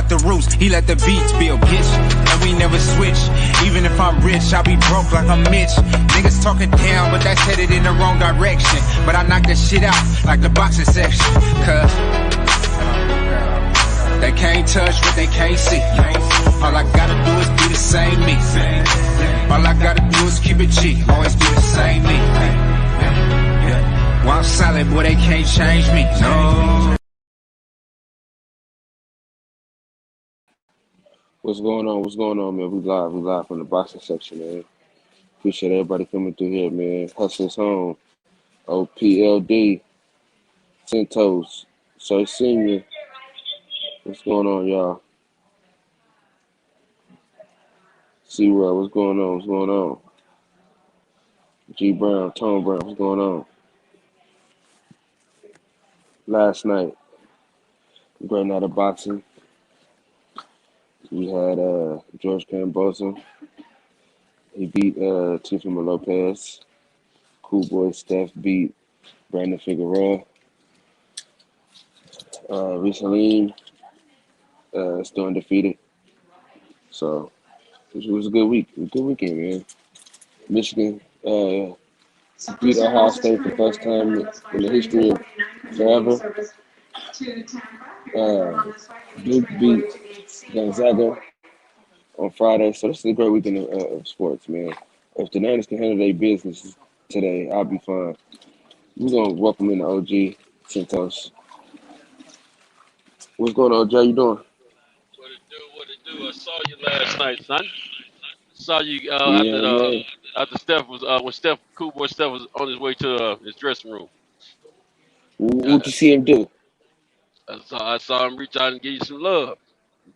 the roots, he let the beats build, bitch. And we never switch. Even if I'm rich, I'll be broke like I'm Mitch. Niggas talking down, but that's headed in the wrong direction. But I knock that shit out like the boxing section. Cause they can't touch what they can't see. All I gotta do is be the same me. All I gotta do is keep it G. Always be the same me. While I'm solid, boy, they can't change me. No. What's going on? What's going on, man? We live from the boxing section, man. Appreciate everybody coming through here, man. Hustle's home. OPLD. Centos. Sir Senior. What's going on, y'all? C-Well, what's going on? What's going on? G Brown, Tone Brown, what's going on? Last night, great night of boxing. We had George Cambosa. He beat Teofimo Lopez. Cool Boy Steph beat Brandon Figueroa. Recently, still undefeated. So it was a good week. A good weekend, man. Michigan beat Ohio State for the first time in the history of forever. Duke beat Gonzaga on Friday. So this is a great weekend of sports, man. If the Niners can handle their business today, I'll be fine. We're going to welcome in the OG Santos. What's going on, OG? How you doing? What it do? I saw you last night, son. Saw you Yeah, after Steph was when Cool Boy Steph was on his way to his dressing room. What you see him do? I saw him reach out and give you some love,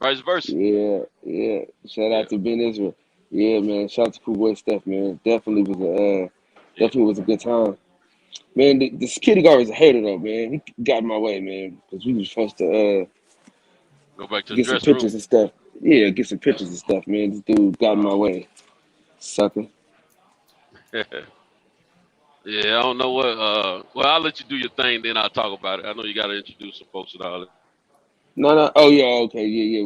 vice versa. Yeah. Shout out to Ben Israel. Yeah, man. Shout out to Cool Boy Steph, man. Definitely was a good time. Man, the security guard was a hater though, man. He got in my way, man, because we were supposed to Go back to the get some dressing pictures room. and stuff. Yeah, get some pictures and stuff, man. This dude got in my way, sucker. Yeah, I don't know what. Well, I'll let you do your thing, then I'll talk about it. I know you got to introduce some folks and all that. No. Oh yeah, okay, yeah.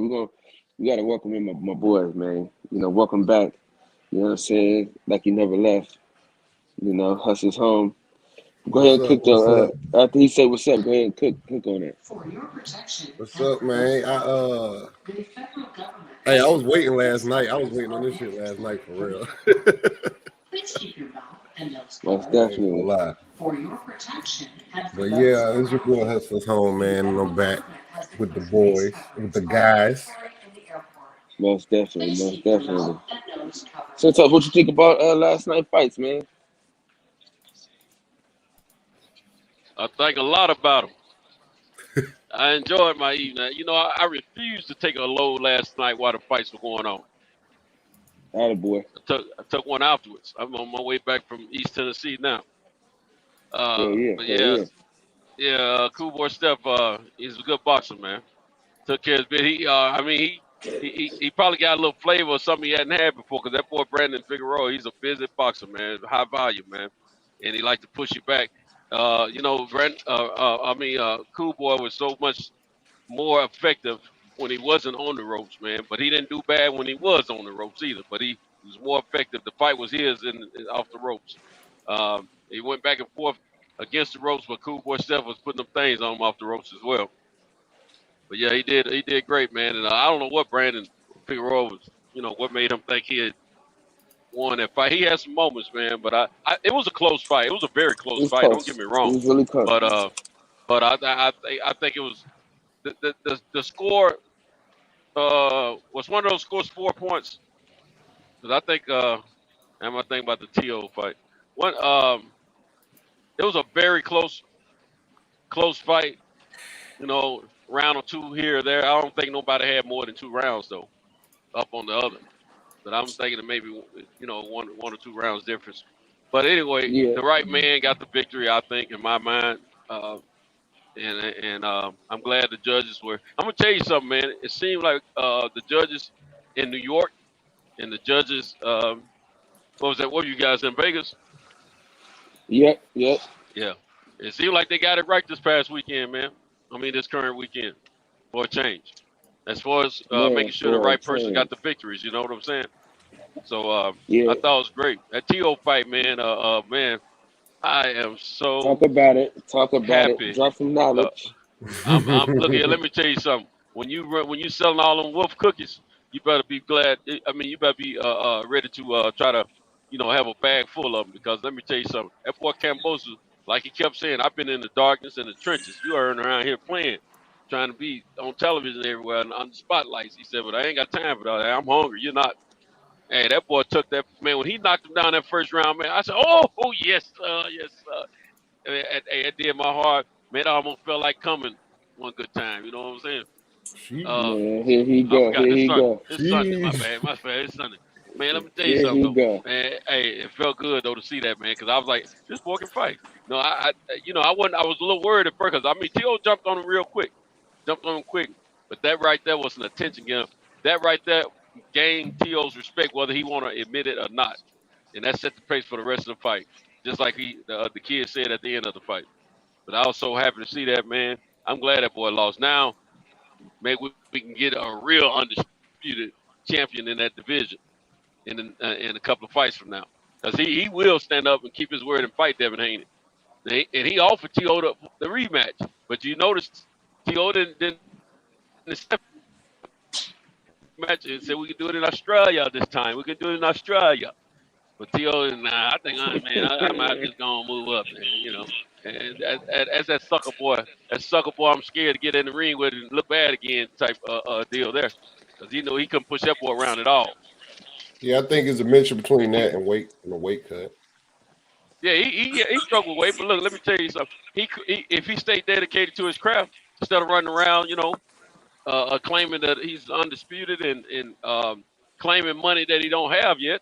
We gotta welcome in my boys, man. You know, welcome back. You know what I'm saying? Like you never left. You know, Hustle's home. Go ahead What's and up? cook What's up? after he say what's up, go ahead and cook on it. What's up, man? Hey, I was waiting last night. I was waiting on this shit last night for real. Most I ain't gonna definitely. lie. But yeah, it's your boy Hustler's home, man, and I'm back with the boys, with the guys. Most definitely. So tough, what you think about last night fights, man? I think a lot about them. I enjoyed my evening. You know, I refused to take a load last night while the fights were going on. Attaboy. I took one afterwards. I'm on my way back from East Tennessee now. Hell But yeah. Cool Boy Steph, he's a good boxer, man. Took care of his bit. He probably got a little flavor of something he hadn't had before, because that boy Brandon Figueroa, he's a busy boxer, man, high volume, man, and he like to push you back. Cool Boy was so much more effective when he wasn't on the ropes, man. But he didn't do bad when he was on the ropes either. But he was more effective. The fight was his off the ropes. He went back and forth against the ropes, but Cool Boy Steph was putting them things on him off the ropes as well. But yeah, he did great, man. And I don't know what Brandon Figueroa was, what made him think he had won that fight. He had some moments, man. But it was a close fight. It was a very It close was fight. Don't get close. me It wrong. was really close. But I think it was the score was one of those scores 4 points. Because I think am I thinking about the TO fight? It was a very close fight. Round or two here or there. I don't think nobody had more than 2 rounds though, up on the other. But I'm thinking that maybe one or 2 rounds difference. But anyway, Yeah. the right man got the victory, I think, in my mind. I'm glad the judges were. I'm gonna tell you something, man. It seemed like the judges in New York and the judges. What was that? What were you guys in Vegas? Yep. Yeah. It seemed like they got it right this past weekend, man. I mean, this current weekend for a change. as far as man making sure the for a right person got change. the victories. You know what I'm saying? So Yeah, I thought it was great. That TO fight, man. Man, I am talk so about it. Talk about it. happy. Drop some Uh, knowledge. I'm look here. Let me tell you something. When you selling all them wolf cookies, you better be glad. I mean, you better be ready to try to, have a bag full of them. Because let me tell you something. That boy Cambosa, like he kept saying, I've been in the darkness and the trenches. You are around here playing, trying to be on television everywhere and on the spotlights. He said, but I ain't got time for that. I'm hungry. You're not. Hey, that boy took that man when he knocked him down that first round, man. I said, oh yes, yes, it did my heart. Man, I almost felt like coming one good time. You know what I'm saying? She, Uh, Man, here he I go. forgot Here this he Sunday. go. It's Sunday. My she, bad. My bad. It's Sunday. Man, let me tell you Here something he though. go. Man, hey, it felt good though to see that, man, because I was like, this boy can fight. No, I wasn't. I was a little worried at first because I mean, T.O. jumped on him real quick, jumped on him quick. But that right there was an attention game. That right there gained T.O.'s respect, whether he want to admit it or not, and that set the pace for the rest of the fight. Just like the kid said at the end of the fight. But I was so happy to see that, man. I'm glad that boy lost. Now maybe we can get a real undisputed champion in that division in a couple of fights from now. Because he will stand up and keep his word and fight Devin Haney. And he offered T.O. the rematch. But you notice T.O. didn't accept the match and said we can do it in Australia this time. We can do it in Australia. But T.O. nah, I think, I might just go and move up, man, And as that sucker boy, I'm scared to get in the ring with it and look bad again type deal there. Because he couldn't push that boy around at all. yeah, I think it's a mixture between that and the weight cut. Yeah, he struggled with weight, but look, let me tell you something. If he stayed dedicated to his craft instead of running around, claiming that he's undisputed and claiming money that he don't have yet.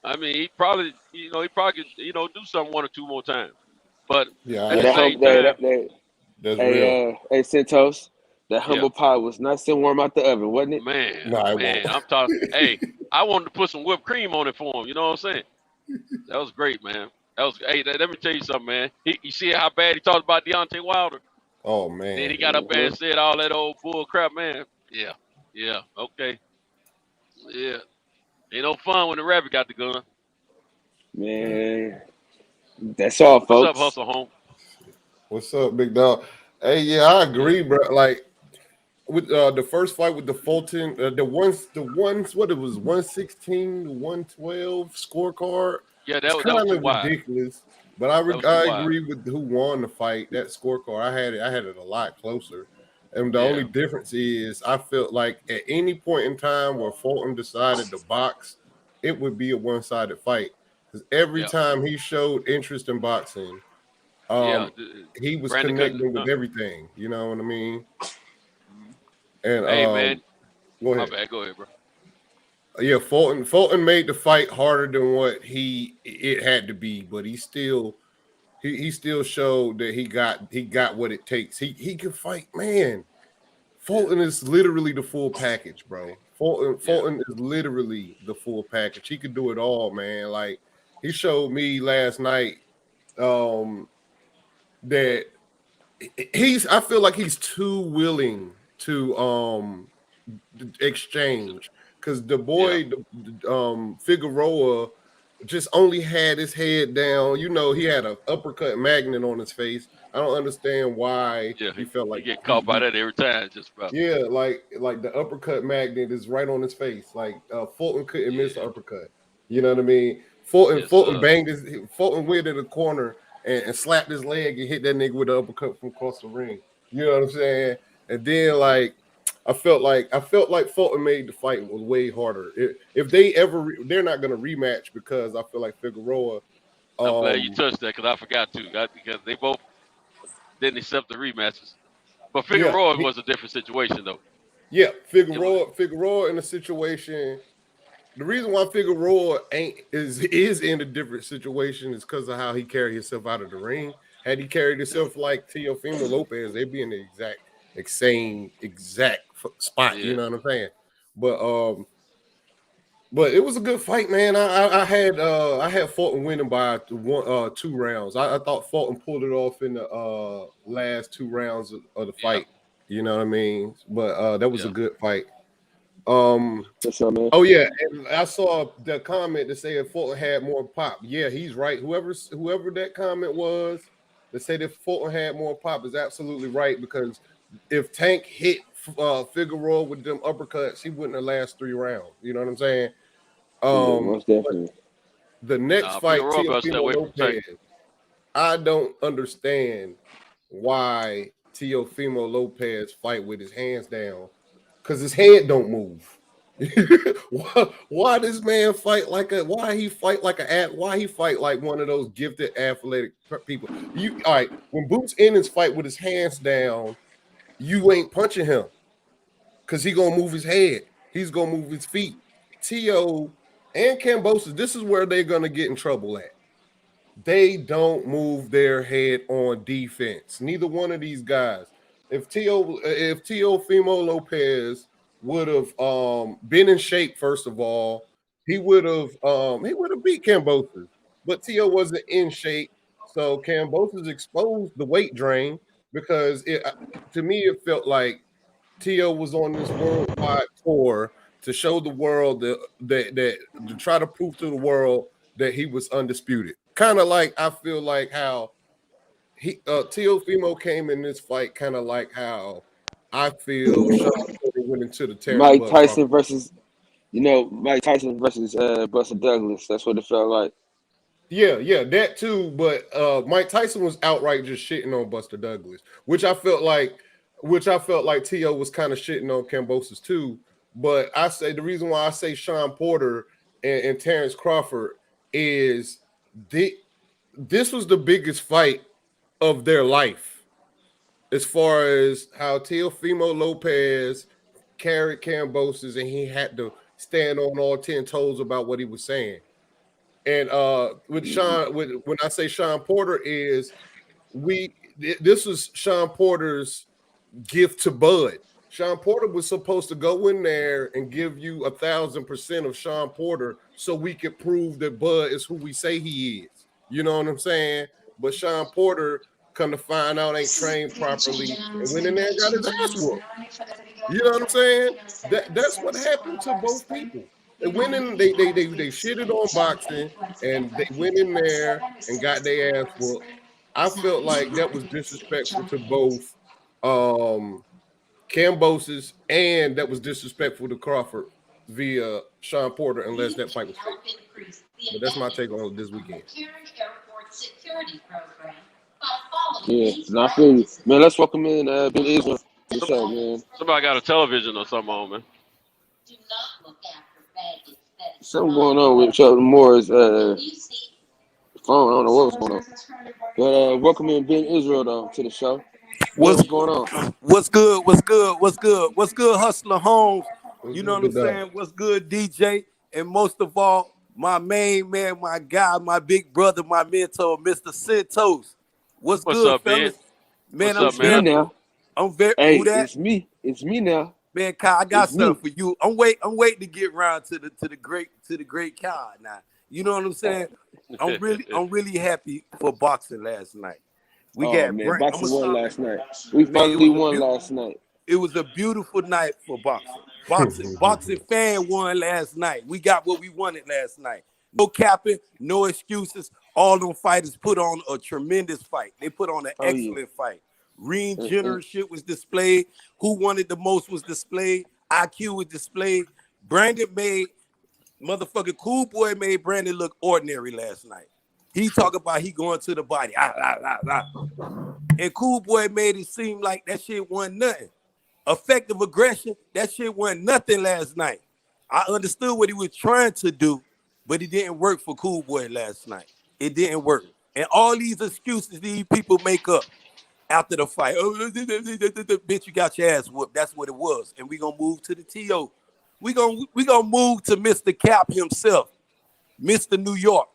I mean, he probably could, do something one or two more times. But Yeah, at I Hey, the that agree. same hum, that, time, that, that, That's real. hey, Santos, that yeah, humble pie was nice and warm out the oven, wasn't it? man, No, I won't. man, I'm talking. Hey, I wanted to put some whipped cream on it for him. You know what I'm saying? That was great, man. Let me tell you something, man. You see how bad he talked about Deontay Wilder? Oh Then man, he got up there and Mm-hmm. said all that old bull crap, man. Yeah, yeah, okay, yeah. Ain't no fun when the rabbit got the gun. Man, that's all, What's up, folks. Hustle Home? what's up, big dog? Hey, yeah, I Yeah, agree, bro. Like with the first fight with the Fulton, the ones, what it was, 116 to 112 scorecard. yeah. It's That was kind too of wide. ridiculous, but I That was too I wide. agree with who won the fight. That scorecard, I had it a lot closer, and the only Yeah, difference is I felt like at any point in time where Fulton decided to box, it would be a one-sided fight because every yeah, time he showed interest in boxing, yeah. um, he was Brandon couldn't. connecting with everything. You know what I mean? Mhm. And Hey, man, go my ahead. bad. Go ahead, bro. Yeah, Fulton made the fight harder than what it had to be, but he still showed that he got what it takes. He can fight, man. Yeah, Fulton is literally the full package, bro. Fulton yeah, Fulton is literally the full package. He could do it all, man. Like he showed me last night um that I feel like he's too willing to exchange because the yeah, boy Figueroa just only had his head down. You know, he had an uppercut magnet on his face. I don't understand why yeah. he felt He like get caught by that every time, just about. yeah, like the uppercut magnet is right on his face. Like Fulton couldn't miss the Yeah, uppercut. You know what I mean? Fulton yes, Fulton sir. banged Fulton went in the corner and slapped his leg and hit that nigga with the uppercut from across the ring. You know what I'm saying? And then Hmm. like I felt like Fulton made the fight was way harder. If they ever they're not gonna rematch because I feel like Figueroa. I'm glad you Um, touched that because I forgot to. Because they both didn't accept the rematches. But yeah, Figueroa was a different situation, though. yeah, It was. Figueroa in a situation. The reason why Figueroa ain't is in a different situation is because of how he carried himself out of the ring. Had he carried Yeah, himself like Teofimo Lopez, they'd be in the exact spot. You yeah, know what I'm saying? But but it was a good fight, man. I had Fulton winning by 2 rounds. I thought Fulton pulled it off in the last 2 rounds of the yeah. fight. You know what I mean? But that was a Yeah. good fight. What's up, man? Oh yeah, and I saw the comment that said Fulton had more pop. Yeah, he's right. Whoever that comment was that said if Fulton had more pop is absolutely right, because if Tank hit Figueroa with them uppercuts, he wouldn't have last 3 rounds. You know what I'm saying? Yeah, But most definitely. the next Nah, fight, Figueroa better stay Teofimo away from Tank. Lopez, I don't understand why Teofimo Lopez fight with his hands down, because his head don't move. why this man fight like a why he fight like one of those gifted athletic people? You all right? When Boots Ennis fight with his hands down, you ain't punching him because he gonna move his head. He's gonna move his feet. T.O. and Cambosis, this is where they're gonna get in trouble at. They don't move their head on defense. Neither one of these guys. If Teofimo Lopez would have been in shape, first of all, he would have beat Cambosis. But Tio wasn't in shape, so Cambosis exposed the weight drain, because to me it felt like Tio was on this worldwide tour to show the world that to try to prove to the world that he was undisputed. Kind of like I feel like how Teofimo came in this fight, kind of like how I feel Sean Porter went into the Terrence Mike Bud Crawford. Tyson versus, Mike Tyson versus Buster Douglas. That's what it felt like. Yeah, that too. But Mike Tyson was outright just shitting on Buster Douglas, which I felt like T.O. was kind of shitting on Cambosis too. But I say the reason why I say Sean Porter and Terrence Crawford is this was the biggest fight of their life, as far as how Teofimo Lopez carried Cambosis and he had to stand on all 10 toes about what he was saying. And with Sean, when I say Sean Porter, this was Sean Porter's gift to Bud. Sean Porter was supposed to go in there and give you 1,000% of Sean Porter so we could prove that Bud is who we say he is. You know what I'm saying? But Sean Porter, come to find out, ain't trained properly and went in there and got his ass whooped. You know what I'm saying? That's what happened to both people. They went in, they shitted on boxing, and they went in there and got their ass whooped. I felt like that was disrespectful to both Cambosis, and that was disrespectful to Crawford via Sean Porter, unless that fight was fake. But that's my take on this weekend. Yeah, and I feel you. Man, let's welcome in Ben Israel. What's up, man? Somebody got a television or something on, man. Something going on with Sheldon Moore's phone. I don't know what's going on. But welcome in Ben Israel though to the show. What's going on? What's good? What's good? What's good? What's good, Hustler Holmes? You know what I'm saying? What's good, DJ? And most of all, my main man, my guy, my big brother, my mentor, Mr. Santos. What's good, up, fellas? Ben? Man, What's up, man? Now. I'm very Hey, who that? it's me. It's me now. Man, Kyle, I got It's something me. for you. I'm waiting to get around to the great Kyle now. You know what I'm saying? I'm really happy for boxing last night. We got man, boxing won last night. We finally won last night. It was a beautiful night for boxing. Boxing fan won last night. We got what we wanted last night. No capping, no excuses. All them fighters put on a tremendous fight. They put on an excellent fight. Ring generalship was displayed. Who wanted the most was displayed. IQ was displayed. Brandon motherfucking Cool Boy made Brandon look ordinary last night. He talk about he going to the body. And Cool Boy made it seem like that shit wasn't nothing. Effective aggression, that shit wasn't nothing last night. I understood what he was trying to do, but it didn't work for Cool Boy last night. It didn't work. And all these excuses these people make up after the fight. Oh, bitch, you got your ass whooped. That's what it was. And we gonna move to the TO. We gonna move to Mr. Cap himself, Mr. New York.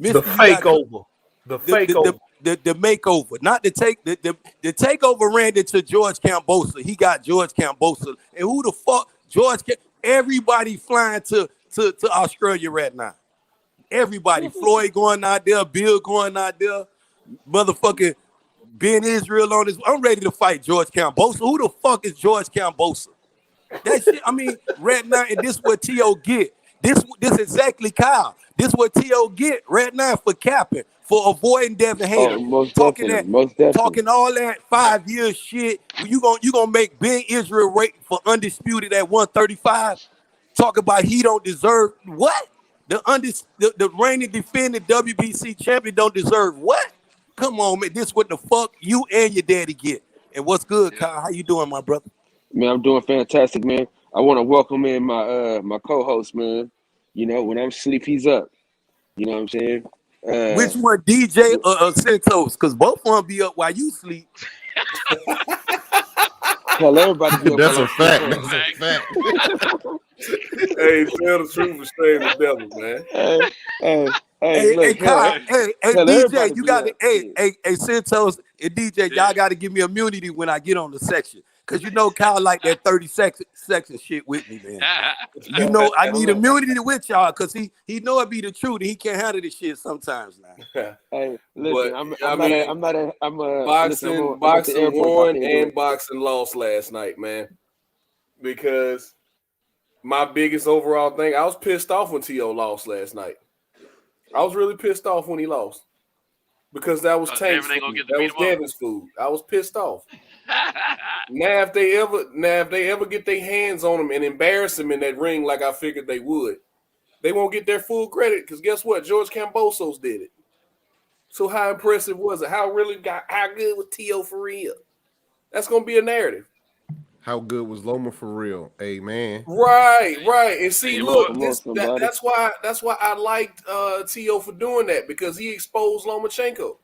Mr. The fake over. The makeover, not the take. The takeover ran into George Cambosa. He got George Cambosa. And who the fuck everybody flying to Australia right now. Everybody. Floyd going out there, Bill going out there, motherfucking Ben Israel on this. I'm ready to fight George Kambosos. Who the fuck is George Kambosos? That shit, I mean, right now, and this what T.O. get. This exactly Kyle. This what T.O. get right now for capping, for avoiding Devin Hater. Most Talking definitely. talking all that 5 year shit. You gonna make Ben Israel rate for undisputed at 135? Talk about he don't deserve what? The reigning defending WBC champion don't deserve what? Come on, man. This what the fuck you and your daddy get. And what's good, Kyle? How you doing, my brother? Man, I'm doing fantastic, man. I want to welcome in my co-host, man. You know, when I'm asleep, he's up. You know what I'm saying? Which one, DJ or Santos? Because both of them be up while you sleep. Tell everybody be up. That's a fact. That's a fact. Hey, tell the truth and shame the devil, man. Hey, Kyle, hey, DJ, you got to, hey, Santos and DJ, y'all got to give me immunity when I get on the section. Because you know Kyle like that 30 section shit with me, man. You know, I need immunity with y'all because he know it be the truth and he can't handle this shit sometimes now. Hey, listen, but, I'm boxing won and boxing lost last night, man. Because my biggest overall thing, I was pissed off when T.O. lost last night. I was really pissed off when he lost. Because that was Tank's food. That was Devin's food. I was pissed off. Now if they ever get their hands on him and embarrass him in that ring like I figured they would, they won't get their full credit because guess what? George Kambosos did it. So how impressive was it? How good was T.O. for real? That's gonna be a narrative. How good was Loma for real? Amen. Right. And see, look, that's why I liked T.O. for doing that because he exposed Lomachenko.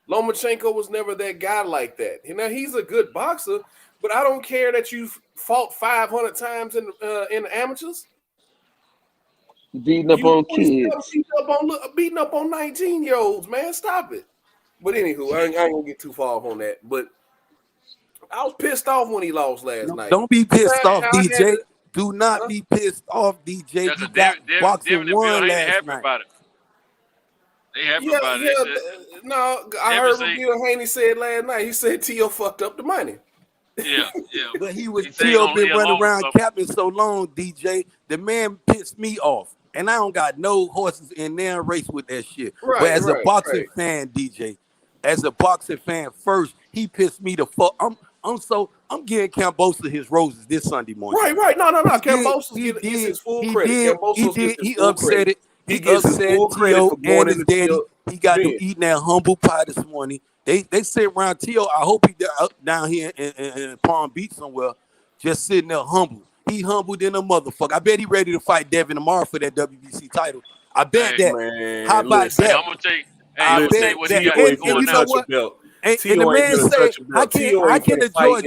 Lomachenko was never that guy like that. You know, he's a good boxer, but I don't care that you fought 500 times in the amateurs. Beating up on kids. Beating up on 19-year-olds, man. Stop it. But anywho, I ain't gonna get too far off on that. But I was pissed off when he lost last night. Don't be pissed off, DJ. Do not be pissed off, DJ. You got boxing one last night. About it. They happy about it. No, I heard what Bill Haney said last night. He said T.O. fucked up the money. Yeah. But T.O. been running around capping so long, DJ. The man pissed me off. And I don't got no horses in there race with that shit. Right, but as a boxing fan, DJ, as a boxing fan first, he pissed me the fuck. I'm getting Kambosos his roses this Sunday morning. Right. No. Kambosos gets his full credit. He upset it. He upset T.O. and his daddy. He got them eating that humble pie this morning. They sit around T.O. I hope he down here in Palm Beach somewhere, just sitting there humble. He humbled in a motherfucker. I bet he ready to fight Devin tomorrow for that WBC title. I bet that. Man, how about that? I'm gonna tell you what he got and going you know what? And the man say, how can the George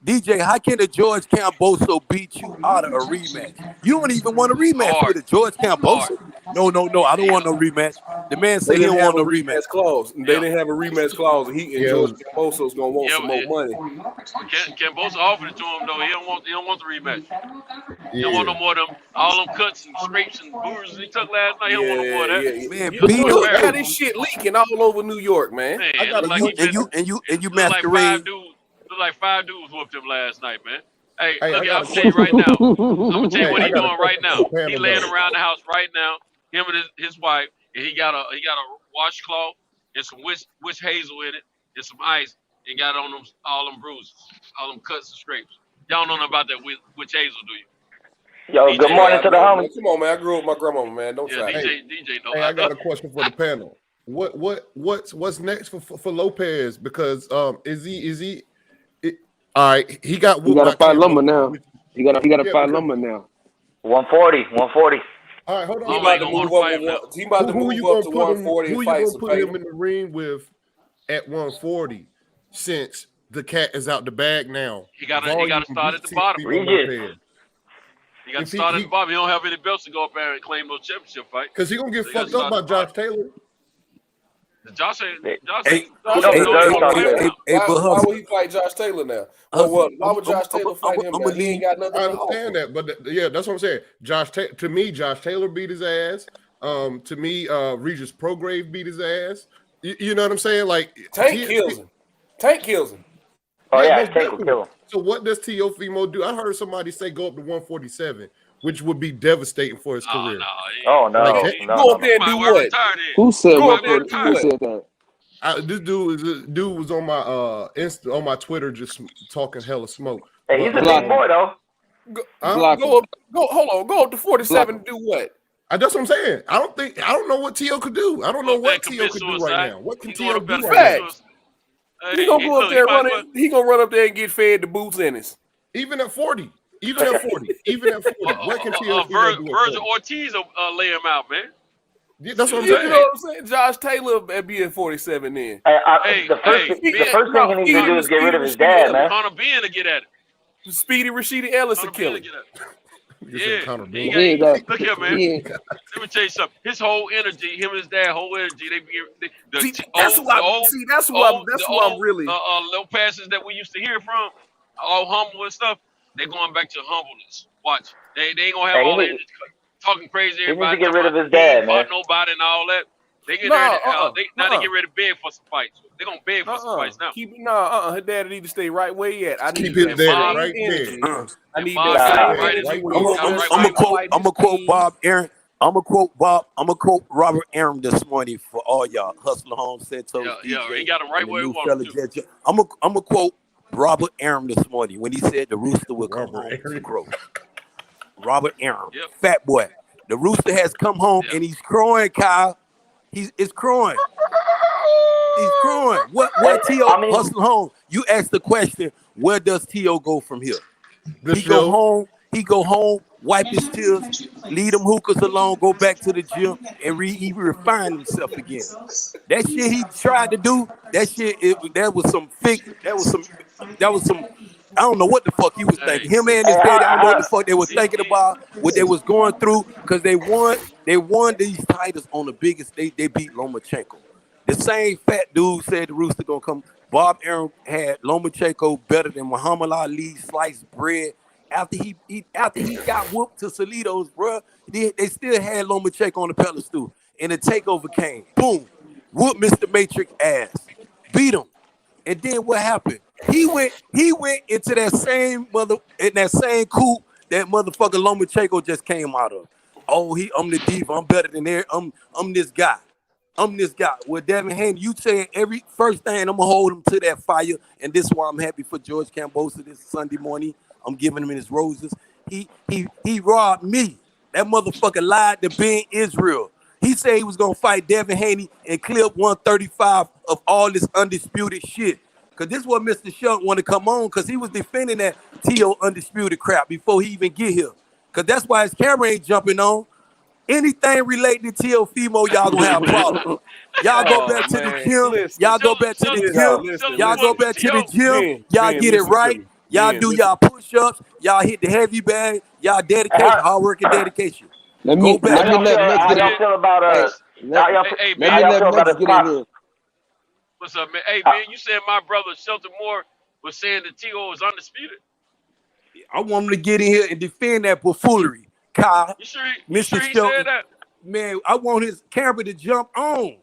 DJ, how can the George Kambosos beat you out of a rematch? You don't even want a rematch with the George Kambosos. No. I don't want no rematch. The man said he don't want no rematch clause. They didn't have a rematch clause. George Kambosos gonna want some more money. Kambosos offered it to him though. He don't want the rematch. He don't want no more of them. All them cuts and scrapes and bruises he took last night. He don't want no more of that. Man, you got this shit leaking all over New York, man. You masquerade. Like 5 dudes whooped him last night, man. Hey look, I'm gonna tell you right now. I'm gonna tell you what he's doing right now. He laying around the house right now. Him and his wife, and he got a washcloth and some witch hazel in it and some ice, and got on them all them bruises, all them cuts and scrapes. Y'all don't know about that witch hazel, do you? Yo, good morning to the homies. Come on, man. I grew up with my grandmama, man. Don't try. DJ, no. Hey, I got a question for the panel. What's next for Lopez? Because is he? All right, he got to fight Loma now. He got to fight Loma now. 140. All right, hold on. He about to move up to 140 and fight. Who you gonna put him in the ring with at 140? Since the cat is out the bag now, he got to start at the bottom. He got to start at the bottom. He don't have any belts to go up there and claim no championship fight. Because he gonna get fucked up by Josh Taylor. Josh why would he fight Josh Taylor now? Why would Josh Taylor fight him now? He ain't got nothing. I understand that, but that's what I'm saying. Josh Taylor beat his ass. To me, Regis Prograve beat his ass. You know what I'm saying? Like Tank kills him. Tank kills him. Oh yeah, most Tank will definitely. kill him. So what does Teofimo do? I heard somebody say go up to 147, which would be devastating for his career. Oh no, Like, go up there and do what? Who said Go what? up there and do Who what? said that? This dude was on my on my Twitter just talking hella smoke. Hey, he's a big boy though. Go up to 47 and do what? That's what I'm saying. I don't know what T.O. could do. I don't know what T.O. could do right now. What can T.O. do right now? He gonna go up there running. He gonna run up there and get fed the boots in his. Even at 40. What can T.O. do? Virgil Ortiz will lay him out, man. Yeah, that's what I'm You saying. know what I'm saying? Josh Taylor be at 47 then. The first thing he needs to do is get rid of his dad, man. Connor Ben to get at it. Speedy Rashida Ellis to kill him. Yeah. Look here, man. Let me tell you something. His whole energy, him and his dad, whole energy, that's who I'm really. Lopez's that we used to hear from, all humble and stuff. They're going back to humbleness. Watch. They ain't gonna have all that talking crazy. Everybody he needs to get rid of his dad, man. Nobody and all that. They get ready. They get ready to beg for some fights. They're gonna beg for some fights now. Her dad need to stay right where he at. I need keep his dad right there. I need that I'm gonna quote Bob Aaron. I'm gonna quote Robert Aaron this morning for all y'all. Hustler Home Santos. Yeah, he got him right where he wants to. I'm gonna quote Robert Aaron this morning when he said the rooster will come home to crow. Robert Aaron, fat boy. The rooster has come home and he's crowing, Kyle. It's crowing. He's crowing. What T.O. Hustle home? You asked the question, where does T.O. go from here? He go home, wipe his tears, leave them hookers alone, go back to the gym, and he refine himself again. That shit he tried to do, that was some I don't know what the fuck he was thinking. Him and his daddy, I don't know what the fuck they was thinking about, what they was going through, because they won these titles on the biggest. They beat Lomachenko. The same fat dude said the Rooster gonna come. Bob Aaron had Lomachenko better than Muhammad Ali sliced bread. After he got whooped to Salitos, bro, they still had Lomachenko on the pedestal. And the takeover came. Boom. Whooped Mr. Matrix ass. Beat him. And then what happened? He went into that same coupe that motherfucker Lomachenko just came out of. Oh, I'm the diva. I'm better than there. I'm this guy. With Devin Haney, you saying every first thing, I'm gonna hold him to that fire. And this is why I'm happy for George Cambosa this Sunday morning. I'm giving him his roses. He robbed me. That motherfucker lied to Ben Israel. He said he was gonna fight Devin Haney and clip 135 of all this undisputed shit. Cause this is what Mr. Shunt want to come on, cause he was defending that T.O. undisputed crap before he even get here. Cause that's why his camera ain't jumping on. Anything related to T.O. Fimo, y'all gonna have problems. Y'all go back to the gym. Y'all go back to the gym. Y'all go back to the gym. Y'all get it right. Y'all do y'all push-ups. Y'all hit the heavy bag. Y'all dedication, hard work and dedication. Let me let y'all feel about here. What's up, man? Hey, man, you said my brother Shelton Moore was saying that T.O. was undisputed? I want him to get in here and defend that buffoonery, Kyle. You sure Mr. he Shelton, said that? Man, I want his camera to jump on.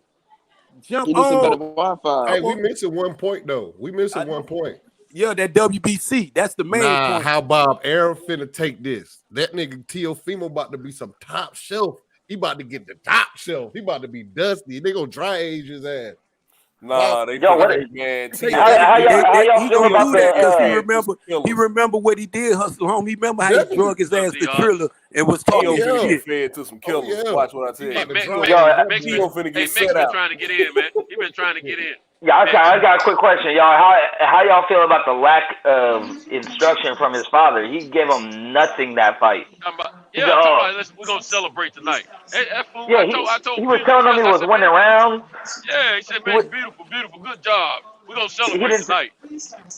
Hey, we missing one point, though. One point. Yeah, that WBC. That's the main point. How Bob Aaron finna take this. That nigga Teofimo about to be some top shelf. He about to get the top shelf. He about to be dusty. They gonna dry age his ass. Nah, man. He gonna do that because he remember what he did, Hustle Home. He remember how he drug his ass to Triller and was talking shit. Fed to some killers. Watch what I tell you. He finna get set out. Been trying to get in, man. He been trying to get in. Yeah, I got a quick question, y'all. How y'all feel about the lack of instruction from his father? He gave him nothing that fight. We're gonna celebrate tonight. That fool, yeah, I told he was telling him he was winning rounds. Yeah, he said, man, beautiful, good job. We're gonna celebrate tonight.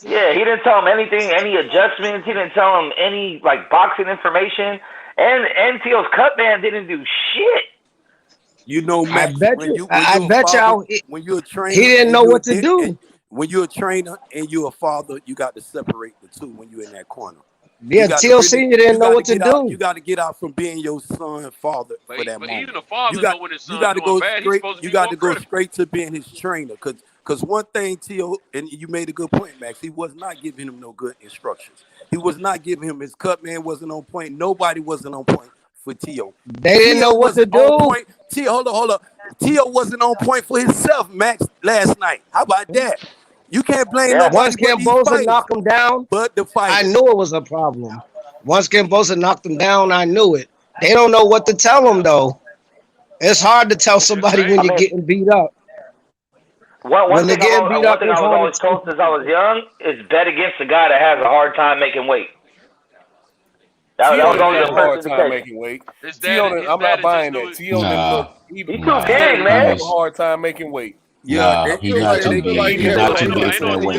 Yeah, he didn't tell him anything, any adjustments. He didn't tell him any boxing information. And T.O.'s cut man didn't do shit. You know, Max, I bet y'all, when you're a trainer, he didn't know what to do. When you're a trainer and you're a father, you got to separate the two when you're in that corner. Yeah, TLC, you didn't know what to do. You got to get out from being your son father for that moment. Even the father know when his son doing bad. He's supposed to be You got more to go critical. straight to being his trainer, because one thing, T.O., and you made a good point, Max. He was not giving him no good instructions. He was not giving him his cut man wasn't on point. Nobody wasn't on point for T.O. They didn't know what to do. Hold up. T.O. wasn't on point for himself, Max, last night. How about that? You can't blame nobody. Once Cambosa knocked him down, but the fight. I knew it was a problem. Once Cambosa knocked him down, I knew it. They don't know what to tell him, though. It's hard to tell somebody when you're getting beat up. One thing I was always told since I was young is bet against the guy that has a hard time making weight. That was always a hard time making weight. I'm not buying that. He's too big, man. Have a hard time making weight. Yeah, he's not too big. He's not too big for that weight.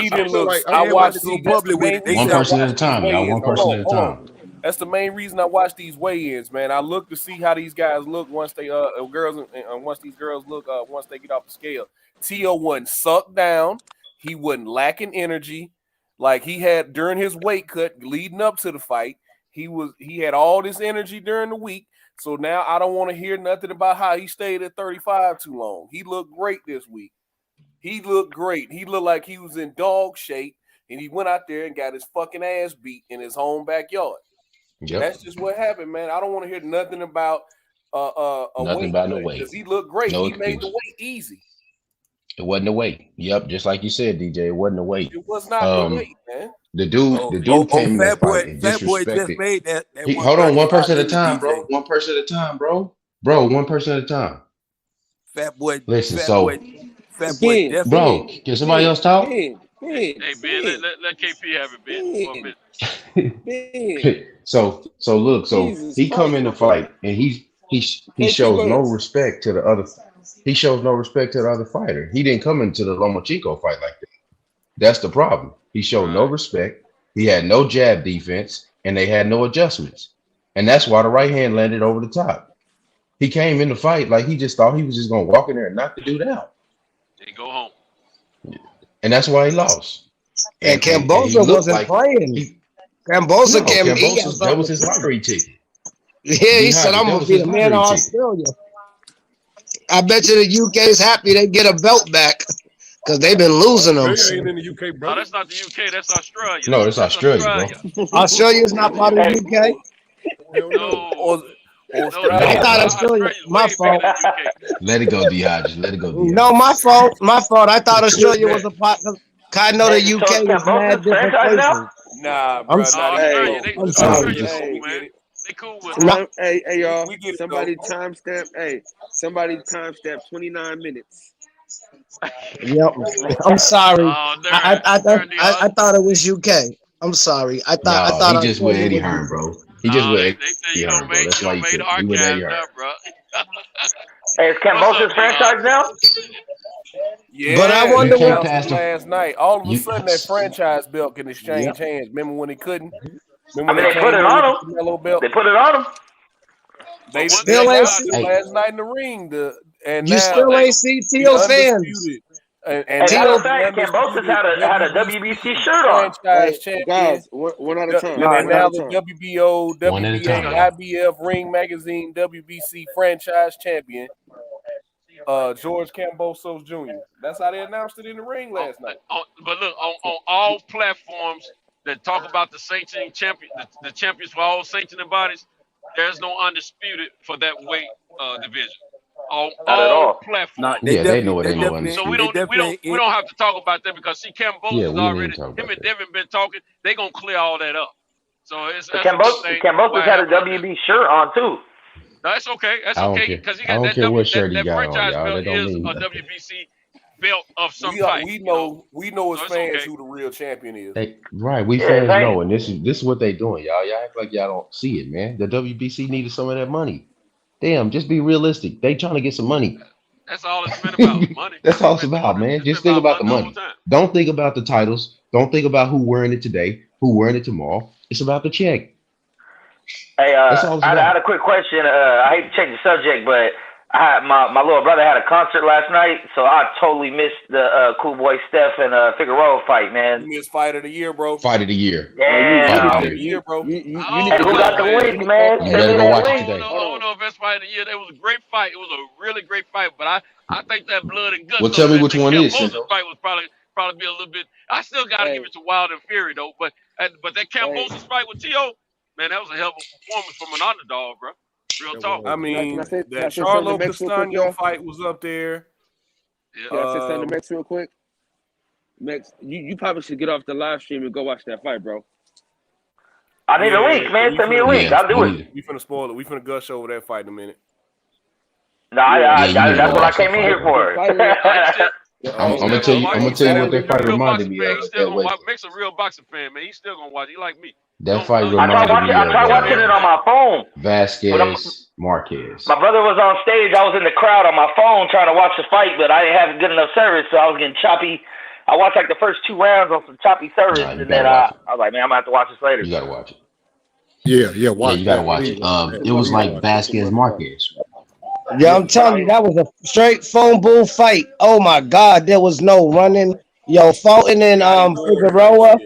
He didn't look. I watched one person at a time, y'all. One person at a time. That's the main reason I watch these weigh-ins, man. I look to see how these guys look once they once these girls look once they get off the scale. T.O. wasn't sucked down. He wasn't lacking energy like he had during his weight cut leading up to the fight. He had all this energy during the week. So now I don't want to hear nothing about how he stayed at 35 too long. He looked great this week. He looked great. He looked like he was in dog shape, and he went out there and got his fucking ass beat in his home backyard. Yep. That's just what happened, man. I don't want to hear nothing about nothing about no weight. Because he looked great. No he made the weight easy. It wasn't the weight. Yep, just like you said, DJ. It wasn't the weight. It was not the weight, man. The dude came in that fight and disrespected. Just made that hold on, one person at a time, bro. One person at a time, bro. Bro, one person at a time. Fat boy. Listen, Fat boy. Bro, can somebody else talk? Hey, Ben, let KP have it, Ben. So look, he come in the fight and he shows no respect to the other. He shows no respect to the other fighter. He didn't come into the Lomachenko fight like that. That's the problem. He showed no respect. He had no jab defense, and they had no adjustments. And that's why the right hand landed over the top. He came in the fight like he just thought he was just going to walk in there and knock the dude out. Then go home. And that's why he lost. And Cambosa wasn't playing. Cambosa came. That was his lottery ticket. Yeah, he said, I'm going to be the man of Australia. I bet you the UK's happy they get a belt back because they've been losing them. Ain't in the UK, bro. No, that's not the UK. That's Australia. No, it's Australia, bro. Australia's not part of the UK? No. I thought Australia. My fault. Let it go, Dehaja. Let it go, Dehaja. No, my fault. My fault. I thought Australia was a part. I know the UK is mad different places. Nah, bro. I'm sorry. They cool with Hey, y'all. Somebody timestamp. Hey, somebody timestamp 29 minutes. Yep. I'm sorry. I thought it was UK. I'm sorry. I thought he just with Eddie Hearn, bro. He just with Eddie Hearn, bro. That's why he made Eddie Hearn. Hey, is Cambosa's franchise now? Yeah, but I wonder what last night. All of a sudden, that franchise belt can exchange hands. Remember when they couldn't? They put it on him. They put it on him. They still ain't last night in the ring. You still ain't see T.O. fans. And matter of fact, Cambosa's had a WBC shirt on. Guys, one at a time. And now the WBO, WBA, IBF, Ring Magazine, WBC franchise champion, George Cambosos Jr. That's how they announced it in the ring last night. But look, on all platforms that talk about the sanctioning champion, the champions for all sanctioning bodies, there's no undisputed for that weight division. On all platforms. They know what they know. So we don't have to talk about that because Cambosa's already. Him and Devin been talking. They gonna clear all that up. So it's Cambosa's had a WB shirt on too. No, that's okay. That's okay because he got that franchise belt is a WBC belt of some type. We know as fans who the real champion is. Right, we fans know, and this is what they doing, y'all. Y'all act like y'all don't see it, man. The WBC needed some of that money. Damn, just be realistic. They trying to get some money. That's all it's been about, money. That's all it's about, man. Just think about the money. Don't think about the titles. Don't think about who wearing it today, who wearing it tomorrow. It's about the check. Hey, I had a quick question. I hate to change the subject, but I had my little brother had a concert last night, so I totally missed the Cool Boy Steph and Figueroa fight, man. You missed fight of the year, bro. Fight of the year. Yeah. Fight of the year, bro. And who got the link, man? You better go watch it today. I don't know if that's fight of the year. It was a great fight. It was a really great fight, but I think that blood and guts. Well, tell me which one is. Moses fight was probably be a little bit. I still got to give it to Wild and Fury though, but that Moses fight with T.O., man, that was a hell of a performance from an underdog, bro. Real talk. I mean, that Charlo Castaño fight was up there. Yeah. Can I say something to Max real quick? Max, you probably should get off the live stream and go watch that fight, bro. I need a link, man. Send me a link. I'll do it. We finna spoil it. We finna gush over that fight in a minute. Nah, that's what I came in here for. I'm gonna tell you what that fight reminded me of. He's still gonna watch. Max a real boxing fan, man. He's still gonna watch. He like me. That fight reminded me of. I tried watching it on my phone. Vasquez Marquez. My brother was on stage. I was in the crowd on my phone trying to watch the fight, but I didn't have good enough service, so I was getting choppy. I watched like the first 2 rounds on some choppy service, and then I was like, man, I'm gonna have to watch this later. You gotta watch it. Yeah, watch. You gotta watch it. It was like Vasquez Marquez. Yeah, I'm telling you, that was a straight phone booth fight. Oh my God, there was no running. Yo, Fulton and Figueroa,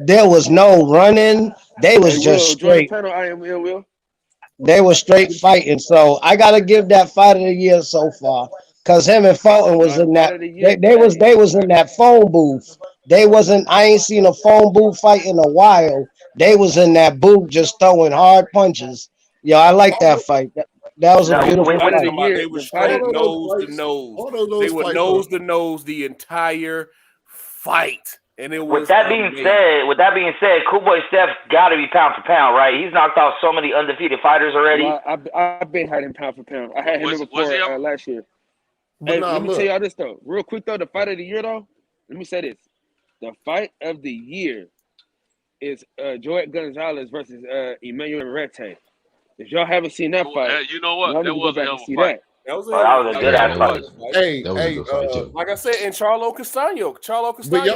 there was no running. They was just straight. They were straight fighting. So I gotta give that fight of the year so far, cause him and Fulton was in that. They was in that phone booth. They wasn't. I ain't seen a phone booth fight in a while. They was in that booth just throwing hard punches. Yo, I like that fight. That was a beautiful fight. They were straight nose to nose. They were nose to nose the entire fight. And it was with that being said, Cool Boy Steph got to be pound for pound, right? He's knocked out so many undefeated fighters already. Well, I've been him pound for pound. I had him before last year. Hey, let me tell y'all this though, real quick though. The fight of the year though. Let me say this: the fight of the year is Joet Gonzalez versus Emmanuel Rete. If y'all haven't seen that fight, you know what? That was a hell of a fight. That was a good ass fight. Hey, like I said, and Charlo Castaño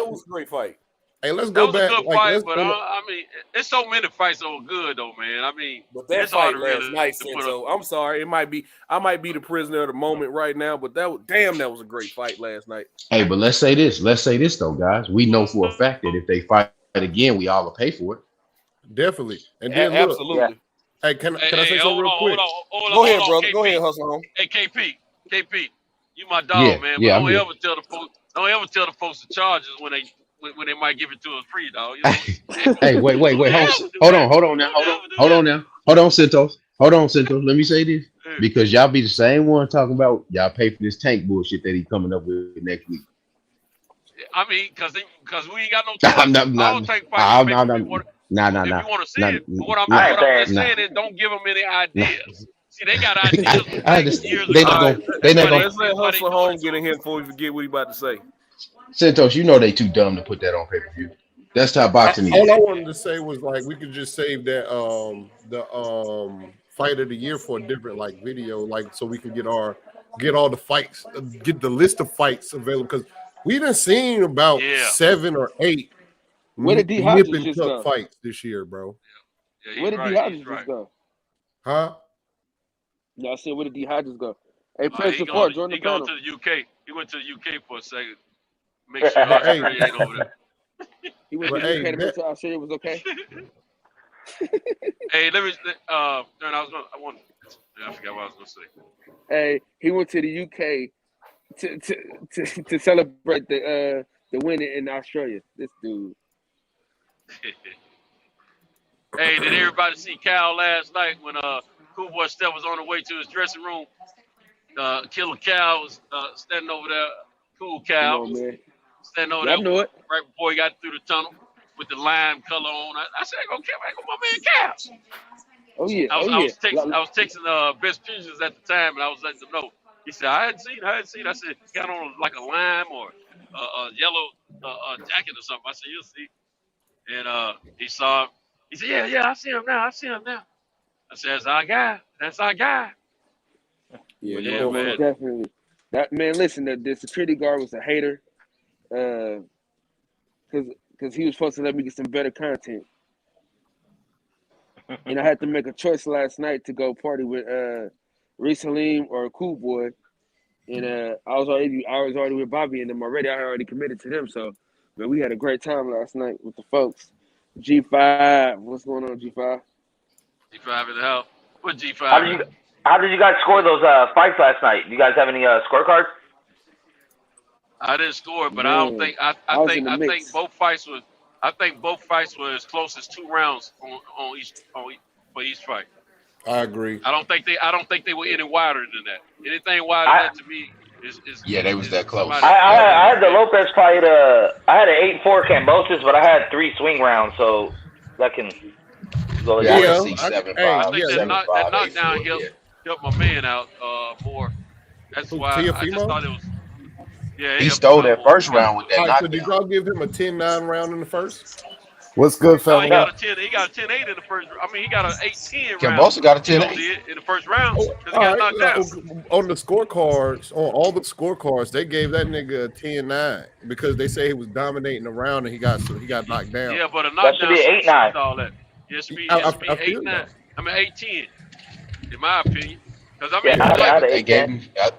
was a great fight. Hey, let's go back. That was a good fight, but I mean, it's so many fights that were good though, man. I mean, but that fight last night, so I'm sorry, I might be the prisoner of the moment right now, but that was a great fight last night. Hey, but let's say this though, guys. We know for a fact that if they fight again, we all will pay for it. Definitely, and then absolutely. Yeah. Hey, can I say something real quick? Go ahead, brother. KP. Go ahead, Hustle Home. Hey, KP, you my dog, man. But don't ever tell the folks the charges when they might give it to us free, dog. You know? Hey, wait. Hold on now. Hold on, Santos. Let me say this. Because y'all be the same one talking about y'all pay for this tank bullshit that he coming up with next week. I mean, because we ain't got no choice. I don't take fights. Nah. If you want to see it, but what I'm just saying is don't give them any ideas. See, they got ideas. They not gonna. Let's let Hustle Home get in here before we forget what he about to say. Santos, you know they too dumb to put that on pay-per-view. That's how boxing is. All I wanted to say was like we could just save that the fight of the year for a different like video, like so we can get all the fights, get the list of fights available because we done seen about 7 or 8. Where did D Hodges just go? Fights this year, bro? Yeah, where did D Hodges just go? Huh? Yeah, I said where did D Hodges go? Hey, press support. Join the he panel. He to the UK. He went to the UK for a second. Make sure Australia ain't over there. He went to the UK to make sure Australia was okay. Hey, let me. I forgot what I was gonna say. Hey, he went to the UK to celebrate the win in Australia. This dude. Hey, did everybody see Cal last night when Cool Boy Steph was on the way to his dressing room? Killer Cal was standing over there. Cool Cal standing over there right before he got through the tunnel with the lime color on. I said, "Go my man Cal." Oh yeah. I was texting Best Pictures at the time, and I was letting them know. He said, "I hadn't seen." I said, "He got on like a lime or a yellow jacket or something." I said, "You'll see." And he saw him. He said, yeah, I see him now. I said, "That's our guy. That's our guy." Yeah, man. Definitely. That man, listen, the security guard was a hater, because he was supposed to let me get some better content, and I had to make a choice last night to go party with recently or Cool Boy, and I was already with Bobby and them already. I had already committed to them, so man, we had a great time last night with the folks. G5, what's going on, G5? G5 in the house. What G5? How did you guys score those fights last night? Do you guys have any scorecards? I didn't score, but Man, I don't think I think both fights were as close as 2 rounds for each fight. I agree. I don't think they were any wider than that. Anything wider than that to me is they was that close. I had the Lopez fight. I had an 8-4 Cambosis, but I had 3 swing rounds, so that can go. Yeah, Yeah. I see 7-5. I think that 7-5, knockdown 8-4, helped my man out more. That's why I just thought it was. Yeah, he stole that first round with that knockdown. So did y'all give him a 10-9 round in the first? What's good, fella? He got a 10-8 in the first. I mean, he got an 8-10 round. Cambosa got a 10-8 in the first round because he got knocked down. On the scorecards, on all the scorecards, they gave that nigga a 10-9 because they say he was dominating the round and he got knocked down. Yeah, but a knockdown should be 8-9. All that. It should be 8-9. I mean 8-10, in my opinion. Because I mean,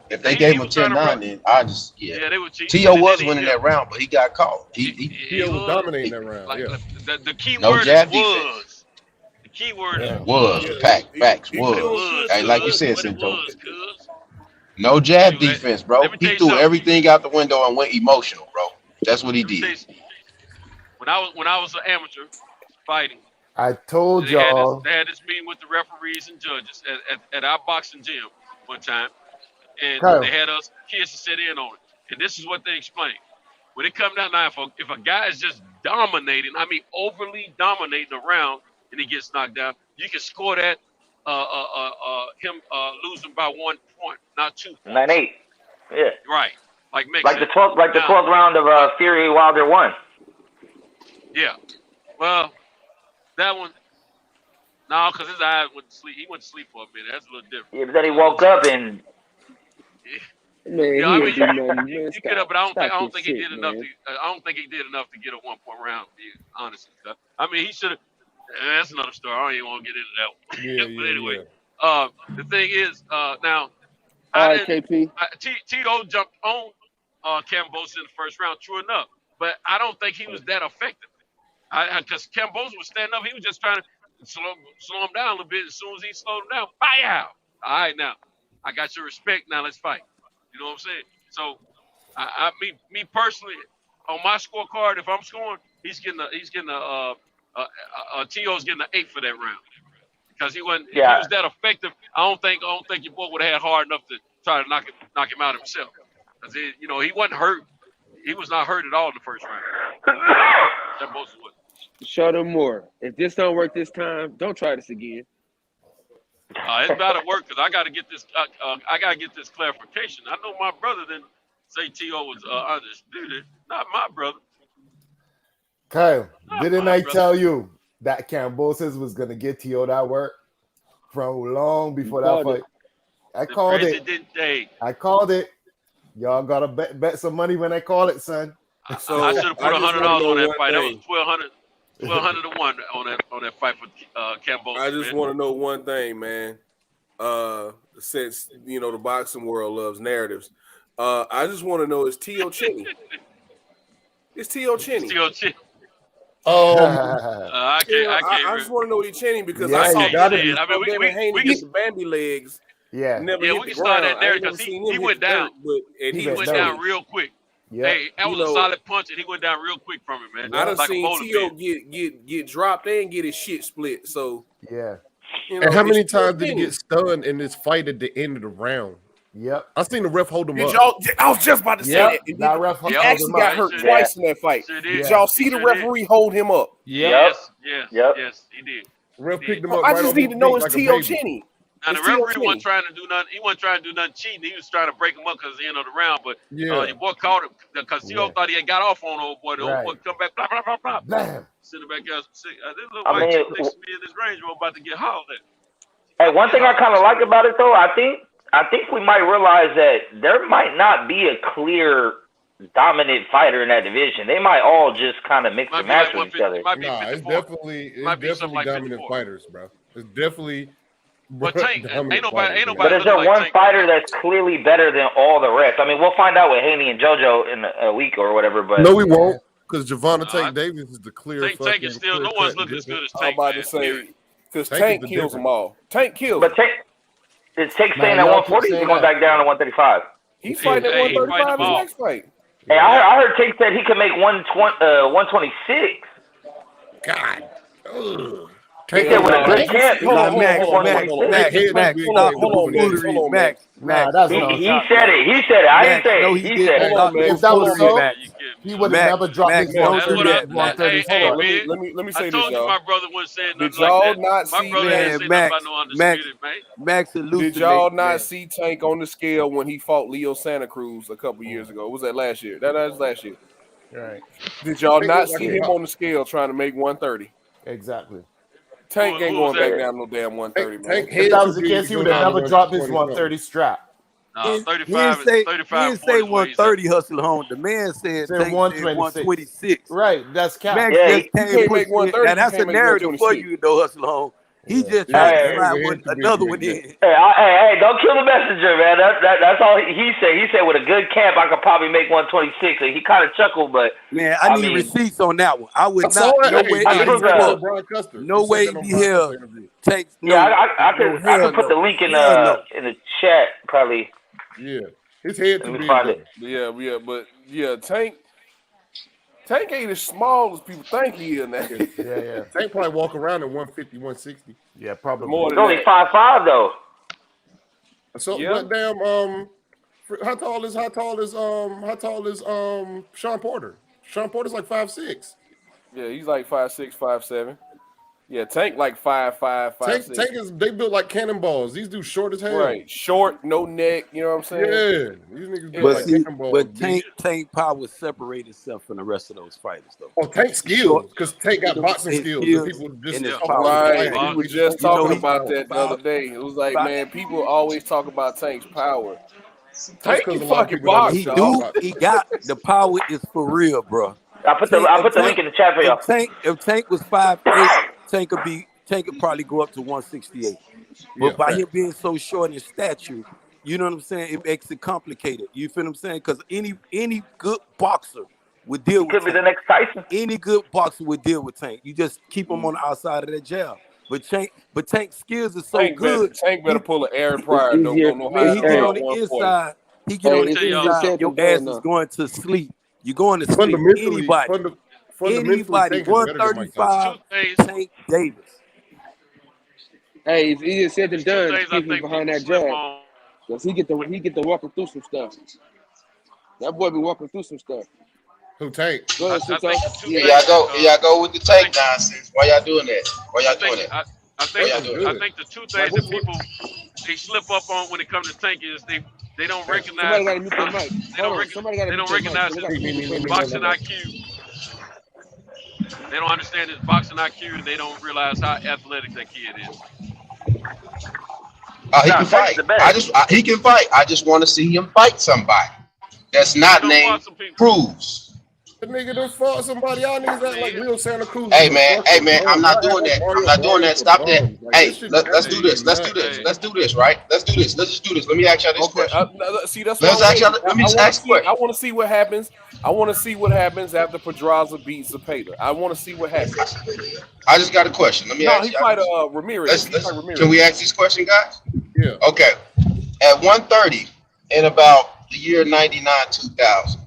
if they gave him 10-9, then I just they were cheating. T.O. was winning that round, but he got caught. T.O. was dominating that round. The key no word jab was. The key word was. Facts was. Hey, like you said, Cinto. No jab defense, bro. He threw everything out the window and went emotional, bro. That's what he did. When I was an amateur fighting, I told y'all. They had this meeting with the referees and judges at our boxing gym one time, and they had us kids to sit in on it. And this is what they explained: when it comes down now, if a guy is just dominating, I mean overly dominating around, and he gets knocked down, you can score that him losing by 1 point, not 2 points. 9-8. Yeah. Right. Like the 12th round of Fury Wilder 1. Yeah. Well. That one, no, because his eyes went to sleep. He went to sleep for a minute. That's a little different. Yeah, but then he woke up and. Man, you get up, but I don't think he did enough. I don't think he did enough to get a 1 point round. Honestly, I mean, he should have. That's another story. I don't even want to get into that one. But anyway, the thing is, now, Tito jumped on Cambosa in the first round. True enough, but I don't think he was that effective. Because Cambosa was standing up, he was just trying to slow him down a little bit. As soon as he slowed him down, fire! All right, now I got your respect. Now let's fight. You know what I'm saying? So, me personally, on my scorecard, if I'm scoring, T.O.'s getting an 8 for that round because he wasn't. If he was that effective, I don't think your boy would have had hard enough to try to knock him out himself. Because he wasn't hurt. He was not hurt at all in the first round. Cambosa was. Show them more. If this don't work this time, don't try this again. It's about to work because I got to get this. I got to get this clarification. I know my brother didn't say T.O. was undisputed. Not my brother. Kyle, didn't I tell you that Cambosa was gonna get T.O. that work from long before that fight? I called it. I called it. Y'all gotta bet some money when I call it, son. So I should have put $100 on that fight. That was $1,200 to 1 on that fight for Cambosa. I just want to know one thing, man. Since the boxing world loves narratives, I just want to know: is T.O. Chinny? Is T.O. Chinny? T.O. Chinny. I just want to know he's Chinny because I saw that. I mean, we get the Bambi legs. Yeah, we can start that there because he went down, and he went down real quick. Yeah, hey, that was a solid punch, and he went down real quick from it, man. I done seen T.O. get dropped and get his shit split. So yeah. And how many times did he get stunned in this fight at the end of the round? Yep. I seen the ref hold him up. I was just about to say that. That ref he actually got hurt twice in that fight. Did y'all see the referee hold him up? Yes, he did. Ref picked him up. I just need to know it's T.O. Chinny. Now the referee wasn't trying to do nothing. He wasn't trying to do nothing cheating. He was trying to break him up because the end of the round. But your boy caught him because T.O. thought he had got off on old boy. The old boy come back, blah blah blah blah. Bam. Send him back out. This little white chick next to me in this Range Rover about to get hauled at. Hey, one thing I kind of like about it though, I think we might realize that there might not be a clear dominant fighter in that division. They might all just kind of mix and match with each other. It's definitely dominant fighters, bro. It's definitely But Tank, ain't nobody. But is there one fighter that's clearly better than all the rest? I mean, we'll find out with Haney and JoJo in a week or whatever. But no, we won't, because Javon Tank Davis is the clear. Tank is still. No one's looking as good as Tank. I'm about to say because Tank kills them all. Tank kills. But Tank staying at 140. He's going back down to 135. He's fighting at 135 his next fight. Hey, I heard Tank said he could make 126. God. Ugh. He said with a good camp. Max. He said it. He said it. I didn't say it. He said it. If that was so, he would have never dropped his 130. Let me say this, y'all. My brother was saying did y'all not see Max? Did y'all not see Tank on the scale when he fought Leo Santa Cruz a couple years ago? Was that last year? That was last year. Right. Did y'all not see him on the scale trying to make 130? Exactly. Tank ain't going back down no damn 130, man. If that was the case, he would have never dropped his 130 strap. 35. He didn't say 130 hustle home. The man said 126. Right, that's cap. Max just can't make 130. Now that's a narrative for you, though, hustle home. He just tried to slide another one in. Hey, don't kill the messenger, man. That's all he said. He said with a good camp, I could probably make 126. And he kind of chuckled, but man, I need receipts on that one. I would not. No way in hell takes. I could put the link in the chat probably. Yeah, his head to be. Yeah, Tank ain't as small as people think he is now. Yeah. Tank probably walk around at 150, 160. Yeah, probably more. He's only 5'5" though. So what damn how tall is Sean Porter? Sean Porter's like 5'6". Yeah, he's like 5'6", 5'7". Yeah, Tank like 5'5", 5'6". Tank is they built like cannonballs. These dudes short as hell. Right, short, no neck. You know what I'm saying? Yeah, these niggas built like cannonballs. But Tank power separate itself from the rest of those fighters, though. Oh, Tank skills, because Tank got boxing skills. People just we were just talking about that the other day. It was like, man, people always talk about Tank's power. Tank can fucking box. He got the power is for real, bro. I put the link in the chat for y'all. If Tank was 5'8", Tank could probably go up to 168. But by him being so short in stature, you know what I'm saying? It makes it complicated. You feel what I'm saying? Because any good boxer would deal with Tank. Could be the next Tyson. Any good boxer would deal with Tank. You just keep him on the outside of that jab. But Tank's skills are so good. Tank better pull an Aaron Pryor. Don't know how. He get on the inside. He get on the inside. Your ass is going to sleep. You're going to sleep. Anybody. Anybody. 135. Tank Davis. Hey, it's easier said than done to keep him behind that jab. Because he get to walking through some stuff. That boy be walking through some stuff. Who Tank? Go ahead, y'all go with the Tank nonsense. Why y'all doing that? I think the two things that people they slip up on when it comes to Tank is they don't recognize. They don't recognize his boxing IQ. They don't understand his boxing IQ, and they don't realize how athletic that kid is. He can fight. He can fight. I just want to see him fight somebody that's not named Cruz. The nigga done fought somebody. Y'all niggas act like real Santa Cruz. Hey man, I'm not doing that. Stop that. Hey, let's do this. Let's do this, right? Let's do this. Let's just do this. Let me ask y'all this question. Let me just ask you. I want to see what happens. I want to see what happens after Pedraza beats Zepeda. I want to see what happens. I just got a question. Let me ask you. He fight Ramirez. Can we ask this question, guys? Yeah. Okay. At 130, in about the year 99, 2000,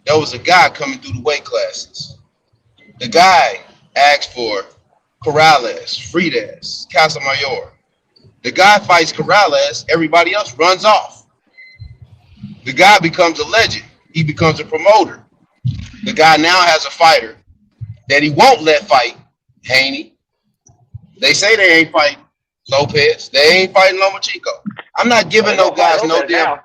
there was a guy coming through the weight classes. The guy asked for Corrales, Friedez, Casamayor. The guy fights Corrales, everybody else runs off. The guy becomes a legend. He becomes a promoter. The guy now has a fighter that he won't let fight, Haney. They say they ain't fighting Lopez. They ain't fighting Lomachenko. I'm not giving no guys no damn.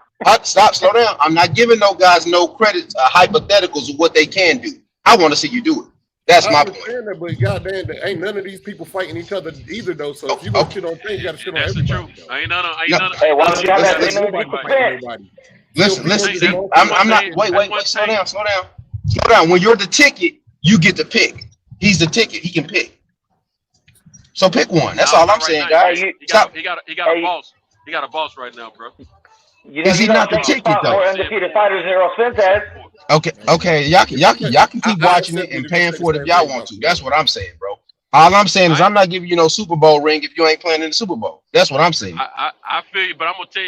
Slow down. I'm not giving no guys no credit, hypotheticals of what they can do. I want to see you do it. That's my point. That, but goddamn, ain't none of these people fighting each other either, though. So if you don't shit on things, you got to shit on everybody. That's the truth. Ain't none of. Hey, why don't you have that? Listen. I'm not. Wait. Slow down. When you're the ticket, you get to pick. He's the ticket. He can pick. So pick one. That's all I'm saying, guys. Stop. He got a boss. He got a boss right now, bro. Is he not the ticket though? More undefeated fighters than Earl Spence has. Okay. Y'all can keep watching it and paying for it if y'all want to. That's what I'm saying, bro. All I'm saying is I'm not giving you no Super Bowl ring if you ain't playing in the Super Bowl. That's what I'm saying. I feel you, but I'm gonna tell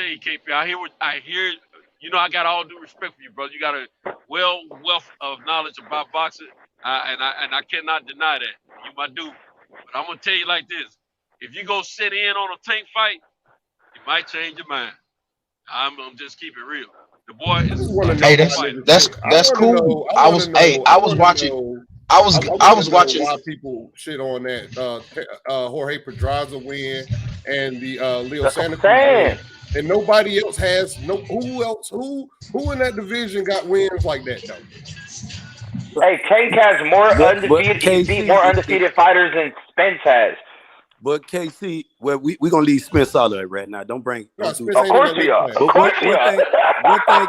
you, KP. I hear. You know, I got all due respect for you, brother. You got a wealth of knowledge about boxing, and I cannot deny that. You my dude. But I'm gonna tell you like this: if you go sit in on a Tank fight, you might change your mind. I'm just keep it real. The boy is. Hey, that's cool. I was watching. I was watching. Why people shit on that Jorge Pedraza win and the Leo Santa Cruz win, and nobody else has who in that division got wins like that though. Hey, Tank has more undefeated fighters than Spence has. But KC, well, we gonna leave Spence out of it right now. Don't bring. Of course we are. Of course we are. One thing,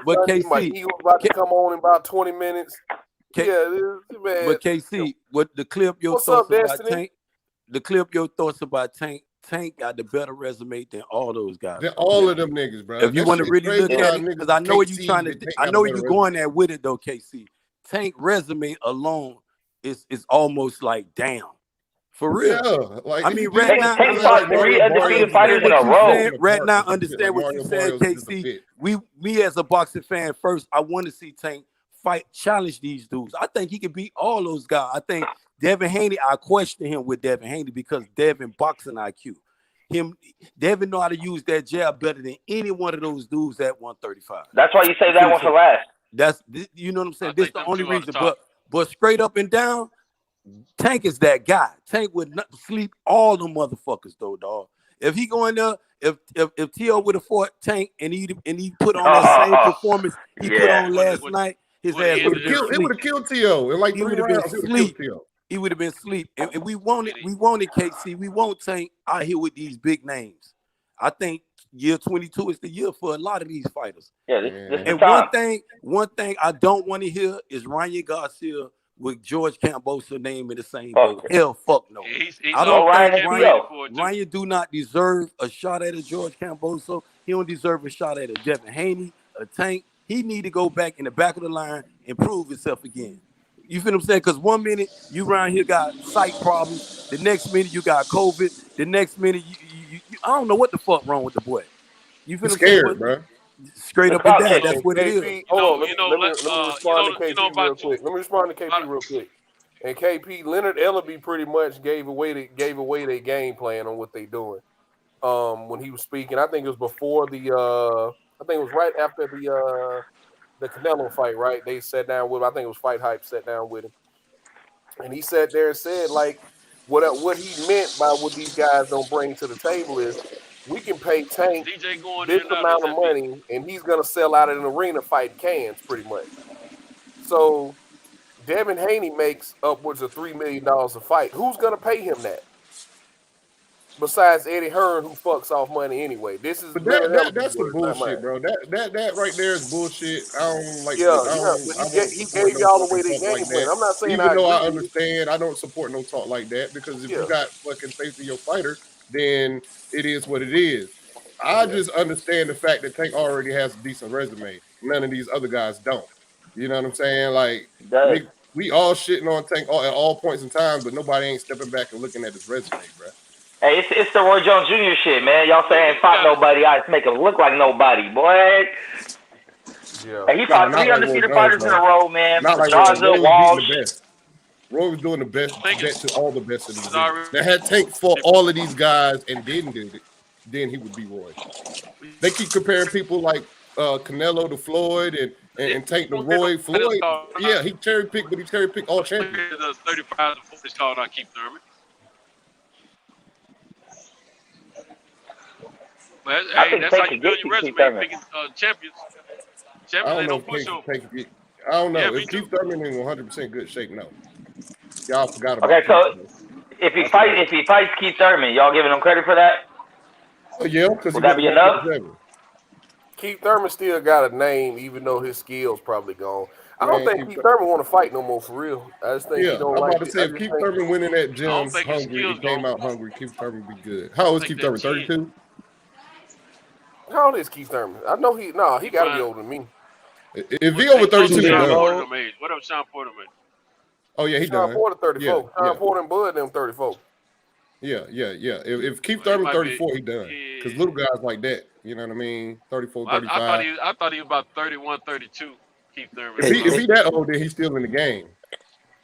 but KC, he was about to come on in about 20 minutes. Man. But KC, what the clip your thoughts about Tank? The clip your thoughts about Tank. Tank got the better resume than all those guys. Than all of them niggas, bro. If you want to really look at it, because I know what you trying to. I know where you going there with it though, KC. Tank resume alone is almost like damn. For real. Yeah, like, I mean, right now, Tank fought 3 undefeated fighters in a row. Right now, understand what you said, KC. Me as a boxing fan, first, I want to see Tank challenge these dudes. I think he can beat all those guys. I think Devin Haney, I question him with Devin Haney because Devin boxing IQ. Devin know how to use that jab better than any one of those dudes at 135. That's why you say that one for last. You know what I'm saying? This is the only reason. But straight up and down, Tank is that guy. Tank would not sleep all them motherfuckers though, dog. If he go in there, if T.O. would have fought Tank and he put on that same performance he put on last night, his ass would have killed T.O. in like 3 rounds. He would have been asleep. And we wanted KC. We want Tank out here with these big names. I think year 22 is the year for a lot of these fighters. Yeah, this and one thing I don't want to hear is Ryan Garcia with George Cambosa name in the same boat. Hell, fuck no. I don't think Ryan do not deserve a shot at a George Cambosa. He don't deserve a shot at a Devin Haney, a Tank. He need to go back in the back of the line and prove himself again. You feel what I'm saying? Because 1 minute you around here got sight problems. The next minute you got COVID. The next minute you I don't know what the fuck wrong with the boy. You feel scared, bro? Straight up and down. That's what it is. Hold on. Let me respond to KP real quick. Let me respond to KP real quick. And KP, Leonard Ellaby pretty much gave away their game plan on what they doing. When he was speaking, I think it was before I think it was right after the Canelo fight, right? They sat down with him. I think it was Fight Hype sat down with him. And he sat there and said, like, what he meant by what these guys don't bring to the table is we can pay Tank this amount of money and he's going to sell out at an arena fighting cans pretty much. So Devin Haney makes upwards of $3 million a fight. Who's going to pay him that? Besides Eddie Hearn, who fucks off money anyway. That's some bullshit, bro. That right there is bullshit. I don't like. He gave y'all away their game plan. I'm not saying even though I understand, I don't support no talk like that because if you got fucking faith in your fighter, then it is what it is. I just understand the fact that Tank already has a decent resume. None of these other guys don't. You know what I'm saying? Like we all shitting on Tank at all points in time, but nobody ain't stepping back and looking at his resume, bro. Hey, it's the Roy Jones Jr. shit, man. Y'all saying fought nobody, I just make him look like nobody, boy. Yeah. Hey, he fought 3 undefeated fighters in a row, man. Not like Walsh. Roy was doing the best to all the best in the division. That had Tank for all of these guys and didn't do it, then he would be Roy. They keep comparing people like Canelo to Floyd and Tank to Roy. Floyd, yeah, he cherry picked, but he cherry picked all champions. 35 to 40 called out Keith Thurman. But hey, that's how you build your resume, picking champions. Champions don't push over. I don't know. Yeah, if Keith Thurman in 100% good shape, no. Y'all forgot about it. Okay, so if he fights Keith Thurman, y'all giving him credit for that? Yeah, because would that be enough? Keith Thurman still got a name, even though his skills probably gone. I don't think Keith Thurman want to fight no more for real. I just think he don't I'm like about to say if Keith Thurman went in that gym hungry and came out hungry, Keith Thurman would be good. How old is Keith Thurman? 32? How old is Keith Thurman? I know he got to be older than me. If he over 32, he done. What up, Sean Porter, man? Oh yeah, he done. Sean Porter 34. Sean Porter and Bud them 34. Yeah. If Keith Thurman 34, he done. Because little guys like that, you know what I mean? 34, 35. I thought he was about 31, 32. Keith Thurman. If he that old, then he's still in the game.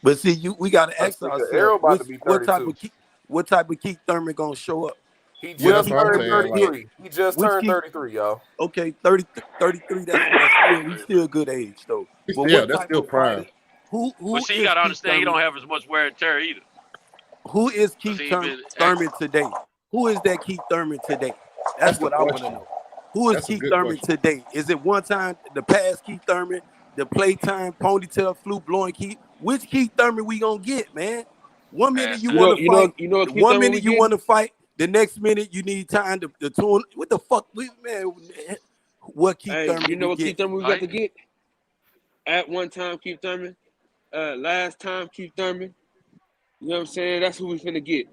But see, we got to ask ourselves what type of Keith Thurman gonna show up. He just turned 33. He just turned 33, y'all. Okay, 33. He's still a good age though. But that's still prime. Who you gotta understand, he don't have as much wear and tear either. Who is Keith Thurman today? Who is that Keith Thurman today? That's what I want to know. Who is Keith Thurman today? Is it one time the past Keith Thurman, the playtime ponytail flute blowing Keith? Which Keith Thurman we gonna get, man? 1 minute you want to fight. 1 minute you want to fight. The next minute you need time to tune. What the fuck, man? What Keith Thurman? You know what Keith Thurman we got to get? At one time, Keith Thurman. Last time, Keith Thurman. You know what I'm saying? That's who we finna get.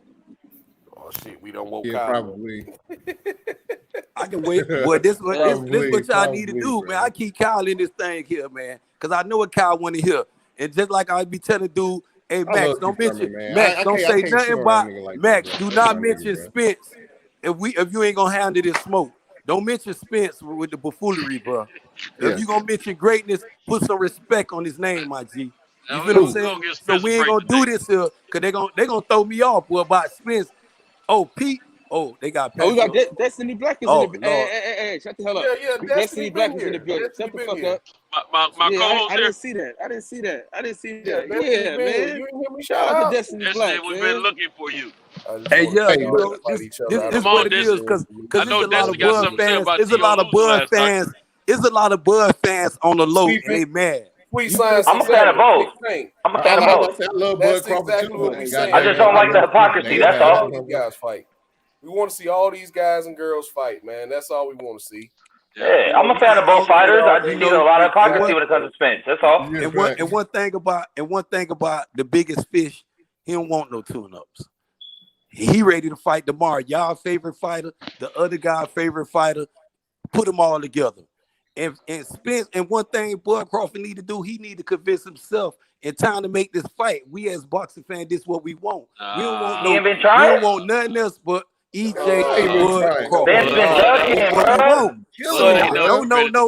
Oh shit, we don't want Kyle. Probably. I can wait. Boy, this what y'all need to do, man. I keep Kyle in this thing here, man, because I know what Kyle want to hear. And just like I be telling dude, hey Max, don't mention Max, don't say nothing about Max. Do not mention Spence if you ain't gonna handle this smoke. Don't mention Spence with the buffoonery, bro. If you gonna mention greatness, put some respect on his name, my G. You feel what I'm saying? So we ain't gonna do this here because they gonna throw me off about Spence. Oh, Pete. Oh, they got. Oh, we got Destiny Black is in the. Hey, shut the hell up. Yeah, Destiny Black is in the building. Shut the fuck up. My co-host I didn't see that. Yeah, man. You didn't hear me shout out to Destiny Black. We've been looking for you. Hey, this is what it is because there's a lot of Bud fans. There's a lot of Bud fans. There's a lot of Bud fans on the low. They mad. I'm a fan of both. I'm a fan of both. I love Bud Crawford too. I just don't like the hypocrisy. That's all. Guys fight. We want to see all these guys and girls fight, man. That's all we want to see. Yeah, I'm a fan of both fighters. I just see a lot of hypocrisy when it comes to Spence. That's all. And one thing about the biggest fish, he don't want no tune-ups. He ready to fight tomorrow. Y'all favorite fighter, the other guy favorite fighter, put them all together. And Spence, and one thing Bud Crawford need to do, he need to convince himself in time to make this fight. We as boxing fans, this is what we want. We don't want we don't want nothing else but EJ Bud Crawford. Ben's been ducking,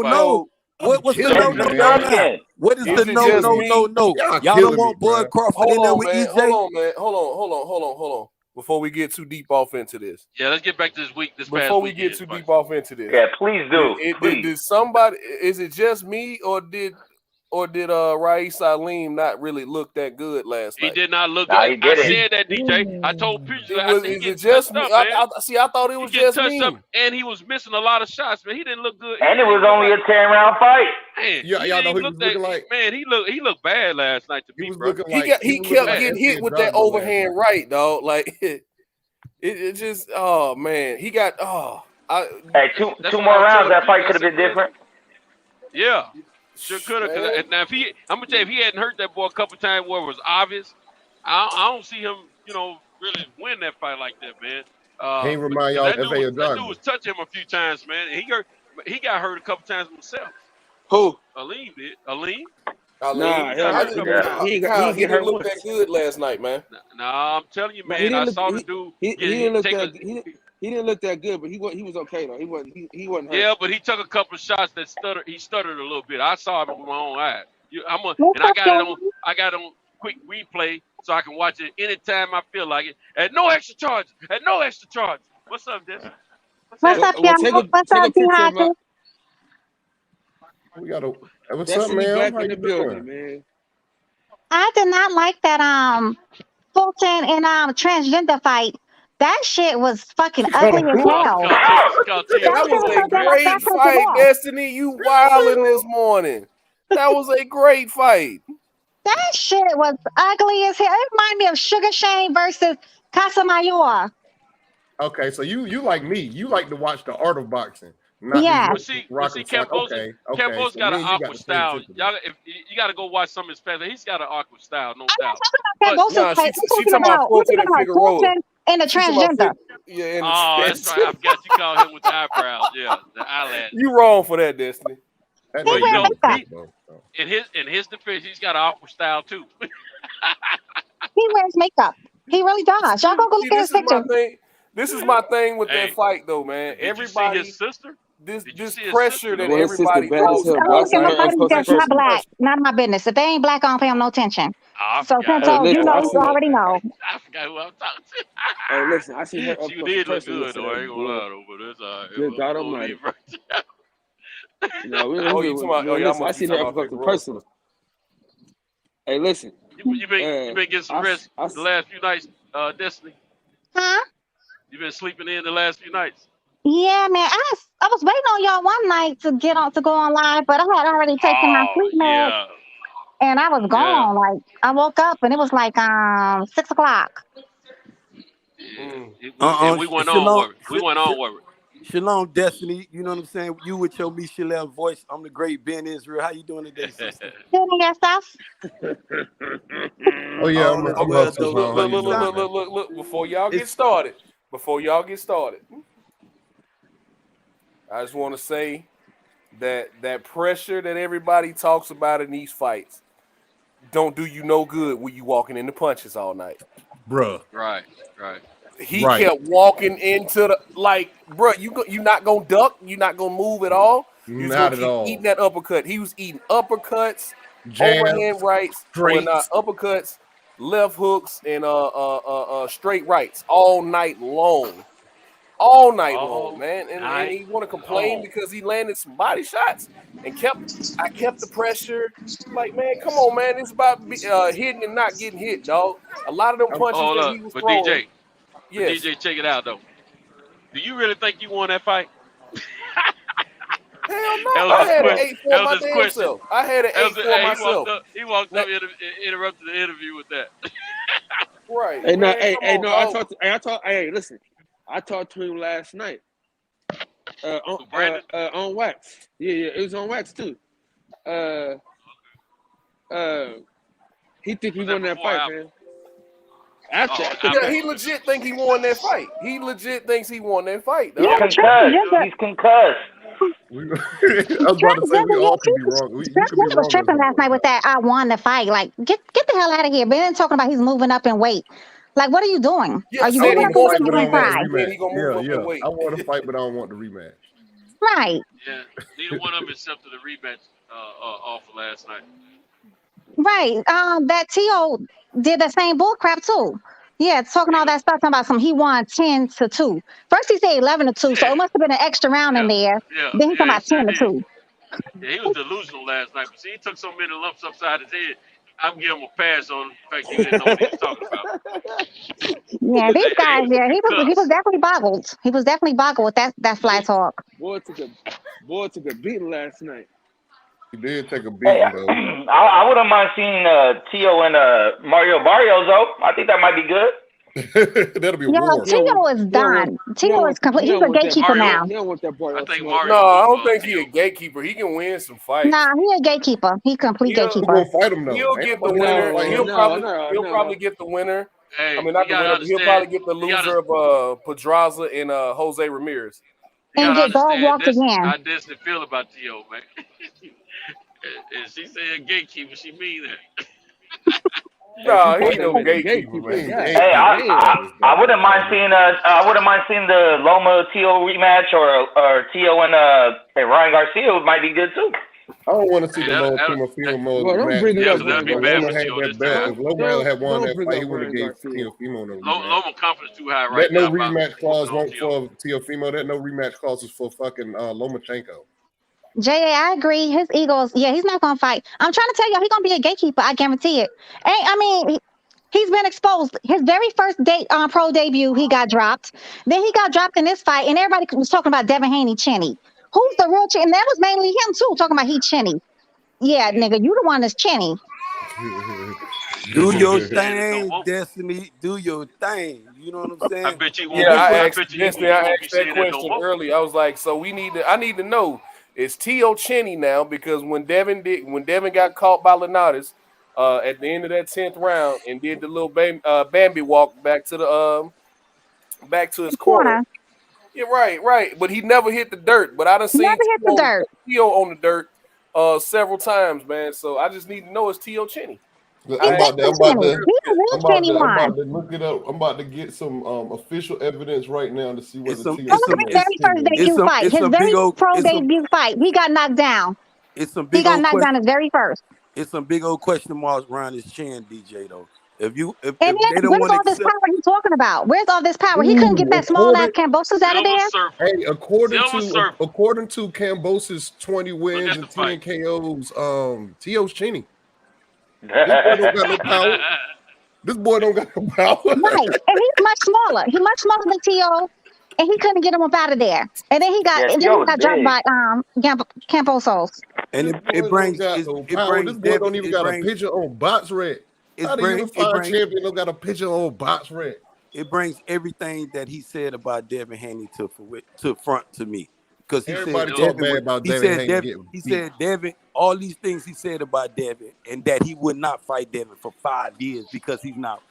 No. What's the no? What is the no? Y'all don't want Bud Crawford in there with EJ? Hold on. Before we get too deep off into this. Yeah, let's get back to this week. Before we get too deep off into this. Yeah, please do. Did somebody? Is it just me or did Raees Salim not really look that good last night? He did not look good. I said that, DJ. I told people. Is it just me? I thought it was just me. And he was missing a lot of shots, man. He didn't look good. And it was only a 10-round fight. Man, y'all know he was looking like. Man, he looked bad last night to me, bro. He kept getting hit with that overhand right, dog. Like it just. Oh man, he got. Hey, two more rounds. That fight could have been different. Yeah. Sure could have. Now, I'm gonna tell you, if he hadn't hurt that boy a couple times where it was obvious, I don't see him, really win that fight like that, man. He ain't remind y'all of F.A. That dude was touching him a few times, man. He got hurt a couple times himself. Who? Aleem did. Aleem? Nah, he didn't look that good last night, man. Nah, I'm telling you, man. I saw the dude. He didn't look that good, but he was okay though. He wasn't hurt. Yeah, but he took a couple of shots that stuttered. He stuttered a little bit. I saw it with my own eyes. I got it on quick replay so I can watch it anytime I feel like it. At no extra charge. What's up, Des? What's up, y'all? What's up, D-Hockey? We got what's up, man? How you doing, man? I did not like that Fulton and transgender fight. That shit was fucking ugly as hell. That was a great fight, Destiny. You wilding this morning. That was a great fight. That shit was ugly as hell. It reminded me of Sugar Shane versus Casamayor. Okay, so you like me. You like to watch the art of boxing. Yeah. But see, Cambosa So got an you awkward got style. Y'all, if you got to go watch some of his past, he's got an awkward style, no doubt. I'm not talking about Cambosa's fight. I'm talking about Fulton and the transgender. Oh, that's right. I forgot you called him with the eyebrows. Yeah, the eyelash. You wrong for that, Destiny. But you know, in his defense, he's got an awkward style too. He wears makeup. He really does. Y'all go look at his picture. This is my thing with that fight, though, man. Everybody, you see his sister? This pressure that everybody That's not black. None of my business. If they ain't black, I don't pay them no attention. So, you already know. I forgot who I'm talking to. Hey, listen, I see her up She did look good, though. I ain't gonna lie, though, but it's all right. Good God Almighty. I see her up close and personal. Hey, listen. You been getting some rest the last few nights, Destiny? Huh? You been sleeping in the last few nights? Yeah, man. I was waiting on y'all one night to go on live, but I had already taken my sleep meds, and I was gone. Like I woke up and it was like 6 o'clock. And we went on work. Shalom, Destiny. You know what I'm saying? You with your Michelle voice. I'm the great Ben Israel. How you doing today, sister? Doing your stuff. Oh yeah, I'm look. Before y'all get started, I just want to say that pressure that everybody talks about in these fights don't do you no good when you walking in the punches all night, bruh. Right. He kept walking into the bruh. You not gonna duck. You not gonna move at all. You not at all. Eating that uppercut. He was eating uppercuts, overhand rights, uppercuts, left hooks, and straight rights all night long. All night long, man. And he want to complain because he landed some body shots and I kept the pressure. Like, man, come on, man. It's about hitting and not getting hit, dog. A lot of them punches that he was throwing. DJ, check it out, though. Do you really think you won that fight? Hell no. I had an 8-4 my damn self. I had an 8-4 myself. He walked up and interrupted the interview with that. Right. Listen. I talked to him last night on wax. Yeah, it was on wax too. He think he won that fight, man. He legit think he won that fight. He legit thinks he won that fight. He's concussed. I was about to say we all could be wrong. We was tripping last night with that. I won the fight. Like, get the hell out of here. Ben talking about he's moving up in weight. Like, what are you doing? Are you moving up in weight? I want to fight, but I don't want the rematch. Right. Yeah. Neither one of them accepted the rematch offer last night. Right. That T.O. did the same bull crap too. Yeah, talking all that stuff about he won 10-2. First he said 11-2, so it must have been an extra round in there. Then he talking about 10-2. Yeah, he was delusional last night. But see, he took so many lumps upside his head. I'm giving him a pass on the fact he didn't know what he was talking about. Yeah, these guys, he was definitely boggled. He was definitely boggled with that fly talk. Boy took a beating last night. He did take a beating, though. I wouldn't mind seeing Tio and Mario Barrios, though. I think that might be good. That'll be war. Tio is done. Tio is complete. He's a gatekeeper now. I think Mario. No, I don't think he's a gatekeeper. He can win some fights. Nah, he a gatekeeper. He complete gatekeeper. We'll fight him though. He'll get the winner. He'll probably get the winner. Hey, I mean, not the winner. He'll probably get the loser of Pedraza and Jose Ramirez. And get dog walked again. How does it feel about Tio, man? And she said gatekeeper. She mean that. No, he ain't no gatekeeper, man. Hey, I wouldn't mind seeing the Loma Tio rematch or Tio and Ryan Garcia might be good too. I don't want to see the Loma Teofimo match. If Loma had won that fight, he would have gave Teofimo no rematch. Loma confidence too high right that now. No rematch clause won't for Teofimo. That no rematch clause is for fucking Lomachenko. J.A., I agree. His egos, he's not gonna fight. I'm trying to tell you, he's gonna be a gatekeeper. I guarantee it. He's been exposed. His very first pro debut, he got dropped. Then he got dropped in this fight, and everybody was talking about Devin Haney chinny. Who's the real chinny? And that was mainly him too, talking about he chinny. Yeah, nigga, you the one that's chinny. Do your thing, Destiny. Do your thing. You know what I'm saying? I bet you won't. Yeah, I I asked bet you Destiny. I won't be asked that saying that no question more. early. I was like, so I need to know, is T.O. Cheney now, because when Devin got caught by Lenatus at the end of that 10th round and did the little Bambi walk back to the back to his corner. Corner. Yeah, right. But he never hit the dirt. But I done seen Never hit the dirt. T.O. on the dirt several times, man. So I just need to know, is T.O. Cheney. I'm about to look it up. I'm about to get some official evidence right now to see whether His very first debut fight. His very pro debut fight. He got knocked down. It's some big he got old knocked down his very first. It's some big old question marks around his chin, DJ, though. If where's they don't all this power he's talking about? Where's all this power? He couldn't get that small ass Cambosos out of there. Hey, according to Cambosos 20 wins and 10 KOs, T.O. Cheney. This boy don't got no power. Right, and he's much smaller. He's much smaller than T.O., and he couldn't get him up out of there. And then he got dropped by Cambosos. And it brings this boy don't even got a picture on Box Red. How the unified champion don't got a picture on Box Red? It brings everything that he said about Devin Haney to front to me. Because he Everybody said talk bad about Devin. He said Devin, all these things he said about Devin, and that he would not fight Devin for 5 years because he's not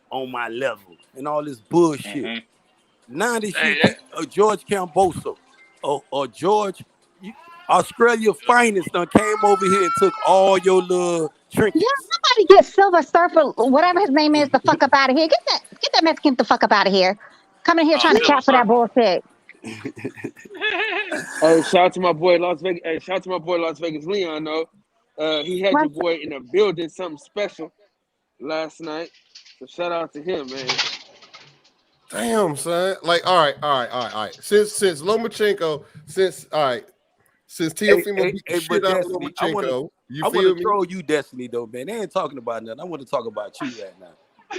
on my level and all this bullshit. Mm-hmm. Now this shit, George Camboso or George, Australia finest done came over here and took all your little trinkets. Yeah, somebody get Silver Surfer, whatever his name is, the fuck up out of here. Get that Mexican the fuck up out of here. Coming here trying to chat for that bullshit. Hey, shout out to my boy Las Vegas. Hey, shout out to my boy Las Vegas Leon. Though he had your boy in a building, something special last night. So shout out to him, man. Damn, son. Like, all right. Since Lomachenko, since Teofimo beat the shit out of Lomachenko, I want to troll you, Destiny, though, man. They ain't talking about nothing. I want to talk about you right now.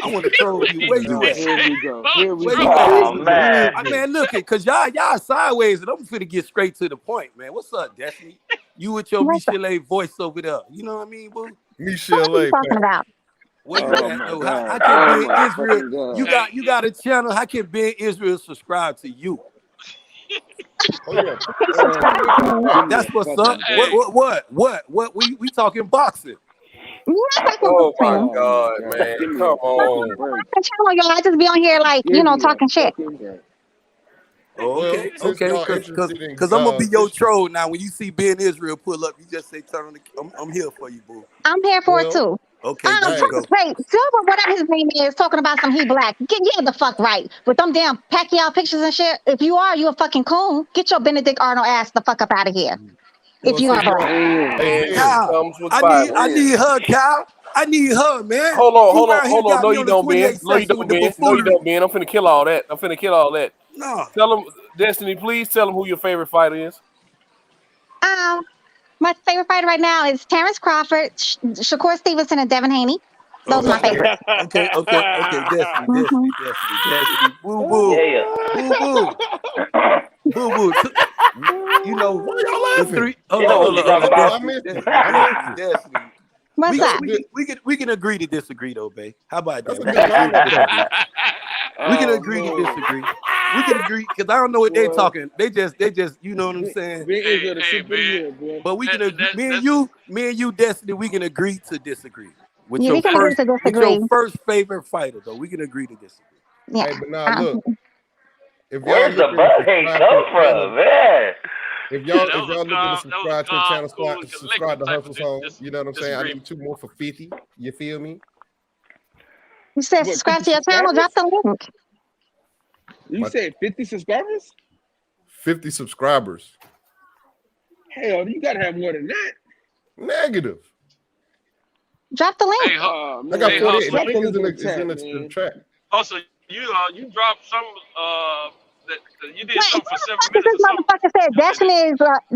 I want to troll you. Where you at? Here we go. Oh, man. I mean, look, because y'all sideways, and I'm finna get straight to the point, man. What's up, Destiny? You with your Michelle voice over there. You know what I mean, boo? Michelle. What are you talking about? How can be in Israel? You got a channel. How can be in Israel subscribe to you? That's what's up. What? We talking boxing. Oh my God, man! Come on. I just be on here like talking shit. Okay. Because I'm gonna be your troll now. When you see Ben Israel pull up, you just say, "Turn on the." I'm here for you, boo. I'm here for it too. Okay, wait, Silver, whatever his name is, talking about some he black. Get the fuck right with them damn Pacquiao pictures and shit. If you are, you a fucking coon. Get your Benedict Arnold ass the fuck up out of here. If you are black. I need her, Cal. I need her, man. Hold on. No, you don't, Ben. No, you don't, Ben. I'm finna kill all that. No. Tell him, Destiny, please tell him who your favorite fighter is. My favorite fighter right now is Terrence Crawford, Shakur Stevenson, and Devin Haney. Those are my favorites. Okay. Destiny. Boo boo. Yeah. Boo boo. You know, why y'all laughing? Destiny. What's that? We can agree to disagree, though, babe. How about that? We can agree to disagree. We can agree because I don't know what they're talking. They just, you know what I'm saying. But we can agree. Me and you, Destiny. We can agree to disagree. With your first favorite fighter, though, we can agree to disagree. Yeah. Hey, but now look. Where's the butthead come from, man? If y'all looking to subscribe to the channel, subscribe to Hustle's Home. You know what I'm saying? I need 2 more for 50. You feel me? You said subscribe to your channel. Drop the link. You said 50 subscribers? 50 subscribers. Hell, you gotta have more than that. Negative. Drop the link. I got 48. That link is in the track. Also, you dropped some you did something for 7 minutes. This motherfucker said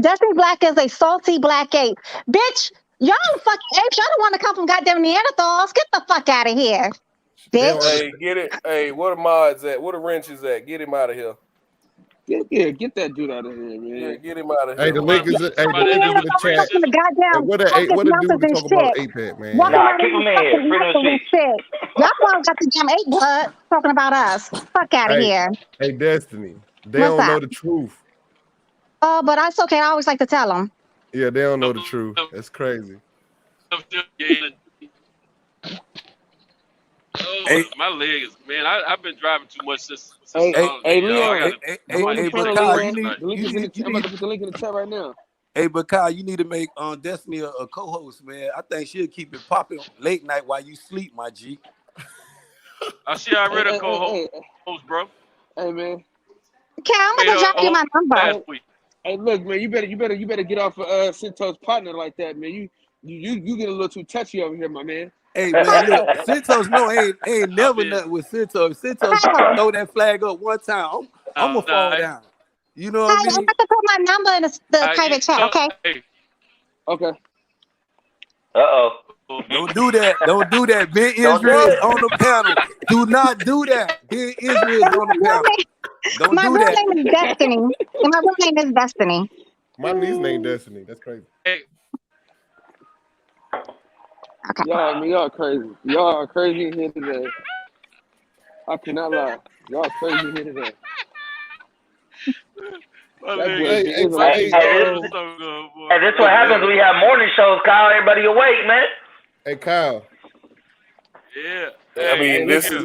Destiny Black is a salty black ape. Bitch, y'all fucking apes. Y'all don't want to come from goddamn Neanderthals. Get the fuck out of here. Bitch. Hey, get it. Hey, where the mods at? Where the wrenches at? Get him out of here. Get that dude out of here, man. Yeah, get him out of here. Hey, the link is in the chat. What What a dude to talk about Apex, man. Nah, keep him in here. Freedom of speech. Y'all boys got the damn 8 blood talking about us. Fuck out of here. Hey, Destiny. They What's don't know that? the truth. Oh, but that's okay. I always like to tell them. Yeah, they don't know the truth. That's crazy. Oh, my leg is, man. I've been driving too much since. Hey, Leo. but Kyle, I'm about to put the link in the chat right now. Hey, but Kyle, you need to make Destiny a co-host, man. I think she'll keep it popping late night while you sleep, my G. I see I read a co-host, bro. Hey, man. Okay, I'm gonna drop you my number. Hey, look, man, you better get off of Cinto's partner like that, man. You get a little too touchy over here, my man. Hey, man, look, Cintos, ain't never nothing with Cintos. Cintos throw that flag up one time, I'm gonna fall down. You know what I mean? I'm about to put my number in the private chat, okay? Okay. Uh-oh. Don't do that. Don't do that. Ben Israel is on the panel. Do not do that. Ben Israel is on the panel. Don't do that. My real name is Destiny. And my real name is Destiny. My niece named Destiny. That's crazy. Okay. Y'all crazy. Y'all are crazy in here today. I cannot lie. Y'all crazy in here today. Hey, this is what happens when we have morning shows, Kyle. Everybody awake, man. Hey, Kyle. Yeah. I mean, this is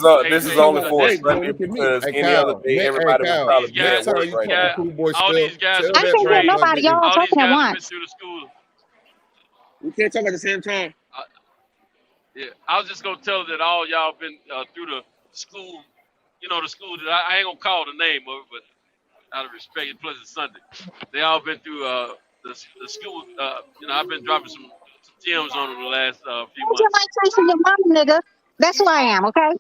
only for Sunday because any other day everybody would probably be at work right now. All these guys I can't hear nobody. Y'all all talking at once. through the school. We can't talk at the same time. Yeah, I was just gonna tell that all y'all been through the school. You know, the school that I ain't gonna call the name of it, but out of respect, and plus it's Sunday. They all been through the school. You know, I've been dropping some gems on them the last few months. You might say your mama, nigga. That's who I am, okay?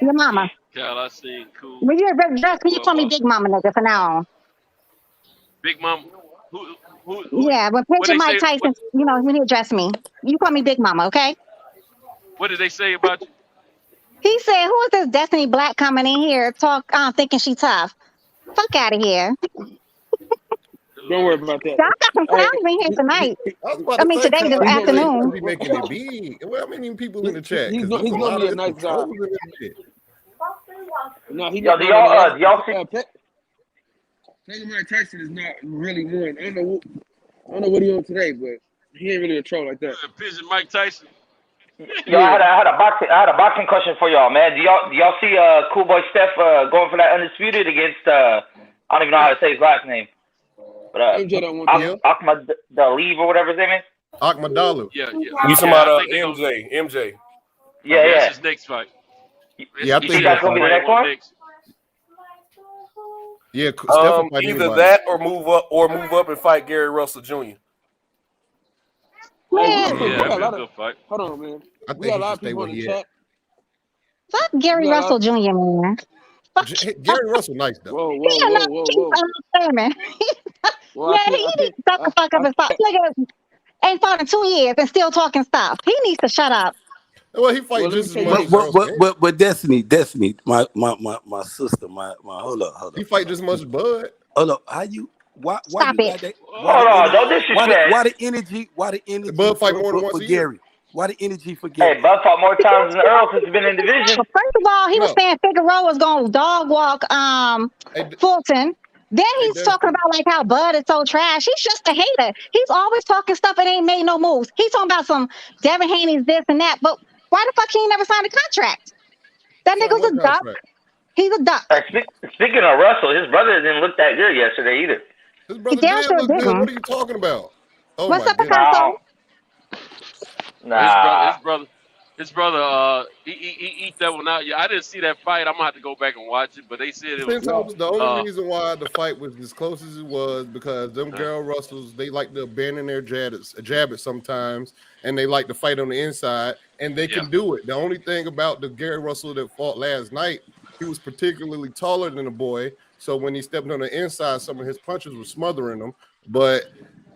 Your mama. Cal, I seen cool. When you're dressed, you call me Big Mama, nigga, from now on. Big Mama. Who yeah, when picture Mike Tyson, you know, when he addressed me, you call me Big Mama, okay? What did they say about you? He said, "Who is this Destiny Black coming in here thinking she tough? Fuck out of here." Don't worry about that. I got some clowns in here tonight. I mean, today, this afternoon. Be making it big. Well, how many people in the chat? He's gonna be a nice guy. No, he. Yo, do y'all see? Mike Tyson is not really one. I don't know what he on today, but he ain't really a troll like that. Pigeon Mike Tyson. Yo, I had a boxing question for y'all, man. Do y'all see Cool Boy Steph going for that undisputed against I don't even know how to say his last name, but Ahmadalev or whatever his name is. Ahmadalev. Yeah. You talking about MJ? Yeah. That's his next fight. Yeah, I think that's gonna be the next one. Yeah, either that or move up and fight Gary Russell Jr. Man. That'd be a good fight. Hold on, man. I think we got a lot of people in the chat. Fuck Gary Russell Jr., man. Gary Russell nice though. Whoa. Yeah, he needs to shut the fuck up and stop. Nigga ain't fought in 2 years and still talking stuff. He needs to shut up. Well, he fight just as much. But Destiny, my sister, my hold up. He fight just as much as Bud. Hold up, how you? Why Stop you it. got that? Hold on, don't disrespect. Why the energy? Bud fight more than once a year. Gary? Why the energy for Gary? Hey, Bud fought more times than Earl since he's been in division. Well, first of all, he was saying Figueroa was going to dog walk Fulton. Then he's talking about like how Bud is so trash. He's just a hater. He's always talking stuff and ain't made no moves. He's talking about some Devin Haney's this and that. But why the fuck he ain't never signed a contract? That nigga's a duck. He's a duck. Speaking of Russell, his brother didn't look that good yesterday either. His brother did look good. What are you talking about? Oh, what's up, Picasso? Nah. His brother, he eat that one out. Yeah, I didn't see that fight. I'm gonna have to go back and watch it. But they said it was the only reason why the fight was as close as it was because them girl Russells, they like to abandon their jabbets sometimes, and they like to fight on the inside, and they can do it. The only thing about the Gary Russell that fought last night, he was particularly taller than the boy, so when he stepped on the inside, some of his punches were smothering him. But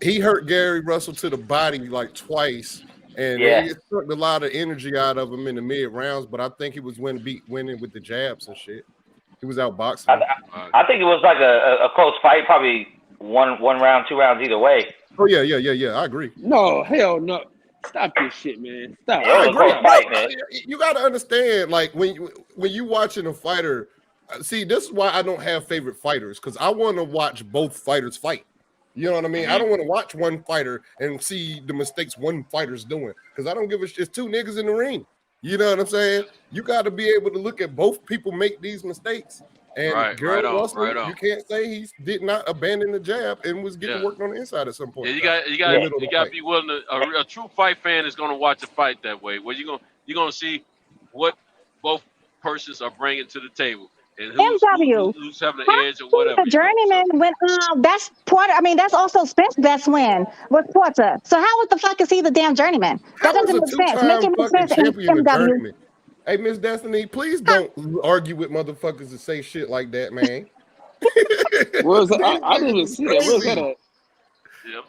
he hurt Gary Russell to the body like twice. And it took a lot of energy out of him in the mid rounds, but I think he was winning with the jabs and shit. He was out boxing. I think it was like a close fight, probably one round, 2 rounds either way. Oh yeah. I agree. No, hell no. Stop this shit, man. Stop. It was a close fight, man. You got to understand, like when you watching a fighter. See, this is why I don't have favorite fighters, because I want to watch both fighters fight. You know what I mean? I don't want to watch one fighter and see the mistakes one fighter's doing, because I don't give a shit. It's two niggas in the ring. You know what I'm saying? You got to be able to look at both people make these mistakes. And Russell, you can't say he did not abandon the jab and was getting worked on the inside at some point. Yeah, you got to be willing to. A true fight fan is going to watch a fight that way. Where you're going to see what both persons are bringing to the table. And who's having an edge or whatever. The journeyman went. That's Porter. I mean, that's also Spence's best win with Porter. So how the fuck is he the damn journeyman? That doesn't make sense. Make him make sense. MW. Hey, Miss Destiny, please don't argue with motherfuckers that say shit like that, man. I didn't even see that. Where's that at?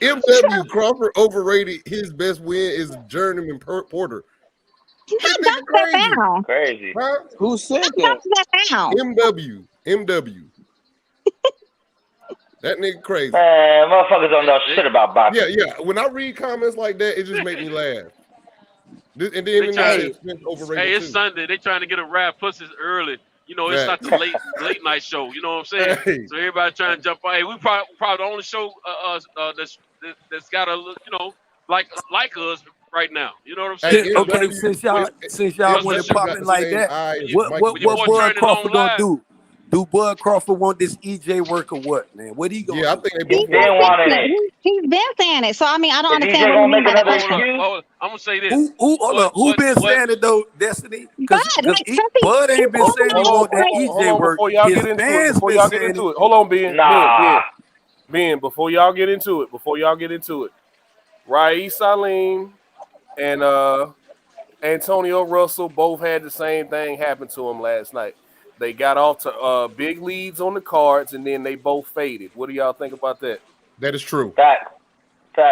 MW Crawford overrated. His best win is journeyman Porter. Crazy. Huh? Who said that? MW. That nigga crazy. Man, motherfuckers don't know shit about boxing. Yeah. When I read comments like that, it just make me laugh. And then it's Sunday. They trying to get a rap. Plus, it's early. You know, it's not the late night show. You know what I'm saying? Hey. So everybody trying to jump on. Hey, we probably the only show that's got a like us right now. You know what I'm saying? Hey, okay, since y'all want to pop it like that, what Bud Crawford gonna do? Do Bud Crawford want this EJ work or what, man? What he gonna do? I think they both want it. He's been saying it, so I mean, I don't understand what you mean by that. I'm gonna say this. Who been saying it though, Destiny? Because Bud ain't been saying he want that EJ work. Before y'all get into it, hold on, Ben. Ben, before y'all get into it, Raees Salim and Antonio Russell both had the same thing happen to them last night. They got off to big leads on the cards, and then they both faded. What do y'all think about that? That is true. Fact.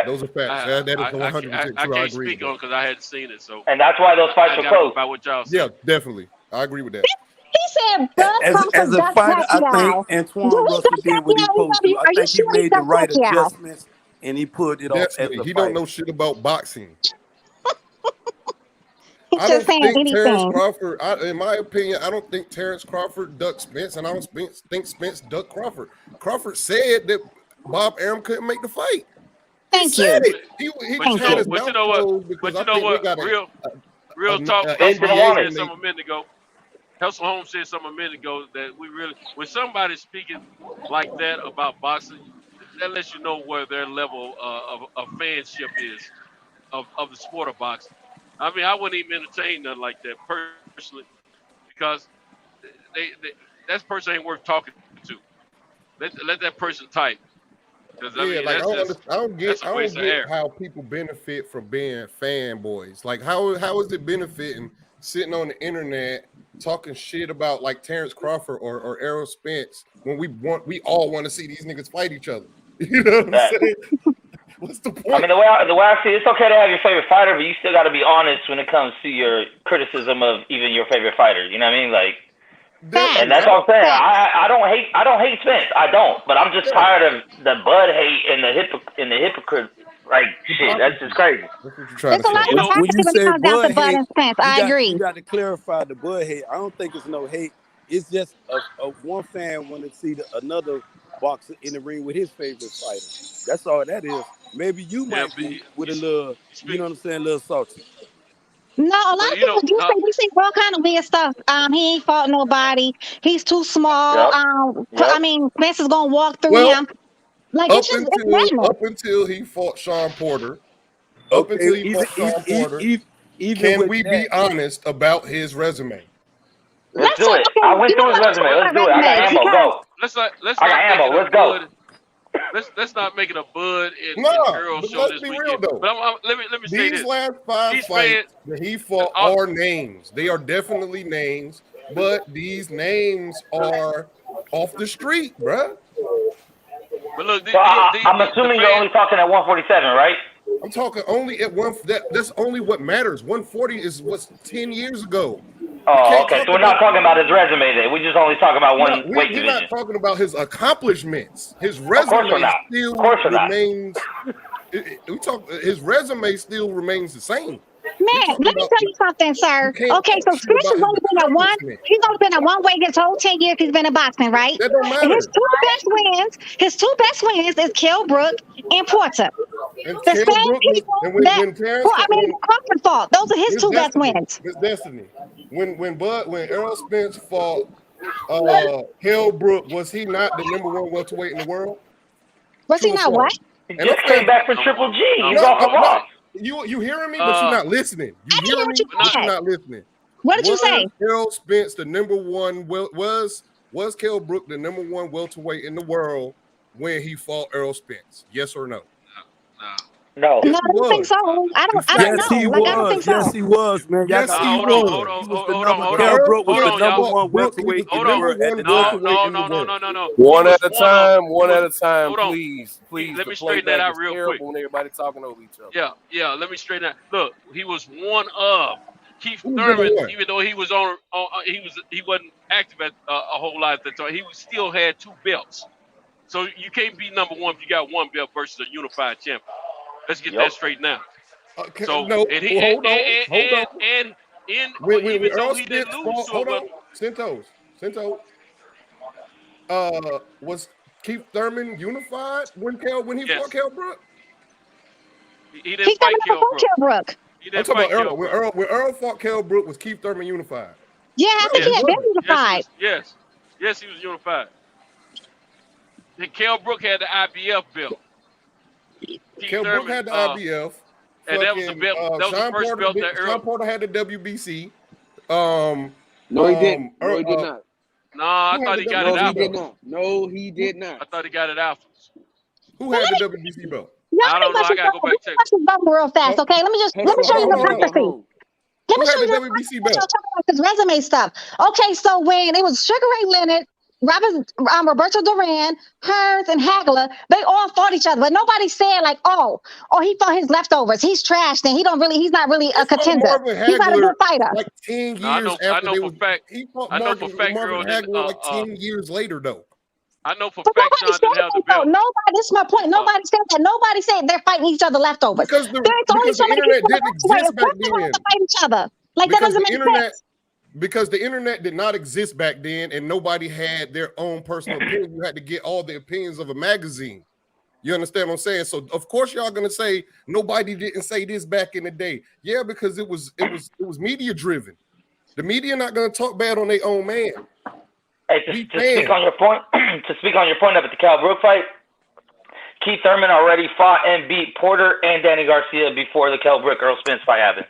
Those are facts. That is 100% true. I can't speak on because I hadn't seen it. So, and that's why those fights were close. About what y'all said. Yeah, definitely. I agree with that. He said, as a fighter, I think Antoine Russell did what he supposed to. I think he made the right adjustments, and he pulled it off. He don't know shit about boxing. I don't think Terrence Crawford, in my opinion, I don't think Terrence Crawford ducked Spence, and I don't think Spence ducked Crawford. Crawford said that Bob Arum couldn't make the fight. Thank you. But you know what? Real talk. Hustle Holmes said something a minute ago. Hustle Holmes said something a minute ago that we really, when somebody's speaking like that about boxing, that lets you know where their level of fanship is of the sport of boxing. I mean, I wouldn't even entertain nothing like that personally, because that person ain't worth talking to. Let that person type. I don't get how people benefit from being fanboys. Like, how is it benefiting sitting on the internet talking shit about like Terrence Crawford or Errol Spence when we all want to see these niggas fight each other? You know what I'm saying? What's the point? I mean, the way I see it, it's okay to have your favorite fighter, but you still got to be honest when it comes to your criticism of even your favorite fighter. You know what I mean? Like, and that's all I'm saying. I don't hate Spence. I don't, but I'm just tired of the Bud hate and the hypocrite. Like, shit, that's just crazy. There's a lot of when you say Bud hate, Bud and Spence, I agree. You got to clarify the Bud hate. I don't think it's no hate. It's just a one fan want to see another boxer in the ring with his favorite fighter. That's all that is. Maybe you might be with a little, you know what I'm saying, a little salty. No, a lot of people do say we see all kind of weird stuff. He ain't fought nobody. He's too small. I mean, Spence is gonna walk through him. Like up until he fought Sean Porter. Can we be honest about his resume? Let's do it. I went through his resume. Let's do it. I got ammo. Go. Let's go. Let's not make it a Bud and Earl show let's this be weekend. real though. But let me say this. These last 5 fights that he fought are names. They are definitely names, but these names are off the street, bruh. But look, I'm assuming you're only talking at 147, right? I'm talking only at one. That's only what matters. 140 is what's 10 years ago. Oh, okay. So we're not talking about his resume then. We just only talking about one weight division. We're not talking about his accomplishments. His Of course we're resume not. still Of course we're not. remains. His resume still remains the same. Man, let me tell you something, sir. Okay, so Spence has only been at one. He's only been at one weight his whole 10 years he's been in boxing, right? That don't And matter. his two best wins is Kell Brook and Porter. And The Kell same Brook people Crawford fought. Those are his two best wins. His destiny. When Errol Spence fought Kell Brook, was he not the #1 welterweight in the world? Was he not what? He just came back from Triple G. He's off the wall. You hearing me, but you're not listening. You hearing me, but you're not listening. What did you say? Errol Spence the #1 was Kell Brook the #1 welterweight in the world when he fought Errol Spence? Yes or no? No. No, I don't think so. I don't know. I don't think so. Yes, he was, man. Yes, he was. Hold on. Kell Brook was the #1 welterweight in the world at the time. No. One at a time, please. Let me straighten that out real quick. When everybody talking over each other. Yeah. Let me straighten that. Look, he was one of Keith Thurman. Even though he was he wasn't active at a whole lot at the time. He still had 2 belts. So you can't be #1 if you got 1 belt versus a unified champion. Let's get that straight now. So no, and he hold on. even though he didn't lose to him, Cinto, was Keith Thurman unified when he fought Kell Brook? He didn't fight Kell Brook. I'm talking about Earl. When Earl fought Kell Brook, was Keith Thurman unified? Yeah, I think he had been unified. Yes, he was unified. And Kell Brook had the IBF belt. Kell Brook had the IBF. And that was the belt. That was the first belt that Earl. Sean Porter had the WBC. No, he didn't. No, he did not. No, I thought he got it afterwards. No, he did not. I thought he got it afterwards. Who had the WBC belt? I don't know. I gotta go back and check. Real fast, okay? Let me show you the prophecy. Let me show you the WBC belt. Talking about this resume stuff. Okay, so when it was Sugar Ray Leonard, Roberto Duran, Hearns, and Hagler, they all fought each other, but nobody said like, oh, he fought his leftovers. He's trash. Then he's not really a contender. He's not a good fighter. Like 10 years after he fought Marvin Hagler like 10 years later, though. I know for fact Sean didn't have the belt. This is my point. Nobody said that. Nobody said they're fighting each other leftovers. Because the internet didn't exist back then. Fight each other. Like that doesn't make sense. Because the internet did not exist back then, and nobody had their own personal opinion. You had to get all the opinions of a magazine. You understand what I'm saying? So of course y'all gonna say nobody didn't say this back in the day. Yeah, because it was media driven. The media not gonna talk bad on their own man. Hey, to speak on your point, up at the Kell Brook fight, Keith Thurman already fought and beat Porter and Danny Garcia before the Kell Brook Earl Spence fight happened.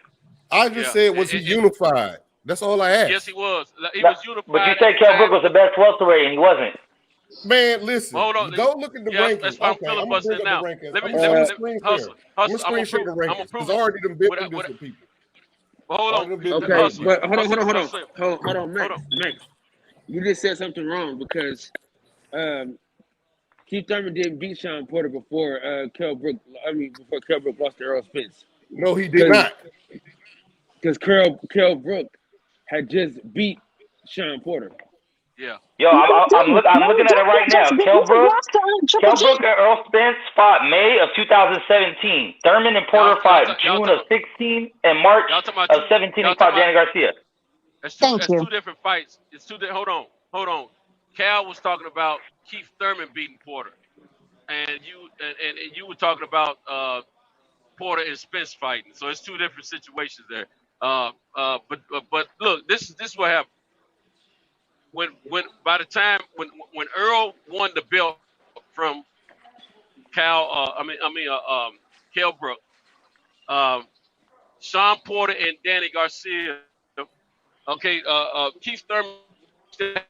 I just said, was he unified? That's all I asked. Yes, he was. He was unified. But you said Kell Brook was the best welterweight, and he wasn't. Man, listen. Hold on. Go look at the rankings. That's why I'm filibustering now. Let me screenshot the rankings. Because I already done been through this with people. Hold on. Okay, but hold on, Max. You just said something wrong because Keith Thurman didn't beat Sean Porter before Kell Brook lost to Earl Spence. No, he did not. Because Kell Brook had just beat Sean Porter. Yeah. Yo, I'm looking at it right now. Kell Brook and Earl Spence fought May of 2017. Thurman and Porter fought June of 16 and March of 17. He fought Danny Garcia. That's two different fights. It's two. Hold on. Cal was talking about Keith Thurman beating Porter, and you were talking about Porter and Spence fighting. So it's two different situations there. But look, this is what happened. When by the time when Earl won the belt from Kell Brook, Sean Porter and Danny Garcia. Okay, Keith Thurman. You're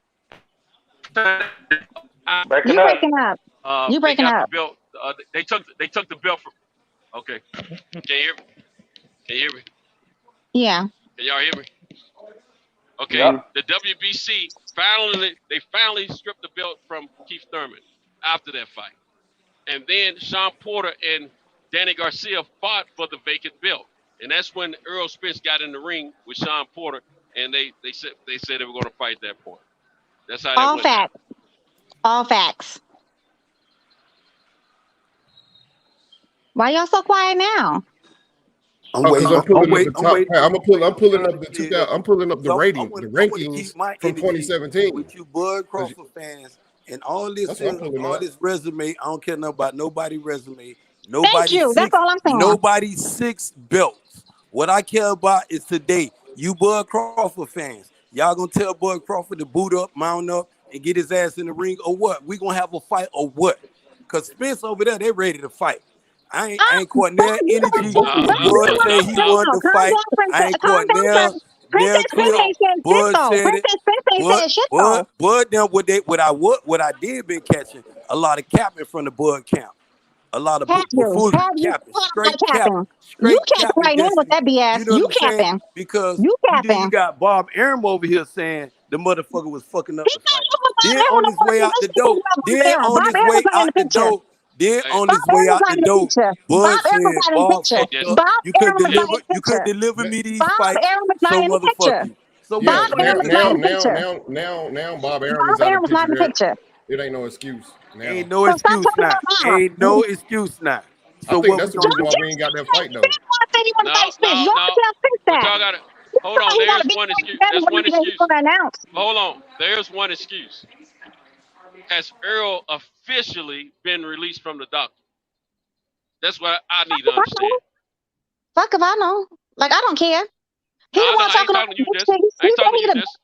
breaking up. You're breaking up. The belt, they took the belt from. Okay, can you hear me? Yeah. Can y'all hear me? Okay, The WBC finally stripped the belt from Keith Thurman after that fight, and then Sean Porter and Danny Garcia fought for the vacant belt, and that's when Earl Spence got in the ring with Sean Porter and they said they were going to fight that point. That's how All that went down. facts. All facts. Why y'all so quiet now? I'm pulling up the top. I'm pulling up the rankings from 2017 with you Bud Crawford fans and all this resume. I don't care nothing about nobody's resume. Thank you. That's all I'm saying. Nobody's 6 belts. What I care about is today. You Bud Crawford fans, y'all gonna tell Bud Crawford to boot up, mount up, and get his ass in the ring, or what? We gonna have a fight, or what? Cause Spence over there, they ready to fight. I ain't caught their energy. Bud said he wanted to fight. I ain't caught their clip. Bud said it. Bud them what I did been catching a lot of capping from the Bud camp. A lot of full capping, straight capping. You capping right now with that BS. You know you capping capping because you capping. You got Bob Arum over here saying the motherfucker was fucking up the fight. Then on his way out the door. Then on his way out the door. Then on his way out the door, Bud said, "Bob, you could deliver me these fights, so motherfucker you." So now Bob Arum is not in the picture. It ain't no excuse. Now. Ain't no excuse now. Ain't no excuse now. So I think that's the reason why we ain't got that fight though. Hold on. There's one excuse. There's one excuse. Hold on. There's one excuse. Has Earl officially been released from the doctor? That's what I need to understand. Fuck if I know. Like, I don't care. He talking to you, Jess. I ain't talking to you, Jess.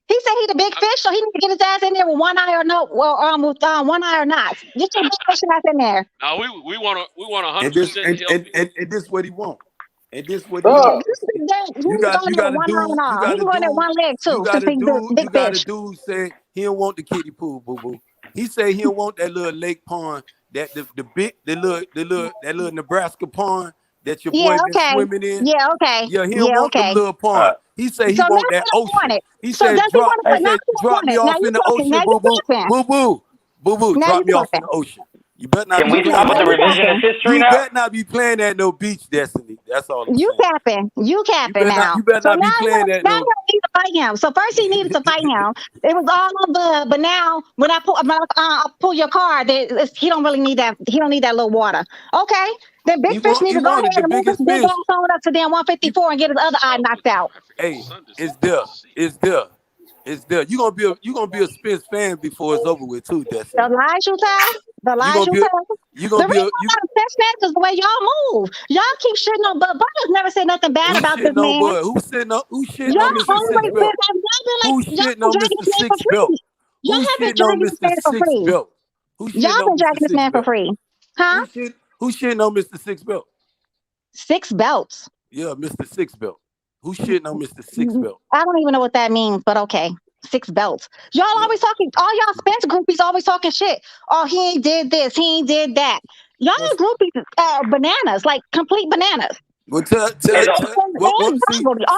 He said he the big fish, so he need to get his ass in there with one eye or no, with one eye or not. Get your big fish ass in there. No, we want 100%. And this what he want. And this what he want. You got to do say he don't want the kiddie pool, boo boo. He say he don't want that little lake pond, that that little Nebraska pond that your boy been swimming in. Yeah, okay. Yeah, he don't want the little pond. He say he want that ocean. He said drop me off in the ocean, boo boo. Boo boo, drop me off in the ocean. You better not. Can we stop with the revisionist history now? You better not be playing at no beach, Destiny. That's all. You capping now. You better not be playing that. Now he need to fight him. So first he needed to fight him. It was all on Bud, but now when I pull your card, he don't really need that. He don't need that little water. Okay, then Big Fish need to go ahead and move his big ass on up to damn 154 and get his other eye knocked out. Hey, it's there. You gonna be a Spence fan before it's over with too, Destiny. The lies you tell. The reason why Spence fans is the way y'all move. Y'all keep shitting on Bud. Bud has never said nothing bad about this man. Who's shitting on Mr. Six Belt? Who's shitting on Mr. Six Belt? Y'all have been dragging this man for free. Y'all been dragging this man for free. Huh? Who's shitting on Mr. Six Belt? 6 belts. Yeah, Mr. Six Belt. Who's shitting on Mr. Six Belt? I don't even know what that means, but okay. 6 belts. Y'all always talking, all y'all Spence groupies always talking shit. Oh, he ain't did this, he ain't did that. Y'all groupies are bananas, like complete bananas. Well, all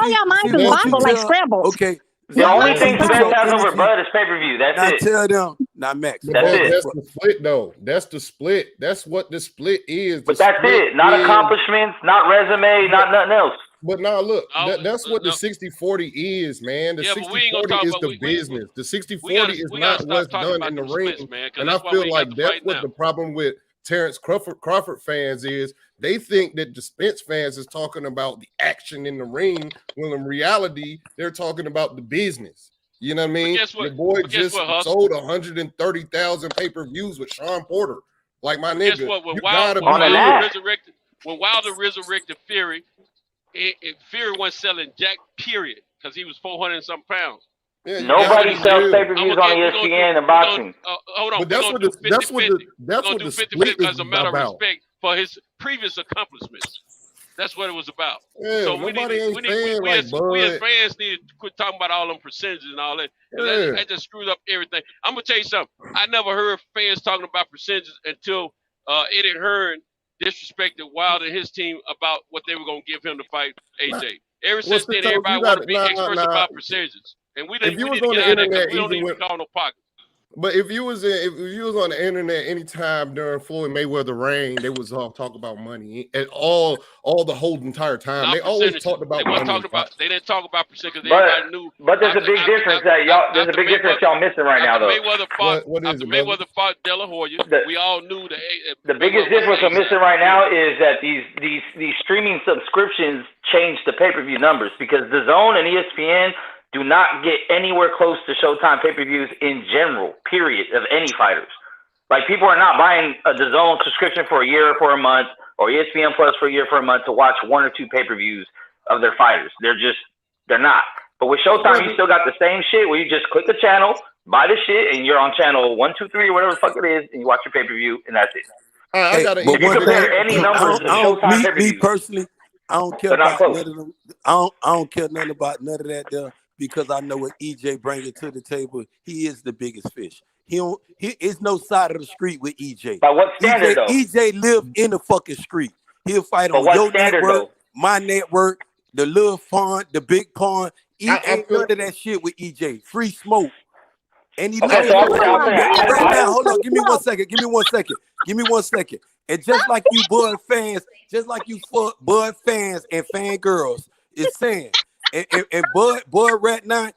y'all minds is boggled like scrambled. Okay. The only thing Spence has over Bud is pay-per-view. That's it. Tell them, not Max. That's the split, though. That's the split. That's what the split is. But that's it. Not accomplishments, not resume, not nothing else. But now look, that's what the 60-40 is, man. The 60-40 is the business. The 60-40 is not what's done in the ring. And I feel like that's what the problem with Terrence Crawford fans is. They think that the Spence fans is talking about the action in the ring, when in reality, they're talking about the business. You know what I mean? The boy just sold 130,000 pay-per-views with Sean Porter. Like my nigga. Guess what? When Wilder resurrected Fury, Fury wasn't selling jack, period, because he was 400 and some pounds. Yeah, nobody sells pay-per-views on ESPN and boxing. Hold on, but that's what the split is as a matter of respect for his previous accomplishments. That's what it was about. Yeah, so we as fans need to quit talking about all them percentages and all that. That just screws up everything. I'm gonna tell you something. I never heard fans talking about percentages until Eddie Hearn disrespected Wilder and his team about what they were gonna give him to fight AJ. Ever since then, everybody want to be experts about percentages. And we didn't get out of that because we don't even call no pockets. But if you was on the internet anytime during Floyd Mayweather reign, they was all talk about money and all the whole entire time. Not they always percentages. talked about They weren't money. talking about. They didn't talk about percentage. Everybody knew. But there's a big difference there's a big difference y'all missing right now, though. Mayweather fought De La Hoya. We all knew that. The biggest difference we're missing right now is that these streaming subscriptions change the pay-per-view numbers because DAZN and ESPN do not get anywhere close to Showtime pay-per-views in general, period, of any fighters. Like, people are not buying a DAZN subscription for a year or for a month or ESPN Plus for a year for a month to watch one or two pay-per-views of their fighters. They're not. But with Showtime, you still got the same shit where you just click a channel, buy the shit, and you're on channel 1, 2, 3, or whatever the fuck it is, and you watch your pay-per-view, and that's it. Hey, but if you compare any numbers to Showtime pay-per-views, me personally, I don't care about none of them. I don't care nothing about none of that there because I know what EJ bringing to the table. He is the biggest fish. He is no side of the street with EJ. By what standard, though? EJ live in the fucking street. He'll fight on your network, my network, the little pond, the big pond. Ain't none of that shit with EJ. Free smoke. And he right now. Hold on, give me 1 second. Give me 1 second. And just like you Bud fans, Bud fans and fangirls is saying, and Bud right now,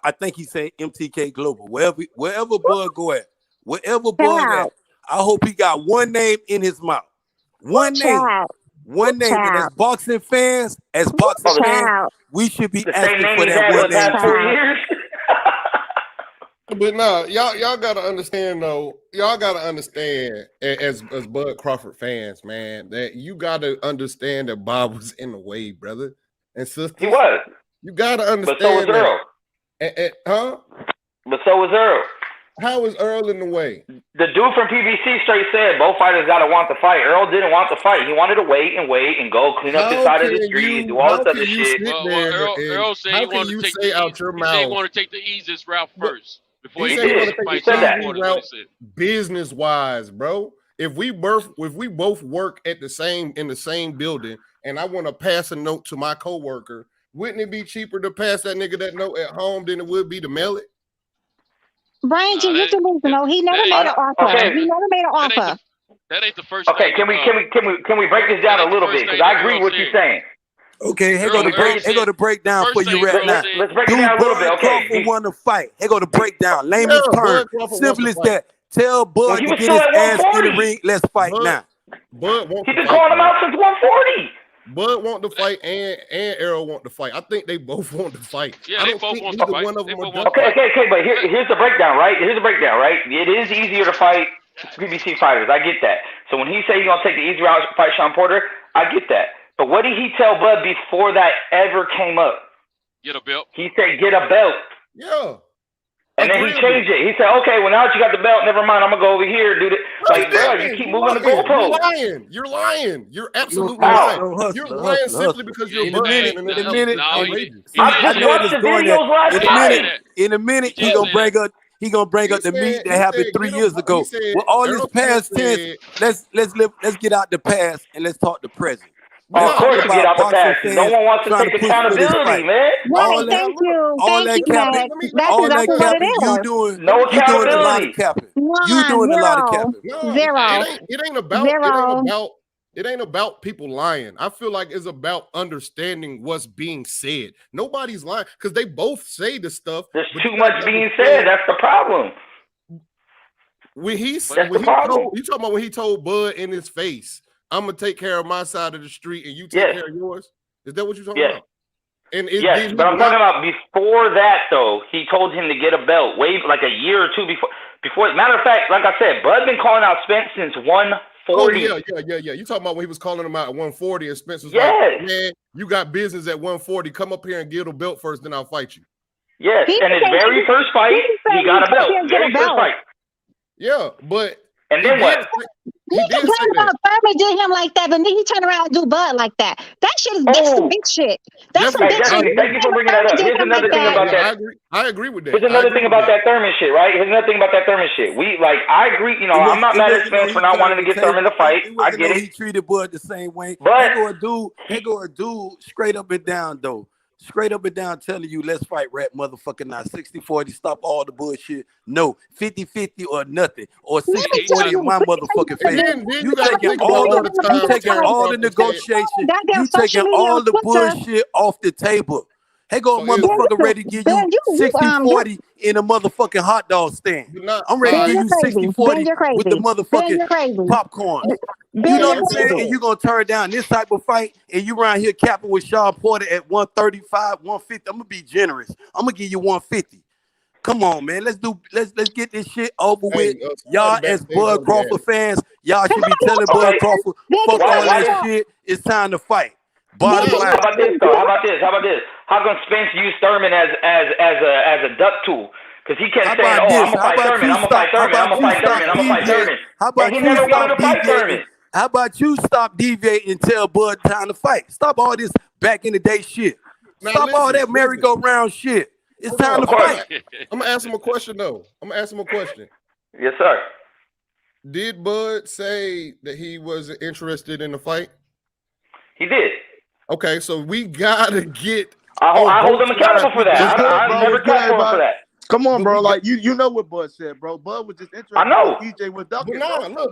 I think he's saying MTK Global. Wherever Bud go at, I hope he got one name in his mouth. One name. And as boxing fans, we should be asking for that one name. But no, y'all gotta understand though. Y'all gotta understand as Bud Crawford fans, man, that you gotta understand that Bob was in the way, brother and sister. He was. You gotta understand. But so was Earl. Huh? But so was Earl. How is Earl in the way? The dude from PBC straight said both fighters gotta want the fight. Earl didn't want the fight. He wanted to wait and go clean up his side of the street and do all this other shit. Earl said he wanted to take out your mouth. He wanted to take the easiest route first. Before he did. Business wise, bro. If we both work in the same building, and I want to pass a note to my coworker, wouldn't it be cheaper to pass that nigga that note at home than it would be to mail it? Brian G. You can know he never made an offer. Okay. He never made an offer. That ain't the first. Okay, can we break this down a little bit? Because I agree with what you're saying. Okay, here go the breakdown for you right now. Let's break it down a little bit. Okay. Crawford won the fight. Here go the breakdown. Layman's term. Simple as that. Tell Bud to get his ass in the ring. Let's fight now. He's been calling him out since 140. Bud want to fight and Errol want to fight. I think they both want to fight. Yeah, they both want to fight. One of them okay, but here's the breakdown, right? It is easier to fight PBC fighters. I get that. So when he said he's gonna take the easy route to fight Sean Porter, I get that. But what did he tell Bud before that ever came up? Get a belt. He said, get a belt. Yeah. And then he changed it. He said, okay, well, now that you got the belt, never mind. I'm going to go over here, dude. Like, bro, you keep moving the goalpost. You're lying. You're absolutely lying. You're lying simply because you're in a minute. I just watched the videos last night. In a minute, he gonna bring up the meat that happened 3 years ago. With all this past tense, let's get out the past and let's talk the present. Of course, you get out the past. No one wants to take accountability, man. Right, thank you. All that capping, you doing no accountability. A lot of capping. You doing a lot of capping. Zero. It ain't about people lying. I feel like it's about understanding what's being said. Nobody's lying because they both say the stuff. There's too much being said. That's the problem. You talking about when he told Bud in his face, I'm gonna take care of my side of the street and you take care of yours. Is that what you're talking about? And yes, but I'm talking about before that though. He told him to get a belt way like a year or two before. Matter of fact, like I said, Bud's been calling out Spence since 140. Oh yeah. You talking about when he was calling him out at 140 and Spence was like, man, you got business at 140. Come up here and get a belt first, then I'll fight you. Yes, and his very first fight, he got a belt. Very first fight. Yeah, but and then what? He complained about Thurman did him like that, but then he turned around and do Bud like that. That shit is that's some big shit. That's some big shit. Thank you for bringing that up. Here's another thing about that. I agree with that. Here's another thing about that Thurman shit, right? I agree. You know, I'm not mad at Spence for not wanting to get Thurman to fight. I get it. He treated Bud the same way. But he go a dude straight up and down though. straight up and down telling you, let's fight rap motherfucker now. 60-40, stop all the bullshit. No, 50-50 or nothing. Or 60-40 in my motherfucking face. You taking all the negotiation. You taking all the bullshit off the table. Hey, go motherfucker ready to give you 60-40 in a motherfucking hot dog stand. I'm ready to give you 60-40 with the motherfucking popcorn. You know what I'm saying? And you gonna turn down this type of fight, and you around here capping with Sean Porter at 135, 150. I'm gonna be generous. I'm gonna give you 150. Come on, man. Let's get this shit over with. Y'all as Bud Crawford fans, y'all should be telling Bud Crawford, fuck all that shit. It's time to fight. Bottom line. How about this though? How about this? How come Spence used Thurman as a duck tool? Because he kept saying, "Oh, I'm gonna fight Thurman. I'm gonna fight Thurman. I'm gonna fight Thurman. I'm gonna fight Thurman." How about he never wanted to fight Thurman? How about you stop deviating and tell Bud time to fight? Stop all this back in the day shit. Stop all that merry-go-round shit. It's time to fight. I'm gonna ask him a question though. Yes, sir. Did Bud say that he wasn't interested in the fight? He did. Okay, so we gotta get. I hold him accountable for that. I never capped for him for that. Come on, bro. Like you know what Bud said, bro. Bud was just interested. I know. EJ was ducking. We all know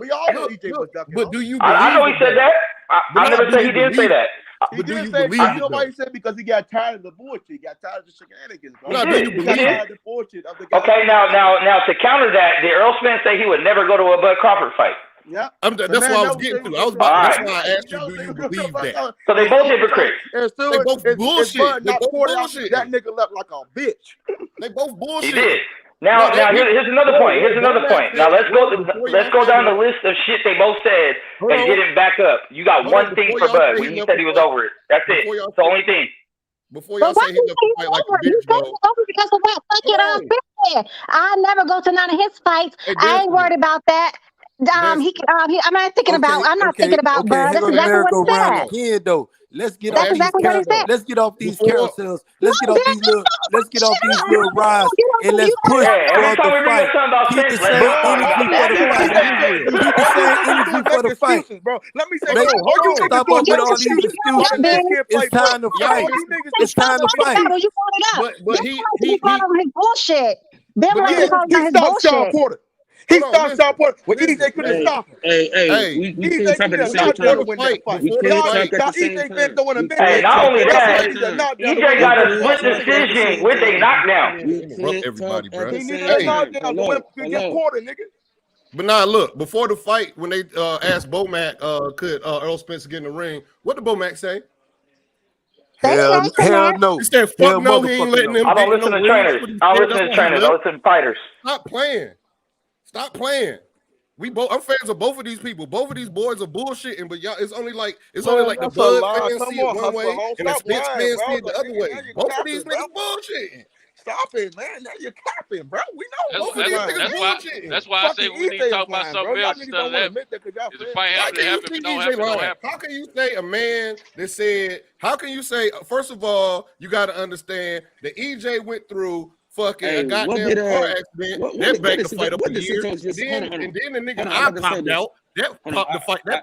EJ was ducking. But do you? I know he said that. I never said he didn't say that. He did say. You know why he said? Because he got tired of the bullshit. He got tired of the shenanigans, bro. He did. He got tired of the bullshit of the guy. Okay, now to counter that, did Earl Spence say he would never go to a Bud Crawford fight? Yeah, that's what I was getting to. That's why I asked you, do you believe that? So they both hypocrites. They both bullshit. They both bullshit. That nigga left like a bitch. They both bullshit. He did. Now here's another point. Now let's go down the list of shit they both said and didn't back up. You got one thing for Bud when he said he was over it. That's it. It's the only thing. Before y'all say he left the fight like a bitch, bro. Because of that fucking Spence. I never go to none of his fights. I ain't worried about that. I'm not thinking about Bud. That's exactly what he said. Again, though. Let's get off these carousels. Let's get off these little rides and let's push every time we fight. Keep the same energy for the fight. Bro. Let me say, stop up with all these excuses. It's time to fight. It's time to fight. But he bullshit. He stopped Sean Porter. He stopped Sean Porter when EJ couldn't stop him. We can't talk at the same time. Hey, not only that, EJ got a split decision with a knockdown. Everybody, bro. He needed a knockdown to get Porter, nigga. But now look, before the fight, when they asked Bomac, could Earl Spence get in the ring, what did Bomac say? Hell no. He said, fuck no, he ain't letting them. I don't listen to trainers. I don't listen to trainers. I listen to fighters. Stop playing. I'm fans of both of these people. Both of these boys are bullshitting, but y'all, it's only like the Bud fans see it one way and the Spence fans see it the other way. Both of these niggas bullshitting. Stop it, man. Now you're capping, bro. We know both of these niggas bullshitting. That's why I say we need to talk about something else instead of that. Is the fight happening? If it don't happen. How can you say a man that said, how can you say, first of all, you got to understand that EJ went through fucking a goddamn car accident. That backed the fight up a year. And then the nigga popped out. That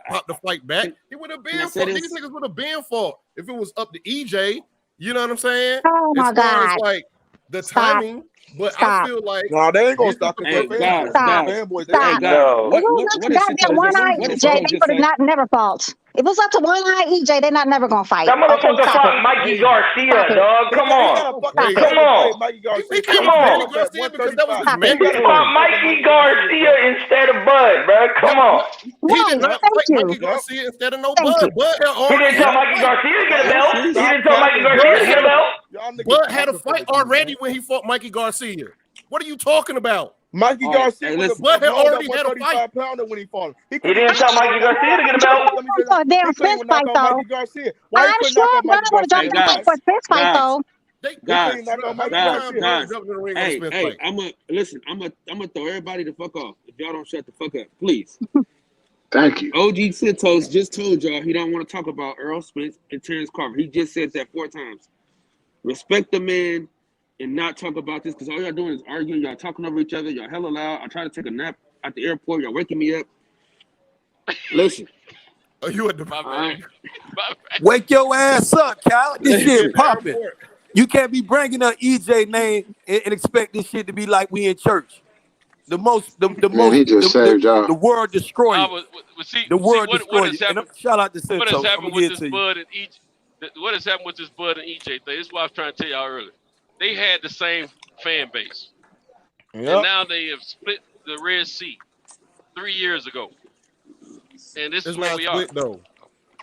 popped the fight back. It would have been fought. These niggas would have been fought if it was up to EJ. You know what I'm saying? Oh my God. As like the timing, but I feel like no, they ain't gonna stop it. Stop. EJ, they would not never fought. If it was up to one-eye EJ, they're not never gonna fight. That motherfucker fought Mikey Garcia, dog. Come on. He fought Mikey Garcia instead of Bud, bro. Come on. He did not fight Mikey Garcia instead of no Bud. He didn't tell Mikey Garcia to get a belt. He didn't tell Mikey Garcia to get a belt. Bud had a fight already when he fought Mikey Garcia. What are you talking about? Mikey Garcia Bud had already had a fight. When he fought him. He didn't tell Mikey Garcia to get a belt. Damn Spence fight though. I'm sure Bud would have jumped in the fight for Spence fight though. Guys, hey, I'm gonna throw everybody the fuck off if y'all don't shut the fuck up, please. Thank you. OG Santos just told y'all he don't want to talk about Earl Spence and Terrence Crawford. He just said that 4 times. Respect the man and not talk about this because all y'all doing is arguing. Y'all talking over each other. Y'all hella loud. I try to take a nap at the airport. Y'all waking me up. Listen. Oh, you at the Wake your ass up, Cal. This shit popping. You can't be bringing up EJ name and expect this shit to be like we in church. The world destroyer. The world destroyer. Shout out to Santos. What has happened with this Bud and EJ? What has happened with this Bud and EJ thing? This is what I was trying to tell y'all earlier. They had the same fan base, and now they have split the Red Sea 3 years ago, and this is where we are. Though.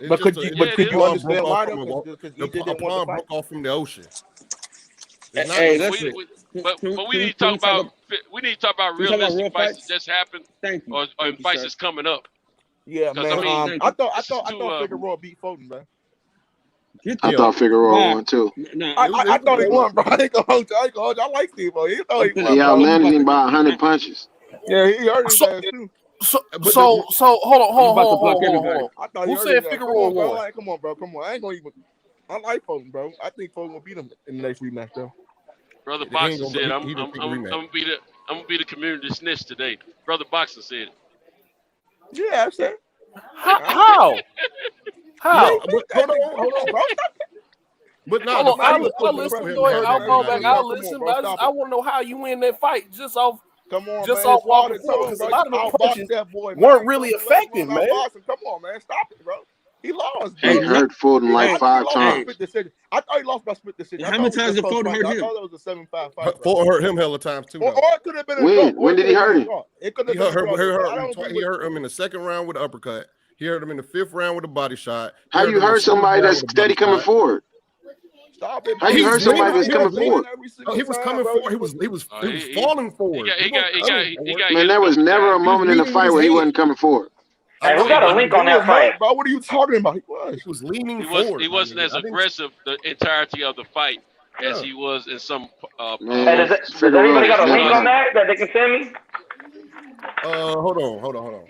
But could you understand why? The pond broke off from the ocean. Hey, but we need to talk about realistic fights that just happened, or fights that's coming up. Yeah, man. I thought Figueroa beat Fulton, man. I thought Figueroa won too. I thought he won, bro. I ain't gonna hold you. I like Steve, bro. He thought he won. He outlanded him by 100 punches. Yeah, he hurt his ass too. So hold on. Who said Figueroa won? Come on, bro. I ain't gonna even. I like Fulton, bro. I think Fulton will beat him in the next rematch, though. Brother Boxer said, "I'm gonna be the community snitch today." Brother Boxer said it. Yeah, I said. How? How? Hold on, bro. But no, I'll listen. Go ahead. I'll go back. I'll listen. But I want to know how you win that fight just off. Come on, just man. off walking forward, because a lot of the punches weren't really effective, man. Come on, man. Stop it, bro. He lost. He hurt Fulton like 5 times. I thought he lost by split decision. How many times did Fulton hurt him? I thought it was a 7-5 fight. Fulton hurt him hella times too. Or it could have been a when did he hurt him? He hurt him in the second round with an uppercut. He hurt him in the 5th round with a body shot. How you hurt somebody that's steady coming forward? Stop it. How you hurt somebody that's coming forward? He was coming forward. He was falling forward. Man, there was never a moment in the fight where he wasn't coming forward. Hey, who got a link on that fight? Bro, what are you talking about? He was leaning forward. He wasn't as aggressive the entirety of the fight as he was in some. Hey, does anybody got a link on that they can send me? Hold on.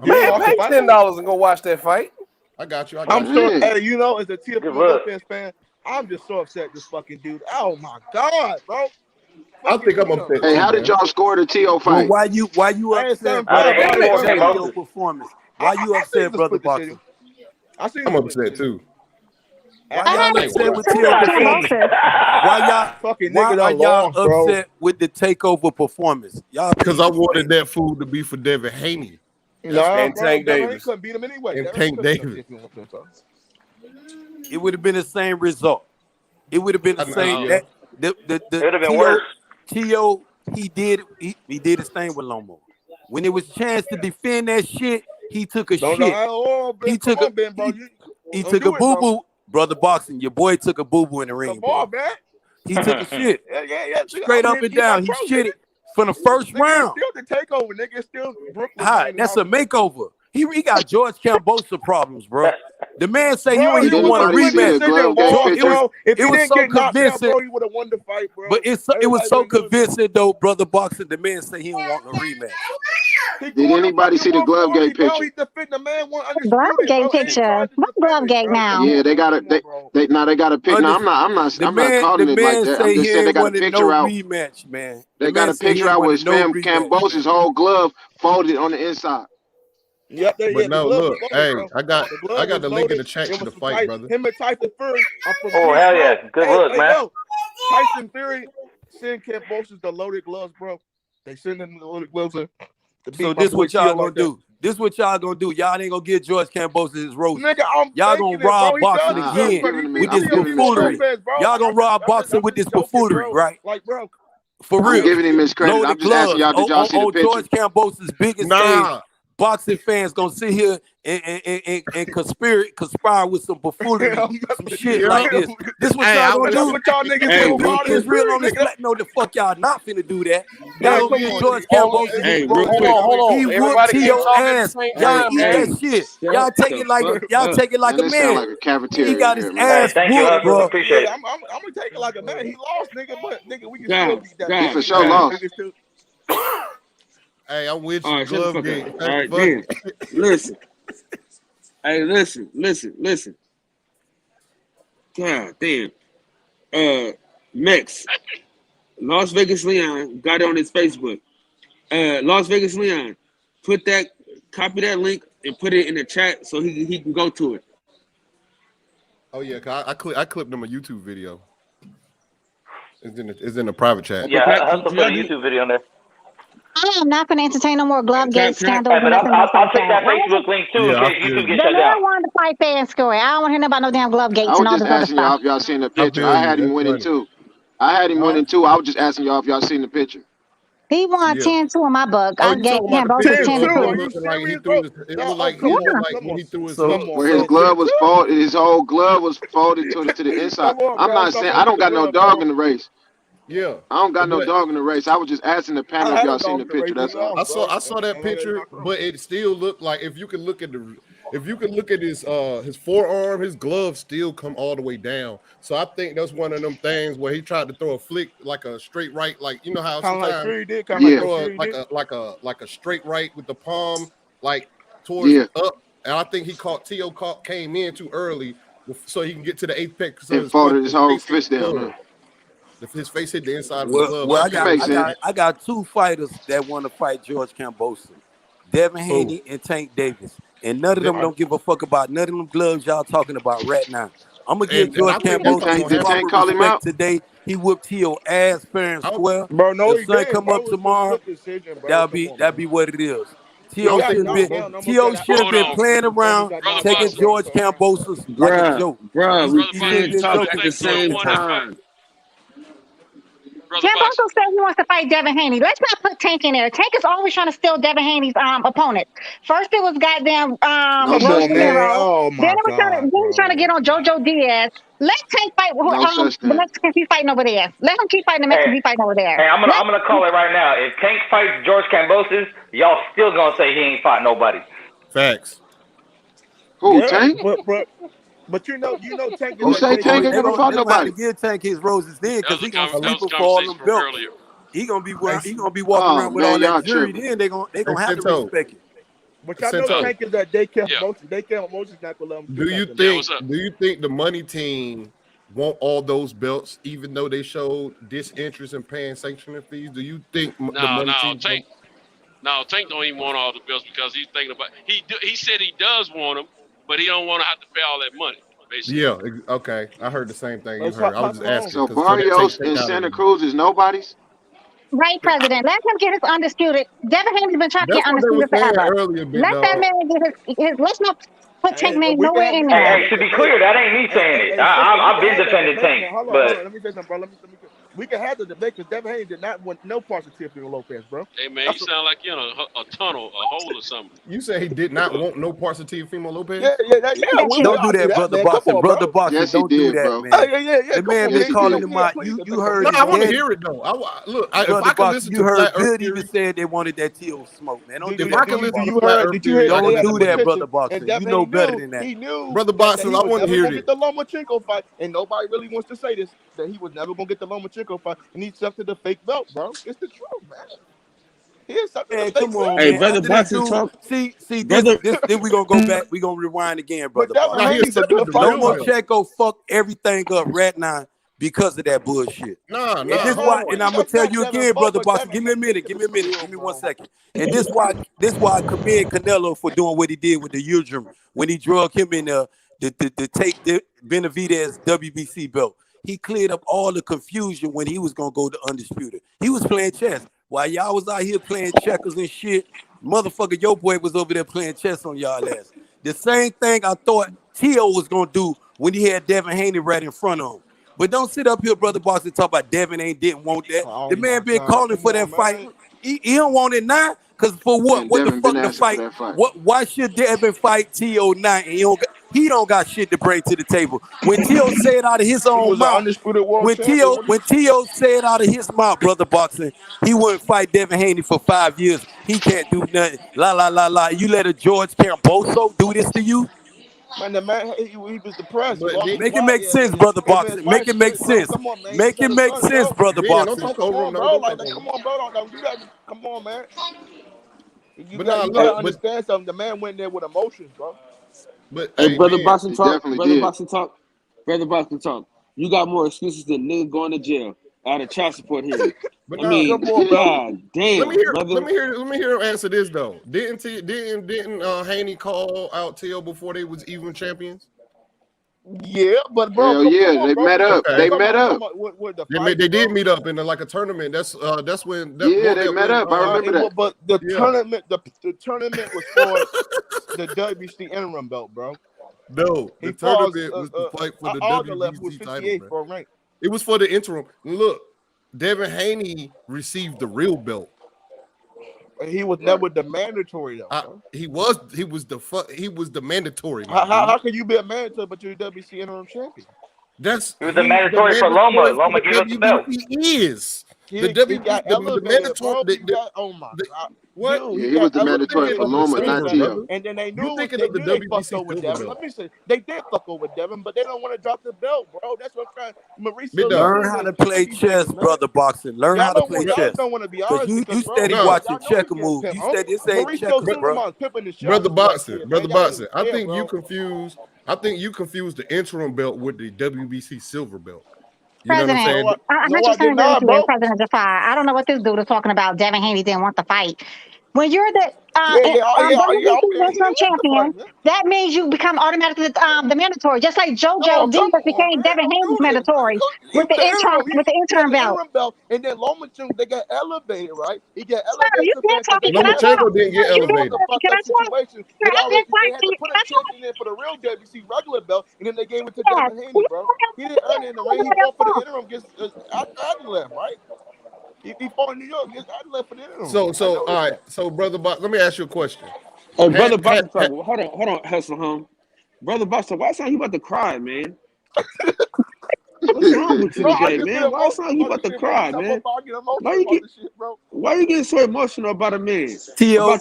Man, pay $10 and go watch that fight. I got you. I'm sure. Hey, you know, as a TFP Lopez fan, I'm just so upset. This fucking dude. Oh my god, bro. I think I'm upset. Hey, how did y'all score the TO fight? Why you upset about your performance? Why you upset, Brother Boxer? I'm upset too. Why y'all upset with TO performance? Why y'all upset with the takeover performance? Y'all because I wanted that food to be for Devin Haney. And Tank Davis. Couldn't beat him anyway. And Tank Davis. It would have been the same result. It would have been the same. It would have been worse. T.O. he did his thing with Lomo. When it was a chance to defend that shit, he took a shit. He took a boo-boo. Brother Boxing, your boy took a boo-boo in the ring. Man. He took a shit. Yeah. Straight up and down. He shitted from the first round. Still the takeover, nigga. Still Brooklyn. Hi, that's a makeover. He got George Cambosa problems, bro. The man say he don't even want a rematch. It was so convincing. He would have won the fight, bro. But it was so convincing, though, Brother Boxing. The man say he don't want no rematch. Did anybody see the glove gate picture? Glove gate picture. What glove gate now? Yeah, they got it. They got a picture. No, I'm not calling it like that. I'm just saying they got a picture out. Rematch, man. They got a picture out with Cambosa's whole glove folded on the inside. Yep, but no, look, hey, I got the link in the chat to the fight, brother. Him and Tyson Fury. Oh hell yeah, good look, man. Yo, Tyson Fury send Cambosa's the loaded gloves, bro. They send them the loaded gloves. So this what y'all gonna do? This what y'all gonna do? Y'all ain't gonna get George Cambosa his rose. Y'all gonna rob boxing again with this buffoonery. Y'all gonna rob boxing with this buffoonery, right? Like, bro, for real. I'm giving him his credit. I'm just asking y'all, did y'all see the picture? George Cambosa's biggest stage. Boxing fans gonna sit here and conspire with some buffoonery, some shit like this. This what y'all gonna do? Israel on this flat. No, the fuck y'all not finna do that. Y'all gonna get George Cambosa. Hold on. He whooped T.O. ass. Y'all eat that shit. Y'all take it like a man. Like a cafeteria. He got his ass whooped, bro. Appreciate it. I'm gonna take it like a man. He lost, nigga, but nigga, we can still beat that. He for sure lost. Hey, I'm with you. Glove game. All right, damn. Listen. Hey, listen. God damn. Mex. Las Vegas Leon got it on his Facebook. Las Vegas Leon, copy that link and put it in the chat so he can go to it. Oh yeah, I clipped him a YouTube video. It's in the private chat. Yeah, Hustle put a YouTube video on there. I am not going to entertain no more glove gate scandals. Hey, but I'll take that Facebook link too in case YouTube gets shut down. The man wanted to fight fair and square. I don't want to hear about no damn glove gates I was and all just this other asking y'all stuff. if y'all seen the picture. I had him winning too. I was just asking y'all if y'all seen the picture. He won 10-2 in my book. I gave him both 10-2. It looked like when he threw his where his glove was folded, his whole glove was folded to the inside. I'm not saying I don't got no dog in the race. Yeah, I don't got no dog in the race. I was just asking the panel if y'all seen the picture. That's all. I saw that picture, but it still looked like if you can look at his forearm, his gloves still come all the way down. So I think that's one of them things where he tried to throw a flick like a straight right, like you know how sometimes like a straight right with the palm like towards up, and I think T.O. came in too early so he can get to the apex. And folded his whole fist down. His face hit the inside of the glove. Well, I got two fighters that want to fight George Kambosos, Devin Haney and Tank Davis, and none of them don't give a fuck about none of them gloves y'all talking about right now. I'm gonna give George Kambosos his proper respect today. He whooped T.O. ass fair and square. Bro, no, if Son come up tomorrow, that'll be what it is. T.O. shouldn't have been playing around, taking George Kambosos like a joke. Bro, we can't talk at the same time. Kambosos said he wants to fight Devin Haney. Let's not put Tank in there. Tank is always trying to steal Devin Haney's opponent. First it was goddamn Oh my then he was trying to get on JoJo Diaz. Let Tank fight the Mexicans he's fighting over there. Let him keep fighting the Mexicans he's fighting over there. Hey, I'm gonna call it right now. If Tank fights George Kambosos, y'all still gonna say he ain't fought nobody. Facts. Who, Tank? But you know, Tank. Who say Tank ain't gonna fight nobody? Give Tank his roses then, because he gonna sleep for all them belts. He gonna be walking around with all that jury. Then they gonna have to respect it. But y'all know Tank is that they kept Moses not gonna let him. Do you think the money team want all those belts, even though they showed disinterest in paying sanctioning fees? Do you think the money team? Tank don't even want all the belts because he's thinking about. He said he does want them. But he don't want to have to pay all that money, basically. Yeah, okay. I heard the same thing you heard. I was just asking. So Barrios and Santa Cruz is nobody's? Right, President. Let him get his undisputed. Devin Haney's been trying to get undisputed forever. Let that man get his let's not put Tank name nowhere in there. Hey, to be clear, that ain't me saying it. I've been defending Tank. Hold on. Let me say something, bro. We can have the debate because Devin Haney did not want no parts of Tiffany Lopez, bro. Hey, man, you sound like you're in a tunnel, a hole or something. You say he did not want no parts of Teofimo Lopez? Yeah. Don't do that, brother Boxing. Brother Boxing, don't do that, man. Yeah. The man been calling him out. You heard it. No, I want to hear it, though. Look, if I can listen to heard Good even said they wanted that T.O. smoke, man. Don't do that. Don't do that, brother Boxing. You know better than that. He knew. Brother Boxing, I want to hear it. Get the Lomachenko fight, and nobody really wants to say this, that he was never going to get the Lomachenko fight, and he stuck to the fake belt, bro. It's the truth, man. He's stuck to the fake belt. Hey, brother Boxing talk. See, then we gonna go back. We gonna rewind again, brother. Lomachenko fucked everything up right now because of that bullshit. And I'm gonna tell you again, brother Boxing. Give me a minute. Give me 1 second. And this why I commend Canelo for doing what he did with the Udrum when he drug him in to take the Benavidez WBC belt. He cleared up all the confusion when he was gonna go to undisputed. He was playing chess while y'all was out here playing checkers and shit. Motherfucker, your boy was over there playing chess on y'all ass. The same thing I thought T.O. was gonna do when he had Devin Haney right in front of him. But don't sit up here, brother Boss, and talk about Devin didn't want that. The man been calling for that fight. He don't want it now. Cause for what? Man, what Devin the fuck to fight? Why should Devin fight T.O. now? And he don't got shit to bring to the table. When T.O. said out of his own mouth, when T.O. said out of his mouth, brother Boxing, he wouldn't fight Devin Haney for 5 years. He can't do nothing. La. You let a George Kambosos do this to you? Man, the man, he was depressed. Make it make sense, brother Boxing. Make it make sense. Make it make sense, brother Boxing. Come on, bro. Come on, man. You gotta understand something. The man went there with emotions, bro. But hey, brother Boxing talk. Brother Boxing talk. You got more excuses than nigga going to jail out of child support here. But I mean, God damn. Let me hear him answer this though. Didn't Haney call out T.O. before they was even champions? Yeah, but bro, Hell yeah, come on, they bro. met up. They met up. With the They did meet up in like a tournament. That's when they met up. I remember that. But the tournament, the tournament was for the WBC interim belt, bro. No, the tournament was to fight for the WBC title, bro. Rank. It was for the interim. Look, Devin Haney received the real belt. He was never the mandatory though. He was the mandatory. How can you be a mandatory but you're the WBC interim champion? He was the mandatory for Loma. Loma gave up the belt. He got elevated, bro. Oh my God. What? He was the mandatory for Loma, not Tio. And then they knew they fucked over Devin. Let me say, they did fuck over Devin, but they don't want to drop the belt, bro. That's what I'm trying. Mauricio, learn how to play chess, brother Boxing. Learn how to play chess. Don't want to be honest. You steady watching checker move. You steady saying checker, bro. Brother Boxing. I think you confused the interim belt with the WBC silver belt. You know what I'm saying? I'm not just saying that, President Jafar. I don't know what this dude is talking about. Devin Haney didn't want the fight. When you're the WBC champion, that means you become automatically the mandatory, just like JoJo Diaz became Devin Haney's mandatory with the interim belt. And then Lomachenko, they got elevated, right? He got elevated. Lomachenko didn't get elevated. They had to put a champion in for the real WBC regular belt, and then they gave it to Devin Haney, bro. He didn't earn it in the ring. He fought for the interim against Adelaide, right? He fought in New York against Adelaide for the interim. So all right. So, Brother Box, let me ask you a question. Hey, Brother Boxer, hold on, Hustle home. Brother Boxer, why sound you about to cry, man? What's wrong with you today, man? Why sound you about to cry, man? Why you getting so emotional about a man? Tio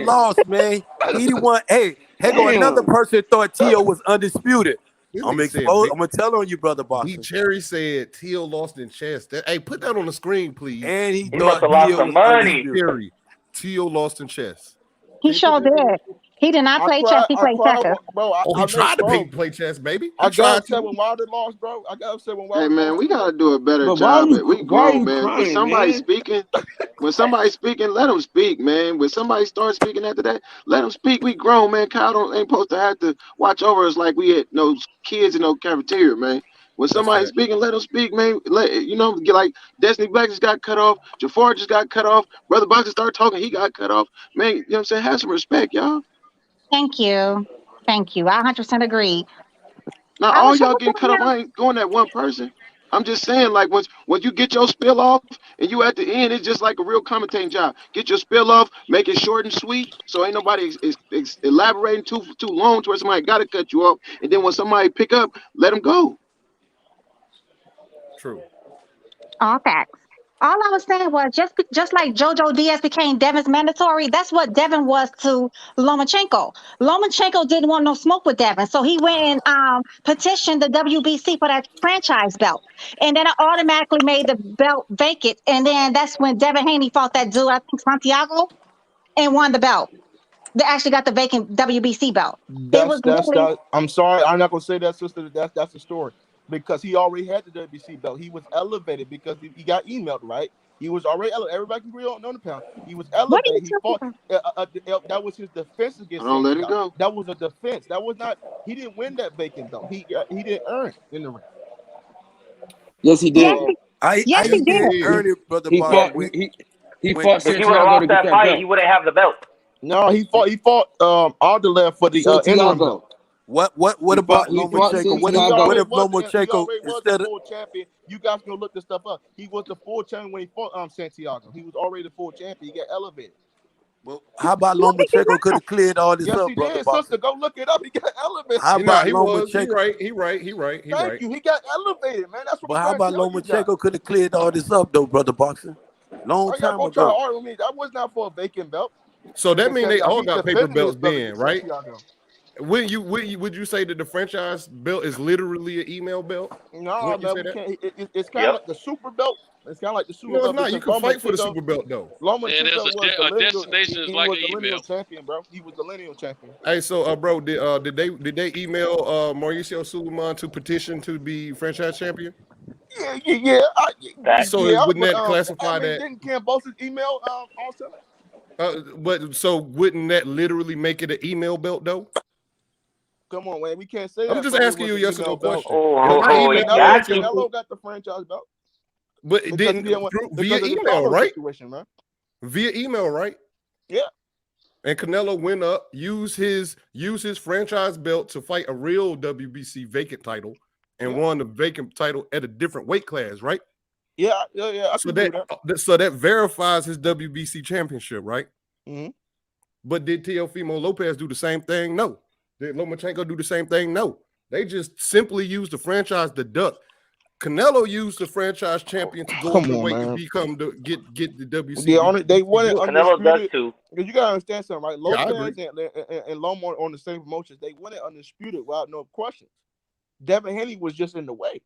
lost, man. He the one. Hey, go another person thought Tio was undisputed. I'm gonna tell on you, Brother Boxer. Cherry said Tio lost in chess. Hey, put that on the screen, please. And he must have lost some money. Tio lost in chess. He sure did. He did not play chess. He played checkers. He tried to play chess, baby. I got upset when Wilder lost, bro. Hey, man, we gotta do a better job. We grown, man. When somebody's speaking, let them speak, man. When somebody starts speaking after that, let them speak. We grown, man. Kyle ain't supposed to have to watch over us like we had no kids in no cafeteria, man. When somebody's speaking, let them speak, man. Get like Destiny Black just got cut off. Jafar just got cut off. Brother Boxer started talking, he got cut off. Man, you know what I'm saying? Have some respect, y'all. Thank you. I 100% agree. Now, all y'all getting cut off, I ain't going at one person. I'm just saying, like, once you get your spill off and you at the end, it's just like a real commentating job. Get your spill off, make it short and sweet, so ain't nobody elaborating too long to where somebody got to cut you off. And then when somebody pick up, let them go. True. All facts. All I was saying was just like JoJo Diaz became Devin's mandatory, that's what Devin was to Lomachenko. Lomachenko didn't want no smoke with Devin, so he went and petitioned the WBC for that franchise belt. And then it automatically made the belt vacant. And then that's when Devin Haney fought that dude, I think Santiago, and won the belt. They actually got the vacant WBC belt. I'm sorry, I'm not gonna say that, sister. That's the story. Because he already had the WBC belt. He was elevated because he got emailed, right? He was already elevated. Everybody can agree on the pound. He was elevated. He fought. That was his defense against him. Let it go. That was a defense. That was not. He didn't win that vacant belt. He didn't earn it in the ring. Yes, he did. Yes, he did. Earn it, brother. He fought. If he would have lost that fight, he wouldn't have the belt. No, he fought Alderlef for the interim belt. What about Lomachenko? What if Lomachenko instead of full champion? You guys can look this stuff up. He was the full champion when he fought Santiago. He was already the full champion. He got elevated. Well, how about Lomachenko could have cleared all this up, brother? Sister, go look it up. He got elevated. How about Lomachenko? He right. Thank you. He got elevated, man. That's what. But how about Lomachenko could have cleared all this up, though, brother Boxer? Long time ago. Try to argue with me. That was not for a vacant belt. So that means they all got paper belts then, right? Would you say that the franchise belt is literally an email belt? No, man, it's kind of like the super belt. It's kind of like the super belt. No, it's not. You can fight for the super belt though. A destination is like an email. Champion, bro. He was the lineal champion. Hey, so bro, did they email Mauricio Suleiman to petition to be franchise champion? Yeah. Wouldn't that classify that? Didn't Cambosa's email also? But so wouldn't that literally make it an email belt though? Come on, man. We can't say that. I'm just asking you a yes or no question. Canelo got the franchise belt. But it didn't via email, right? Situation, man. Via email, right? Yeah. And Canelo went up, used his franchise belt to fight a real WBC vacant title, and won the vacant title at a different weight class, right? Yeah. So that verifies his WBC championship, right? Mm-hmm. But did Teofimo Lopez do the same thing? No. Did Lomachenko do the same thing? No. They just simply used the franchise to duck. Canelo used the franchise champion to go up the weight and become get the WBC. They won it Canelo does undisputed. too. Because you gotta understand something, right? Lopez Yeah, and Loma on the same promotions. They won it undisputed without no questions. Devin Haney was just in the way.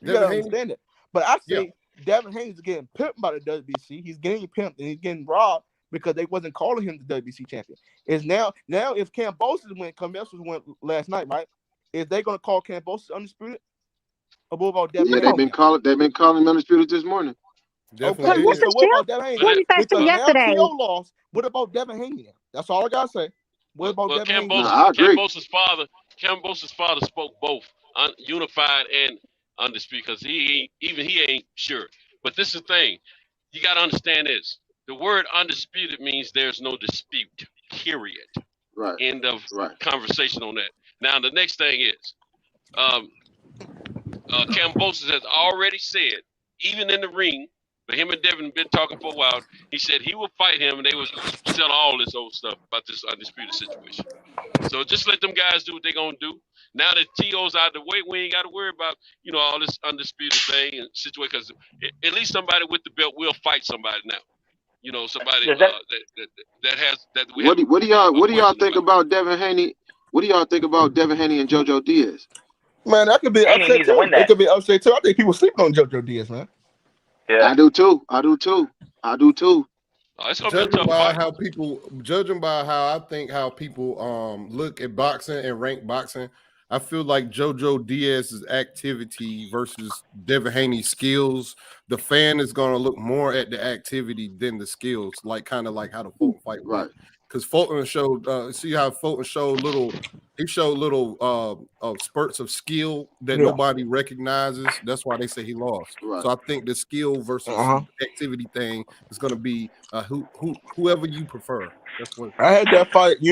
You gotta understand it. But I say Devin Haney's getting pimped by the WBC. He's getting pimped and he's getting robbed because they wasn't calling him the WBC champion. Is now if Kambosos went last night, right? Is they gonna call Kambosos undisputed? Above all Devin Haney? They've been calling him undisputed this morning. Definitely. What's the So what about Devin Haney? What did you say yesterday? Now T.O. lost. What about Devin Haney now? That's all I gotta say. What about Devin Haney? Kambosos' father spoke both unified and undisputed because he ain't sure. But this is the thing. You got to understand this. The word undisputed means there's no dispute, period. Right. End of conversation on that. Now, the next thing is Kambosos has already said, even in the ring, but him and Devin have been talking for a while, he said he will fight him and they will sell all this old stuff about this undisputed situation. So just let them guys do what they're going to do. Now that T.O.'s out of the way, we ain't got to worry about, all this undisputed thing and situation because at least somebody with the belt will fight somebody now. Somebody that has that. What do y'all think about Devin Haney? What do y'all think about Devin Haney and JoJo Diaz? Man, that could be upset too. It could be upset too. I think people sleeping on JoJo Diaz, man. Yeah, I do too. Judging by how people look at boxing and rank boxing, I feel like JoJo Diaz's activity versus Devin Haney's skills, the fan is going to look more at the activity than the skills, kind of like how the Fulton fight right. Because Fulton showed, see how Fulton showed little spurts of skill that nobody recognizes. That's why they say he lost. Right. So I think the skill versus activity thing is going to be whoever you prefer. That's what I had that fight. I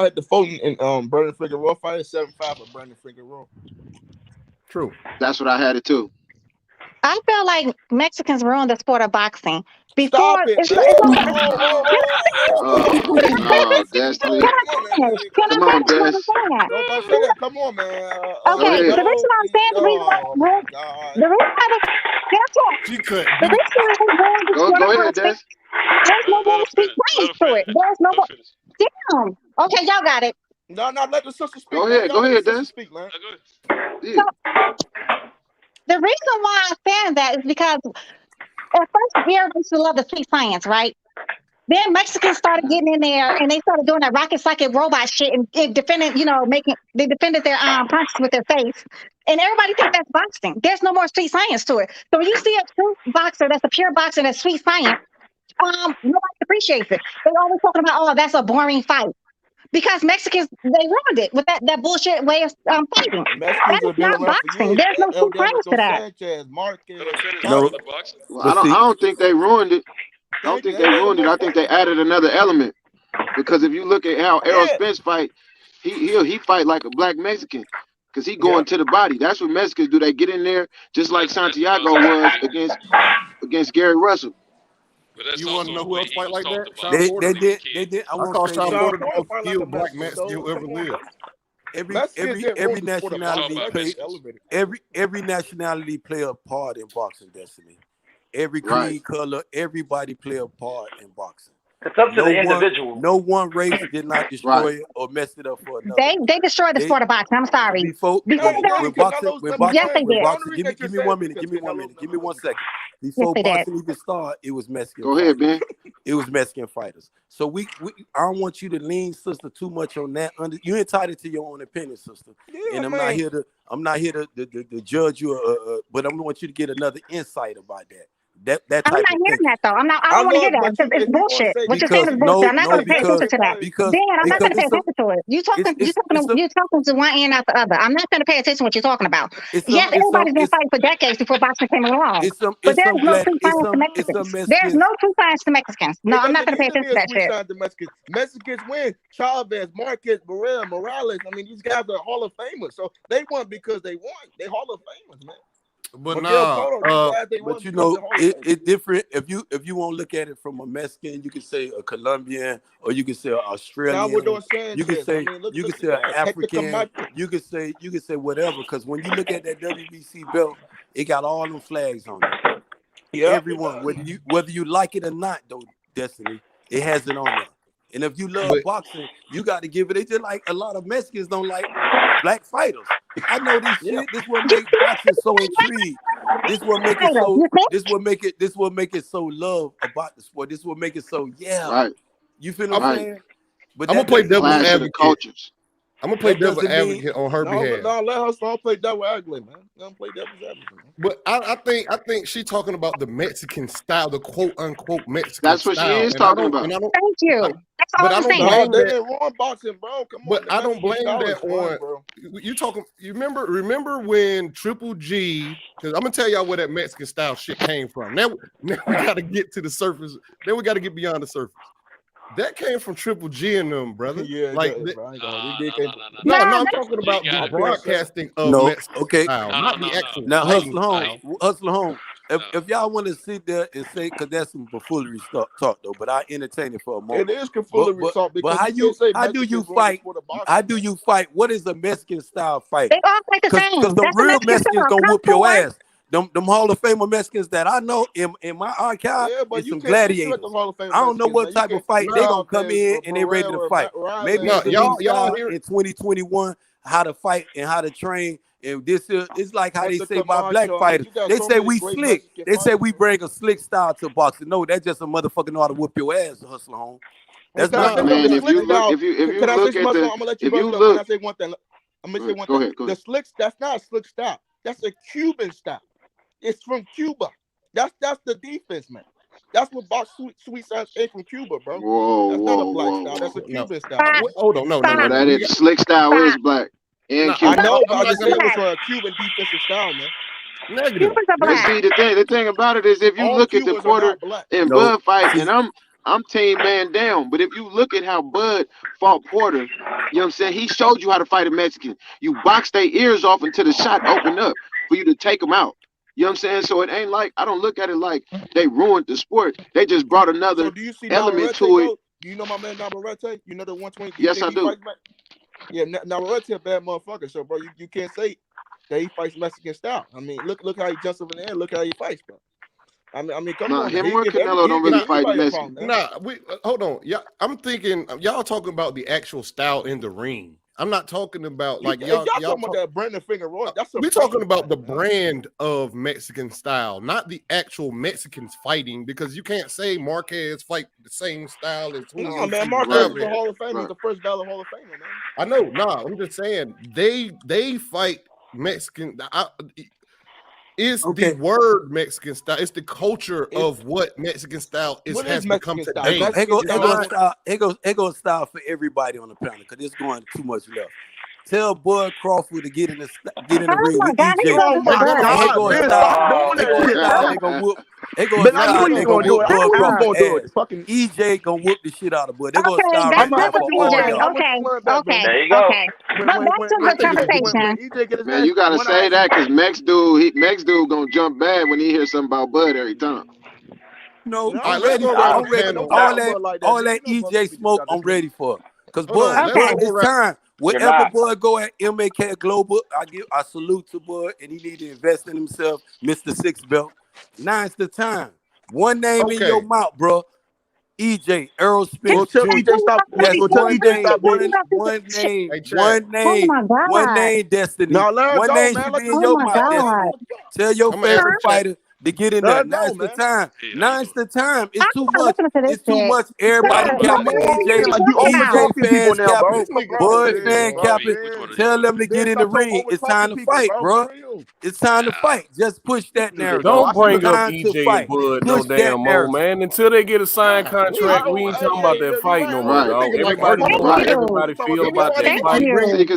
had the Fulton and Brandon Figueroa fight at 7-5 with Brandon Figueroa. True. That's what I had it too. I feel like Mexicans ruined the sport of boxing. Stop it. It's Come on, Des. Don't say that. Come on, man. Okay, the reason I'm saying the reason why she couldn't. The reason why they ruined the sport of boxing, there's no more speak science to it. There's no more. Damn. Okay, y'all got it. No, let the sister speak. Go ahead, Des. Speak, man. So, the reason why I'm saying that is because at first everybody used to love the sweet science, right? Then Mexicans started getting in there and they started doing that rocket psychic robot shit and defending, they defended their punches with their face. And everybody thinks that's boxing. There's no more sweet science to it. So when you see a true boxer that's a pure boxer that's sweet science, nobody appreciates it. They're always talking about, that's a boring fight. Because Mexicans, they ruined it with that bullshit way of fighting. That is not boxing. There's no sweet science to that. I don't think they ruined it. I think they added another element. Because if you look at how Errol Spence fight, he fight like a black Mexican. Because he going to the body. That's what Mexicans do. They get in there just like Santiago was against Gary Russell. You want to know who else fight like that? They did. I call Sean Porter the most skilled black Mexican who ever lived. Every nationality play a part in boxing, Destiny. Every cream color, everybody play a part in boxing. It's up to the individual. No one race did not destroy it or mess it up for another. They destroyed the sport of boxing. I'm sorry. Before boxing, give me 1 minute. Give me 1 second. Before boxing even started, it was Mexican. Go ahead, man. It was Mexican fighters. So I don't want you to lean, sister, too much on that. You're entitled to your own opinion, sister. Yeah, and I'm not here to judge you, but I want you to get another insight about that. That I'm type not of hearing thinking. that though. I I don't want to hear love, that but because it's if you gonna bullshit. say What you're saying Because is bullshit. I'm not no, going to pay attention because to that. because Dan, I'm not because going to pay attention to it. You're talking to one end after the other. I'm not going to pay attention to what you're talking about. Yes, everybody's been fighting for decades before boxing came along. But there's no true science to Mexicans. There's no true science to Mexicans. No, It I'm not doesn't going to pay need to be attention to a that sweet shit. sign to Mexicans. Mexicans win. Chavez, Marquez, Barrera, Morales. I mean, these guys are Hall of Famers. So they won because they won. They Hall of Famers, man. But Miguel Cotto, but you know, it's different. If you want to look at it from a Mexican, you can say a Colombian, or you can say an Australian. Salvador Sanchez. You can say look an African. You can say whatever. Because when you look at that WBC belt, it got all them flags on it. Yeah, everyone, whether you like it or not, though, Destiny, it has it on there. And if you love boxing, you got to give it. It's just like a lot of Mexicans don't like black fighters. I know this shit. This what make boxing so intrigued. This what make it so. This what make it so love about the sport. This what make it so Right. You feel what I'm saying? But I'm gonna play devil's advocate. I'm gonna play That devil's doesn't mean- advocate on her behalf. No, let her start play devil's advocate, man. Let her play devil's advocate. Man. But I think she's talking about the Mexican style, the quote unquote Mexican That's what style. she is talking about. Thank you. That's all But I I'm don't saying. blame They that. didn't ruin boxing, bro. Come on. But I don't blame Mexican that style is fun, on bro. you talking. You remember when Triple G? Because I'm gonna tell y'all where that Mexican style shit came from. Now we got to get to the surface. Then we got to get beyond the surface. That came from Triple G and them, brother. Yeah, like no, I'm talking about the broadcasting of Mexican style, not the actual. Now, fighting Hustler Home. If y'all want to sit there and say, because that's some buffoonery talk though, but I entertain it for a moment. It is buffoonery talk because but how do you fight? How do you fight? What is a Mexican style fight? They all fight the same. Because the That's the real Mexican Mexicans style. gonna Come whoop your forward. ass. Them Hall of Famer Mexicans that I know in my archive is some gladiators. I don't know what type of fight they gonna come in and they ready to fight. Maybe y'all hear in 2021 how to fight and how to train. And this is it's like how they say about black fighters. They say we slick. They say we bring a slick style to boxing. No, that's just a motherfucker know how to whoop your ass, Hustler Home. That's not. Man, if you look at the, I'm gonna let if you you know. look, Can I say one thing? I'm gonna say one go thing. ahead, go The ahead. slick, that's not a slick style. That's a Cuban style. It's from Cuba. That's the defense, man. That's what box sweet signs came from Cuba, bro. That's not a black style. That's a Cuban style. Hold on, no. That is slick style is black and I Cuban. know, but I just said it was a Cuban defensive style, man. Negative. But see, the thing about it is, if you look at the Porter and Bud fight, and I'm team man down, but if you look at how Bud fought Porter, you know what I'm saying? He showed you how to fight a Mexican. You box their ears off until the shot opened up for you to take them out. You know what I'm saying? So it ain't like, I don't look at it like they ruined the sport. They just brought another element to it. Do you know my man Navarrete? You know the 120? Yes, I do. Yeah, Navarrete a bad motherfucker. So, bro, you can't say that he fights Mexican style. I mean, look how he jumps up in the air. Look how he fights, bro. I mean, come on. Him or Canelo don't really fight Mexican. Hold on. Yeah, I'm thinking y'all talking about the actual style in the ring. I'm not talking about like y'all talking about that Brandon Figueroa. We're talking about the brand of Mexican style, not the actual Mexicans fighting, because you can't say Marquez fight the same style as no, man. Marquez is the Hall of Fame. He's the first ballot Hall of Famer, man. I know. I'm just saying they fight Mexican. The word Mexican style. It's the culture of what Mexican style has become today. It goes style for everybody on the panel because it's going too much left. Tell Bud Crawford to get in the ring with EJ. Oh my God! They gonna whoop. But I knew you gonna do it. I knew you gonna do it. Fucking EJ gonna whoop the shit out of Bud. They gonna start right now for all y'all. Okay. There you go. But back to the conversation. Man, you gotta say that because Mex dude gonna jump bad when he hears something about Bud every time. No, I'm ready. All that EJ smoke, I'm ready for. Because Bud, it's time. Wherever Bud go at MAK Global, I salute to Bud, and he need to invest in himself, Mr. Six Belt. Now's the time. One name in your mouth, bro. EJ, Earl Spence. Tell EJ stop. That's one name. One name, Destiny. No, one name should be in your mouth, Destiny. Tell your favorite fighter, to get in there. Now's the time. Now's the time. It's too much. listening to this It's too shit. much. Everybody Come capping. on, EJ, like you over EJ talking people fans now, bro. capping. Bud fan capping. Tell them to get in the ring. It's time to fight, bro. It's time to fight. Just push that narrative. Don't bring up Time to EJ fight. and Bud Push no that damn more, narrative. man. Until they get a signed contract, we ain't talking about that fight no more, dog. Everybody know how everybody feel about that fight.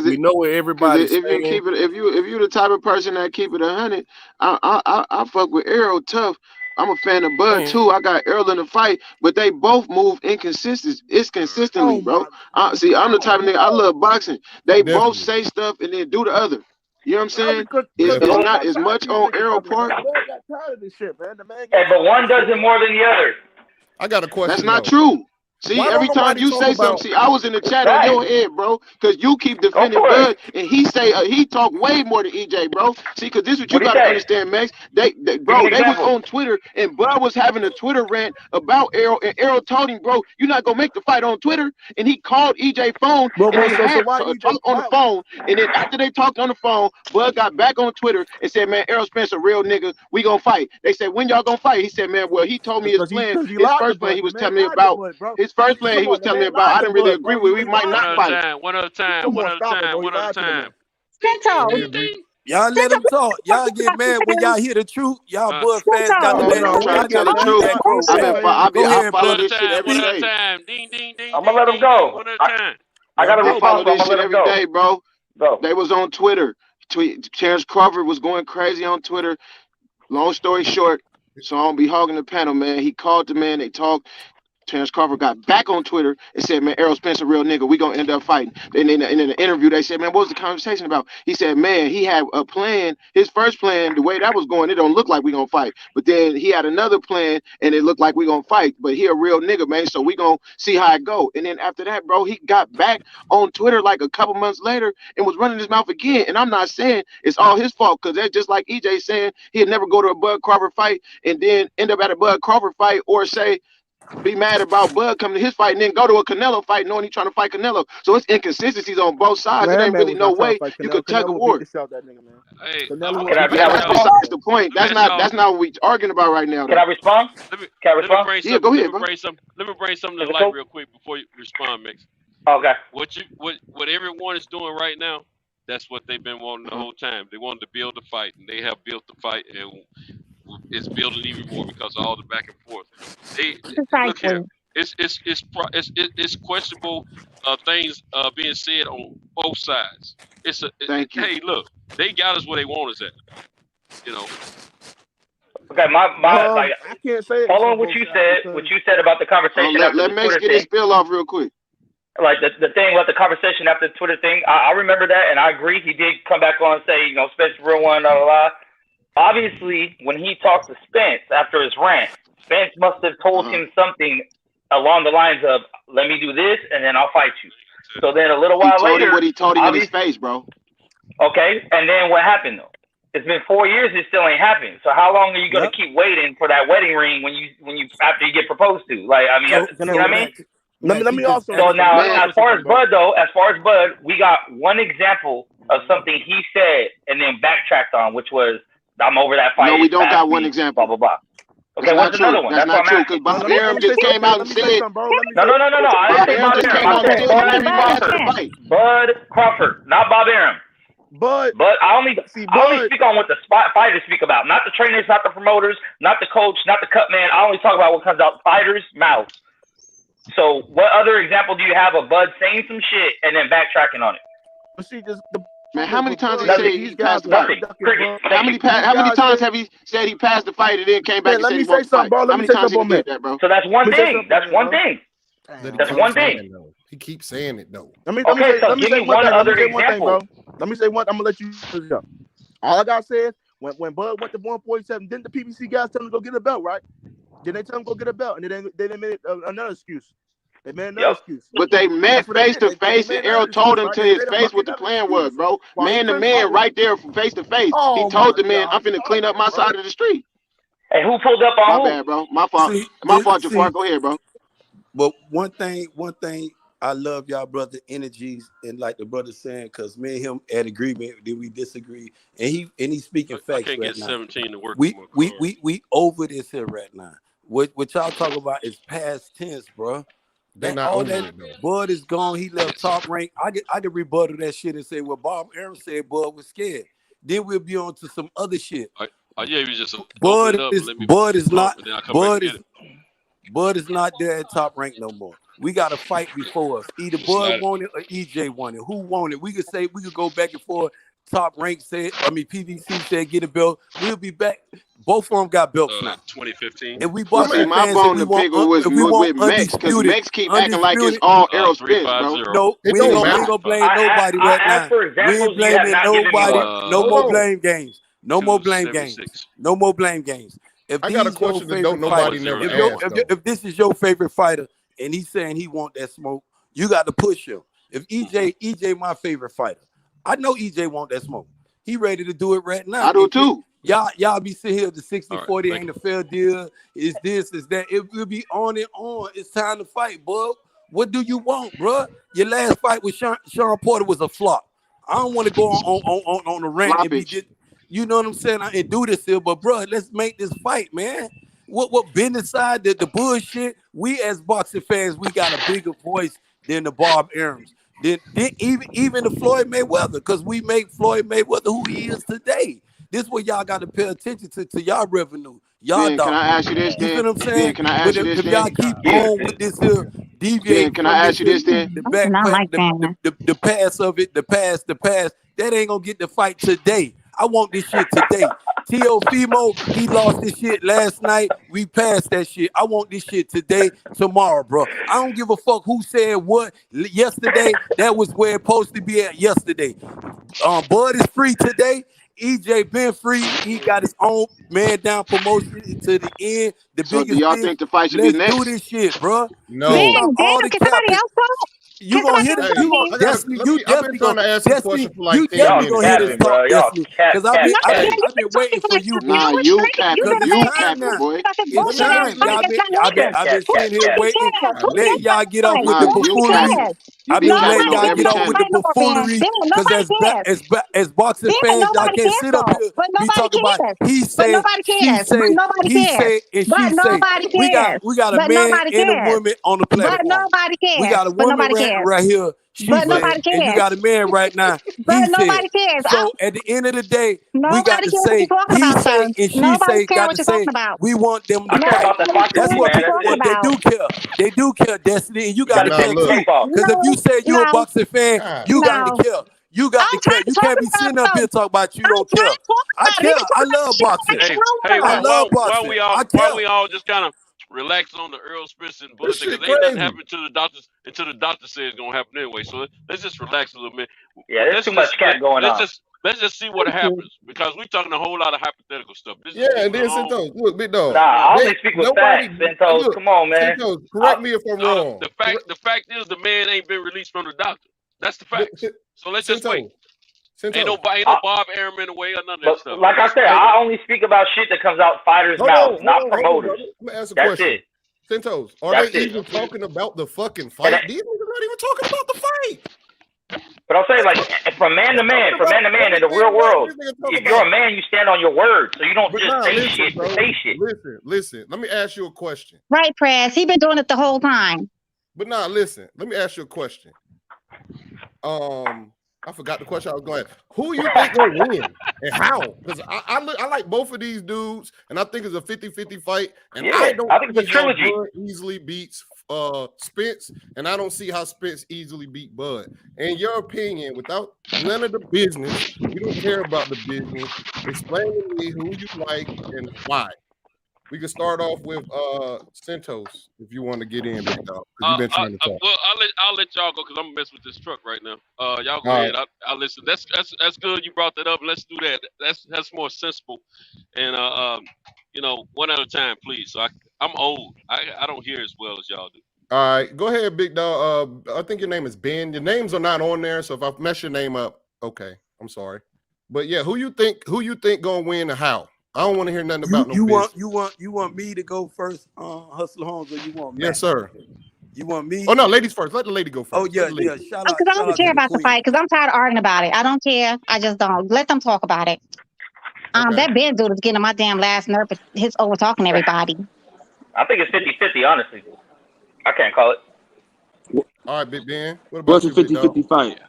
We know what everybody's if you saying. keep it, if you the type of person that keep it 100, I fuck with Arrow tough. I'm a fan of Bud too. I got Earl in the fight, but they both move inconsistent. It's consistently, bro. See, I'm the type of nigga. I love boxing. They both say stuff and then do the other. You know what I'm saying? It's not as much on Arrow part. Hey, but one does it more than the other. I got a question. That's not true. See, every time you say something, see, I was in the chat on your head, bro, because you keep defending Bud, and he talk way more than EJ, bro. See, because this is what you got to understand, Max. They was on Twitter, and Bud was having a Twitter rant about Arrow, and Arrow told him, bro, you're not gonna make the fight on Twitter, and he called EJ phone, and they had talk on the phone, and then after they talked on the phone, Bud got back on Twitter and said, man, Errol Spence a real nigga, we gonna fight. They said, when y'all gonna fight? He said, man, well, he told me his plan. His first plan he was telling me about. His first plan he was telling me about, I didn't really agree with. We might not fight. One at a time. Y'all let them talk. Y'all get mad when y'all hear the truth. Y'all Bud fans got to let I'm trying to tell the truth. I follow this shit every day. I'm gonna let them go. One at a time. I gotta follow respond. this shit every day, bro. They was on Twitter. Terrence Crawford was going crazy on Twitter. Long story short, so I don't be hogging the panel, man. He called the man. They talked. Terrence Crawford got back on Twitter and said, man, Errol Spence a real nigga. We going to end up fighting. And in the interview, they said, man, what was the conversation about? He said, man, he had a plan. His first plan, the way that was going, it don't look like we going to fight. But then he had another plan, and it looked like we going to fight. But he a real nigga, man, so we going to see how it go. And then after that, bro, he got back on Twitter like a couple months later and was running his mouth again. And I'm not saying it's all his fault, because that's just like EJ saying he'd never go to a Bud Crawford fight and then end up at a Bud Crawford fight, or say, be mad about Bud coming to his fight and then go to a Canelo fight knowing he's trying to fight Canelo. So it's inconsistencies on both sides. Man, it ain't really no way you could tug a war. Hey, That's the point. That's not what we arguing about right now. Can I respond? Can I respond? Go ahead, bro. Let me bring something to light real quick before you respond, Mix. Okay. What everyone is doing right now, that's what they've been wanting the whole time. They wanted to build a fight, and they have built the fight, and it's building even more because of all the back and forth. Look here, it's questionable things being said on both sides. Hey, look, they got us where they want us at. You know. Okay, I can't say it. Following what you said about the conversation. Let Max get his spill off real quick. Like the thing about the conversation after the Twitter thing, I remember that, and I agree. He did come back on and say, Spence real one, blah, blah, blah. Obviously, when he talked to Spence after his rant, Spence must have told him something along the lines of, let me do this, and then I'll fight you. So then a little while later... Him what he told him in his face, bro. Okay, and then what happened, though? It's been 4 years, it still ain't happened. So how long are you going to keep waiting for that wedding ring when you after you get proposed to? Like, I mean, you know what I mean? Let me also... So now, as far as Bud, we got one example of something he said and then backtracked on, which was, I'm over that fight. No, we don't got one example. Blah, blah, blah. Okay, what's another one? That's not true, because Bob Arum just came out and said... No. I didn't say Bob Arum. Bud Crawford, not Bob Arum. But I only speak on what the fighters speak about, not the trainers, not the promoters, not the coach, not the cut man. I only talk about what comes out fighters' mouths. So, what other example do you have of Bud saying some shit and then backtracking on it? But see, man, how many times did he say he passed the fight? How many times have he said he passed the fight and then came back and said he won the fight? How many times he did that, bro? So that's one thing. That's one thing. That's one thing. He keeps saying it though. Let me say one other example. Let me say one. I'm gonna let you. All I gotta say is when Bud went to 147, didn't the PBC guys tell him to go get a belt, right? Then they tell him to go get a belt, and they made another excuse. They made another excuse. But they met face to face, and Errol told him to his face what the plan was, bro. Man to man, right there, face to face. He told the man, "I'm finna clean up my side of the street." And who pulled up on my bad, bro. My fault. My fault, Jafar. Go ahead, bro. But one thing I love y'all brother energies, and like the brother saying, because me and him at agreement, then we disagree, and he's speaking I facts can't right get now. 17 to work We on my we card. we over this here right now. What y'all talk about is past tense, bro. They That not all over that it though. Bud is gone. He left top rank. I can rebuttal that shit and say, well, Bob Aaron said Bud was scared. Then we'll be on to some other shit. Yeah, you just open Bud it up and let me is talk, not and then I come back and get it. Bud is not there at top rank no more. We got to fight before us. Either Bud won it or EJ won it. Who won it? We could go back and forth. Top rank said, PVC said get a belt. We'll be back. Both of them got belts now. 2015. And we Well, boxing see, my fans, bone to pick with Mex, because Mex keep acting like it's all Errol Spence, bro. No, we ain't gonna blame nobody right now. For examples, we ain't blaming nobody. No more blame games. No more blame games. No more blame games. If I got a these your question that favorite nobody fighter, never asked. if this is your favorite fighter and he's saying he want that smoke, you got to push him. If EJ my favorite fighter, I know EJ want that smoke. He ready to do it right now. I do too. Y'all be sitting here, the 60-40 right, ain't a fair deal. Is this, is that? It will be on and on. It's time to fight, bub. What do you want, bro? Your last fight with Sean Porter was a flop. I don't want to go on a rant if he did. You know what I'm saying? I didn't do this here, but bro, let's make this fight, man. What business side, the bullshit? We as boxing fans, we got a bigger voice than the Bob Arams. Then even the Floyd Mayweather, because we make Floyd Mayweather who he is today. This is what y'all got to pay attention to y'all revenue. Y'all Ben, can I ask you this, you feel what I'm saying? Ben, can I ask you this, if y'all keep on with this here, deviate Ben, can I ask you this, then? the back, the pass of it, the pass, that ain't gonna get the fight today. I want this shit today. Teofimo, he lost this shit last night. We passed that shit. I want this shit today, tomorrow, bro. I don't give a fuck who said what yesterday. That was where it's supposed to be at yesterday. Bud is free today. EJ been free. He got his own man down promotion to the end. So do y'all think the fight should be next? Let's do this shit, bro. No. Can somebody else talk? You gonna hit it? You definitely gonna ask this question for like 10 definitely gonna hit capping, this bro. talk, Y'all Destiny. Because I've been waiting for you, bro. Nah, you capping, boy. It's time. I've been sitting here waiting, letting y'all get off with the buffoonery. I've been letting y'all get off with the buffoonery because as boxing fans, y'all can't sit up here be talking about he said, she said, he said, and she said. We got a man and a woman on the platform. But nobody cares. We got a woman right here. She said, and you got a man right now. He said. So at the end of the day, we got to say, he say and she say, got to say, we want them to fight. That's what people want. They do care. They do care, Destiny, and you got to care too. Because if you say you're a boxing fan, you got to care. You got to care. You can't be sitting up here talking about you don't care. I care. I love boxing. Hey, I love boxing. Why we all just kind of relax on the Earl Spence and Bud, because ain't nothing happened to the doctors until the doctor says it's gonna happen anyway. So let's just relax a little bit. Yeah, there's too much cat going on. Let's just see what happens, because we're talking a whole lot of hypothetical stuff. And then Santos, look, big dog. Nah, I only speak with facts. Santos, come on, man. Santos, correct me if I'm wrong. The fact is the man ain't been released from the doctor. That's the fact. So let's just wait. Ain't no Bob Arum in the way or none of that stuff. Like I said, I only speak about shit that comes out fighters' mouths, not promoters. Let me ask a That's question. it. Santos, are they even talking about the fucking fight? These niggas not even talking about the fight. But I'll say, like, from man to man, in the real world, if you're a man, you stand on your word. So you don't just say shit to say shit. Listen. Let me ask you a question. Right, Press. He been doing it the whole time. But listen. Let me ask you a question. I forgot the question I was going to ask. Who you think will win and how? Because I like both of these dudes, and I think it's a 50-50 fight. And I think it's a trilogy. Bud easily beats Spence, and I don't see how Spence easily beat Bud. In your opinion, without none of the business, you don't care about the business. Explain to me who you like and why. We can start off with Santos if you want to get in, big dog. You've been trying to talk. Well, I'll let y'all go because I'm messing with this truck right now. Y'all go ahead. I'll listen. That's good. You brought that up. Let's do that. That's more sensible. And one at a time, please. So I'm old. I don't hear as well as y'all do. All right, go ahead, big dog. I think your name is Ben. Your names are not on there, so if I mess your name up, okay, I'm sorry. But yeah, who you think gonna win and how? I don't want to hear nothing about you want me to go first, Hustler Holmes, or you want me? Yes, sir. You want me? Oh no, ladies first. Let the lady go first. Oh yeah, yeah. Shout out, Because I don't to care the about the queen. fight. Because I'm tired of arguing about it. I don't care. I just don't. Let them talk about it. Okay. That Ben dude is getting on my damn last nerve. His over talking to everybody. I think it's 50-50, honestly. I can't call it. All right, Big Ben. What about What's a you, Big dog? 50-50 fight?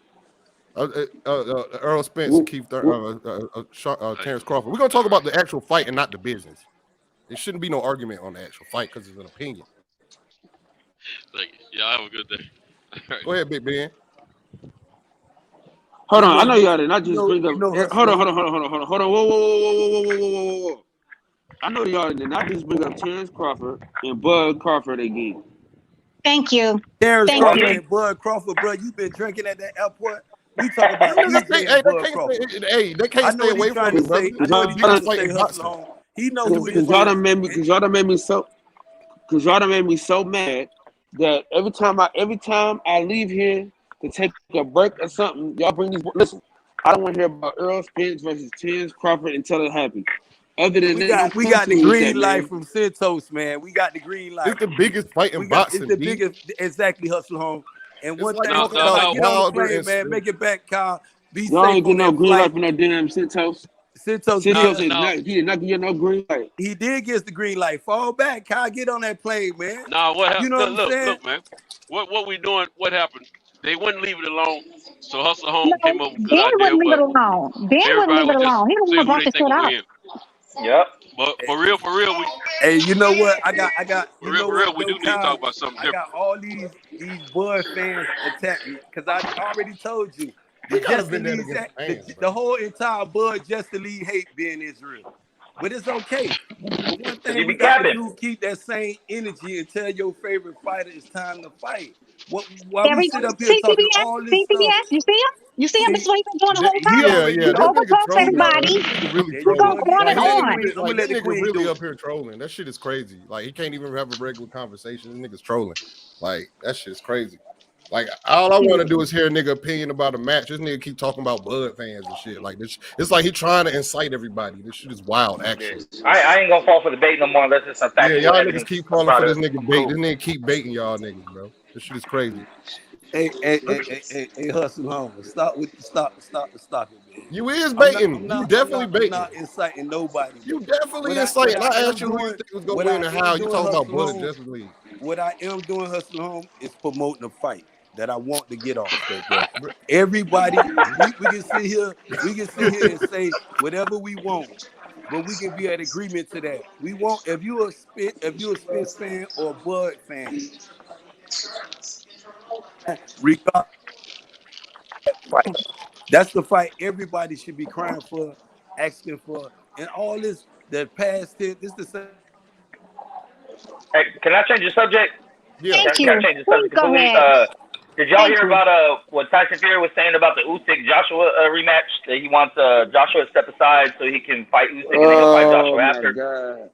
Earl Spence and Keith Terrence Crawford. We're gonna talk about the actual fight and not the business. There shouldn't be no argument on the actual fight because it's an opinion. Thank you. Y'all have a good day. Go ahead, Big Ben. Hold on, I know y'all did not just bring up. Hold on. Whoa. I know y'all did not just bring up Terrence Crawford and Bud Crawford again. Thank you. Terrence Thank Crawford you. and Bud Crawford, bro. You been drinking at that airport? We talk about DJ and Bud Crawford. They can't stay away from it, brother. I know what he's trying to say, Hustle Home. He knows who it is. Because y'all done made me so mad that every time I leave here to take a break or something, y'all bring these. Listen, I don't want to hear about Earl Spence versus Terrence Crawford until it happens. Other than we that, got the green light from Santos, man. We got the green light. It's the biggest fight in boxing. It's the biggest, exactly, Hustle Home. And It's one like thing, talking Kyle, about get on the Wilder plane, and man. Make it back, Kyle. Be y'all safe ain't on get no that green flight. light from no damn Santos. Santos He did not get no green light. He did get the green light. Fall back, Kyle. Get on that plane, man. Nah, what happened? You know what I'm saying? Look, man. What we doing? What happened? They wouldn't leave it alone. So Hustle Home No, came up with a good Ben idea. wouldn't leave it But alone. Ben wouldn't everybody leave it was just alone. He don't see want to who bump they his think shit will out. win. Yep. But for real, we Hey, you know what? I got. You know for what, real, we though, do need to Kyle? talk about something I different. got all these Bud fans attack me because I already told you We gotta been that against fans, the whole entire Bud Justice League hate being Israel, but it's okay. But one thing we got to do, keep that same energy and tell your favorite fighter it's time to fight. While There we we sit go. up here talking CPBS. all this stuff, You see him? You see him? This is what he's been doing the whole he time. already He That know. nigga overtalks trolling, bro. everybody. That nigga really There He you go trolling. go. on Like, and he ain't on. even, I'm gonna like, let that the nigga queen really do up it. here trolling. That shit is crazy. Like, he can't even have a regular conversation. This nigga's trolling. Like, that shit's crazy. Like, all I want to do is hear a nigga opinion about a match. This nigga keep talking about Bud fans and shit. Like, this, it's like he trying to incite everybody. This shit is wild, actually. I ain't gonna fall for the bait no more unless it's some Yeah, factual y'all evidence. niggas keep I'm falling for trying this to nigga bait. prove. This nigga keep baiting y'all niggas, bro. This shit is crazy. Hey, Hustle Home. Stop it, man. You is baiting. You definitely I'm baiting. not inciting nobody. You definitely What inciting. I I am asked you who you doing, think was gonna win and how. You talking about Bud and Justice League. What I am doing, Hustle Home, is promoting a fight that I want to get off, though, bro. Everybody, we can sit here and say whatever we want, but we can be at agreement to that. We want if you a Spence fan or a Bud fan, regardless of that fight. That's the fight everybody should be crying for, asking for, and all this. The past 10, this the same. Hey, can I change the subject? Yeah. Thank Can I you. change the Please subject go completely? ahead. Did y'all Thank hear you. about what Tyson Fury was saying about the Usyk Joshua rematch? That he wants Joshua to step aside so he can fight Usyk and then he'll fight Joshua after. God.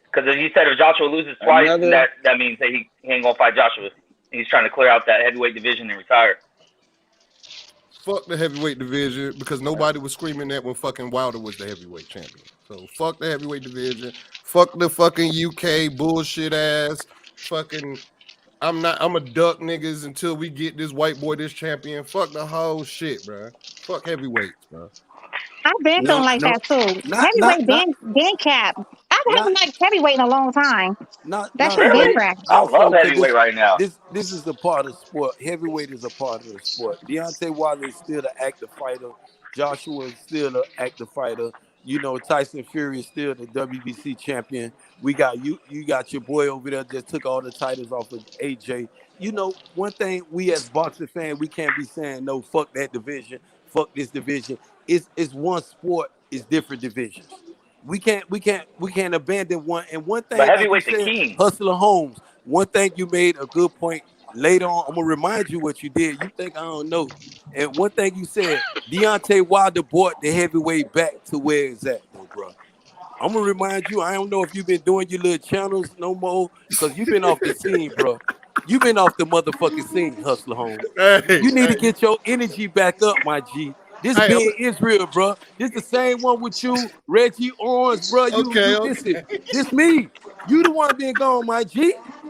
Because he said if Joshua loses twice, that means that he ain't gonna fight Joshua. He's trying to clear out that heavyweight division and retire. Fuck the heavyweight division because nobody was screaming that when fucking Wilder was the heavyweight champion. So fuck the heavyweight division. Fuck the fucking UK bullshit ass fucking. I'm a duck niggas until we get this white boy this champion. Fuck the whole shit, bro. Fuck heavyweights, bro. I've been feeling like that too. Heavyweight been capped. I haven't liked heavyweight in a long time. That shit been Really? trash. I love heavyweight right now. This is a part of sport. Heavyweight is a part of the sport. Deontay Wilder is still an active fighter. Joshua is still an active fighter. You know, Tyson Fury is still the WBC champion. We got you got your boy over there just took all the titles off of AJ. You know, one thing we as boxing fans, we can't be saying no, fuck that division, fuck this division. It's one sport, it's different divisions. We can't abandon one. And one thing, But like you heavyweight's the said, king. Hustler Holmes. One thing you made a good point. Later on, I'm gonna remind you what you did. You think I don't know. And one thing you said, Deontay Wilder brought the heavyweight back to where it's at, though, bro. I'm gonna remind you. I don't know if you've been doing your little channels no more, because you've been off the scene, bro. You've been off the motherfucking scene, Hustler Holmes. You need to get your energy back up, my G. This being Israel, bro. This the same one with you, Reggie Owens, bro. This me. You the one being gone, my G.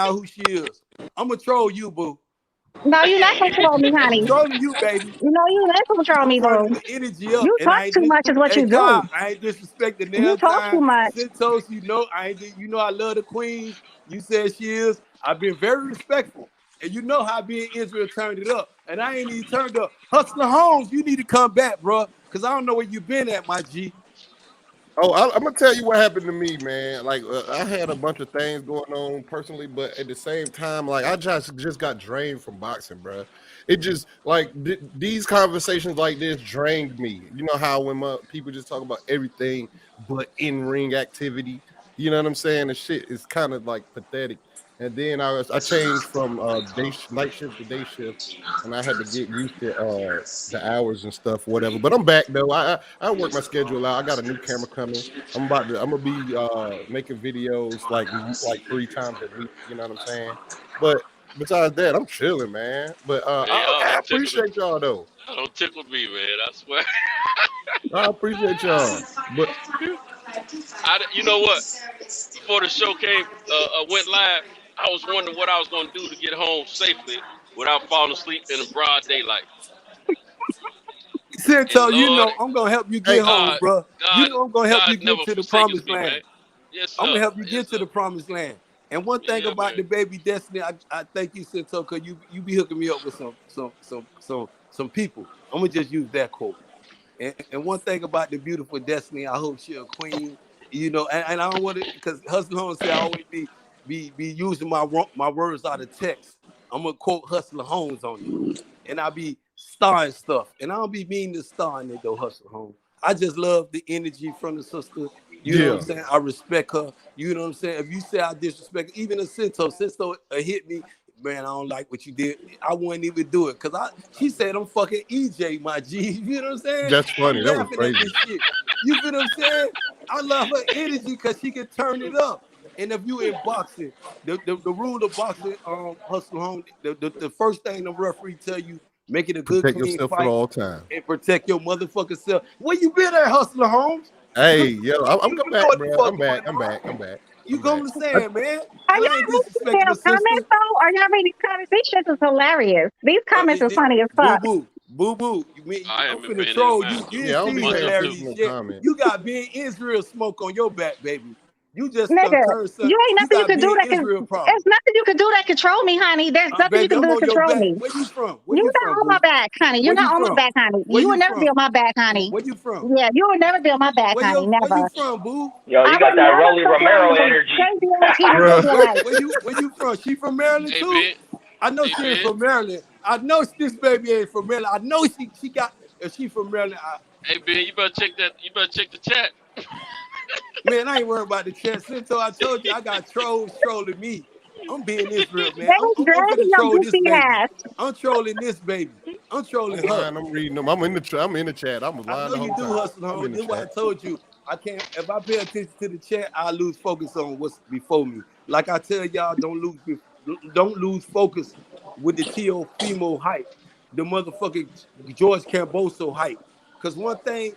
out who she is. I'm gonna troll you, boo. No, you're not gonna troll me, honey. Trolling you, baby. No, you're not gonna troll I'm me, boo. turning the energy up, You and talk I ain't too just. much, is what Hey, you do. John, I ain't disrespecting You nail talk too time. much. Centos, you know, you know, I love the queens. You said she is. I've been very respectful, and you know how being Israel turned it up, and I ain't even turned up. Hustler Holmes, you need to come back, bro, because I don't know where you been at, my G. Oh, I'm gonna tell you what happened to me, man. Like I had a bunch of things going on personally, but at the same time, like I just got drained from boxing, bro. It just like these conversations like this drained me. You know how when people just talk about everything but in ring activity. You know what I'm saying? The shit is kind of like pathetic. And then I changed from night shift to day shift, and I had to get used to the hours and stuff, whatever. But I'm back though. I work my schedule out. I got a new camera coming. I'm gonna be making videos like 3 times a week. You know what I'm saying? But besides that, I'm chilling, man. But Hey, I appreciate y'all though. Y'all don't tickle me, man. I swear. I appreciate y'all. But You know what? Before the show went live, I was wondering what I was gonna do to get home safely without falling asleep in the broad daylight. And Centos, you Lord, know I'm gonna help you get home, bro. You know I'm gonna help God you get never to the forsakes promised me, man. land. Yes, I'm sir. gonna help you Yes, get to sir. the promised land. And one thing Yeah, about man. the baby Destiny, I thank you, Cento, because you be hooking me up with some people. I'm gonna just use that quote. And one thing about the beautiful Destiny, I hope she a queen. You know, and I don't want to, because Hustle Holmes say I always be using my words out of text. I'm gonna quote Hustler Holmes on you, and I be starring stuff, and I don't be meaning to star in it though, Hustler Holmes. I just love the energy from the sister. You know what I'm saying? I respect her. You know what I'm saying? If you say I disrespect, even a Cinto hit me, man, I don't like what you did. I wouldn't even do it because she said I'm fucking EJ, my G. You know what I'm saying? that's I'm funny. That was laughing at crazy. this shit. You feel what I'm saying? I love her energy because she can turn it up. And if you in boxing, the rule of boxing, Hustle Home, the first thing the referee tell you, make it a good, Protect clean yourself at fight all times. and protect your motherfucking self. Where you been at, Hustler Holmes? Hey, yo, I'm You back, know what the bro. fuck I'm back. going I'm on. back. I'm back. You I'm go back. to saying, man. Are And I y'all ain't reading these disrespecting damn the sister. comments though? Are y'all reading these comments? These shits is hilarious. These comments is funny as Boo fuck. boo. Boo boo. I I'm haven't been finna paying any troll mind you. to You them. didn't Yeah, I don't see be these Must paying have do. attention to hilarities no yet. comment. You got being Israel smoke on your back, baby. You just Nigga, turned some. you ain't You nothing you got can do being that can Israel there's problem. nothing you can do that control me, honey. There's nothing you Baby, can I'm do to on your control back. me. Where you from? Where You're you not from, on my boo? back, honey. You're Where you not on my from? back, honey. Where You you will never be from? on my back, honey. Where you from? Yeah, you will never be on my back, honey. Where you Never. from, boo? Yo, I you would got that never Rolly put you on Romero your energy. crazy ass evil Bruh. pussy ass. Where you from? She from Maryland Hey, too? Ben. I know Hey, she ain't Ben. from Maryland. I know this baby ain't from Maryland. I know she got if she from Maryland. Hey, Ben. You better check that. You better check the chat. Man, I ain't worried about the chat. Since I told you I got trolls trolling me. I'm being Israel, man. They I'm, was I'm, I'm finna dragging your troll this goofy baby. ass. I'm trolling this baby. I'm I'm trolling her. lying. I'm reading them. I'm in the chat. I was I lying know the you whole do, time. Hustle I'm Home. in the This is why I chat. told you I can't. If I pay attention to the chat, I lose focus on what's before me. Like I tell y'all, don't lose focus with the Teofimo hype, the motherfucking George Camboso hype. Cause one thing,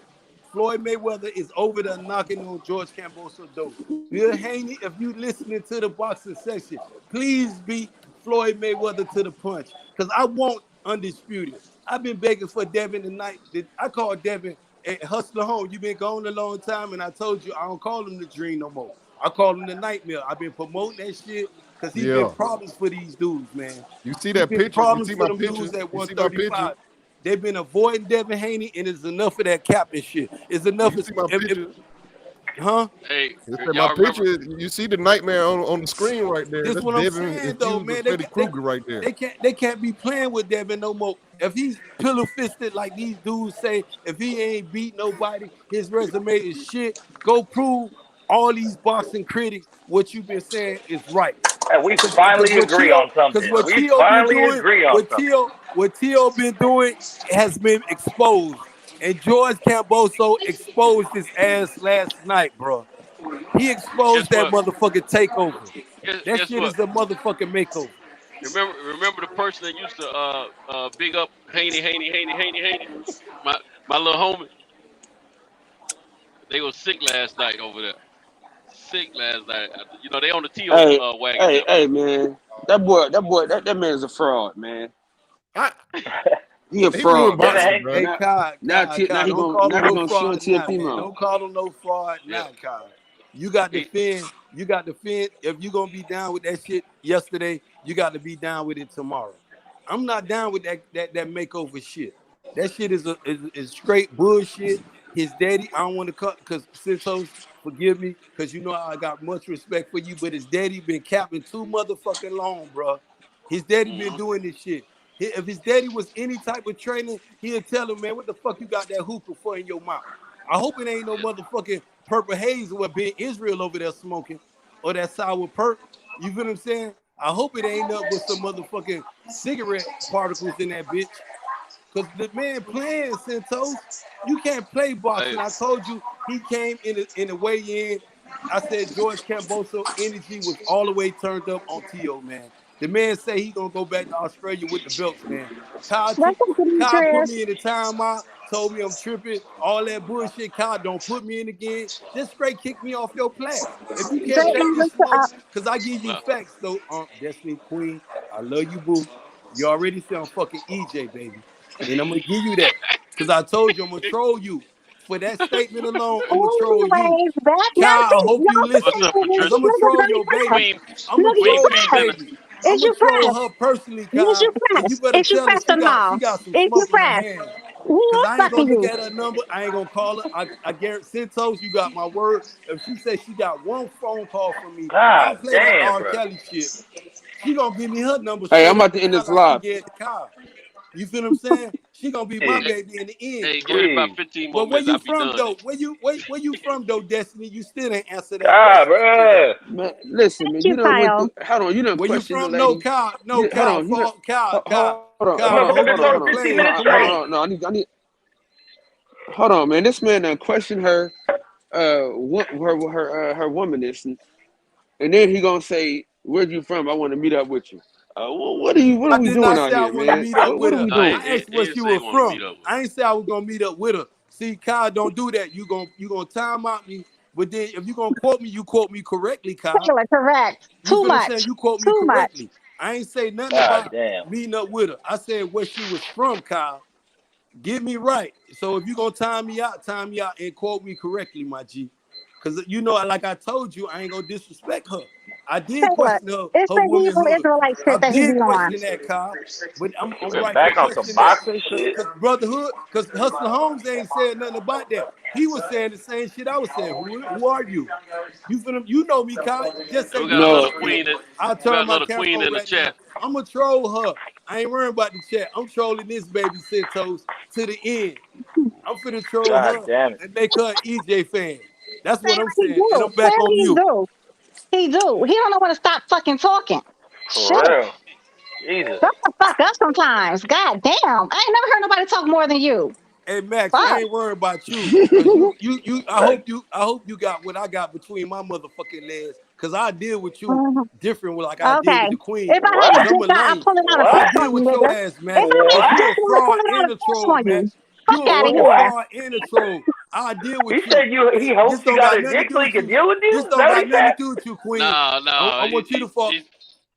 Floyd Mayweather is over there knocking on George Camboso door. If you listening to the boxing section, please beat Floyd Mayweather to the punch. Cause I want undisputed. I've been begging for Devin tonight. I called Devin at Hustler Home. You've been gone a long time, and I told you I don't call him the Dream no more. I call him the Nightmare. I've been promoting that shit because he's been Yeah. problems for these dudes, man. You see He's that been picture? You problems see for my them picture? dudes at You see my picture? 135. They've been avoiding Devin Haney, and it's enough of that capping shit. It's enough. You see my picture? Huh? Hey, It said my y'all remember? picture. You see the nightmare on the screen right there. This That's what I'm Devin saying though, infused man. with Freddy Krueger right there. They can't be playing with Devin no more. If he's pillow fisted like these dudes say, if he ain't beat nobody, his resume is shit. Go prove all these boxing critics what you've been saying is right. And we Because finally agree on something. what We Tio been finally doing, agree on something. what Tio been doing has been exposed. And George Camboso exposed his ass last night, bro. He Guess exposed that what? motherfucking takeover. That Guess shit what? is a motherfucking makeover. Remember the person that used to big up Haney. My little homie. They was sick last night over there. Sick last night. You know they on the Tio wagon now. Hey, man. That man's a fraud, man. He a He fraud. ruined boxing, bro. Hey, Kai, Now he don't call him now he no gonna show fraud it to your now, man. female. Don't call him no fraud now, Kai. You got to defend. You got to defend. If you gonna be down with that shit yesterday, you got to be down with it tomorrow. I'm not down with that makeover shit. That shit is straight bullshit. His daddy, I don't want to cut because Santos, forgive me, because you know I got much respect for you, but his daddy been capping too motherfucking long, bro. His daddy been doing this shit. If his daddy was any type of training, he'd tell him, man, what the fuck you got that hookah for in your mouth? I hope it ain't no motherfucking purple haze or what Ben Israel over there smoking or that sour perk. You feel what I'm saying? I hope it ain't up with some motherfucking cigarette particles in that bitch. Because the man playing, Santos. You can't play boxing. I told you he came in the weigh-in. I said George Camboso energy was all the way turned up on T.O., man. The man say he gonna go back to Australia with the belts, man. Kyle put me in the timeout, told me I'm tripping, all that bullshit. Kyle, don't put me in again. Just straight kick me off your plat. If you can't take this smoke, because I give you facts, though, Destiny Queen, I love you, boo. You already sound fucking EJ, baby. And I'm gonna give you that. Because I told you I'm gonna troll you. For that statement alone, I'm gonna troll you. Anyways, back now, Kyle, I hope you What's listen. up, Because Patricia? I'm gonna troll really your baby. Queen I'm gonna Queen troll P's that in the baby. I'm Is gonna you troll pressed? her personally, Is Kyle. you And you pressed? better Is you tell her pressed or she no? got some Is you smoke in her pressed? hand. He Cause is I ain't gonna fucking look you. at her number. I ain't gonna call her. I guarantee Santos, you got my word. If she says she got one phone call from me, I God don't play that damn, R. bro. Kelly shit. She gonna give me her number Hey, straight I'm up about to and end down this like she live. gave to Kyle. You feel what I'm saying? She gonna be my Hey, baby in the end. Hey, give me about please. 15 more But where minutes. you I'll be from done. though? Where you from though, Destiny? You still didn't answer that God, question to me. bro. Man, listen, Thank man, you, you done went Kyle. through. Hold on, you done Where you questioned the from? No, lady. Kyle. No, You, hold Kyle. on, you done. Kyle. That Kyle. I hope motherfucker you told ain't her 15 playing. minutes Come straight. on. No, I need. Hold on, man. This man done questioned her, what her womanness, and then he gonna say, "Where you from? I want to meet up with you." What are I we did doing not out say I here, want to man? meet up What with are her. we No, doing? I asked he where didn't she say he was want to from. meet up with I ain't say I was gonna meet up with her. See, Kyle, don't do that. You gonna time out me. But then if you gonna quote me, you quote me correctly, Kyle. Taylor, correct. You Too feel what I'm saying? much. You quote me Too much. correctly. I ain't say nothing God about damn. meeting up with her. I said where she was from, Kyle. Get me right. So if you gonna time me out and quote me correctly, my G. Cause you know, like I told you, I ain't gonna disrespect her. I did Taylor, question her, it's her the Hebrew womanhood. Israelite I shit that he be did on. question that, Kyle. But I'm We're right to back on some question that. boxing shit. Cause brotherhood, cause Hustler Holmes ain't said nothing about that. He was saying the same shit I was saying. Who are you? You know me, Kyle. Just her. say We got you another No, know me. queen. I'll We got turn my another camera queen on in the right now. chat. I'ma troll her. I ain't worrying about the chat. I'm trolling this baby Santos to the end. I'm finna troll God her damn it. and make her an EJ fan. That's what I'm Taylor, he saying. And do. I'm back Clearly on he mute. do. He do. He don't know when to stop fucking talking. Shit. For real. Jesus. Shut the fuck up sometimes. God damn. I ain't never heard nobody talk more than you. Hey Max, I Fuck. ain't worried about you. Cause I Like, hope you got what I got between my motherfucking legs. Cause I deal with you Mhm. different like I deal Okay. with the queen. If I had a Cause what? I'm a dick out, I'll lame. pull it out a I What? fist deal on you, with your nigga. ass, If Max. I had Cause a you dick a What? out, I'll fraud pull it out and a a fist troll, on you. Max. You Fuck a out of fucking here. What? fraud and a troll. I deal He with you. said he hopes This you don't got got a nothing to dick do so he with can you. deal with This you? Is that don't what got he nothing to said? do with you, Queen. I No. want you to fuck,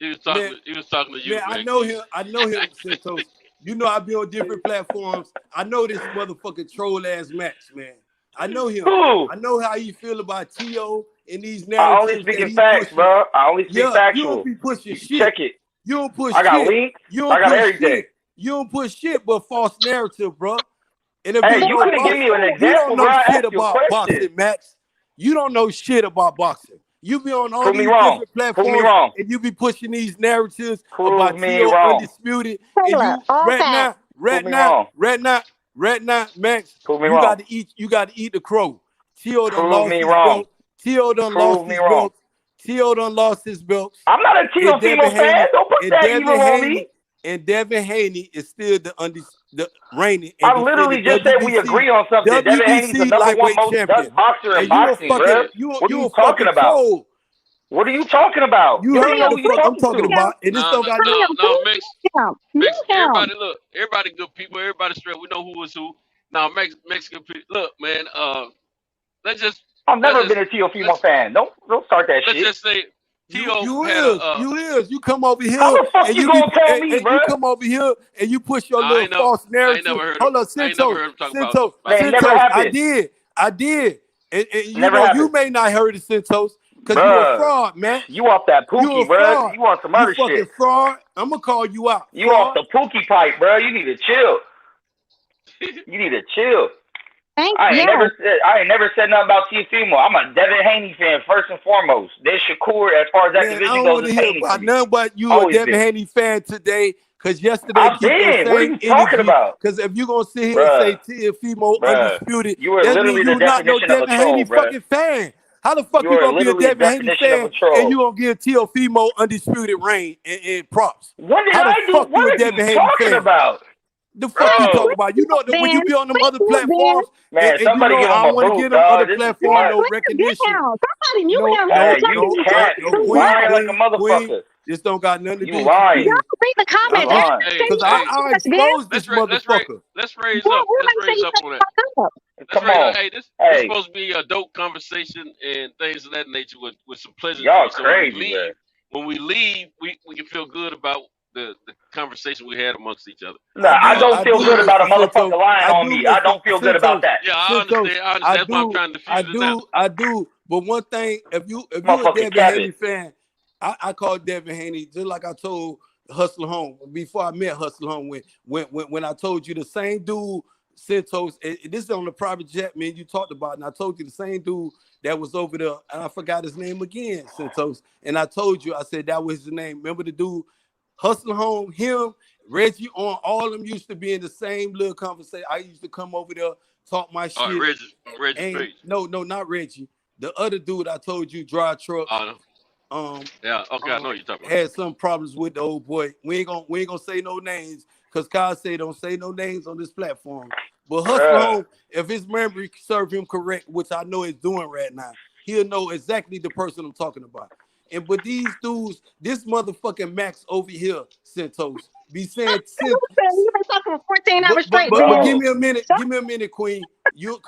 He was man. talking. He was talking to you, Man, I Max. know him. I know him, Santos. You know I be on different platforms. I know this motherfucking troll ass Max, man. I know him. Who? I know how you feel about T.O. and these I only narratives speak that in he facts, pushing. bro. I only speak Yeah, you don't factual. be pushing You can shit. check it. You don't push I got shit. links. You I don't got push everything. shit. You don't push shit but false narrative, bro. And if Hey, you you know couldn't give me boxing, an you don't example, bro. know I shit asked you a about question. boxing, Max. You don't know shit about boxing. You be on all Prove me these wrong. different Prove me platforms wrong. and you be pushing these narratives Prove about me T.O. wrong. Undisputed. And Taylor, you all facts. Prove me wrong. right now, Max, Prove me you wrong. got to eat the crow. T.O. done Prove lost me his wrong. belt. T.O. done lost Prove me his wrong. belt. T.O. done lost his belts. I'm not a And Tito fan. Don't put that evil on me. Devin Haney is still the reigning and I literally defending just said we agree on something. Devin Haney's the WBC number one lightweight most champion. done boxer in And you a boxing, bro. fucking What are you you a talking fucking about? troll. What are you talking about? You You don't even heard know what who the you fuck I'm talking talking to. about, and this No, don't no, got no, nothing. no, Max. Max, Mute him. everybody good people, everybody straight. We know who is who. Now, Mexican people, look, man. Let's just I've let's never been just a Tito fan. Don't start that let's shit. just say You come over here. How the fuck and you gonna tell me, bro? You come over here and you push your little false narrative. Hold on, Centos. I did. And you may not heard of Centos because you a fraud, man. You off that pookie, bro. You want some other shit. You fucking fraud. I'm gonna call you out. You off the pookie pipe, bro. You need to chill. I ain't never said nothing about Teofimo. I'm a Devin Haney fan first and foremost. Then Shakur, as far as that division goes, is Haney. Nothing but you a Devin Haney fan today. Because yesterday, what are you talking about? Because if you're gonna sit here and say Teofimo undisputed, you are literally the definition of a troll, bro. Fucking fan. How the fuck you gonna be a Devin Haney fan and you gonna give Teofimo undisputed reign and props? What did I do? What are you talking about? The fuck you talking about? You know that when you be on them other platforms, man, somebody give him a boot, get on other platforms, no recognition. Somebody mute him. You lying like a motherfucker. This don't got nothing to do. You lying. Y'all read the comments. Because I exposed this motherfucker. Let's raise up on that. Come on. Hey, this is supposed to be a dope conversation and things of that nature with some pleasure. Y'all crazy, man. When we leave, we can feel good about the conversation we had amongst each other. No, I don't feel good about a motherfucker lying on me. I don't feel good about that. Yeah, I understand. That's why I'm trying to defuse it now. I do. But one thing, if you're a Devin Haney fan, I call Devin Haney just like I told Hustler Home before I met Hustler Home when I told you the same dude Centos. This is on the private jet, man. You talked about, and I told you the same dude that was over there, and I forgot his name again, Centos. And I told you, I said that was his name. Remember the dude, Hustler Home, him, Reggie on, all of them used to be in the same little conversation. I used to come over there, talk my shit. Reggie. No, not Reggie. The other dude I told you, drive truck. Yeah, okay, I know you're talking about. Had some problems with the old boy. We ain't gonna say no names because Kyle say don't say no names on this platform. But Hustler Home, if his memory serve him correct, which I know it's doing right now, he'll know exactly the person I'm talking about. But these dudes, this motherfucking Max over here, Centos, be saying you've been talking for 14 hours straight. But give me a minute, Queen. You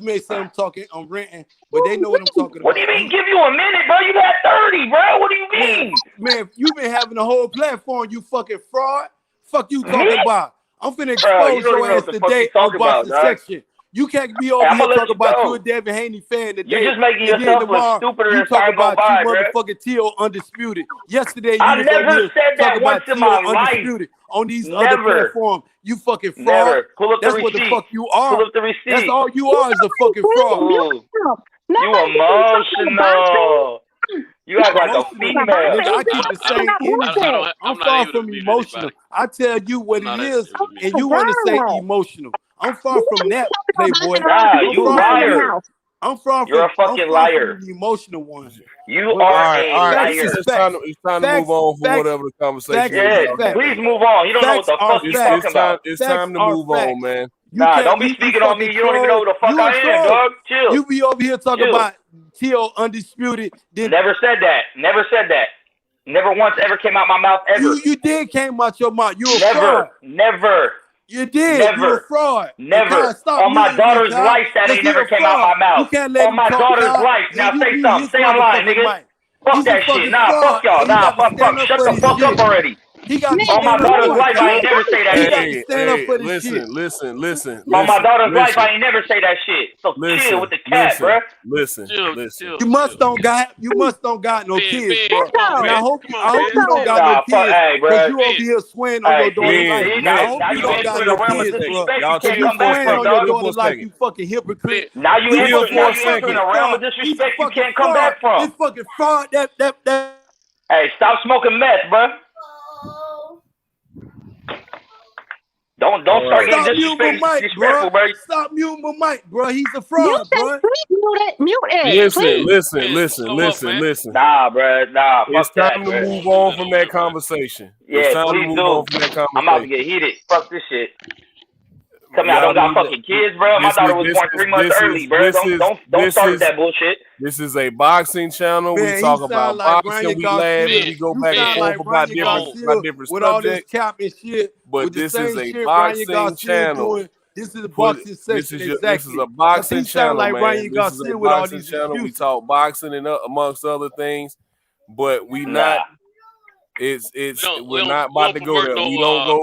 may say I'm talking, I'm ranting, but they know what I'm talking about. What do you mean give you a minute, bro? You got 30, bro. What do you mean? Man, you've been having a whole platform, you fucking fraud. Fuck you talking about. I'm finna expose your ass today on Boxing Section. You can't be over here talking about you a Devin Haney fan today. You're just making yourself look stupider than time go by, bro. Motherfucking T.O. undisputed. Yesterday, you I never said that once in my life. On these other platforms, you fucking fraud. Never. Pull up the receipt. What the fuck you are. Pull up the receipt. That's all you are is a fucking fraud. You emotional. You act like a female. I keep the same energy. I'm far from emotional. I tell you what it is, and you want to say emotional. I'm far from that, Playboy. Nah, you liar. I'm far from. You're a fucking liar. The emotional one. You are a liar. It's time to move on from whatever the conversation is. Yeah, please move on. You don't know what the fuck you're talking about. It's time to move on, man. Nah, don't be speaking on me. You don't even know who the fuck I am, dog. Chill. You be over here talking about T.O. undisputed. Never said that. Never said that. Never once ever came out my mouth ever. You did came out your mouth. You a fraud. Never. You did. Never. You're a fraud. Never. On my daughter's life, that ain't never came out my mouth. You can't let on my daughter's life. Now say something. Stay online, nigga. Fuck that shit. Nah, fuck y'all. Nah, fuck. Shut the fuck up already. On my daughter's life, I ain't never say that shit. Listen. On my daughter's life, I ain't never say that shit. So chill with the cat, bro. Listen. You must don't got no kids, bro. And I hope you don't got no kids, because you over here swearing on your daughter's life. I hope you don't got no kids, bro. If you swearing on your daughter's life, you fucking hypocrite. Now you in a realm of disrespect you can't come back from. This fucking fraud. Hey, stop smoking meth, bro. Don't start getting disrespectful, bro. Stop muting my mic, bro. He's a fraud, bro. Mute it. Listen. Nah, bro. Nah, it's time to move on from that conversation. Yeah, it's time please to move do. on from that conversation. I'm about to get heated. Fuck this shit. Tell me I don't got fucking kids, bro. My daughter was born 3 months early, bro. Don't start that bullshit. This is a boxing channel. Man, we talk about boxing. We laugh. We go back and forth about different with subjects. All this cap and shit. But this is a boxing channel. This is a boxing section. This is a boxing channel, like man. Ryan This is a with all boxing these channel. excuses. We talk boxing and amongst other things, but we're not not about to go there.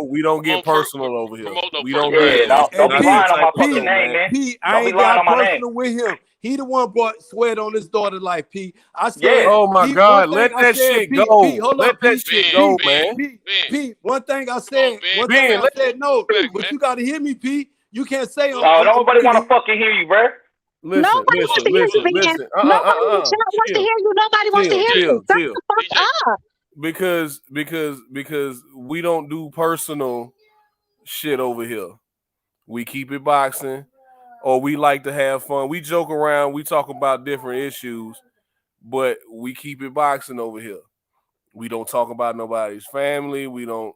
We don't get personal over here. We don't do that. Don't be lying on my fucking name, man. Pete, I ain't got personal with him. He the one brought sweat on his daughter's life, Pete. I said, oh my God, let that shit go. Let that shit go, man. Pete, one thing I said, no, but you got to hear me, Pete. You can't say. Nobody want to fucking hear you, bro. Nobody wants to hear you, man. Nobody wants to hear you. Nobody wants to hear you. Shut the fuck up. Because we don't do personal shit over here. We keep it boxing, or we like to have fun. We joke around. We talk about different issues, but we keep it boxing over here. We don't talk about nobody's family. We don't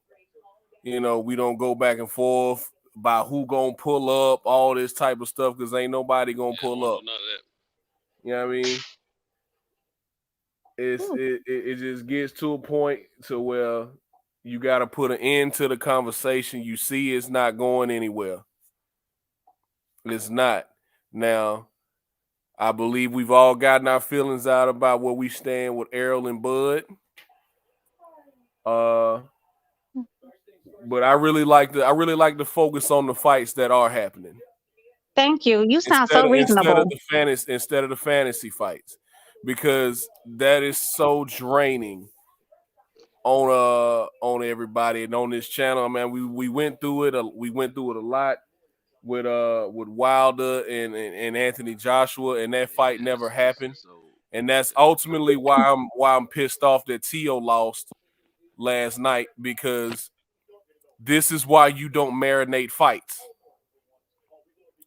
go back and forth about who gonna pull up, all this type of stuff, because ain't nobody gonna pull up. You know what I mean? It just gets to a point to where you got to put an end to the conversation. You see it's not going anywhere. It's not. Now, I believe we've all gotten our feelings out about where we stand with Errol and Bud. But I really like to focus on the fights that are happening. Thank you. You sound so reasonable. Instead of the fantasy fights, because that is so draining on everybody and on this channel. Man, we went through it. We went through it a lot with Wilder and Anthony Joshua, and that fight never happened. And that's ultimately why I'm pissed off that Tio lost last night, because this is why you don't marinate fights.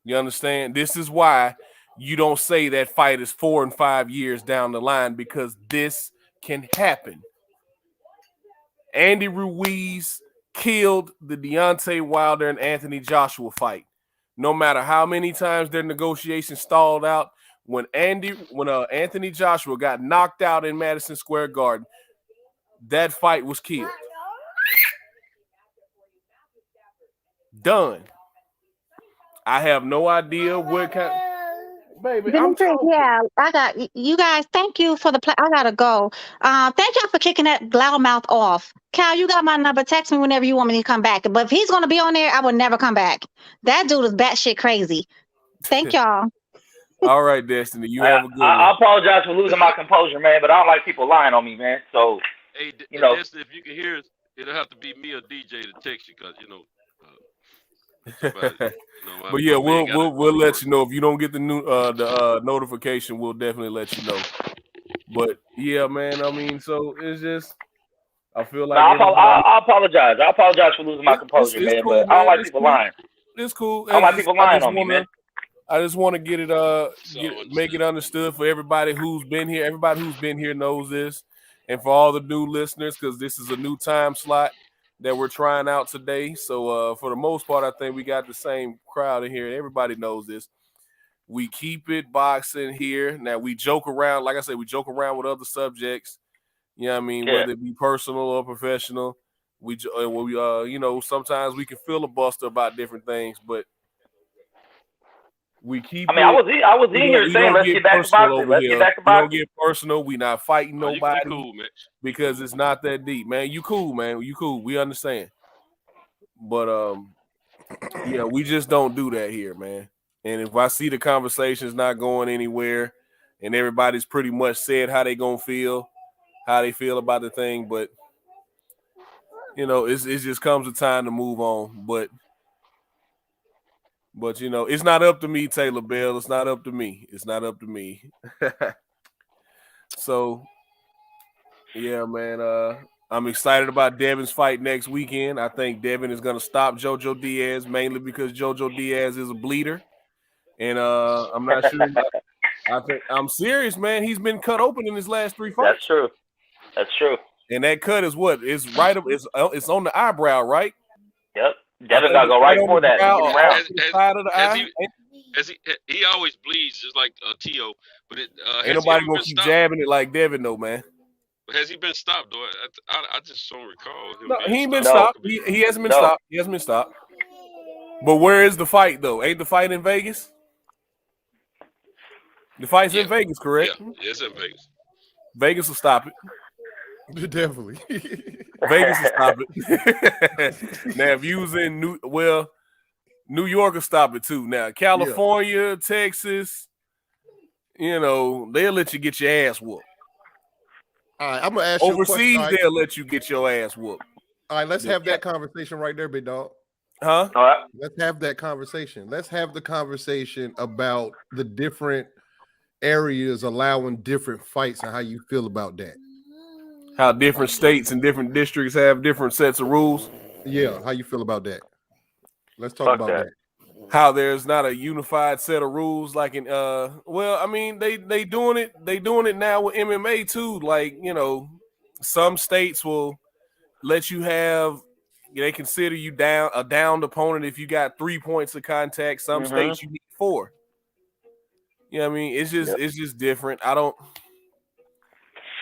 You understand? This is why you don't say that fight is 4 and 5 years down the line, because this can happen. Andy Ruiz killed the Deontay Wilder and Anthony Joshua fight. No matter how many times their negotiations stalled out, when Anthony Joshua got knocked out in Madison Square Garden, that fight was killed. Done. I have no idea what kind. Baby, yeah, I got you guys. Thank you for the play. I gotta go. Thank y'all for kicking that loudmouth off. Cal, you got my number. Text me whenever you want me to come back. But if he's gonna be on there, I will never come back. That dude is batshit crazy. Thank y'all. All right, Destiny, you have a good one. I apologize for losing my composure, man, but I don't like people lying on me, man. So, hey, Destiny, if you can hear us, it'll have to be me or DJ to text you, because but yeah, we'll let you know if you don't get the new notification. We'll definitely let you know. But yeah, man, I mean, so it's just I feel like I apologize. I apologize for losing my composure, man. Cool, but man. I don't like people lying. It's cool. I don't like people lying on me, man. I just want to get it make it understood for everybody who's been here. Everybody who's been here knows this, and for all the new listeners, because this is a new time slot that we're trying out today. So for the most part, I think we got the same crowd in here. Everybody knows this. We keep it boxing here. Now we joke around, like I said, we joke around with other subjects. You know what I mean? Yeah. Whether it be personal or professional. We sometimes we can feel a buster about different things, but we keep. I was in here saying let's get back to boxing. Let's get back to boxing. We don't get personal. We not fighting nobody cool, because it's not that deep, man. You cool, man. You cool. We understand. But yeah, we just don't do that here, man. And if I see the conversation's not going anywhere, and everybody's pretty much said how they gonna feel, how they feel about the thing, but it just comes a time to move on. But it's not up to me, Taylor Bell. It's not up to me. It's not up to me. So, yeah, man. I'm excited about Devin's fight next weekend. I think Devin is going to stop JoJo Diaz, mainly because JoJo Diaz is a bleeder. And I'm not sure. I'm serious, man. He's been cut open in his last 3 fights. That's true. And that cut is what? It's right up. It's on the eyebrow, right? Yep. Devin got to go right for that. He always bleeds just like Tio, but ain't nobody gonna keep jabbing it like Devin, though, man. But has he been stopped, though? I just don't recall him. No, he ain't been stopped. He hasn't been stopped. He hasn't been stopped. But where is the fight though? Ain't the fight in Vegas? The fight's in Vegas, correct? Yeah, it's in Vegas. Vegas will stop it. Definitely. Vegas will stop it. Now, if you was in New York will stop it too. Now, California, Texas, they'll let you get your ass whooped. All right, I'm gonna ask you overseas. A question, they'll let you get your ass whooped. All right, let's have that conversation right there, big dog. Huh? All right. Let's have that conversation. Let's have the conversation about the different areas allowing different fights and how you feel about that. How different states and different districts have different sets of rules. Yeah, how you feel about that? Let's talk about that. How there's not a unified set of rules like in they doing it now with MMA too. Like, some states will let you have, they consider you a downed opponent if you got 3 points of contact. Some states you need 4. You know what I mean? It's just different.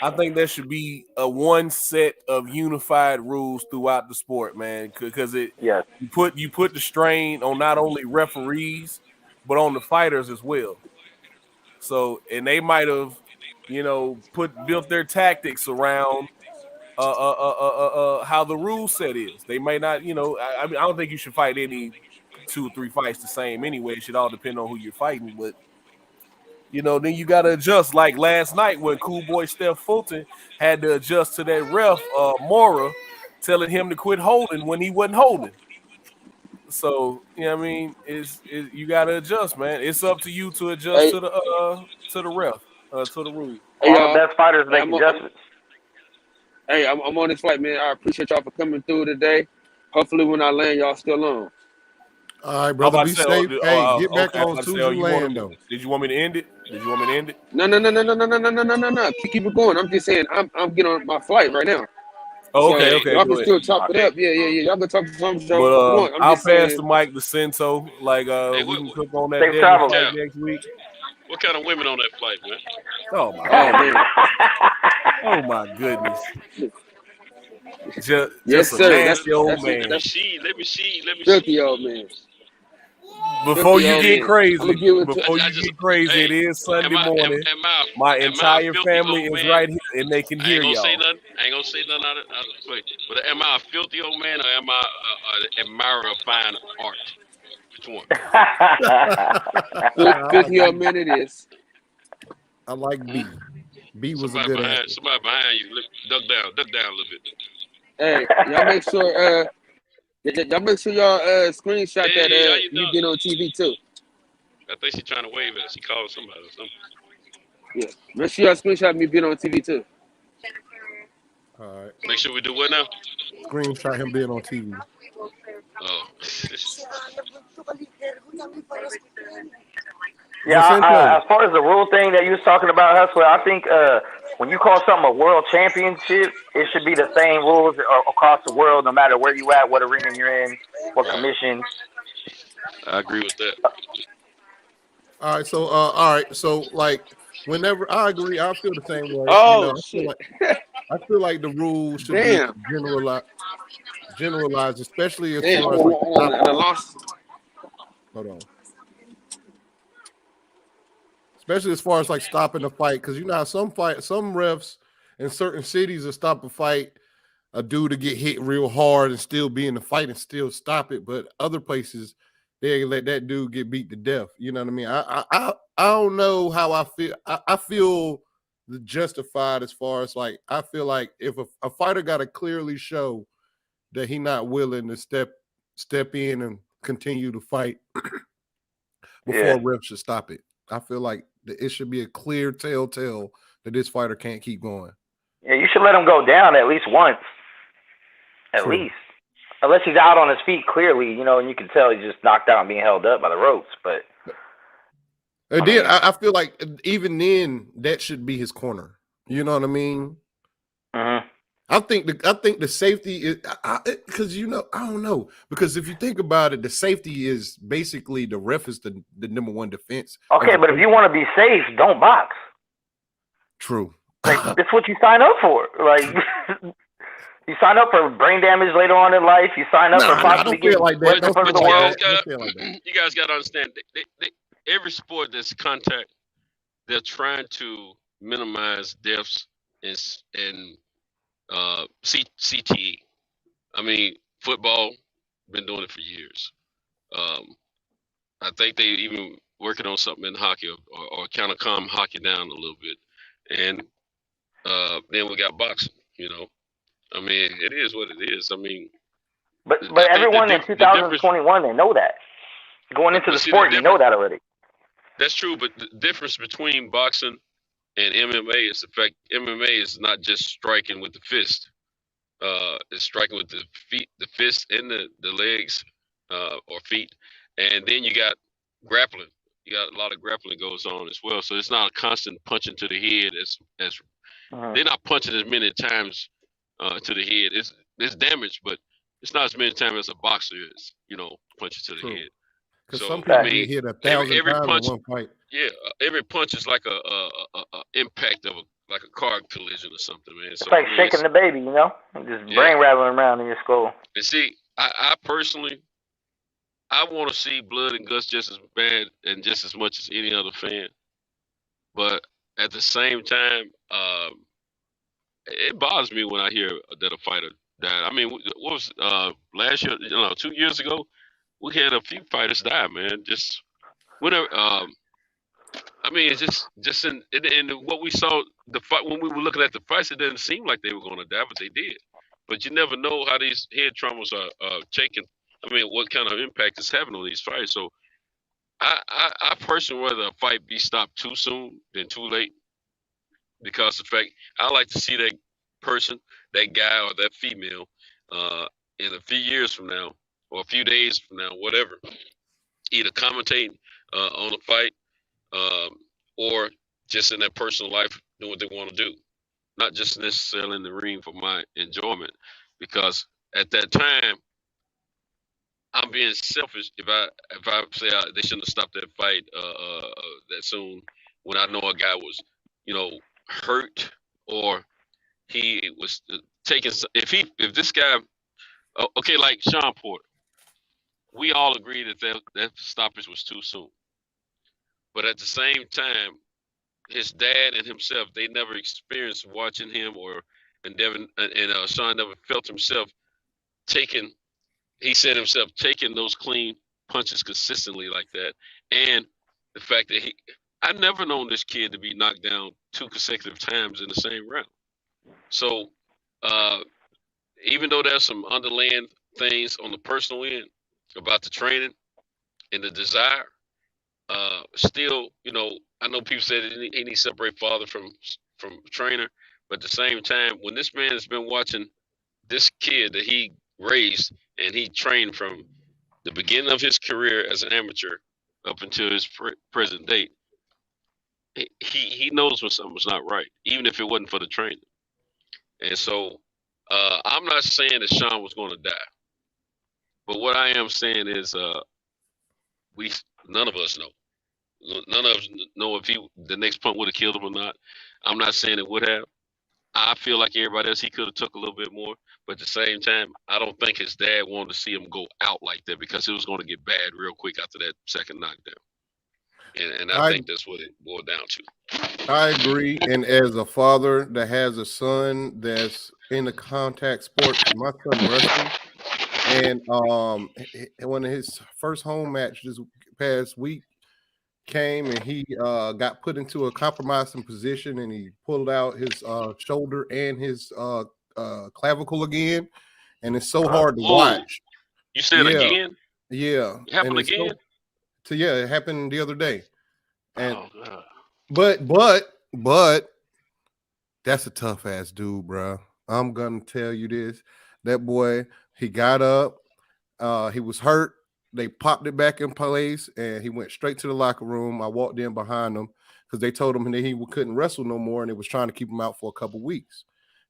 I think there should be a one set of unified rules throughout the sport, man, because you put the strain on not only referees but on the fighters as well. So, and they might have, built their tactics around how the rule set is. They may not, I don't think you should fight any 2 or 3 fights the same anyway. It should all depend on who you're fighting, but then you got to adjust. Like last night when cool boy Steph Fulton had to adjust to that ref, Mora, telling him to quit holding when he wasn't holding. So, you got to adjust, man. It's up to you to adjust to the ref, to the rule. All the best fighters make adjustments. Hey, I'm on this flight, man. I appreciate y'all for coming through today. Hopefully when I land, y'all still on. All right, brother. Be safe. Hey, get back on as soon as you land, though. Did you want me to end it? No. Keep it going. I'm just saying I'm getting on my flight right now. Oh, okay. Y'all can still chop it up. Yeah. Y'all can talk to some But I'll pass the mic to Cento. Like we can cook on that next week. What kind of women on that flight, man? Oh my God. Oh my goodness. Just sir. A nasty old man. Let me see. Filthy old man. Before you get crazy, it is Sunday morning. My entire family is right here, and they can hear y'all. I ain't gonna say nothing out of place. But am I a filthy old man, or am I an admirer of fine art? Which one? Filthy old man it is. I like B. B was a good answer. Somebody behind you, duck down a little bit. Hey, y'all make sure y'all screenshot that you been on TV too. I think she's trying to wave at us. She called somebody or something. Yeah, make sure y'all screenshot me being on TV too. All right. Make sure we do what now? Screenshot him being on TV. Oh. Yeah, as far as the rule thing that you was talking about, Hustler, I think when you call something a world championship, it should be the same rules across the world, no matter where you at, what arena you're in, what commission. I agree with that. All right, so like whenever I agree, I feel the same way. Oh, shit. I feel like the rules should be generalized, especially as far as hold on. Especially as far as like stopping the fight, because how some refs in certain cities will stop a fight, a dude to get hit real hard and still be in the fight and still stop it, but other places they let that dude get beat to death. You know what I mean? I don't know how I feel. I feel justified as far as like I feel like if a fighter got to clearly show that he not willing to step in and continue to fight before refs should stop it. I feel like it should be a clear telltale that this fighter can't keep going. Yeah, you should let him go down at least once. At least. Unless he's out on his feet clearly, and you can tell he's just knocked out and being held up by the ropes. But I feel like even then that should be his corner. You know what I mean? Mm-hmm. I think the safety is because I don't know, because if you think about it, the safety is basically the ref is the number one defense. Okay, but if you want to be safe, don't box. True. Like, that's what you sign up for. Like, You sign up for brain damage later on in life. You sign up for possibly getting like that. in front of the world. You guys got to understand. Every sport that's contact, they're trying to minimize deaths and CTE. I mean, football been doing it for years. I think they even working on something in hockey or kind of calm hockey down a little bit. And then we got boxing. I mean, it is what it is. I mean, but everyone in 2021 they know that. Going into the sport, you know that already. That's true, but the difference between boxing and MMA is the fact MMA is not just striking with the fist. It's striking with the feet, the fist, and the legs or feet, and then you got grappling. You got a lot of grappling goes on as well. So it's not a constant punching to the head as they're not punching as many times to the head. It's damage, but it's not as many times as a boxer is. Punching to the head. Because some people get hit 1,000 times punch, in one fight. Yeah, every punch is like a impact of like a car collision or something, man. It's like shaking the baby, just brain rattling around in your skull. And see, I personally, I want to see blood and guts just as bad and just as much as any other fan. But at the same time, it bothers me when I hear that a fighter died. I mean, what was last year? 2 years ago, we had a few fighters die, man. Just whenever. I mean, it's just in what we saw the fight when we were looking at the fights. It didn't seem like they were going to die, but they did. But you never know how these head traumas are taking. I mean, what kind of impact it's having on these fights. So, I personally rather a fight be stopped too soon than too late, because the fact I like to see that person, that guy or that female, in a few years from now or a few days from now, whatever, either commentating on a fight. Or just in their personal life, doing what they want to do, not just necessarily in the ring for my enjoyment. Because at that time, I'm being selfish if I say they shouldn't have stopped that fight that soon, when I know a guy was, hurt, or he was taking. If this guy, okay, like Sean Porter, we all agree that stoppage was too soon. But at the same time, his dad and himself, they never experienced watching him, and Devin and Sean never felt himself taking those clean punches consistently like that. And the fact that I never known this kid to be knocked down 2 consecutive times in the same round. So even though there's some underlying things on the personal end about the training and the desire, still, I know people say that he needs to separate father from trainer, but at the same time, when this man has been watching this kid that he raised and he trained from the beginning of his career as an amateur up until his present date, he knows when something's not right, even if it wasn't for the training. And so I'm not saying that Sean was going to die, but what I am saying is none of us know. None of us know if the next punt would have killed him or not. I'm not saying it would have. I feel like everybody else, he could have took a little bit more. But at the same time, I don't think his dad wanted to see him go out like that, because it was going to get bad real quick after that second knockdown. And I think that's what it boiled down to. I agree. And as a father that has a son that's in the contact sports, my son wrestling, and one of his first home match this past week came, and he got put into a compromising position, and he pulled out his shoulder and his clavicle again, and it's so hard to watch. You said again? Yeah. It happened again? It happened the other day. And but that's a tough ass dude, bro. I'm gonna tell you this. That boy, he got up, he was hurt. They popped it back in place, and he went straight to the locker room. I walked in behind him because they told him that he couldn't wrestle no more, and they was trying to keep him out for a couple weeks.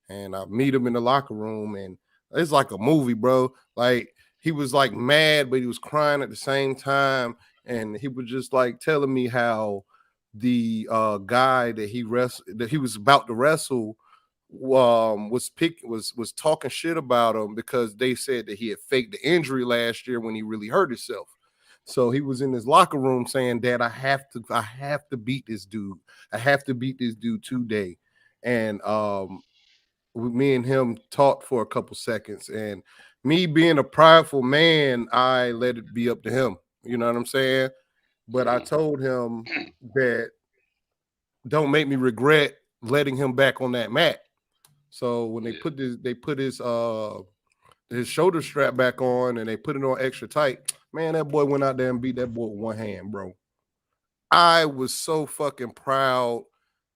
And I meet him in the locker room, and it's like a movie, bro. Like, he was like mad, but he was crying at the same time, and he was just like telling me how the guy that he was about to wrestle was talking shit about him because they said that he had faked the injury last year when he really hurt himself. So he was in his locker room saying, "Dad, I have to beat this dude. I have to beat this dude today." And me and him talked for a couple seconds, and me being a prideful man, I let it be up to him. You know what I'm saying? But I told him that don't make me regret letting him back on that mat. So when they put his shoulder strap back on and they put it on extra tight, man, that boy went out there and beat that boy with one hand, bro. I was so fucking proud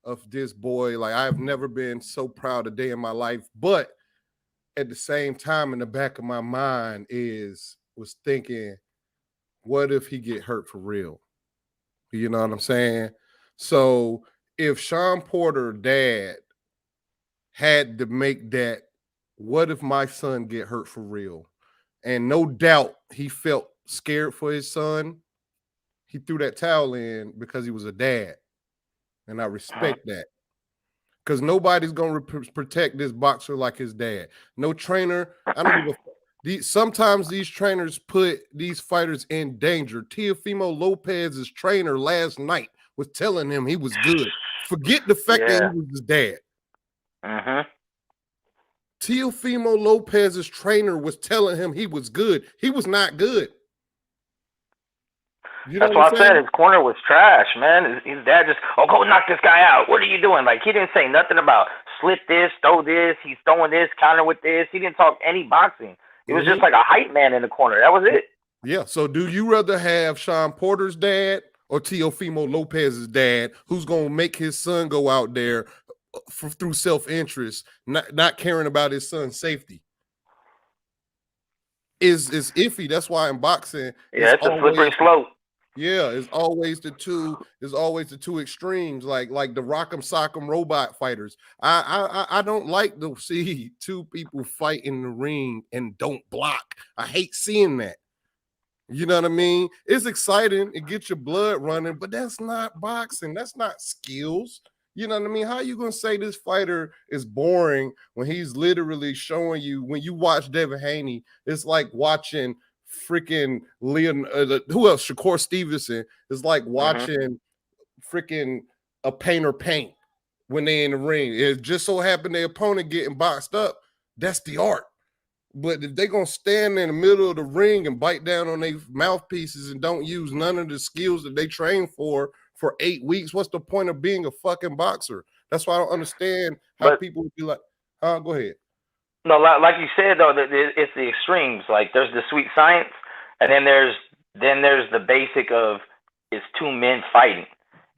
of this boy. Like, I've never been so proud a day in my life. But at the same time, in the back of my mind was thinking, what if he get hurt for real? You know what I'm saying? So if Sean Porter dad had to make that, what if my son get hurt for real? And no doubt he felt scared for his son. He threw that towel in because he was a dad. And I respect that. Because nobody's going to protect this boxer like his dad. No trainer. I don't give a fuck. Sometimes these trainers put these fighters in danger. Teofimo Lopez's trainer last night was telling him he was good. Forget the fact that he was his dad. Teofimo Lopez's trainer was telling him he was good. He was not good. That's why I said his corner was trash, man. His dad just, go knock this guy out. What are you doing? Like, he didn't say nothing about slip this, throw this, he's throwing this, counter with this. He didn't talk any boxing. It was just like a hype man in the corner. That was it. Yeah. So do you rather have Sean Porter's dad or Teofimo Lopez's dad, who's going to make his son go out there through self-interest, not caring about his son's safety? Is iffy. That's why in boxing, it's a slippery slope. Yeah, it's always the two extremes, like the Rock'em Sock'em robot fighters. I don't like to see two people fight in the ring and don't block. I hate seeing that. You know what I mean? It's exciting. It gets your blood running, but that's not boxing. That's not skills. You know what I mean? How are you going to say this fighter is boring when he's literally showing you, when you watch Devin Haney, it's like watching freaking who else? Shakur Stevenson. Is like watching freaking a painter paint when they in the ring. It just so happened their opponent getting boxed up. That's the art. But if they're gonna stand in the middle of the ring and bite down on their mouthpieces and don't use none of the skills that they train for 8 weeks, what's the point of being a fucking boxer? That's why I don't understand how people would be like, go ahead. No, like you said though, it's the extremes. Like, there's the sweet science, and then there's the basic of it's two men fighting.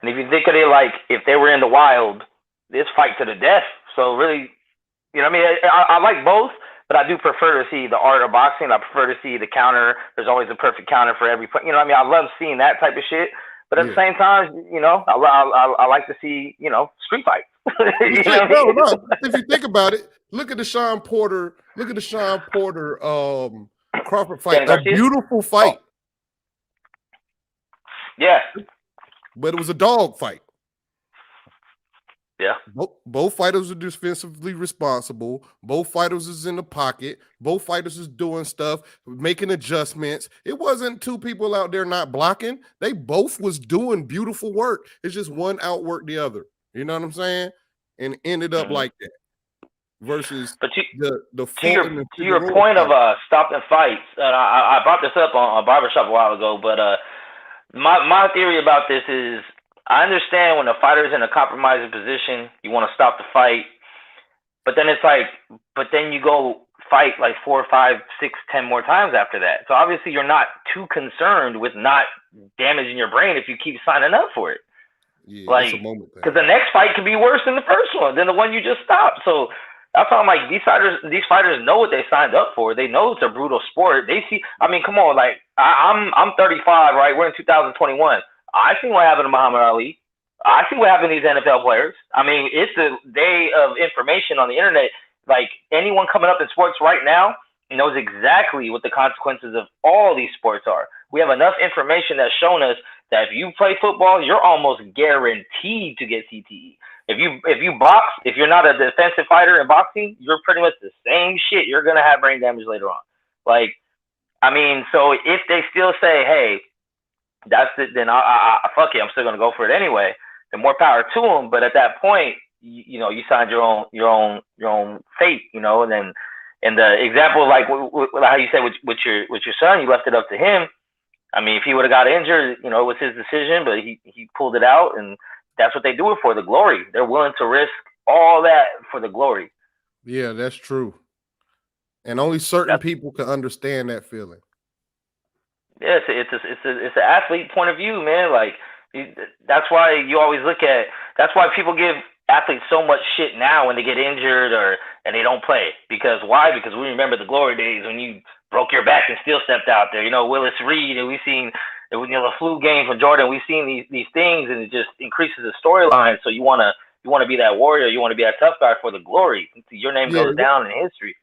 And if you think of it like if they were in the wild, it's fight to the death. So really, you know what I mean? I like both, but I do prefer to see the art of boxing. I prefer to see the counter. There's always a perfect counter for every point. You know what I mean? I love seeing that type of shit. But at the same time, you know, I like to see, you know, street fights. You know no. If you think about it, look at the Sean Porter Crawford fight. A beautiful fight. Yeah. But it was a dog fight. Yeah. Both fighters are defensively responsible. Both fighters is in the pocket. Both fighters is doing stuff, making adjustments. It wasn't two people out there not blocking. They both was doing beautiful work. It's just one outworked the other. You know what I'm saying? And ended up like that. Versus to your point of stopping fights, and I brought this up on a barbershop a while ago, but my theory about this is, I understand when a fighter's in a compromising position, you want to stop the fight, but then it's like, you go fight like 4, 5, 6, 10 more times after that. So obviously you're not too concerned with not damaging your brain if you keep signing up for it. Yeah, like, because the next fight could be worse than the first one, than the one you just stopped. So that's why I'm like, these fighters know what they signed up for. They know it's a brutal sport. They see, I mean, come on, like I'm 35, right? We're in 2021. I see what happened to Muhammad Ali. I see what happened to these NFL players. I mean, it's a day of information on the internet. Like, anyone coming up in sports right now knows exactly what the consequences of all these sports are. We have enough information that's shown us that if you play football, you're almost guaranteed to get CTE. If you box, if you're not a defensive fighter in boxing, you're pretty much the same shit. You're gonna have brain damage later on. Like, I mean, so if they still say, hey, that's it, then I fuck it, I'm still gonna go for it anyway. Then more power to them. But at that point, you know, you signed your own fate, you know. And then, and the example, like how you said with your son, you left it up to him. I mean, if he would have got injured, you know, it was his decision, but he pulled it out, and that's what they do it for, the glory. They're willing to risk all that for the glory. Yeah, that's true. And only certain people can understand that feeling. Yeah, it's an athlete point of view, man. Like, that's why you always look at. That's why people give athletes so much shit now when they get injured and they don't play. Because why? Because we remember the glory days when you broke your back and still stepped out there. You know, Willis Reed, and we've seen, you know, the flu game from Jordan. We've seen these things, and it just increases the storyline. So you wanna be that warrior. You want to be that tough guy for the glory. Your name goes down in history.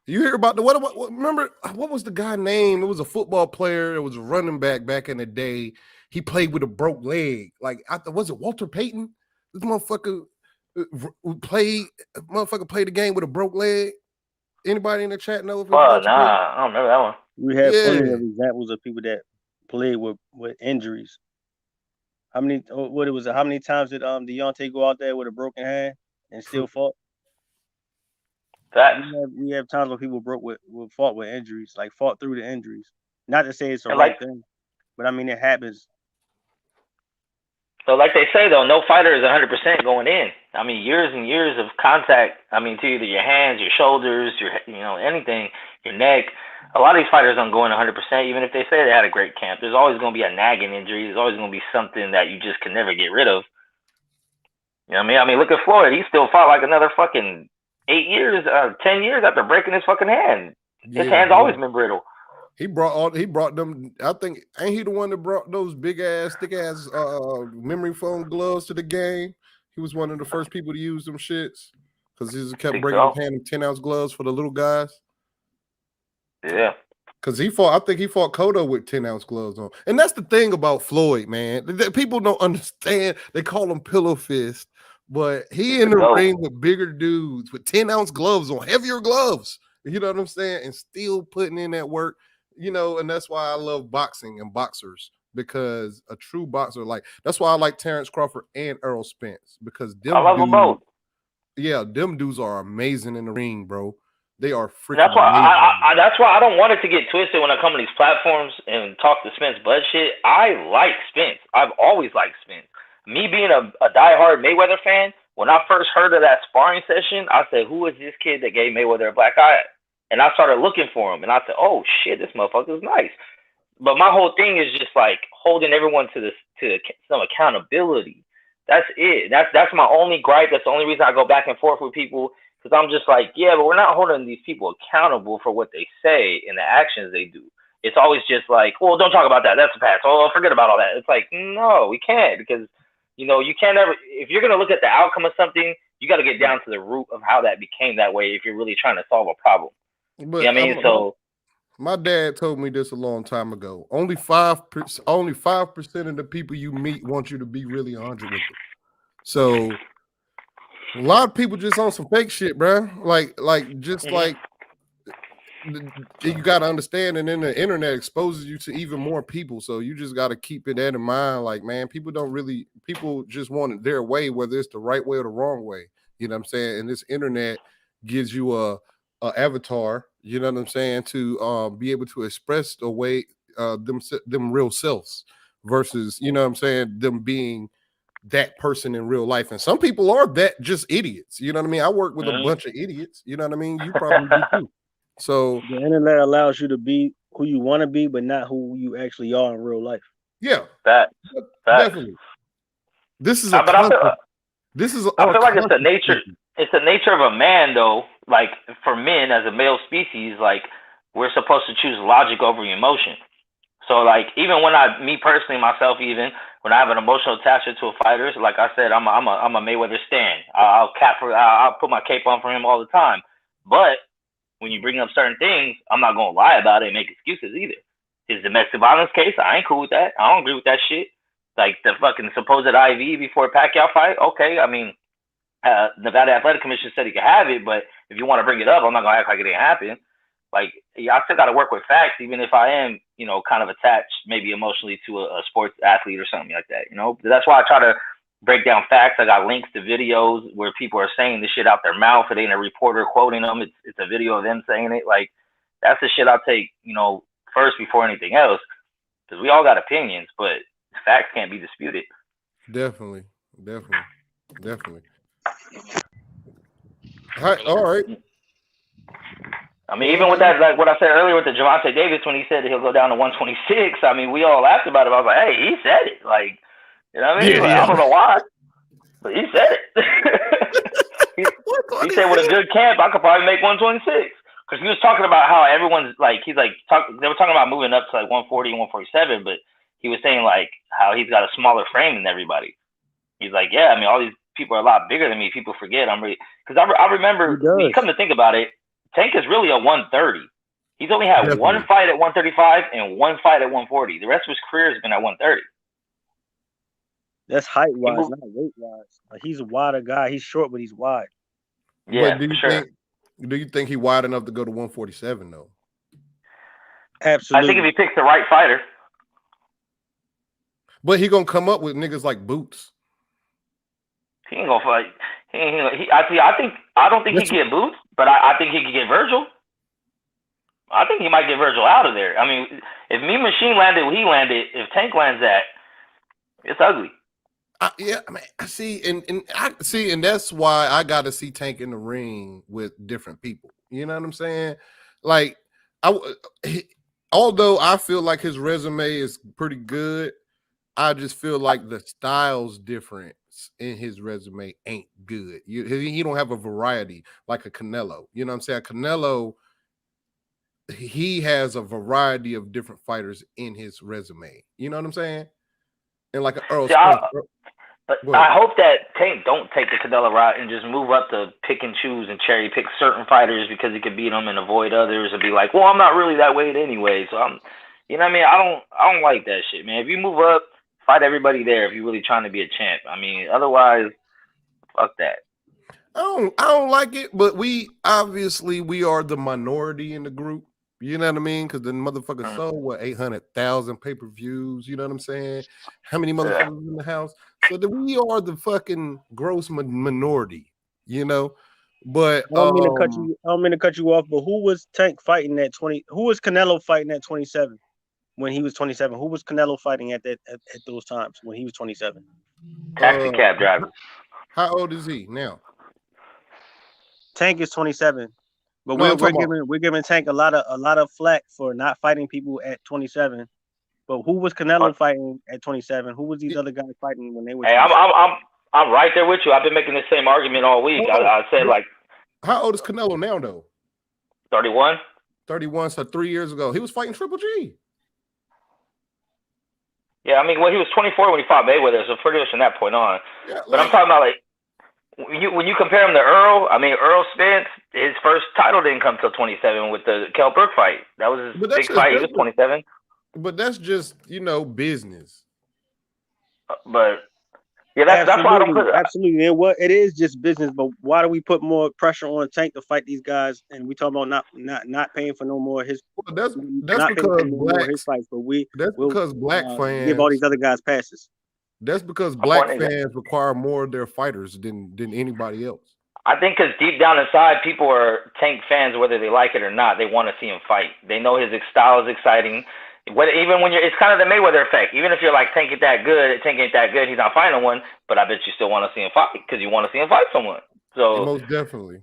You hear about what? Remember, what was the guy name? It was a football player. It was a running back in the day. He played with a broke leg. Like, was it Walter Payton? This motherfucker played the game with a broke leg. Anybody in the chat know? Nah, I don't remember that one. We have plenty of examples of people that played with injuries. How many times did Deontay go out there with a broken hand and still fought? We have times when people fought with injuries, like fought through the injuries. Not to say it's the right thing, but I mean, it happens. So like they say, though, no fighter is 100% going in. I mean, years and years of contact, I mean, to either your hands, your shoulders, anything, your neck. A lot of these fighters don't go in 100%, even if they say they had a great camp. There's always going to be a nagging injury. There's always going to be something that you just can never get rid of. You know what I mean? I mean, look at Floyd. He still fought like another fucking 10 years after breaking his fucking hand. His hand's always been brittle. He brought them. I think, ain't he the one that brought those big ass, thick ass memory foam gloves to the game? He was one of the first people to use them shits because he just kept breaking his hand in 10-ounce gloves for the little guys. Yeah. Because I think he fought Cotto with 10-ounce gloves on. And that's the thing about Floyd, man. People don't understand. They call him pillow fist, but he in the ring with bigger dudes with 10-ounce gloves on, heavier gloves. You know what I'm saying? And still putting in that work. You know, and that's why I love boxing and boxers, because a true boxer, that's why I like Terrence Crawford and Errol Spence, because I love them both. Yeah, them dudes are amazing in the ring, bro. They are freaking. That's why that's why I don't want it to get twisted when I come to these platforms and talk to Spence Bud shit. I like Spence. I've always liked Spence. Me being a diehard Mayweather fan, when I first heard of that sparring session, I said, "Who is this kid that gave Mayweather a black eye?" And I started looking for him, and I said, "Oh shit, this motherfucker is nice." But my whole thing is just like holding everyone to some accountability. That's it. That's my only gripe. That's the only reason I go back and forth with people, because I'm just like, yeah, but we're not holding these people accountable for what they say and the actions they do. It's always just like, well, don't talk about that. That's a pass. Oh, forget about all that. It's like, no, we can't, because you can't ever. If you're gonna look at the outcome of something, you got to get down to the root of how that became that way. If you're really trying to solve a problem. But, you know what I mean? So my dad told me this a long time ago. Only 5% of the people you meet want you to be really 100 with them. So a lot of people just on some fake shit, bro. Like you got to understand, and then the internet exposes you to even more people. So you just got to keep that in mind. Like, man, people just want it their way, whether it's the right way or the wrong way. You know what I'm saying? And this internet gives you a avatar, you know what I'm saying, to be able to express the way them real selves versus, you know what I'm saying, them being that person in real life. And some people are that just idiots, you know what I mean? I work with a bunch of idiots, you know what I mean? You probably do too. So the internet allows you to be who you want to be, but not who you actually are in real life. Yeah, definitely. This is I feel like it's the nature. It's the nature of a man, though. Like, for men as a male species, like, we're supposed to choose logic over emotion. So, like, even when me personally, myself, even when I have an emotional attachment to a fighter, so like I said, I'm a Mayweather stan. I'll put my cape on for him all the time. But when you bring up certain things, I'm not gonna lie about it and make excuses either. His domestic violence case, I ain't cool with that. I don't agree with that shit. Like the fucking supposed IV before Pacquiao fight. Okay, I mean, Nevada Athletic Commission said he could have it, but if you want to bring it up, I'm not gonna act like it didn't happen. Like, I still got to work with facts, even if I am, kind of attached, maybe emotionally to a sports athlete or something like that. That's why I try to break down facts. I got links to videos where people are saying this shit out their mouth. It ain't a reporter quoting them. It's a video of them saying it. Like, that's the shit I'll take, first before anything else, because we all got opinions, but facts can't be disputed. Definitely. All right. I mean, even with that, like what I said earlier with the Javonte Davis, when he said that he'll go down to 126, I mean, we all laughed about it. I was like, hey, he said it. Like, you know what I mean? Like, I don't know why, but he said it. he said with a good camp, I could probably make 126. Because he was talking about how everyone's like, they were talking about moving up to like 140 and 147, but he was saying like how he's got a smaller frame than everybody. He's like, yeah, I mean, all these people are a lot bigger than me. People forget because I remember, when you come to think about it, Tank is really a 130. He's only had one fight at 135 and one fight at 140. The rest of his career has been at 130. That's height wise, not weight wise. Like, he's a wider guy. He's short, but he's wide. Yeah, do you think he's wide enough to go to 147 though? Absolutely. I think if he picks the right fighter. But he gonna come up with niggas like Boots. He ain't gonna fight. I don't think he can get Boots, but I think he can get Virgil. I think he might get Virgil out of there. I mean, if Me Machine landed where he landed, if Tank lands that, it's ugly. Yeah, I mean, and that's why I got to see Tank in the ring with different people. You know what I'm saying? Like, although I feel like his resume is pretty good, I just feel like the styles difference in his resume ain't good. He don't have a variety like a Canelo. You know what I'm saying? Canelo, he has a variety of different fighters in his resume. You know what I'm saying? And like an Earl Spence. But I hope that Tank don't take the Canelo route and just move up to pick and choose and cherry pick certain fighters because he could beat them and avoid others and be like, well, I'm not really that weight anyway. So I'm, you know what I mean? I don't like that shit, man. If you move up, fight everybody there if you're really trying to be a champ. I mean, otherwise, fuck that. I don't like it, but we are the minority in the group. You know what I mean? Because the motherfucker sold 800,000 pay-per-views. You know what I'm saying? How many motherfuckers in the house? So we are the fucking gross minority. You know, but I don't mean to cut you off. But who was Tank fighting at 20? Who was Canelo fighting at 27? When he was 27, who was Canelo fighting at those times when he was 27? Taxi cab driver. How old is he now? Tank is 27, but we're giving Tank a lot of flack for not fighting people at 27. But who was Canelo fighting at 27? Who was these other guys fighting when they were? Hey, I'm right there with you. I've been making the same argument all week. I said like, how old is Canelo now though? 31. 31. So 3 years ago, he was fighting Triple G. Yeah, I mean, well, he was 24 when he fought Mayweather, so pretty much from that point on. Yeah, but I'm talking about, like, when you compare him to Earl, I mean, Earl Spence, his first title didn't come till 27 with the Kell Brook fight. That was his big fight. He was 27. But that's just, business. But, yeah, that's why I don't put it. Absolutely. It is just business, but why do we put more pressure on Tank to fight these guys? And we talk about not paying for no more his. Well, that's because his fights, but because black fans give all these other guys passes. That's because black fans require more of their fighters than anybody else. I think because deep down inside, people are Tank fans, whether they like it or not. They want to see him fight. They know his style is exciting. Even when it's kind of the Mayweather effect. Even if you're like, Tank ain't that good, he's not fighting one, but I bet you still want to see him fight because you want to see him fight someone. So most definitely.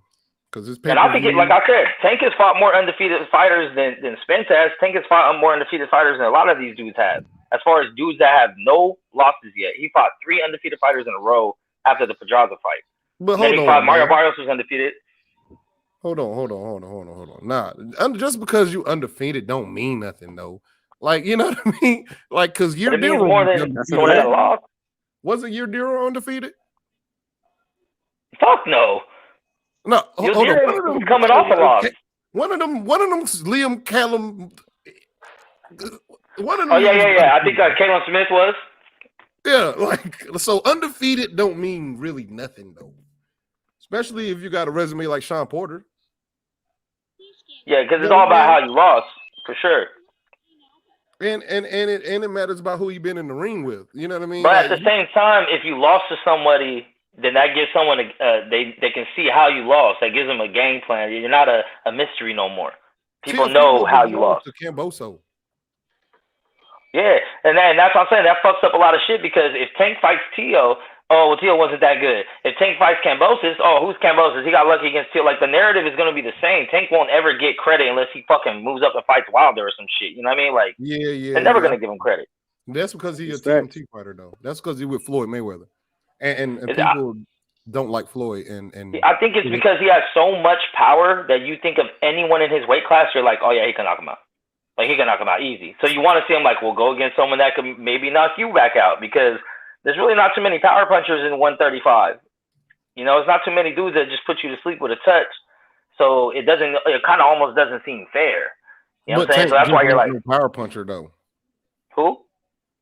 And I think, like I said, Tank has fought more undefeated fighters than Spence has. Tank has fought more undefeated fighters than a lot of these dudes have. As far as dudes that have no losses yet, he fought 3 undefeated fighters in a row after the Pedraza fight. But then he fought Mario Barrios, was undefeated. Hold on. Nah, just because you undefeated don't mean nothing though. Like, you know what I mean? Like, because you're more than loss. Was it your Duro undefeated? Fuck no. No, hold on. Coming off a loss. One of them, Liam Callum. One of them. Oh yeah. I think Callum Smith was. Yeah, like so undefeated don't mean really nothing though. Especially if you got a resume like Sean Porter. Yeah, because it's all about how you lost, for sure. And it matters about who you've been in the ring with. You know what I mean? But at the same time, if you lost to somebody, then that gives someone they can see how you lost. That gives them a game plan. You're not a mystery no more. People know how you lost. To Camboso. Yeah, and that's what I'm saying. That fucks up a lot of shit because if Tank fights Tio, Tio wasn't that good. If Tank fights Cambosis, who's Cambosis? He got lucky against Tio. Like, the narrative is going to be the same. Tank won't ever get credit unless he fucking moves up and fights Wilder or some shit. You know what I mean? Like, they're never going to give him credit. That's because he's a TMT fighter, though. That's because he's with Floyd Mayweather. And people don't like Floyd. And I think it's because he has so much power that you think of anyone in his weight class, you're like, oh, yeah, he can knock him out. Like, he can knock him out easy. So you want to see him, like, well, go against someone that could maybe knock you back out because there's really not too many power punchers in 135. You know, it's not too many dudes that just put you to sleep with a touch. So it kind of almost doesn't seem fair. You know what I'm saying? So that's why you're like, power puncher, though. Who?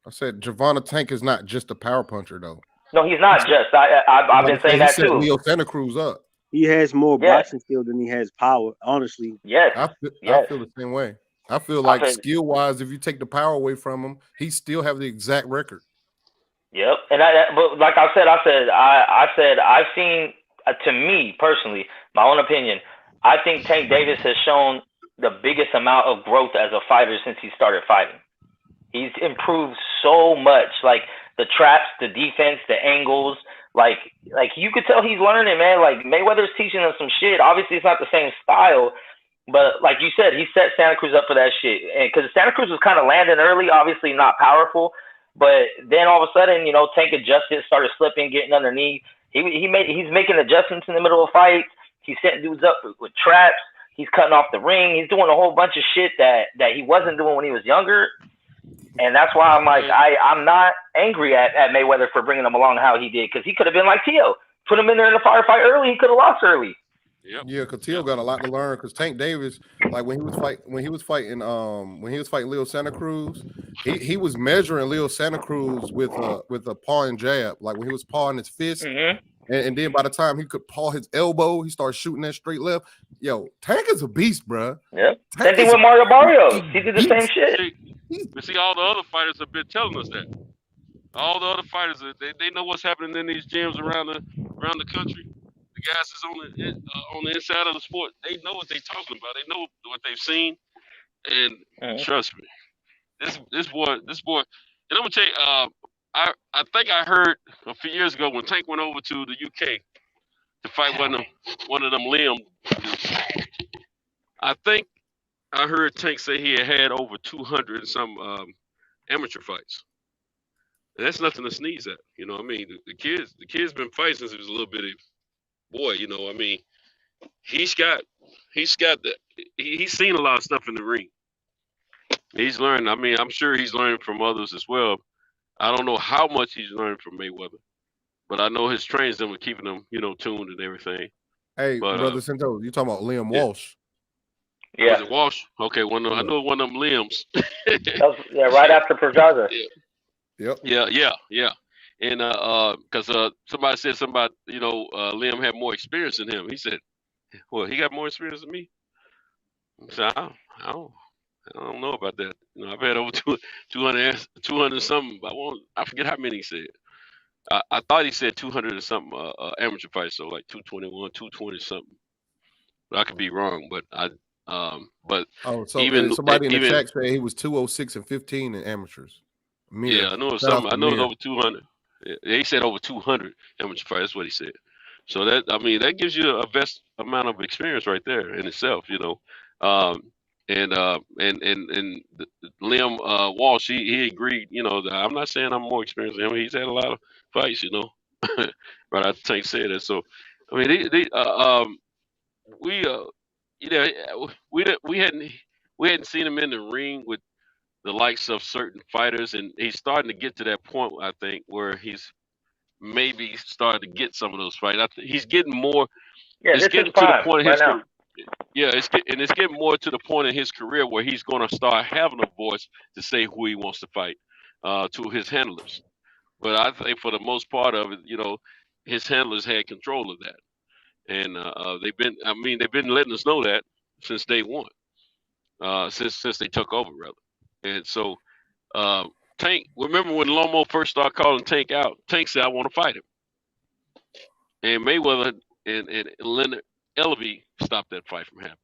I said Javonna Tank is not just a power puncher, though. No, he's not just. I've been saying that too. Leo Santa Cruz up. He has more boxing skill than he has power, honestly. Yes. I feel the same way. I feel like skill-wise, if you take the power away from him, he still have the exact record. Yep, and but like I've seen, to me personally, my own opinion, I think Tank Davis has shown the biggest amount of growth as a fighter since he started fighting. He's improved so much, like the traps, the defense, the angles, like you could tell he's learning, man. Like, Mayweather's teaching him some shit. Obviously, it's not the same style. But like you said, he set Santa Cruz up for that shit. And because Santa Cruz was kind of landing early, obviously not powerful. But then all of a sudden, you know, Tank adjusted, started slipping, getting underneath. He's making adjustments in the middle of fights. He's setting dudes up with traps. He's cutting off the ring. He's doing a whole bunch of shit that he wasn't doing when he was younger. And that's why I'm like, I'm not angry at Mayweather for bringing him along how he did, because he could have been like Tio. Put him in there in the firefight early. He could have lost early. Yep. Yeah, because Tio got a lot to learn. Because Tank Davis, like when he was fighting Leo Santa Cruz, he was measuring Leo Santa Cruz with a paw and jab. Like when he was pawing his fist, and then by the time he could paw his elbow, he started shooting that straight left. Yo, Tank is a beast, bro. Yeah, same thing with Mario Barrios. He did the same shit. But see, all the other fighters have been telling us that. All the other fighters, they know what's happening in these gyms around the country. The guys that's on the inside of the sport, they know what they're talking about. They know what they've seen, and trust me, this boy. And I'm gonna tell you, I think I heard a few years ago when Tank went over to the UK to fight one of them Liam dudes. I think I heard Tank say he had over 200 and some amateur fights. And that's nothing to sneeze at. You know what I mean? The kid's been fighting since he was a little bitty boy. You know, I mean, he's seen a lot of stuff in the ring. He's learned. I mean, I'm sure he's learning from others as well. I don't know how much he's learned from Mayweather, but I know his trains them with keeping him, tuned and everything. Hey, Brother Santos, you talking about Liam Walsh? Yeah. Was it Walsh? Okay, I know one of them Liams. Right after Pedraza. Yep. Yeah. And because somebody said Liam had more experience than him. He said, "Well, he got more experience than me." So I don't know about that. I've had over 200 something. I forget how many he said. I thought he said 200 or something amateur fights, so like 221, 220 something. But I could be wrong. But even somebody in the chat said he was 206 and 15 in amateurs. Yeah, I know it was something. I know it was over 200. Yeah, he said over 200 amateur fights. That's what he said. So that gives you a vast amount of experience right there in itself, And Liam Walsh, he agreed, that I'm not saying I'm more experienced than him. He's had a lot of fights, But I think say that. So, I mean, we hadn't seen him in the ring with the likes of certain fighters, and he's starting to get to that point, I think, where he's maybe starting to get some of those fights. He's getting more. Yeah, it's getting to the point in his career. Yeah, it's getting more to the point in his career where he's going to start having a voice to say who he wants to fight to his handlers. But I think for the most part of it, his handlers had control of that. and they've been letting us know that since day one, since they took over rather, and so Tank. Remember when Lomo first started calling Tank out? Tank said, "I want to fight him," and Mayweather and Leonard Ellerby stopped that fight from happening.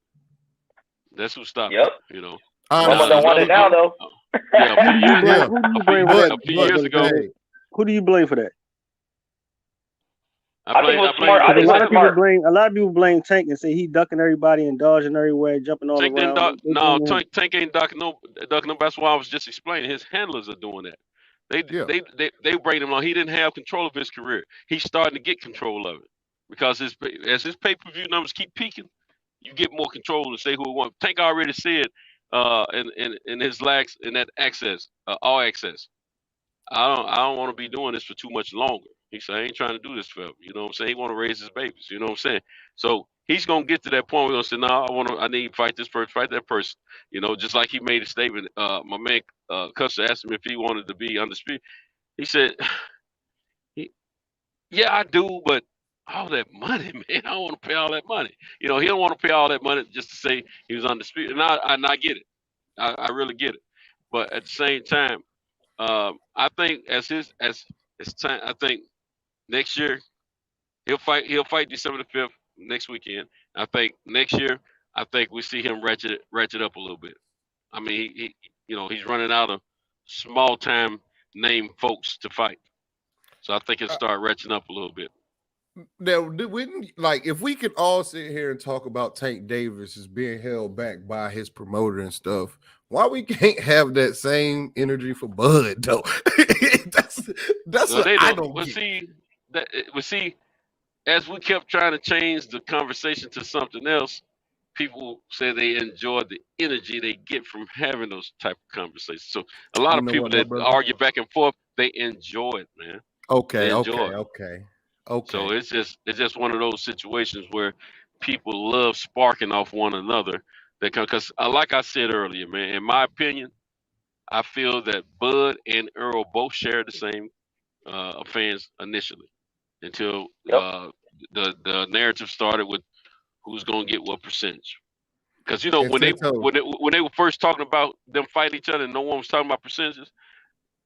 That's who stopped it. You know. Lomo don't want it now though. Yeah, a few years ago. Who do you blame for that? A few years ago. Who do you blame for that? I think it was smart. I think a lot of people blame Tank and say he ducking everybody and dodging everywhere, jumping all around. Tank ain't ducking nobody. That's why I was just explaining. His handlers are doing that. They bring him on. He didn't have control of his career. He's starting to get control of it because as his pay-per-view numbers keep peaking, you get more control to say who it wants. Tank already said in his lax in that access, all access. I don't want to be doing this for too much longer. He said, I ain't trying to do this forever. You know what I'm saying? He want to raise his babies. You know what I'm saying? So he's going to get to that point where he'll say, no, I need to fight this person, fight that person. You know, just like he made a statement. My man, Custer asked him if he wanted to be undisputed. He said, yeah, I do, but all that money, man, I don't want to pay all that money. You know, he don't want to pay all that money just to say he was undisputed. And I get it. I really get it. But at the same time, I think as time, I think next year he'll fight December the 5th next weekend. I think next year we see him ratchet up a little bit. I mean, he's running out of small time name folks to fight. So I think he'll start ratcheting up a little bit. Now, if we could all sit here and talk about Tank Davis as being held back by his promoter and stuff, why we can't have that same energy for Bud though? that's what I don't get. See, as we kept trying to change the conversation to something else, people say they enjoy the energy they get from having those type of conversations. So a lot of people that argue back and forth, they enjoy it, man. Okay. So it's just one of those situations where people love sparking off one another. Because like I said earlier, man, in my opinion, I feel that Bud and Earl both share the same fans initially, until the narrative started with who's going to get what percentage. Because when they were first talking about them fighting each other, and no one was talking about percentages,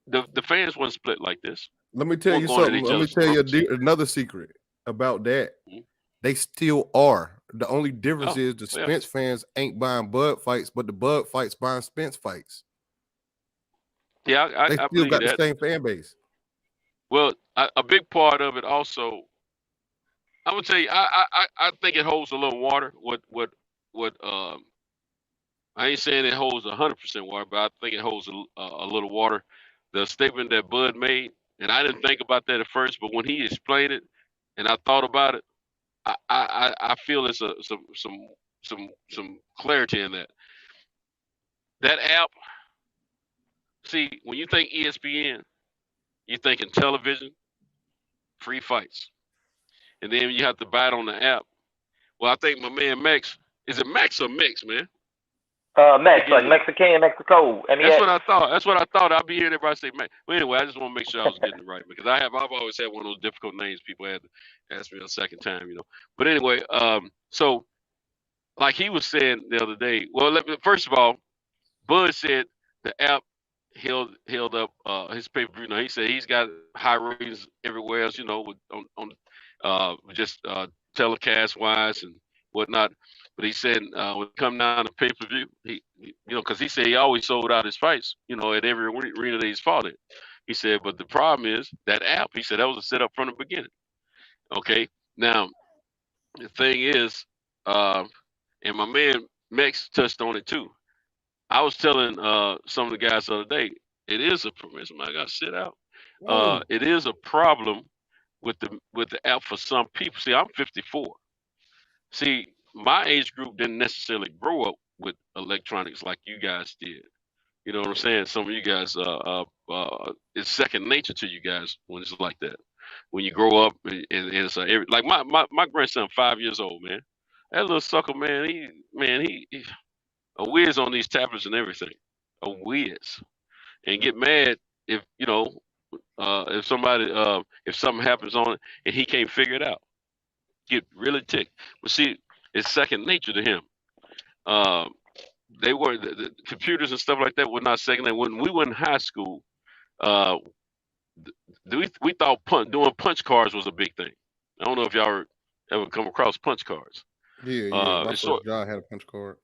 the fans weren't split like this. Let me tell you something. Let me tell you another secret about that. Mm-hmm. They still are. The only difference is the Spence fans ain't buying Bud fights, but the Bud fights buying Spence fights. Yeah, they still got the same fan base. Well, a big part of it also, I would tell you, I think it holds a little water. What I ain't saying it holds 100% water, but I think it holds a little water. The statement that Bud made, and I didn't think about that at first, but when he explained it, and I thought about it, I feel there's some clarity in that. That app. See, when you think ESPN, you're thinking television, free fights, and then you have to buy it on the app. Well, I think my man Max, is it Max or Mix, man? Max, like Mexican, Mexico. That's what I thought. I'll be hearing everybody say Max. Well, anyway, I just want to make sure I was getting it right, because I've always had one of those difficult names. People had to ask me a second time, But anyway, so like he was saying the other day. Well, first of all, Bud said the app held up his pay-per-view. Now he said he's got high ratings everywhere else, on just telecast wise and whatnot. But he said when it come down to pay-per-view, he because he said he always sold out his fights, at every arena that he's fought in. He said, but the problem is that app. He said that was a setup from the beginning. Okay, now the thing is, and my man Mex touched on it too. I was telling some of the guys the other day, it is a problem. I got to sit out. It is a problem with the app for some people. See, I'm 54. See, my age group didn't necessarily grow up with electronics like you guys did. You know what I'm saying? Some of you guys, it's second nature to you guys when it's like that. When you grow up, and it's like my grandson, 5 years old, man. That little sucker, man. He a whiz on these tablets and everything. A whiz, and get mad if if somebody if something happens on it and he can't figure it out. get really ticked. But see, it's second nature to him. They were the computers and stuff like that were not second nature. When we were in high school, we thought doing punch cards was a big thing. I don't know if y'all ever come across punch cards. Yeah. My first job had a punch card.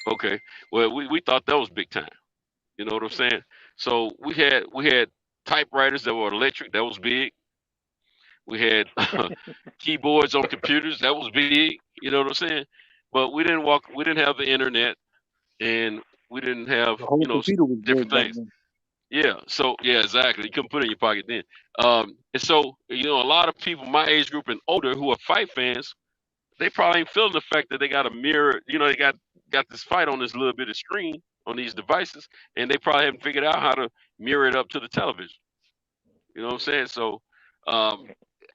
Okay. Well, we thought that was big time. You know what I'm saying? So we had typewriters that were electric. That was big. We had keyboards on computers. That was big. You know what I'm saying? But we didn't have the internet, and we didn't have different things. Yeah. So yeah, exactly. You couldn't put it in your pocket then. And so a lot of people my age group and older who are fight fans, they probably ain't feeling the fact that they got a mirror. They got this fight on this little bit of screen on these devices, and they probably haven't figured out how to mirror it up to the television. You know what I'm saying? So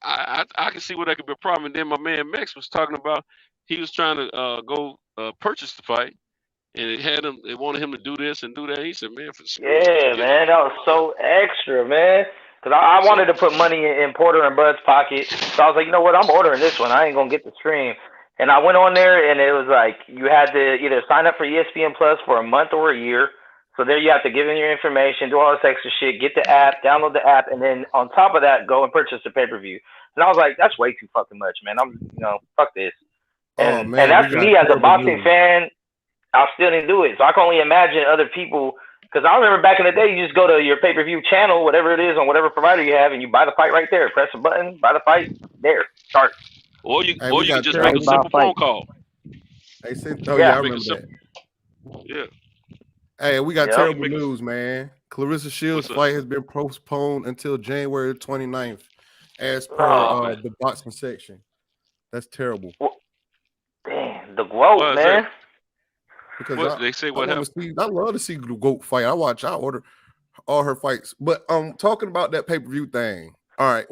I can see where that could be a problem. And then my man Max was talking about he was trying to go purchase the fight, and they wanted him to do this and do that. He said, "Man, man, that was so extra, man." Because I wanted to put money in Porter and Bud's pocket, so I was like, you know what, I'm ordering this one. I ain't gonna get the stream. And I went on there, and it was like you had to either sign up for ESPN Plus for a month or a year. So there you have to give in your information, do all this extra shit, get the app, download the app, and then on top of that, go and purchase the pay-per-view. And I was like, that's way too fucking much, man. Fuck this. And that's me as a boxing fan. I still didn't do it. So I can only imagine other people. Because I remember back in the day, you just go to your pay-per-view channel, whatever it is, on whatever provider you have, and you buy the fight right there. Press a button, buy the fight, there, start. Or you can just make a simple phone call. I remember that. Yeah. Hey, we got terrible news, man. Clarissa Shields' fight has been postponed until January 29th, as per the boxing section. That's terrible. Damn, the GOAT, man. Because they say what happened? I love to see the GOAT fight. I order all her fights. But talking about that pay-per-view thing. All right,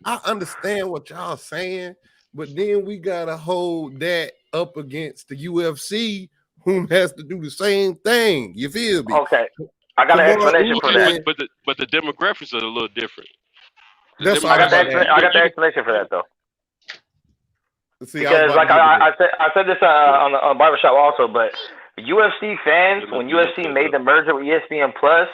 I understand what y'all saying, but then we gotta hold that up against the UFC, whom has to do the same thing. You feel me? Okay. I got an explanation for that. But the demographics are a little different. I got the explanation for that though. Because like I said this on Barbershop also, but UFC fans, when UFC made the merger with ESPN Plus,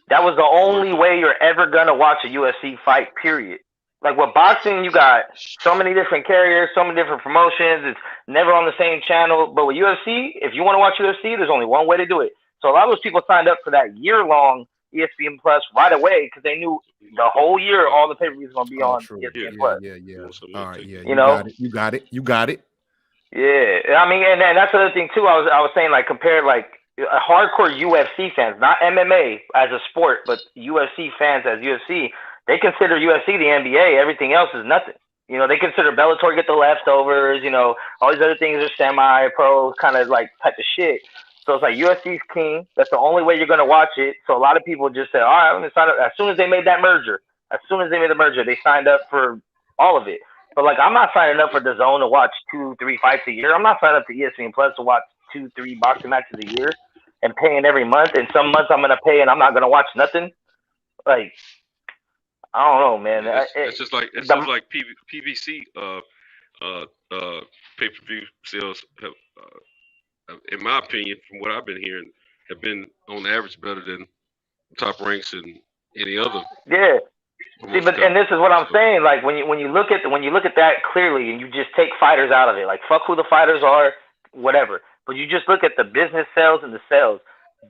that was the only way you're ever gonna watch a UFC fight, period. Like with boxing, you got so many different carriers, so many different promotions. It's never on the same channel. But with UFC, if you want to watch UFC, there's only one way to do it. So a lot of those people signed up for that year-long ESPN Plus right away because they knew the whole year all the pay-per-views going to be on ESPN Plus. Yeah. All right, you got it. Yeah, I mean, and that's the other thing too. I was saying, like, compare like hardcore UFC fans, not MMA as a sport, but UFC fans as UFC. They consider UFC the NBA. Everything else is nothing. They consider Bellator get the leftovers. All these other things are semi-pro kind of like type of shit. So it's like UFC's king. That's the only way you're going to watch it. So a lot of people just say, all right, I'm going to sign up. As soon as they made the merger, they signed up for all of it. But like, I'm not signing up for DAZN to watch 2-3 fights a year. I'm not signing up to ESPN Plus to watch 2-3 boxing matches a year and paying every month. And some months I'm going to pay and I'm not going to watch nothing. Like, I don't know, man. It's just like PBC pay-per-view sales have, in my opinion, from what I've been hearing, have been on average better than Top Ranks and any other. Yeah. See, and this is what I'm saying. Like when you look at that clearly, and you just take fighters out of it, like fuck who the fighters are, whatever. But you just look at the business sales and the sales.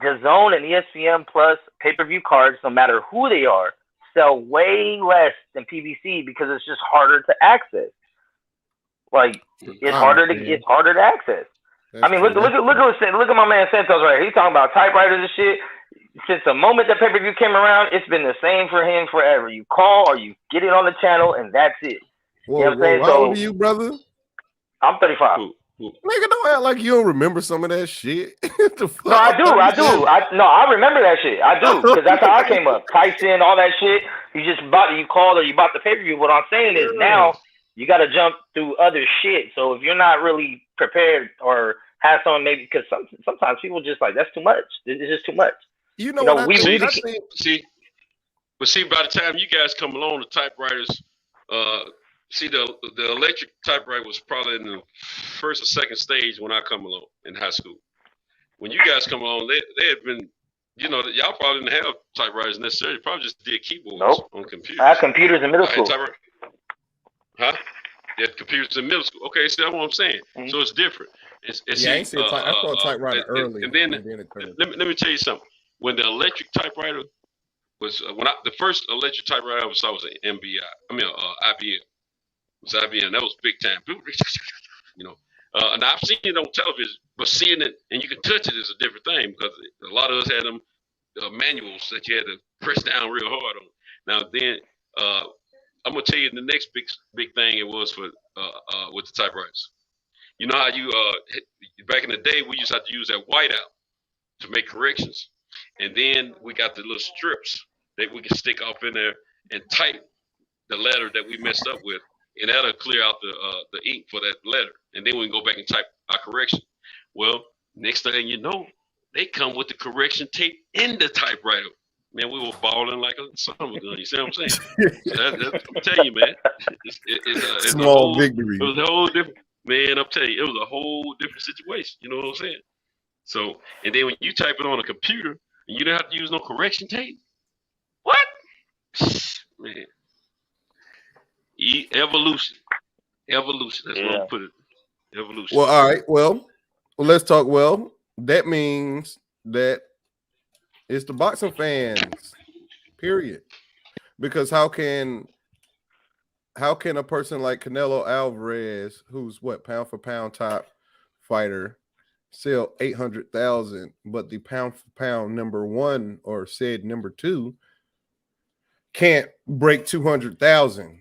DAZN and ESPN Plus pay-per-view cards, no matter who they are, sell way less than PBC because it's just harder to access. Like it's harder to access. I mean, look at my man Santos right here. He's talking about typewriters and shit. Since the moment that pay-per-view came around, it's been the same for him forever. You call or you get it on the channel, and that's it. Whoa, you know what I'm saying? How old are you, brother? I'm 35. Nigga, don't act like you don't remember some of that shit. No, I do. I remember that shit. I do, because that's how I came up. Tyson, all that shit. You called or you bought the pay-per-view. What I'm saying is now you got to jump through other shit. So if you're not really prepared or have someone maybe, because sometimes people just like, that's too much. It's just too much. See, by the time you guys come along, the typewriters See, the electric typewriter was probably in the first or second stage when I come along in high school. When you guys come along, they had been, y'all probably didn't have typewriters necessarily. Probably just did keyboards on computers. I had computers in middle school. Huh? They had computers in middle school. Okay, see, that's what I'm saying. Mm-hmm. So it's different. I saw a typewriter early. And then let me tell you something. When the electric typewriter was the first electric typewriter I ever saw was an IBM. It was IBM. That was big time. And I've seen it on television, but seeing it and you can touch it is a different thing because a lot of us had them manuals that you had to press down real hard on. Now then, I'm gonna tell you the next big thing it was for with the typewriters. You know how you back in the day we used to have to use that whiteout to make corrections, and then we got the little strips that we can stick off in there and type the letter that we messed up with, and that'll clear out the ink for that letter, and then we can go back and type our correction. Well, next thing you know, they come with the correction tape in the typewriter. Man, we were balling like a son of a gun. You see what I'm saying? So I'm telling you, man. It's small victory. It was a whole different. Man, I'm telling you, it was a whole different situation. You know what I'm saying? So, and then when you type it on a computer and you don't have to use no correction tape, what? Man. Evolution. That's what I'm putting it. Evolution. Well, all right. Well, let's talk. Well, that means that it's the boxing fans, period. Because how can a person like Canelo Alvarez, who's pound for pound top fighter, sell 800,000, but the pound for pound number one or said number two can't break 200,000?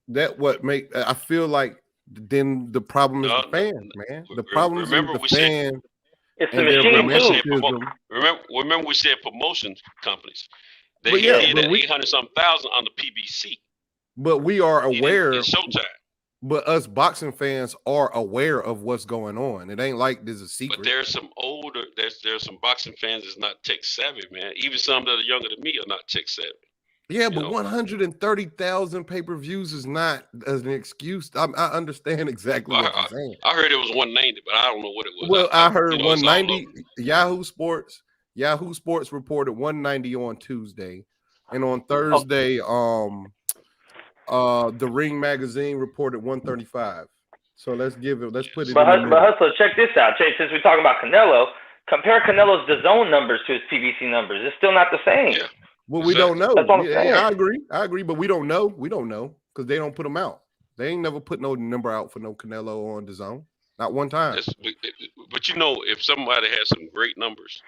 That what make I feel like then the problem is the fans, man. The problem is the fans. It's the machine too. Remember we said promotion companies. They did at 800-something thousand on the PBC. But we are aware. It's Showtime. But us boxing fans are aware of what's going on. It ain't like there's a secret. But there's some there's some boxing fans that's not tech savvy, man. Even some that are younger than me are not tech savvy. Yeah, but 130,000 pay-per-views is not as an excuse. I understand exactly what you're saying. I heard it was 190, but I don't know what it was. Well, I heard 190. Yahoo Sports reported 190 on Tuesday, and on Thursday, the Ring magazine reported 135. So let's put it. But Hustler, check this out, Chase. Since we're talking about Canelo, compare Canelo's DAZN numbers to his PBC numbers. It's still not the same. Yeah. Well, we don't know. Yeah, I agree, but we don't know because they don't put them out. They ain't never put no number out for no Canelo on DAZN, not one time. But if somebody has some great numbers,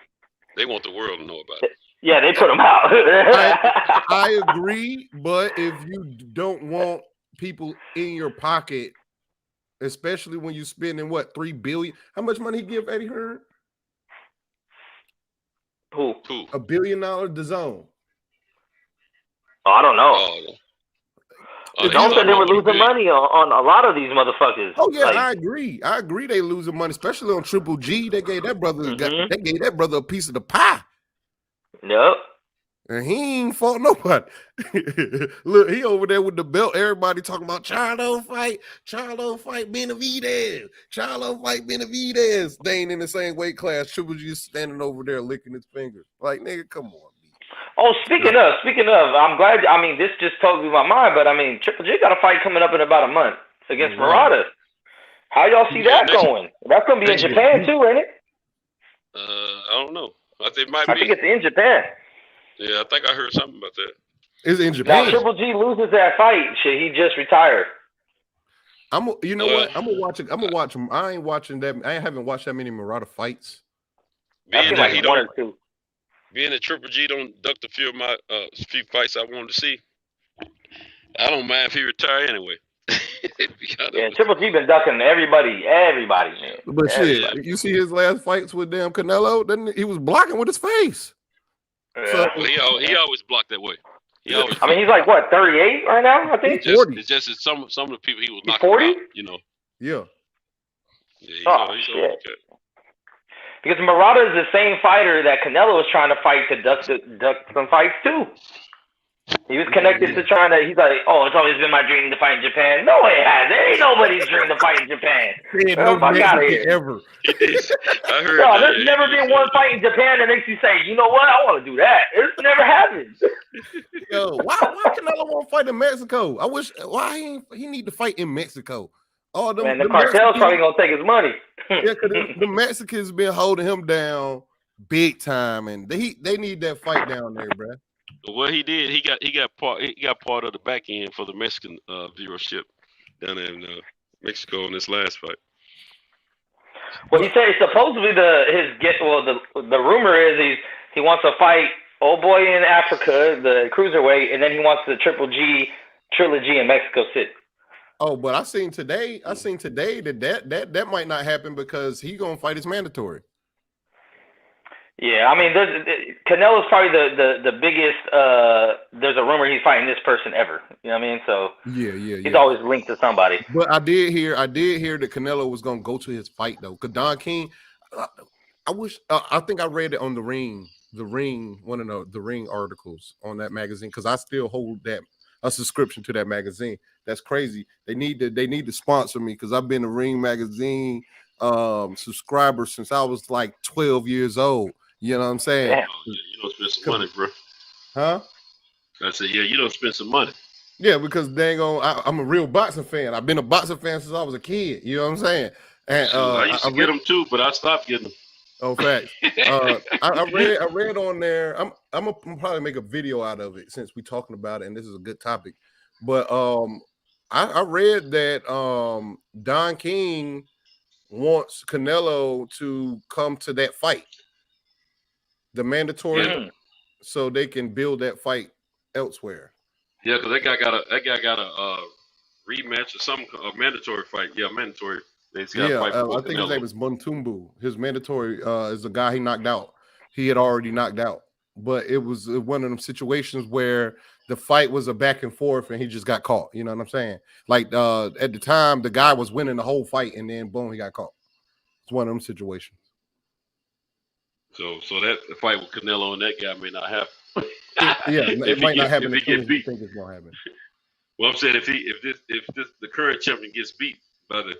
they want the world to know about it. Yeah, they put them out. I agree, but if you don't want people in your pocket, especially when you're spending $3 billion, how much money he give Eddie Hearn? Who? $1 billion DAZN. I don't know. Don't say they were losing money on a lot of these motherfuckers. Oh yeah, I agree. They losing money, especially on Triple G. They gave that brother a piece of the pie. Yep. And he ain't fought nobody. Look, he over there with the belt. Everybody talking about Charlo fight Benavidez. They ain't in the same weight class. Triple G is standing over there licking his fingers. Like, nigga, come on. Oh, speaking of, I'm glad. I mean, this just totally my mind, but I mean, Triple G got a fight coming up in about a month against Murata. How y'all see that going? That's gonna be in Japan too, ain't it? I don't know. I think it's in Japan. Yeah, I think I heard something about that. It's in Japan. Now Triple G loses that fight. Shit, he just retired. What? I'm gonna watch it. I'm gonna watch him. I ain't watching that. I haven't watched that many Murata fights. Being that he don't. Being that Triple G don't duck the few of my few fights I wanted to see, I don't mind if he retire anyway. Yeah, Triple G been ducking everybody, man. But shit, you see his last fights with damn Canelo? Then he was blocking with his face. Yeah. So, he always blocked that way. I mean, he's like what, 38 right now? I think. It's just some of the people he was knocking 40? Out. Yeah. He's shit. Because Murata is the same fighter that Canelo was trying to fight to duck some fights too. He was connected to trying to. He's like, oh, it's always been my dream to fight in Japan. No, it hasn't. There ain't nobody's dream to fight in Japan. No fuck out of here. Ever. I heard. No, there's never been one fight in Japan that makes you say, you know what, I want to do that. It's never happened. Yo, why Canelo won't fight in Mexico? I wish. Why he need to fight in Mexico? Oh, the cartel's probably gonna take his money. Yeah, because the Mexicans been holding him down big time, and they need that fight down there, bro. What he did, he got part of the back end for the Mexican viewership down in Mexico in this last fight. Well, he said supposedly the rumor is he wants to fight old boy in Africa, the cruiserweight, and then he wants the Triple G trilogy in Mexico City. Oh, but I seen today that might not happen because he gonna fight his mandatory. Yeah, I mean, Canelo's probably the biggest. There's a rumor he's fighting this person ever. You know what I mean? So yeah. He's always linked to somebody. But I did hear that Canelo was gonna go to his fight though. Cause Don King, I think I read it on the Ring, one of the Ring articles on that magazine because I still hold a subscription to that magazine. That's crazy. They need to sponsor me because I've been a Ring magazine subscriber since I was like 12 years old. You know what I'm saying? Oh, yeah, you don't spend some money, bro. Huh? I said, yeah, you don't spend some money. Yeah, because I'm a real boxing fan. I've been a boxing fan since I was a kid. You know what I'm saying? And I used to get them too, but I stopped getting them. Oh, facts. I read on there. I'm gonna probably make a video out of it since we're talking about it, and this is a good topic. But I read that Don King wants Canelo to come to that fight, the mandatory, so they can build that fight elsewhere. Yeah, because that guy got a rematch or some mandatory fight. Yeah, mandatory. I think his name is Montumbu. His mandatory is a guy he knocked out. He had already knocked out, but it was one of them situations where the fight was a back and forth, and he just got caught. You know what I'm saying? Like at the time, the guy was winning the whole fight, and then boom, he got caught. It's one of them situations. So that the fight with Canelo and that guy may not happen. It might not happen. If he gets beat, think it's gonna happen. Well, I'm saying if the current champion gets beat by the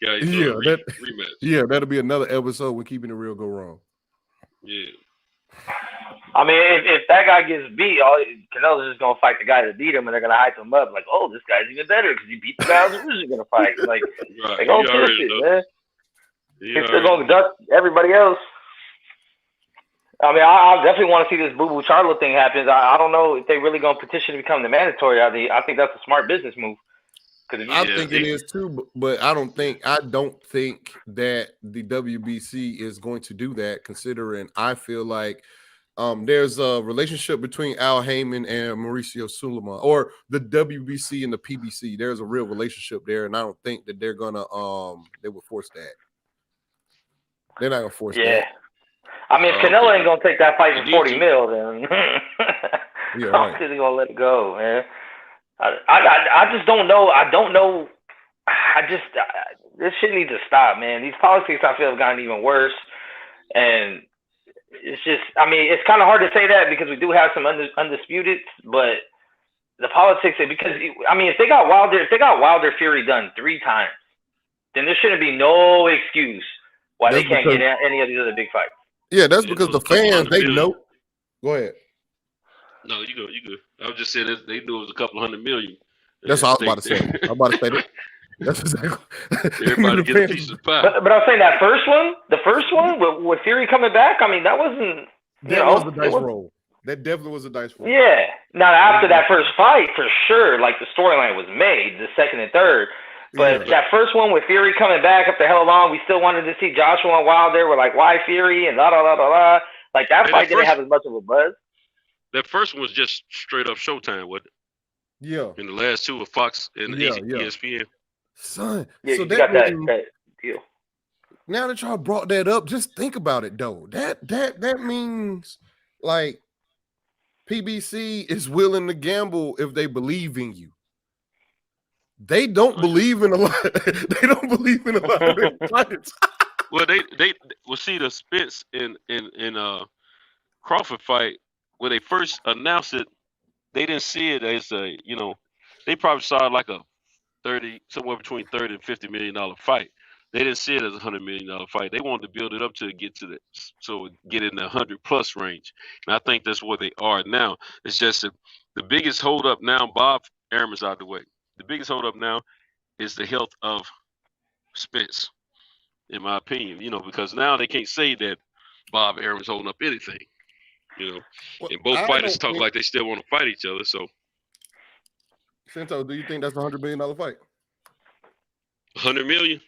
guy, rematch. That'll be another episode when Keeping It Real go wrong. Yeah. I mean, if that guy gets beat, Canelo's just gonna fight the guy that beat him, and they're gonna hype him up like, "Oh, this guy's even better because he beat the guy who's originally gonna fight." Like, right. Don't push it, man. If they're gonna duck everybody else. I mean, I definitely want to see this Boo Boo Charlo thing happen. I don't know if they really gonna petition to become the mandatory. I think that's a smart business move. I think it is too, but I don't think that the WBC is going to do that. Considering I feel like there's a relationship between Al Heyman and Mauricio Sulaiman, or the WBC and the PBC. There's a real relationship there, and I don't think that they're gonna they would force that. They're not gonna force that. I mean, if Canelo ain't gonna take that fight for 40 mil, then I'm still gonna let it go, man. I just don't know. I don't know. This shit needs to stop, man. These politics, I feel, have gotten even worse, and it's just. I mean, it's kind of hard to say that because we do have some undisputed, but the politics. Because I mean, if they got Wilder Fury done 3 times, then there shouldn't be no excuse why they can't get any of these other big fights. Yeah, that's because the fans, they know. Go ahead. No, you good. I was just saying that they knew it was a couple $100 million. That's what I was about to say. I'm about to say that. That's exactly. Everybody get a piece of pie. But I was saying that the first one with Fury coming back. I mean, that wasn't. That was a dice roll. That definitely was a dice roll. Yeah. Now after that first fight, for sure, like the storyline was made, the second and third. But that first one with Fury coming back after hell long, we still wanted to see Joshua and Wilder. We're like, why Fury and la. Like that fight didn't have as much of a buzz. That first one was just straight up Showtime, wasn't it? Yeah. And the last 2 were Fox and ESPN. Son, yeah, so you got that deal. Now that y'all brought that up, just think about it though. That means like PBC is willing to gamble if they believe in you. They don't believe in a lot. They don't believe in a lot of their fights. Well, they see the Spence in Crawford fight when they first announced it. they didn't see it as a, they probably saw it like a somewhere between $30 and $50 million fight. They didn't see it as a $100 million fight. They wanted to build it up to get to get in the 100+ range. And I think that's where they are now. It's just that the biggest holdup now. Bob Arum is out the way. The biggest holdup now is the health of Spence, in my opinion. Because now they can't say that Bob Arum is holding up anything. And both fighters talk like they still want to fight each other. So, Santo, do you think that's a $100 million fight? 100 million?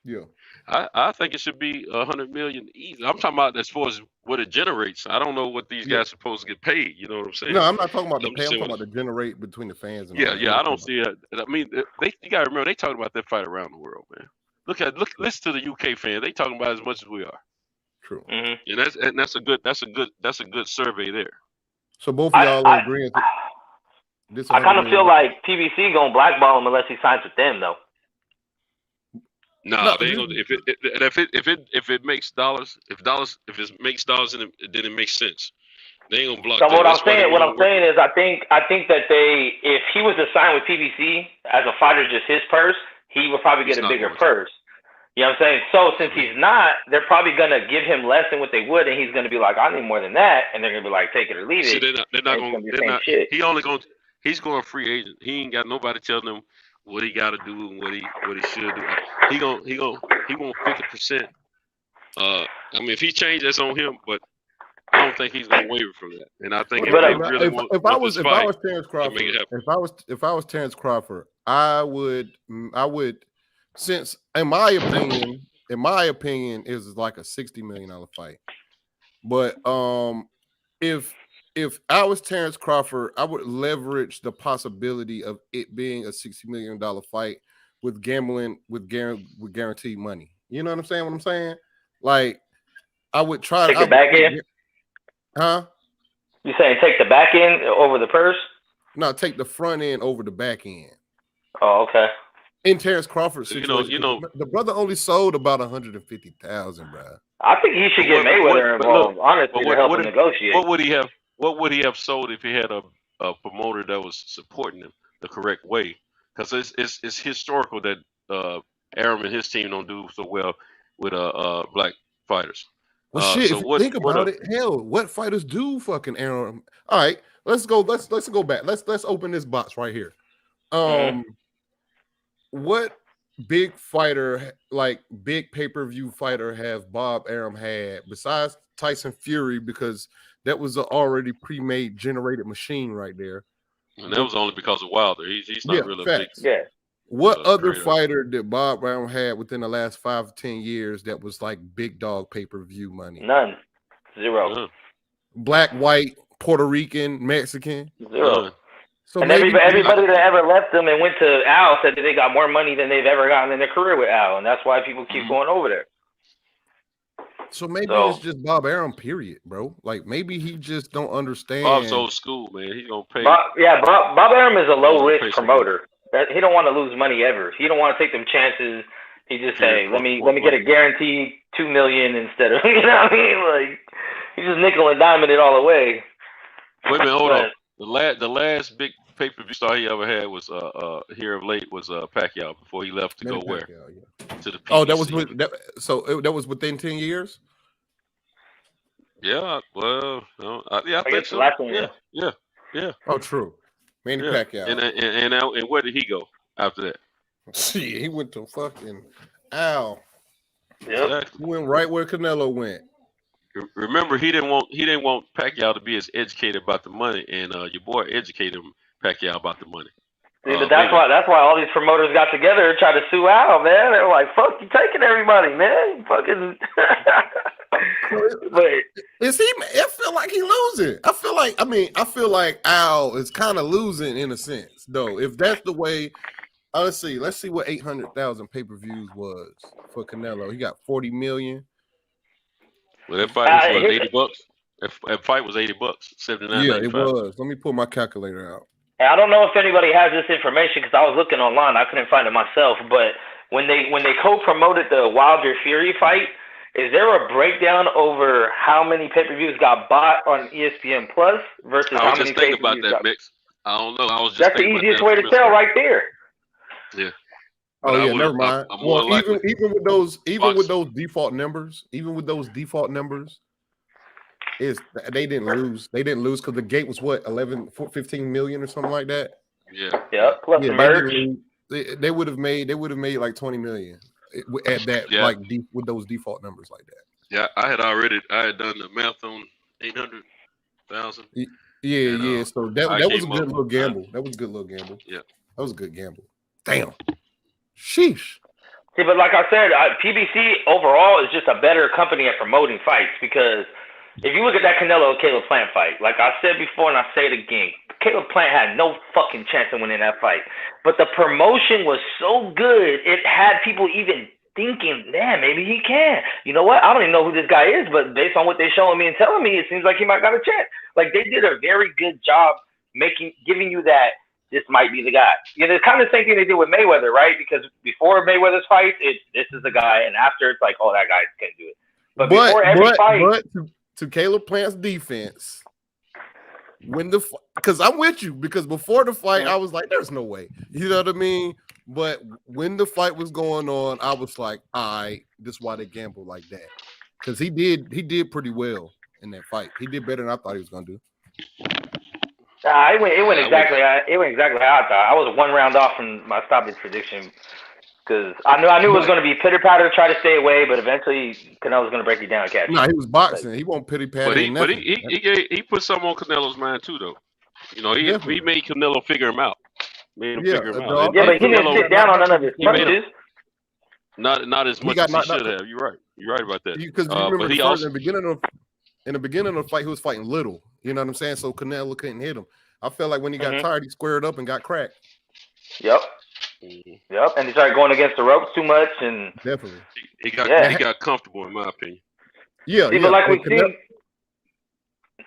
Yeah. I think it should be 100 million easy. I'm talking about as far as what it generates. I don't know what these guys are supposed to get paid. You know what I'm saying? No, I'm not talking about the pay. I'm talking about the generate between the fans. And I don't see it. I mean, you got to remember they talking about that fight around the world, man. Listen to the UK fans. They talking about as much as we are. True. Mm-hmm. And that's a good survey there. So both of y'all are agreeing. I kind of feel like PBC gonna blackball him unless he signs with them, though. No, they ain't gonna. If it makes dollars, if it makes dollars, then it makes sense. They ain't gonna block. So what I'm saying is, I think that if he was to sign with PBC as a fighter, just his purse, he would probably get a bigger purse. You know what I'm saying? So since he's not, they're probably gonna give him less than what they would, and he's gonna be like, I need more than that, and they're gonna be like, take it or leave it. They're not gonna. He's going free agent. He ain't got nobody telling him what he got to do and what he should do. He want 50%. I mean, if he changes, that's on him. But I don't think he's gonna waver from that. And I think if I was Terrence Crawford, I would since in my opinion is like a $60 million fight. But if I was Terrence Crawford, I would leverage the possibility of it being a $60 million fight with gambling with guaranteed money. You know what I'm saying? What I'm saying? Like, I would try take the back end. Huh? You saying take the back end over the purse? No, take the front end over the back end. Oh, okay. In Terrence Crawford's situation, the brother only sold about 150,000, bro. I think he should get Mayweather involved. Honestly, to help him negotiate. What would he have sold if he had a promoter that was supporting him the correct way? Because it's historical that Arum and his team don't do so well with black fighters. Well, shit. If you think about it, hell, what fighters do fucking Arum? All right, let's go. Let's go back. Let's open this box right here. What big fighter, like big pay-per-view fighter, have Bob Arum had besides Tyson Fury? Because that was an already pre-made generated machine right there. And that was only because of Wilder. He's not really a big. Yeah. What other fighter did Bob Arum had within the last 5 to 10 years that was like big dog pay-per-view money? None. Zero. None. Black, white, Puerto Rican, Mexican? Zero. None. So and everybody that ever left them and went to Al said that they got more money than they've ever gotten in their career with Al, and that's why people keep going over there. So maybe it's just Bob Arum, period, bro. Like maybe he just don't understand. Bob's old school, man. He's gonna pay. Bob Arum is a low risk promoter. He don't want to lose money ever. He don't want to take them chances. He just say, let me get a guaranteed $2 million instead of you know what I mean? Like he's just nickel and diming it all away. Wait a minute, hold on. The last big pay-per-view star he ever had was here of late was Pacquiao before he left to go where? To the PBC. Oh, that was within 10 years? Yeah, well, I think so. Yeah. Oh, true. Manny Pacquiao. And where did he go after that? See, he went to fucking Al. Yeah. Exactly. He went right where Canelo went. Remember, he didn't want Pacquiao to be as educated about the money, and your boy educated Pacquiao about the money. See, but that's why all these promoters got together and tried to sue Al, man. They were like, "Fuck, you taking everybody, man. You fucking." But is he? I feel like he losing. I feel like Al is kind of losing in a sense, though. If that's the way, honestly, let's see what 800,000 pay-per-views was for Canelo. He got 40 million. Well, that fight was $80. That fight was $80, $79. Yeah, it was. Let me pull my calculator out. I don't know if anybody has this information because I was looking online. I couldn't find it myself. But when they co-promoted the Wilder Fury fight, is there a breakdown over how many pay-per-views got bought on ESPN Plus versus how many pay-per-views about that, Mix. I don't know. I was just That's the easiest way to tell right there. Yeah. Oh yeah, never mind. Well, even with those default numbers, they didn't lose. They didn't lose because the gate was what 15 million or something like that. Yeah. Plus merch. They would have made like 20 million at that with those default numbers like that. Yeah, I had done the math on 800,000. Yeah. So that was a good little gamble. That was a good little gamble. Yeah, that was a good gamble. Damn. Sheesh. See, but like I said, PBC overall is just a better company at promoting fights because if you look at that Canelo Caleb Plant fight, like I said before and I say it again, Caleb Plant had no fucking chance of winning that fight. But the promotion was so good, it had people even thinking, man, maybe he can. You know what? I don't even know who this guy is, but based on what they're showing me and telling me, it seems like he might got a chance. Like they did a very good job giving you that this might be the guy. You know, it's kind of the same thing they did with Mayweather, right? Because before Mayweather's fight, this is the guy, and after it's like, oh, that guy can do it. But before every fight, to Caleb Plant's defense, because I'm with you, because before the fight, I was like, there's no way. You know what I mean? But when the fight was going on, I was like, all right, this is why they gamble like that. Because he did pretty well in that fight. He did better than I thought he was gonna do. It went exactly how I thought. I was 1 round off from my stoppage prediction because I knew it was going to be pitter patter, try to stay away, but eventually Canelo was going to break you down, catch. No, he was boxing. He won't pity patter. But he put something on Canelo's mind too, though. You know, he made Canelo figure him out. Made him figure him out. Yeah, but he didn't sit down on none of his punches. Not as much as he should have. You're right. You're right about that. Because you remember in the beginning of the fight, he was fighting little. You know what I'm saying? So Canelo couldn't hit him. I felt like when he got tired, he squared up and got cracked. Yep. And he started going against the ropes too much, and definitely he got comfortable, in my opinion. Yeah. But like we see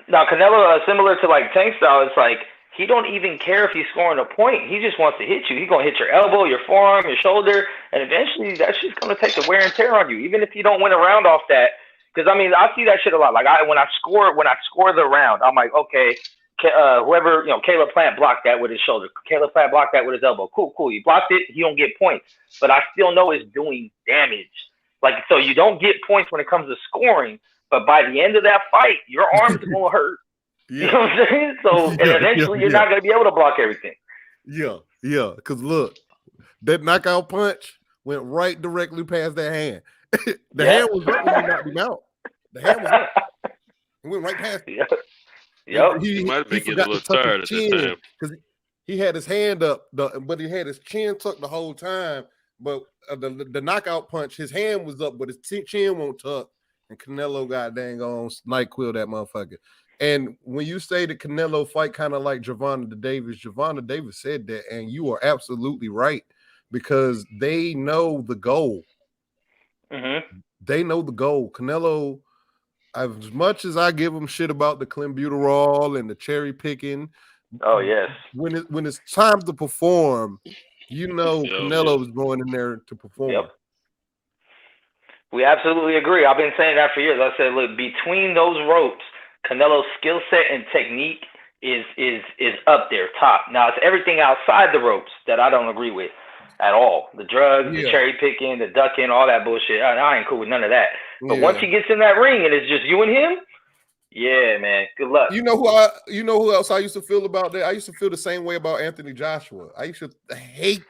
now, Canelo, similar to like Tank style, it's like he don't even care if he's scoring a point. He just wants to hit you. He's gonna hit your elbow, your forearm, your shoulder, and eventually that's just gonna take the wear and tear on you. Even if you don't win a round off that, because I mean I see that shit a lot. Like when I score the round, I'm like, okay. Whoever, Caleb Plant blocked that with his shoulder. Caleb Plant blocked that with his elbow. Cool. You blocked it, he don't get points. But I still know it's doing damage. Like, so you don't get points when it comes to scoring, but by the end of that fight, your arm's going to hurt. You know what I'm saying? So, and eventually you're not going to be able to block everything. Yeah. Because look, that knockout punch went right directly past that hand. The hand was up when he knocked him out. The hand was up. It went right past him. Yep. He might have been getting a little tired at that time because he had his hand up, but he had his chin tucked the whole time. But the knockout punch, his hand was up, but his chin won't tuck. And Canelo got dang on NyQuil that motherfucker. And when you say the Canelo fight kind of like Gervonta Davis said that, and you are absolutely right because they know the goal. They know the goal. Canelo. As much as I give him shit about the clenbuterol and the cherry picking, oh yes, when it's time to perform, Canelo is going in there to perform. Yep. We absolutely agree. I've been saying that for years. I said, look, between those ropes, Canelo's skill set and technique is up there, top. Now it's everything outside the ropes that I don't agree with at all. The drugs, the cherry picking, the ducking, all that bullshit. I ain't cool with none of that. But once he gets in that ring and it's just you and him, yeah, man, good luck. You know who else I used to feel about that? I used to feel the same way about Anthony Joshua. I used to hate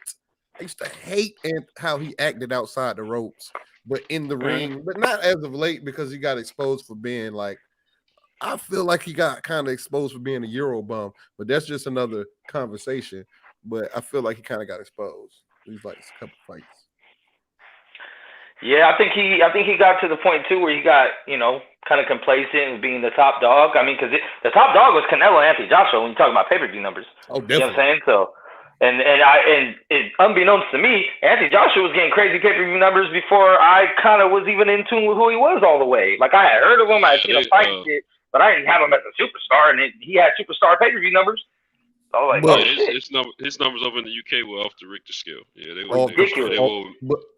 how he acted outside the ropes, but in the ring, but not as of late because he got exposed for being like, I feel like he got kind of exposed for being a Euro bum, but that's just another conversation. But I feel like he kind of got exposed. He's like a couple fights. Yeah, I think he got to the point too where he got, kind of complacent with being the top dog. I mean, because the top dog was Canelo and Anthony Joshua when you talk about pay-per-view numbers. Oh, definitely. You know what I'm saying? So, and unbeknownst to me, Anthony Joshua was getting crazy pay-per-view numbers before I kind of was even in tune with who he was all the way. Like I had heard of him, I had seen him fight shit, but I didn't have him as a superstar, and he had superstar pay-per-view numbers. So I was like, his numbers over in the UK were off the Richter scale. Yeah, they were ridiculous. They were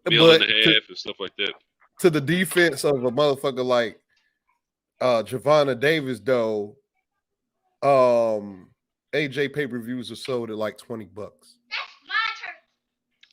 $1.5 million and stuff like that. To the defense of a motherfucker like Gervonta Davis, though, AJ pay-per-views are sold at like $20.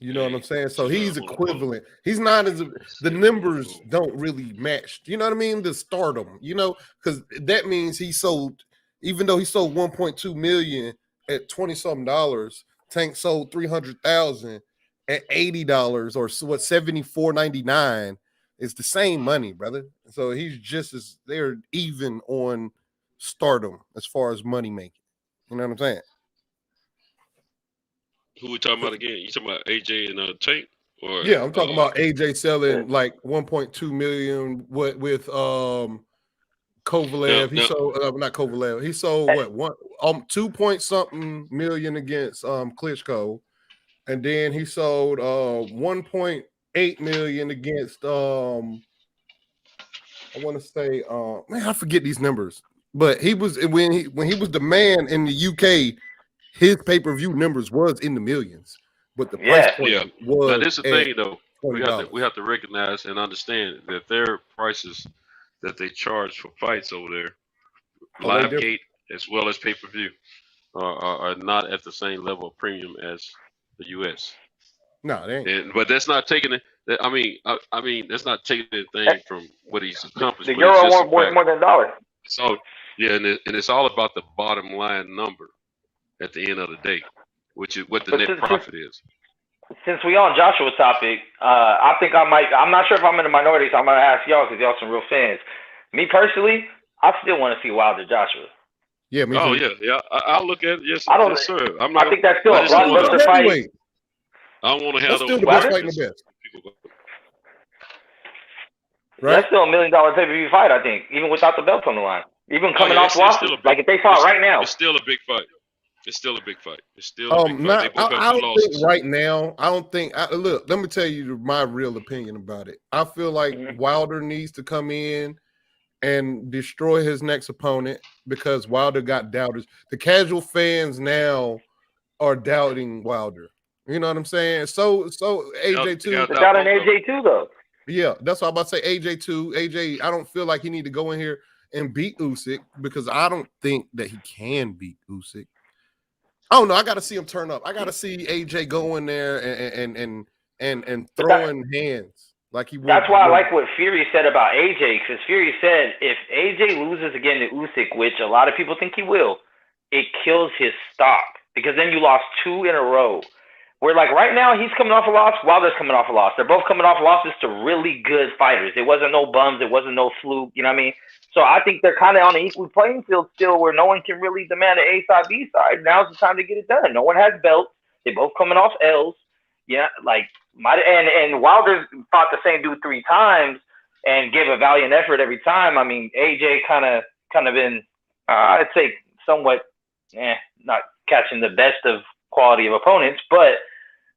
You know what I'm saying? So he's equivalent. He's not as the numbers don't really match. You know what I mean? The stardom, because that means he sold, even though he sold 1.2 million at $20-something, Tank sold 300,000 at $80 or what, $74.99. It's the same money, brother. So he's just as they're even on stardom as far as money making. You know what I'm saying? Who we talking about again? You talking about AJ and Tank? Or yeah, I'm talking about AJ selling like 1.2 million with Kovalev. He sold not Kovalev. He sold what 2 point something million against Klitschko, and then he sold 1.8 million against I want to say man, I forget these numbers, but he was when he was the man in the UK. His pay-per-view numbers was in the millions, but the price point was. Now, this is the thing, though. We have to recognize and understand that their prices that they charge for fights over there, live gate as well as pay-per-view, are not at the same level of premium as the U.S. No, they ain't. But that's not taking it. I mean, that's not taking anything from what he's accomplished. The euro worth more than $1. So yeah, and it's all about the bottom line number at the end of the day, which is what the net profit is. Since we on Joshua's topic, I think I'm not sure if I'm in the minority, so I'm going to ask y'all because y'all some real fans. Me personally, I still want to see Wilder Joshua. Yeah, me too. Oh, yeah. I'll look at it. Yes, yes, sir. I think that's still a blockbuster fight. I don't want to have those. Still the best fight in the best. Right? That's still $1 million pay-per-view fight, I think, even without the belt on the line. Even coming off losses. Like if they fought right now. It's still a big fight. It's still a big fight. It's still a big fight. I don't think right now. I don't think. Look, let me tell you my real opinion about it. I feel like Wilder needs to come in and destroy his next opponent because Wilder got doubters. The casual fans now are doubting Wilder. You know what I'm saying? So AJ too. They're doubting AJ too, though. Yeah, that's what I'm about to say. AJ too. AJ, I don't feel like he need to go in here and beat Usyk because I don't think that he can beat Usyk. I don't know. I got to see him turn up. I got to see AJ go in there and throwing hands like he would. That's why I like what Fury said about AJ, because Fury said if AJ loses again to Usyk, which a lot of people think he will, it kills his stock because then you lost 2 in a row. Where like right now he's coming off a loss, Wilder's coming off a loss. They're both coming off losses to really good fighters. It wasn't no bums. It wasn't no fluke. You know what I mean? So I think they're kind of on an equal playing field still where no one can really demand an A side, B side. Now's the time to get it done. No one has belts. They both coming off L's. Yeah, like and Wilder fought the same dude 3 times and gave a valiant effort every time. I mean, AJ kind of been, I'd say somewhat, not catching the best of quality of opponents, but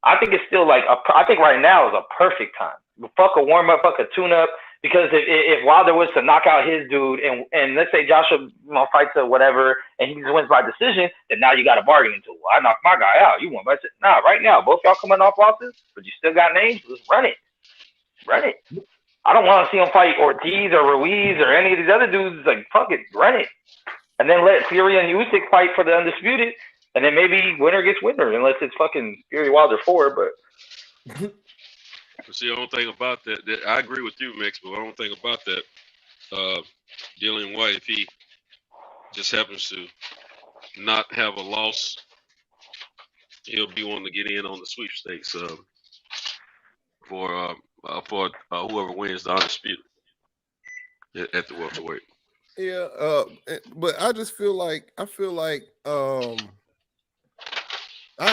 I think it's still like, I think right now is a perfect time. Fuck a warm up, fuck a tune up. Because if Wilder was to knock out his dude and let's say Joshua fights or whatever and he just wins by decision, then now you got a bargaining tool. I knocked my guy out. You won by decision. Nah, right now, both y'all coming off losses, but you still got names. Let's run it. Run it. I don't want to see him fight Ortiz or Ruiz or any of these other dudes. Like, fuck it. Run it. And then let Fury and Usyk fight for the undisputed. And then maybe winner gets winner unless it's fucking Fury Wilder 4, but... See, the only thing about that, I agree with you, Mix, but the only thing about that, Dillian White, if he just happens to not have a loss, he'll be wanting to get in on the sweepstakes for whoever wins the undisputed at the welterweight. Yeah, but I just feel like I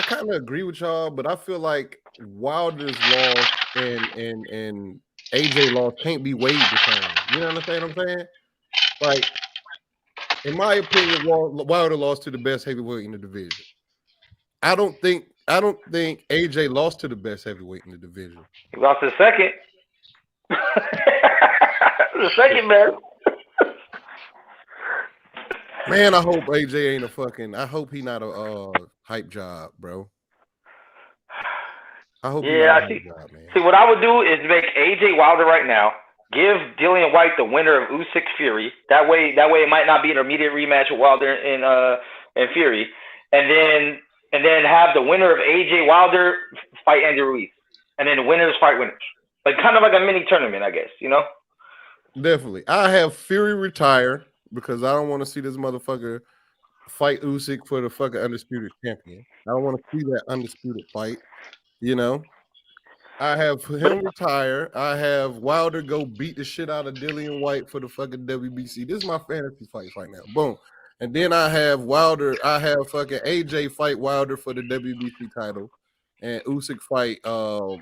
kind of agree with y'all, but I feel like Wilder's loss and AJ loss can't be weighed the same. You know what I'm saying? Like, in my opinion, Wilder lost to the best heavyweight in the division. I don't think AJ lost to the best heavyweight in the division. He lost the second. The second best. Man, I hope AJ ain't a fucking. I hope he not a hype job, bro. I hope. Yeah, see, what I would do is make AJ Wilder right now. Give Dillian White the winner of Usyk Fury. That way, it might not be an immediate rematch with Wilder and Fury. and then have the winner of AJ Wilder fight Andy Ruiz, and then the winners fight winners, like kind of like a mini tournament, I guess. You know. Definitely, I have Fury retire because I don't want to see this motherfucker fight Usyk for the fucking undisputed champion. I don't want to see that undisputed fight. You know. I have him retire. I have Wilder go beat the shit out of Dillian White for the fucking WBC. This is my fantasy fights right now. Boom. And then I have fucking AJ fight Wilder for the WBC title. And Usyk fight how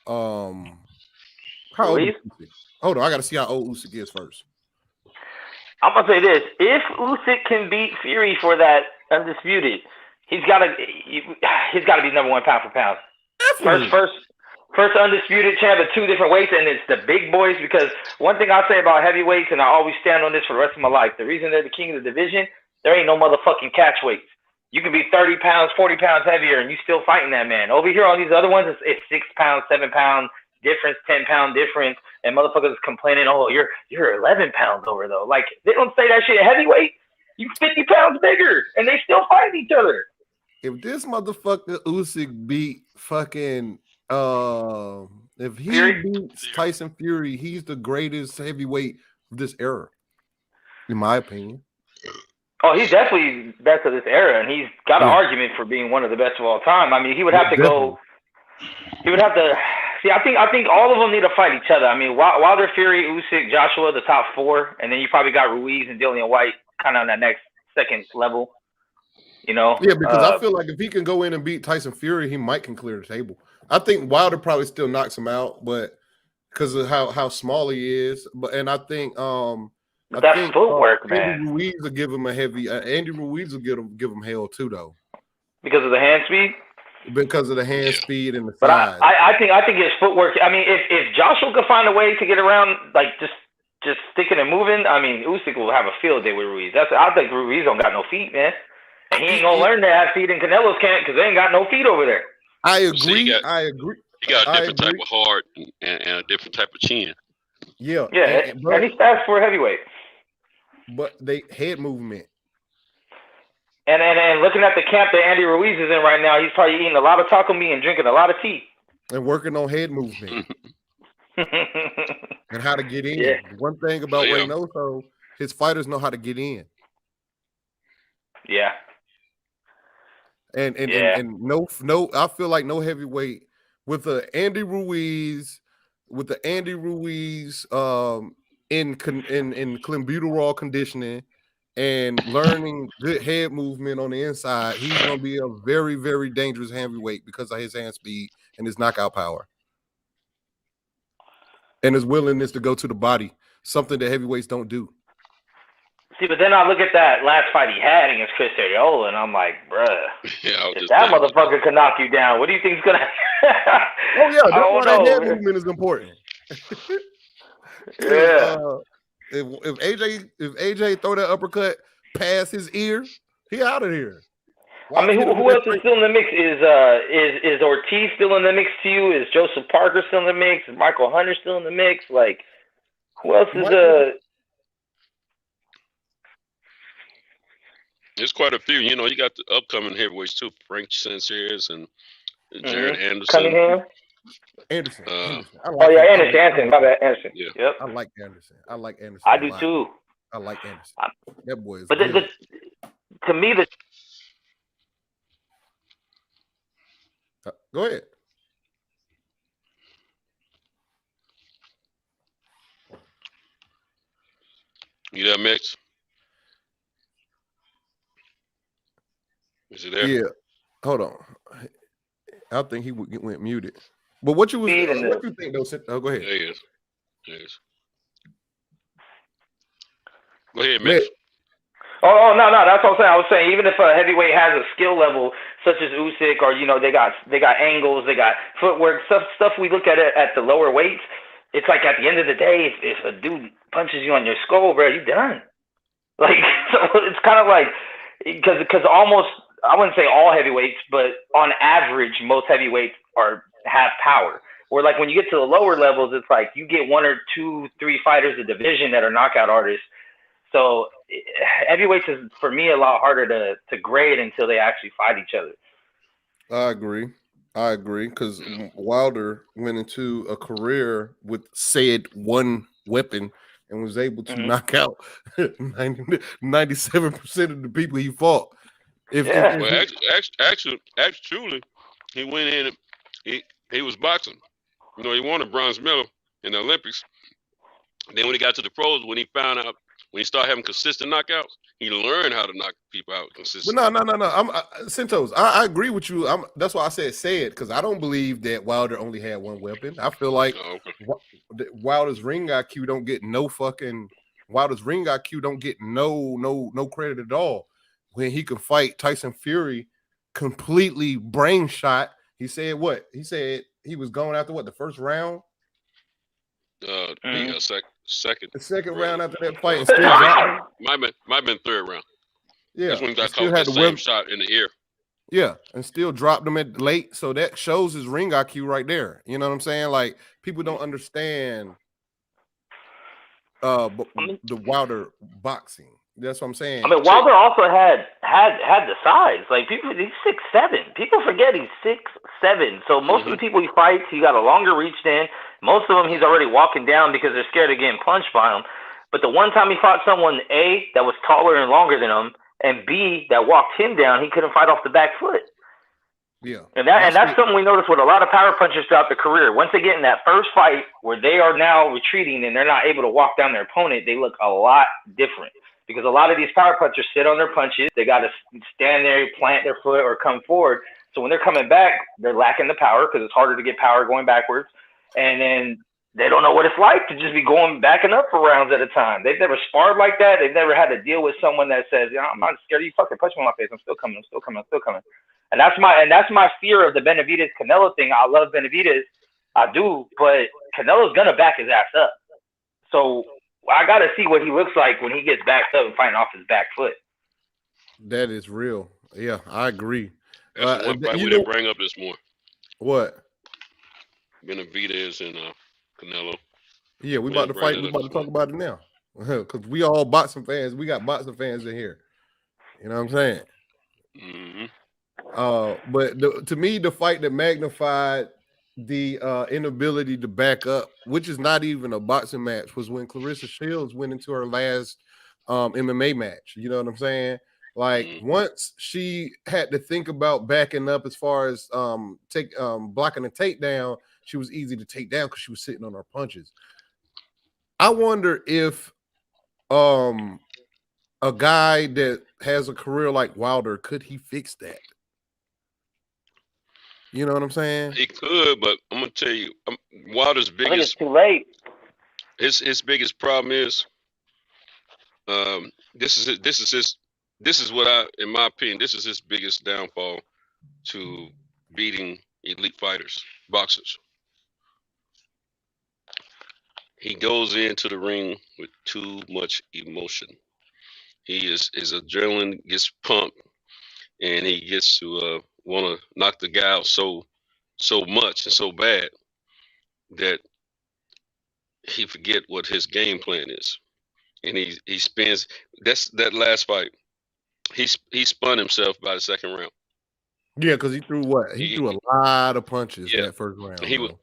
old is Usyk? Hold on, I gotta see how old Usyk is first. I'm gonna say this: if Usyk can beat Fury for that undisputed, he's gotta be number one pound for pound. First undisputed champ of two different weights, and it's the big boys. Because one thing I say about heavyweights, and I always stand on this for the rest of my life, the reason they're the king of the division, there ain't no motherfucking catch weights. You can be 30 pounds, 40 pounds heavier, and you still fighting that man. Over here on these other ones, it's 6 pounds, 7 pound difference, 10 pound difference, and motherfuckers complaining, oh, you're 11 pounds over though. Like, they don't say that shit at heavyweight. You 50 pounds bigger, and they still fight each other. If this motherfucker Usyk beat fucking if he beats Tyson Fury, he's the greatest heavyweight of this era, in my opinion. Oh, he's definitely best of this era, and he's got an argument for being one of the best of all time. I mean, he would have to go. He would have to see. I think all of them need to fight each other. I mean, Wilder, Fury, Usyk, Joshua, the top four, and then you probably got Ruiz and Dillian White kind of on that next second level. You know? Yeah, because I feel like if he can go in and beat Tyson Fury, he might can clear the table. I think Wilder probably still knocks him out, but because of how small he is. And I think footwork, man. Andy Ruiz will give him a heavy. Andy Ruiz will give him hell too, though. Because of the hand speed. Because of the hand speed and the but size. I think his footwork. I mean, if Joshua could find a way to get around, like just sticking and moving, I mean, Usyk will have a field day with Ruiz. I think Ruiz don't got no feet, man. And he ain't gonna learn to have feet, and Canelo's can't because they ain't got no feet over there. I agree. I agree. He got a different type of heart and a different type of chin. Yeah. And he's fast for a heavyweight. But they head movement. And looking at the camp that Andy Ruiz is in right now, he's probably eating a lot of taco meat and drinking a lot of tea. And working on head movement. And how to get in. Yeah. One thing about Reynoso, his fighters know how to get in. Yeah. And no, I feel like no heavyweight with the Andy Ruiz in clenbuterol conditioning and learning good head movement on the inside, he's gonna be a very, very dangerous heavyweight because of his hand speed and his knockout power. And his willingness to go to the body, something that heavyweights don't do. See, but then I look at that last fight he had against Chris Arreola, and I'm like, bruh, if that motherfucker can knock you down, what do you think is gonna? Oh yeah, that's why that head movement is important. Yeah. If AJ throw that uppercut past his ear, he out of here. I mean, who else is still in the mix? Is Ortiz still in the mix to you? Is Joseph Parker still in the mix? Is Michael Hunter still in the mix? Like, who else is There's quite a few. You know, you got the upcoming heavyweights too, Frank Sanchez and Jared Anderson. Cunningham. Anderson. Anderson. My bad, Anderson. Yeah. Yep. I like Anderson. I do too. I like Anderson. That boy is but good. To me, go ahead. You there, Mix? Is he there? Yeah. Hold on. I think he went muted. But what you think though? Oh, go ahead. There he is. Go ahead, Mix. Oh no, that's what I'm saying. I was saying even if a heavyweight has a skill level such as Usyk, or they got angles, they got footwork, stuff we look at the lower weights. It's like at the end of the day, if a dude punches you on your skull, bro, you done. Like, so it's kind of like because almost, I wouldn't say all heavyweights, but on average, most heavyweights have power. Where like when you get to the lower levels, it's like you get 1 or 2, 3 fighters a division that are knockout artists. So heavyweights is for me a lot harder to grade until they actually fight each other. I agree because Wilder went into a career with said one weapon and was able to knock out 97% of the people he fought. Actually, he went in. He was boxing. You know, he won a bronze medal in the Olympics. Then when he got to the pros, when he started having consistent knockouts, he learned how to knock people out consistently. But no. Santos, I agree with you. That's why I said it, because I don't believe that Wilder only had one weapon. I feel like Wilder's ring IQ don't get no credit at all when he could fight Tyson Fury completely brain shot. He said what? He said he was going after the first round? Second. The second round after that fight, and still dropped him. Might have been third round. Yeah, that's when he got caught the same shot in the ear. Yeah, and still dropped him at late. So that shows his ring IQ right there. You know what I'm saying? Like, people don't understand the Wilder boxing. That's what I'm saying. I mean, Wilder also had the size. Like, he's 6'7". People forget he's 6'7". So most of the people he fights, he got a longer reach than. Most of them he's already walking down because they're scared of getting punched by him. But the one time he fought someone, A, that was taller and longer than him, and B, that walked him down, he couldn't fight off the back foot. Yeah. And that's something we notice with a lot of power punchers throughout their career. Once they get in that first fight where they are now retreating and they're not able to walk down their opponent, they look a lot different. Because a lot of these power punchers sit on their punches. They got to stand there, plant their foot, or come forward. So when they're coming back, they're lacking the power because it's harder to get power going backwards. And then they don't know what it's like to just be backing up for rounds at a time. They've never sparred like that. They've never had to deal with someone that says, I'm not scared of you, fucking punch me in my face. I'm still coming. And that's my fear of the Benavidez Canelo thing. I love Benavidez. I do, but Canelo's gonna back his ass up. So I got to see what he looks like when he gets backed up and fighting off his back foot. That is real. Yeah, I agree. That's one fight we didn't bring up this morning. What? Benavidez and Canelo. Yeah, we about to fight. We about to talk about it now. Because we all boxing fans. We got boxing fans in here. You know what I'm saying? Mm-hmm. But to me, the fight that magnified the inability to back up, which is not even a boxing match, was when Clarissa Shields went into her last MMA match. You know what I'm saying? Like, once she had to think about backing up as far as blocking a takedown, she was easy to take down because she was sitting on her punches. I wonder if a guy that has a career like Wilder, could he fix that? You know what I'm saying? He could, but I'm gonna tell you, Wilder's biggest. I think it's too late. His biggest problem is, this is what in my opinion, this is his biggest downfall to beating elite fighters, boxers. He goes into the ring with too much emotion. His adrenaline gets pumped, and he gets to want to knock the guy out so much and so bad that he forget what his game plan is, and he spends that last fight. He spun himself by the second round. Yeah, because he threw what? He threw a lot of punches that first round. He looked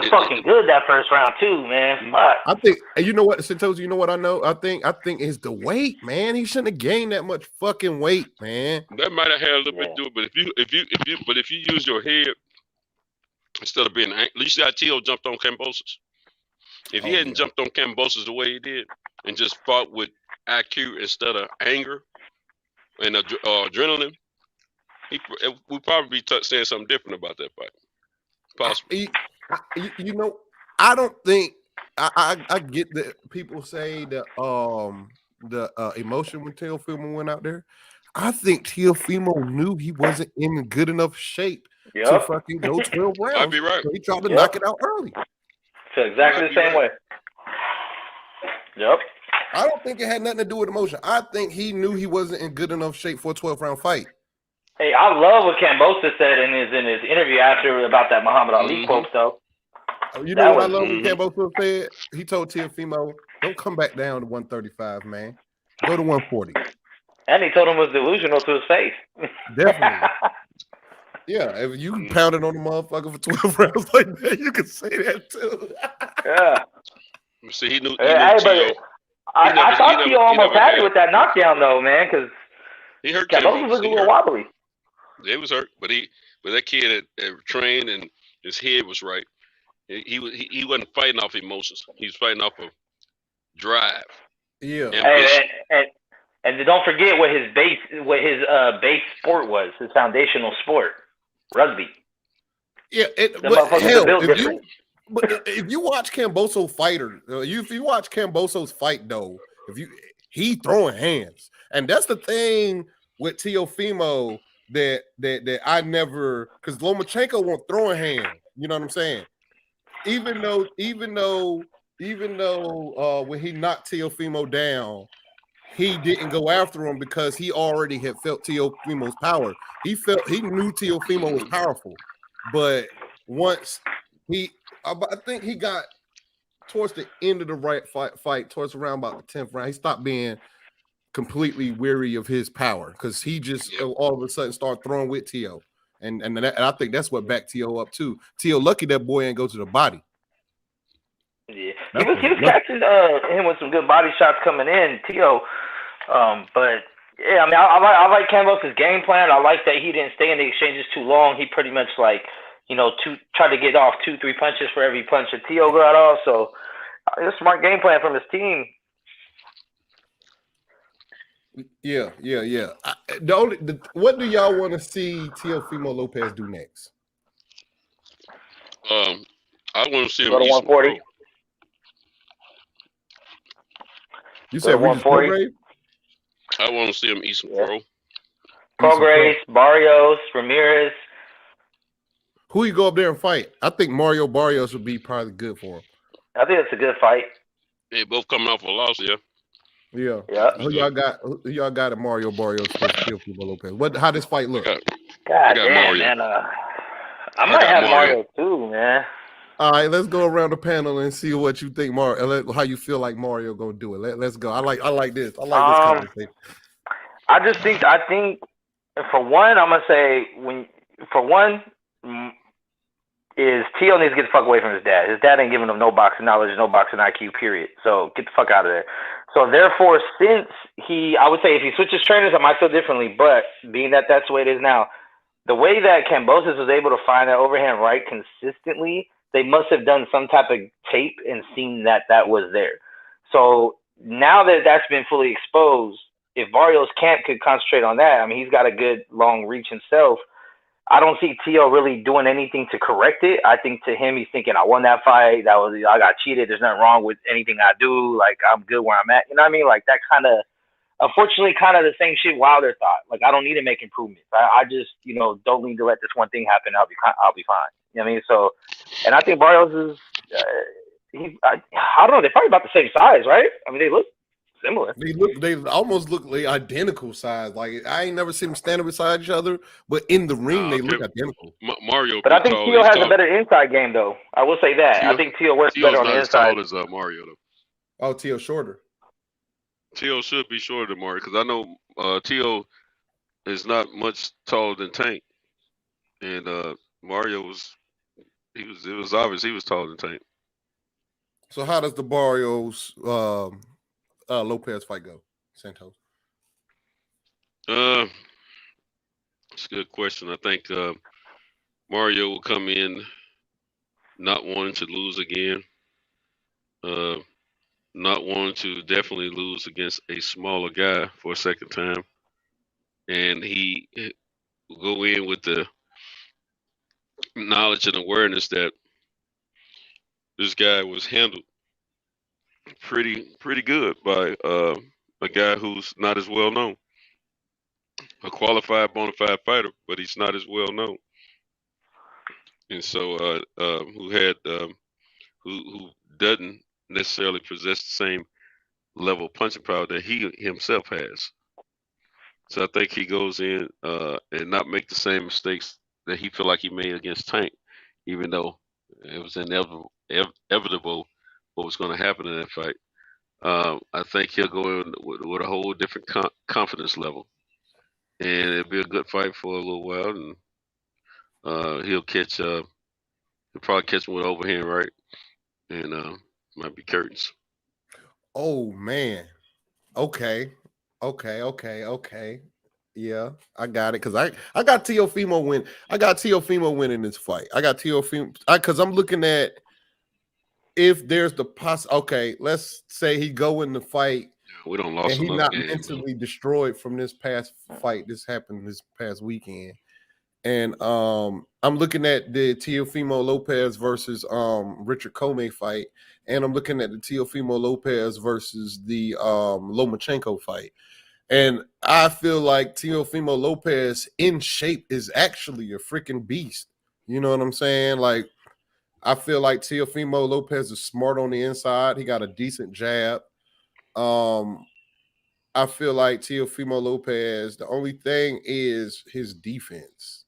fucking good that first round too, man. Fuck. I think you know what, Santos. You know what I know. I think it's the weight, man. He shouldn't have gained that much fucking weight, man. That might have had a little bit to do, but if you use your head instead of being, at least Tio jumped on Kambosos. If he hadn't jumped on Kambosos the way he did and just fought with IQ instead of anger and adrenaline, we'd probably be saying something different about that fight. Possibly. You know, I don't think I get that people say the emotion when Teofimo went out there. I think Teofimo knew he wasn't in good enough shape to fucking go 12 rounds. I'd be right. So he tried to knock it out early. So exactly the same way. Yep. I don't think it had nothing to do with emotion. I think he knew he wasn't in good enough shape for a 12-round fight. Hey, I love what Kambosos said in his interview after about that Muhammad Ali quote, though. You know what I love what Kambosos said? He told Teofimo, don't come back down to 135, man. Go to 140. And he told him it was delusional to his face. Definitely. Yeah, if you pounded on the motherfucker for 12 rounds like that, you can say that too. Yeah. See, he knew. I thought Tio almost had it with that knockdown though, man, because he hurt Kambosos was a little wobbly. It was hurt, but that kid had trained and his head was right. He wasn't fighting off emotions. He was fighting off of drive. Yeah. And don't forget what his base sport was, his foundational sport, rugby. Yeah, if you watch Kambosos fighter, if you watch Kambosos fight though, he throwing hands, and that's the thing with Teofimo that I never, because Lomachenko won't throwing hands. You know what I'm saying? Even though when he knocked Teofimo down, he didn't go after him because he already had felt Teofimo's power. He knew Teofimo was powerful, but once I think he got towards the end of the fight, towards around about the 10th round, he stopped being completely weary of his power because he just all of a sudden started throwing with Tio, and I think that's what backed Tio up too. Tio lucky that boy ain't go to the body. Yeah, he was catching him with some good body shots coming in, Tio. But yeah, I mean, I like Kambosos' game plan. I like that he didn't stay in the exchanges too long. He pretty much tried to get off 2-3 punches for every punch that Tio got off. So it's a smart game plan from his team. Yeah. What do y'all want to see Teofimo Lopez do next? I want to see him go to 140. You said 140. I want to see him eat some pro. Prograis, Barrios, Ramirez. Who you go up there and fight? I think Mario Barrios would be probably good for him. I think it's a good fight. They both coming off a loss, yeah. Yeah. Who y'all got at Mario Barrios versus Teofimo Lopez? How this fight look? God damn, man. I might have Mario too, man. All right, let's go around the panel and see what you think, Mario. How you feel like Mario gonna do it? Let's go. I like this. I like this conversation. I think for one, I'm gonna say is Tio needs to get the fuck away from his dad. His dad ain't giving him no boxing knowledge, no boxing IQ, period. So get the fuck out of there. So therefore, since I would say if he switches trainers, I might feel differently. But being that that's the way it is now, the way that Kambosos was able to find that overhand right consistently, they must have done some type of tape and seen that was there. So now that that's been fully exposed, if Barrios could concentrate on that, I mean, he's got a good long reach himself. I don't see Tio really doing anything to correct it. I think to him, he's thinking, I won that fight. I got cheated. There's nothing wrong with anything I do. Like, I'm good where I'm at. You know what I mean? Like, that unfortunately, kind of the same shit Wilder thought. Like, I don't need to make improvements. I just, don't need to let this one thing happen. I'll be fine. You know what I mean? So, and I think Barrios is, I don't know. They're probably about the same size, right? I mean, they look similar. They almost look like identical size. Like, I ain't never seen them standing beside each other, but in the ring, they look identical. Mario, but I think Tio has a better inside game, though. I will say that. I think Tio works better on the inside. Tio's not as tall as Mario, though. Oh, Tio's shorter. Tio should be shorter than Mario because I know Tio is not much taller than Tank, and Mario was. It was obvious he was taller than Tank. So how does the Barrios Lopez fight go, Santos? It's a good question. I think Mario will come in not wanting to lose again, not wanting to definitely lose against a smaller guy for a second time, and he will go in with the knowledge and awareness that this guy was handled pretty good by a guy who's not as well known, a qualified bona fide fighter, but he's not as well known, and so who doesn't necessarily possess the same level of punching power that he himself has. So I think he goes in and not make the same mistakes that he feel like he made against Tank, even though it was inevitable what was going to happen in that fight. I think he'll go in with a whole different confidence level, and it'll be a good fight for a little while. And he'll probably catch him with overhand right, and might be curtains. Oh man. Okay. Yeah, I got it because I got Teofimo win. I got Teofimo winning this fight. I got Teofimo because I'm looking at if there's the okay, let's say he go in the fight. We don't lost and he's enough not games, mentally destroyed from this past fight. This happened this past weekend. And I'm looking at the Teofimo Lopez versus Richard Comey fight, and I'm looking at the Teofimo Lopez versus the Lomachenko fight. And I feel like Teofimo Lopez in shape is actually a freaking beast. You know what I'm saying? Like, I feel like Teofimo Lopez is smart on the inside. He got a decent jab. I feel like Teofimo Lopez, the only thing is his defense.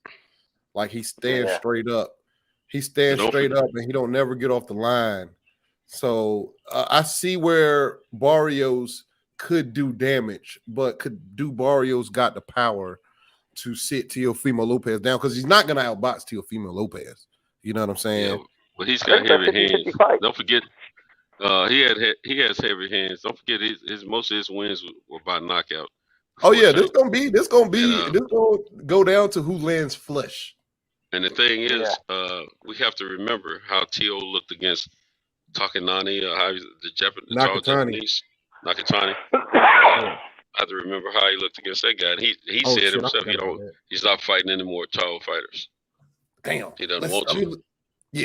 Like, he stands straight up. He stands straight up, and he don't never get off the line. So I see where Barrios could do damage, but Barrios got the power to sit Teofimo Lopez down? Because he's not going to outbox Teofimo Lopez. You know what I'm saying? Yeah, but he's got heavy hands. Don't forget, he has heavy hands. Don't forget his most of his wins were by knockout. Oh yeah, this gonna go down to who lands flush. And the thing is, we have to remember how T.O. looked against Takanani, how the Japanese Nakatani. I have to remember how he looked against that guy. And he said himself, he's not fighting any more tall fighters. Damn, he doesn't want to.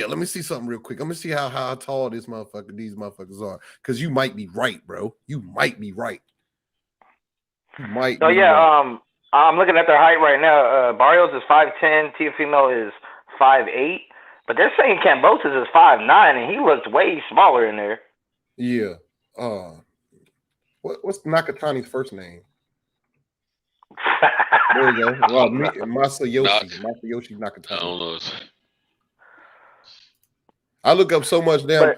Let me see something real quick. Let me see how tall these motherfuckers are. Because you might be right, bro. You might be right. I'm looking at their height right now. Barrios is 5'10", Teofimo is 5'8", but they're saying Kambosos is 5'9", and he looked way smaller in there. Yeah. What's Nakatani's first name? There you go. Well, Masayoshi Nakatani. I don't know. I look up so much now.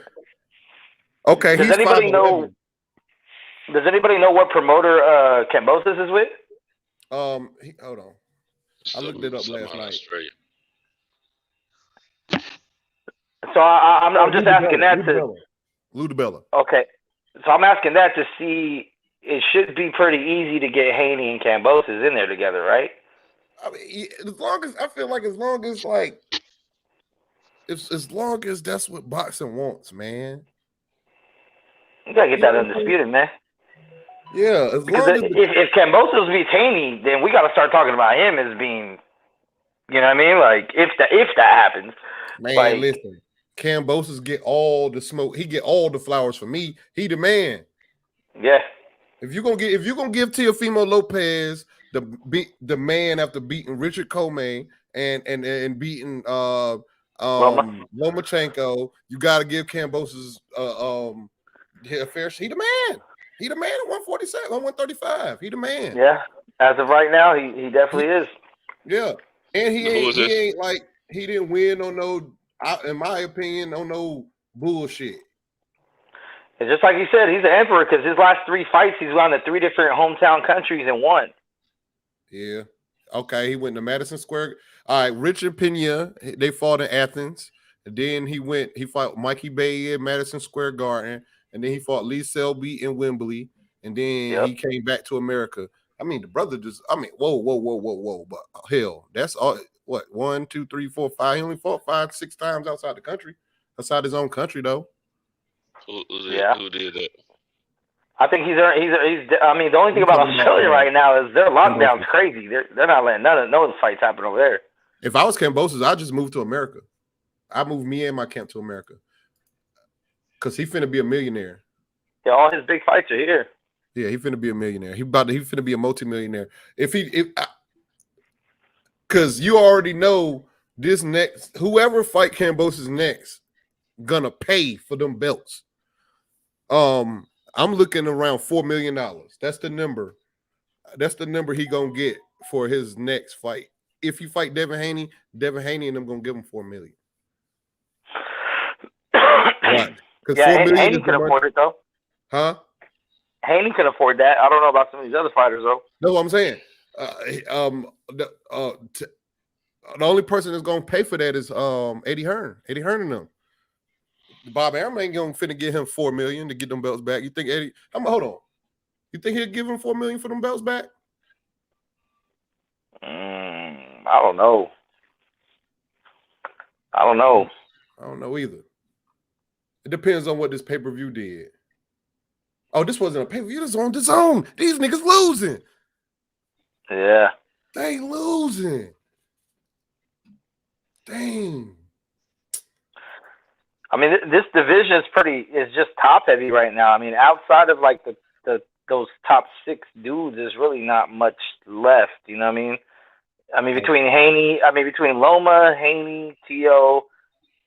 Okay, does anybody know? Does anybody know what promoter Kambosos is with? Hold on. I looked it up last night. Australia. So I'm just asking that Ludabella. Okay, so I'm asking that to see. It should be pretty easy to get Haney and Kambosos in there together, right? I mean, as long as that's what boxing wants, man. You gotta get that undisputed, man. Yeah, if Kambosos beats Haney, then we gotta start talking about him as being, you know what I mean? Like if that happens, man. Listen, Kambosos get all the smoke. He get all the flowers for me. He the man. Yeah. If you're gonna give Teofimo Lopez the man after beating Richard Comey and beating Lomachenko, you got to give Kambosos a fair share. He the man. He the man at 147, 135. He the man. Yeah. As of right now, he definitely is. Yeah. And he ain't like he didn't win on no, in my opinion, on no bullshit. And just like you said, he's an emperor because his last 3 fights, he's gone to 3 different hometown countries and won. Yeah. Okay. He went to Madison Square. All right. Richard Pena, they fought in Athens. And then he fought Mikey Bay in Madison Square Garden. And then he fought Lee Selby in Wembley. And then he came back to America. I mean, the brother whoa. But hell, that's all. What? 1, 2, 3, 4, 5. He only fought 5, 6 times outside the country. Outside his own country, though. Who did that? I think he's. I mean, the only thing about Australia right now is their lockdown's crazy. They're not letting none of the fights happen over there. If I was Kambosos, I'd just move to America. I move me and my camp to America because he finna be a millionaire. Yeah, all his big fights are here. Yeah, he finna be a millionaire. He finna be a multimillionaire. Because you already know this next whoever fight Kambosos next gonna pay for them belts. I'm looking around $4 million. That's the number. That's the number he gonna get for his next fight. If you fight Devin Haney and I'm gonna give him $4 million. Right? Because $4 million Haney can afford it though. Huh? Haney can afford that. I don't know about some of these other fighters though. That's what I'm saying. The only person that's gonna pay for that is Eddie Hearn. Eddie Hearn and them. Bob Arum ain't gonna finna get him $4 million to get them belts back. You think Eddie? Hold on. You think he'll give him $4 million for them belts back? I don't know. I don't know either. It depends on what this pay-per-view did. Oh, this wasn't a pay-per-view. This was on the zone. These niggas losing. Yeah. They losing. Dang. I mean, this division is just top heavy right now. I mean, outside of like those top 6 dudes, there's really not much left. You know what I mean? Between Loma, Haney, Tio,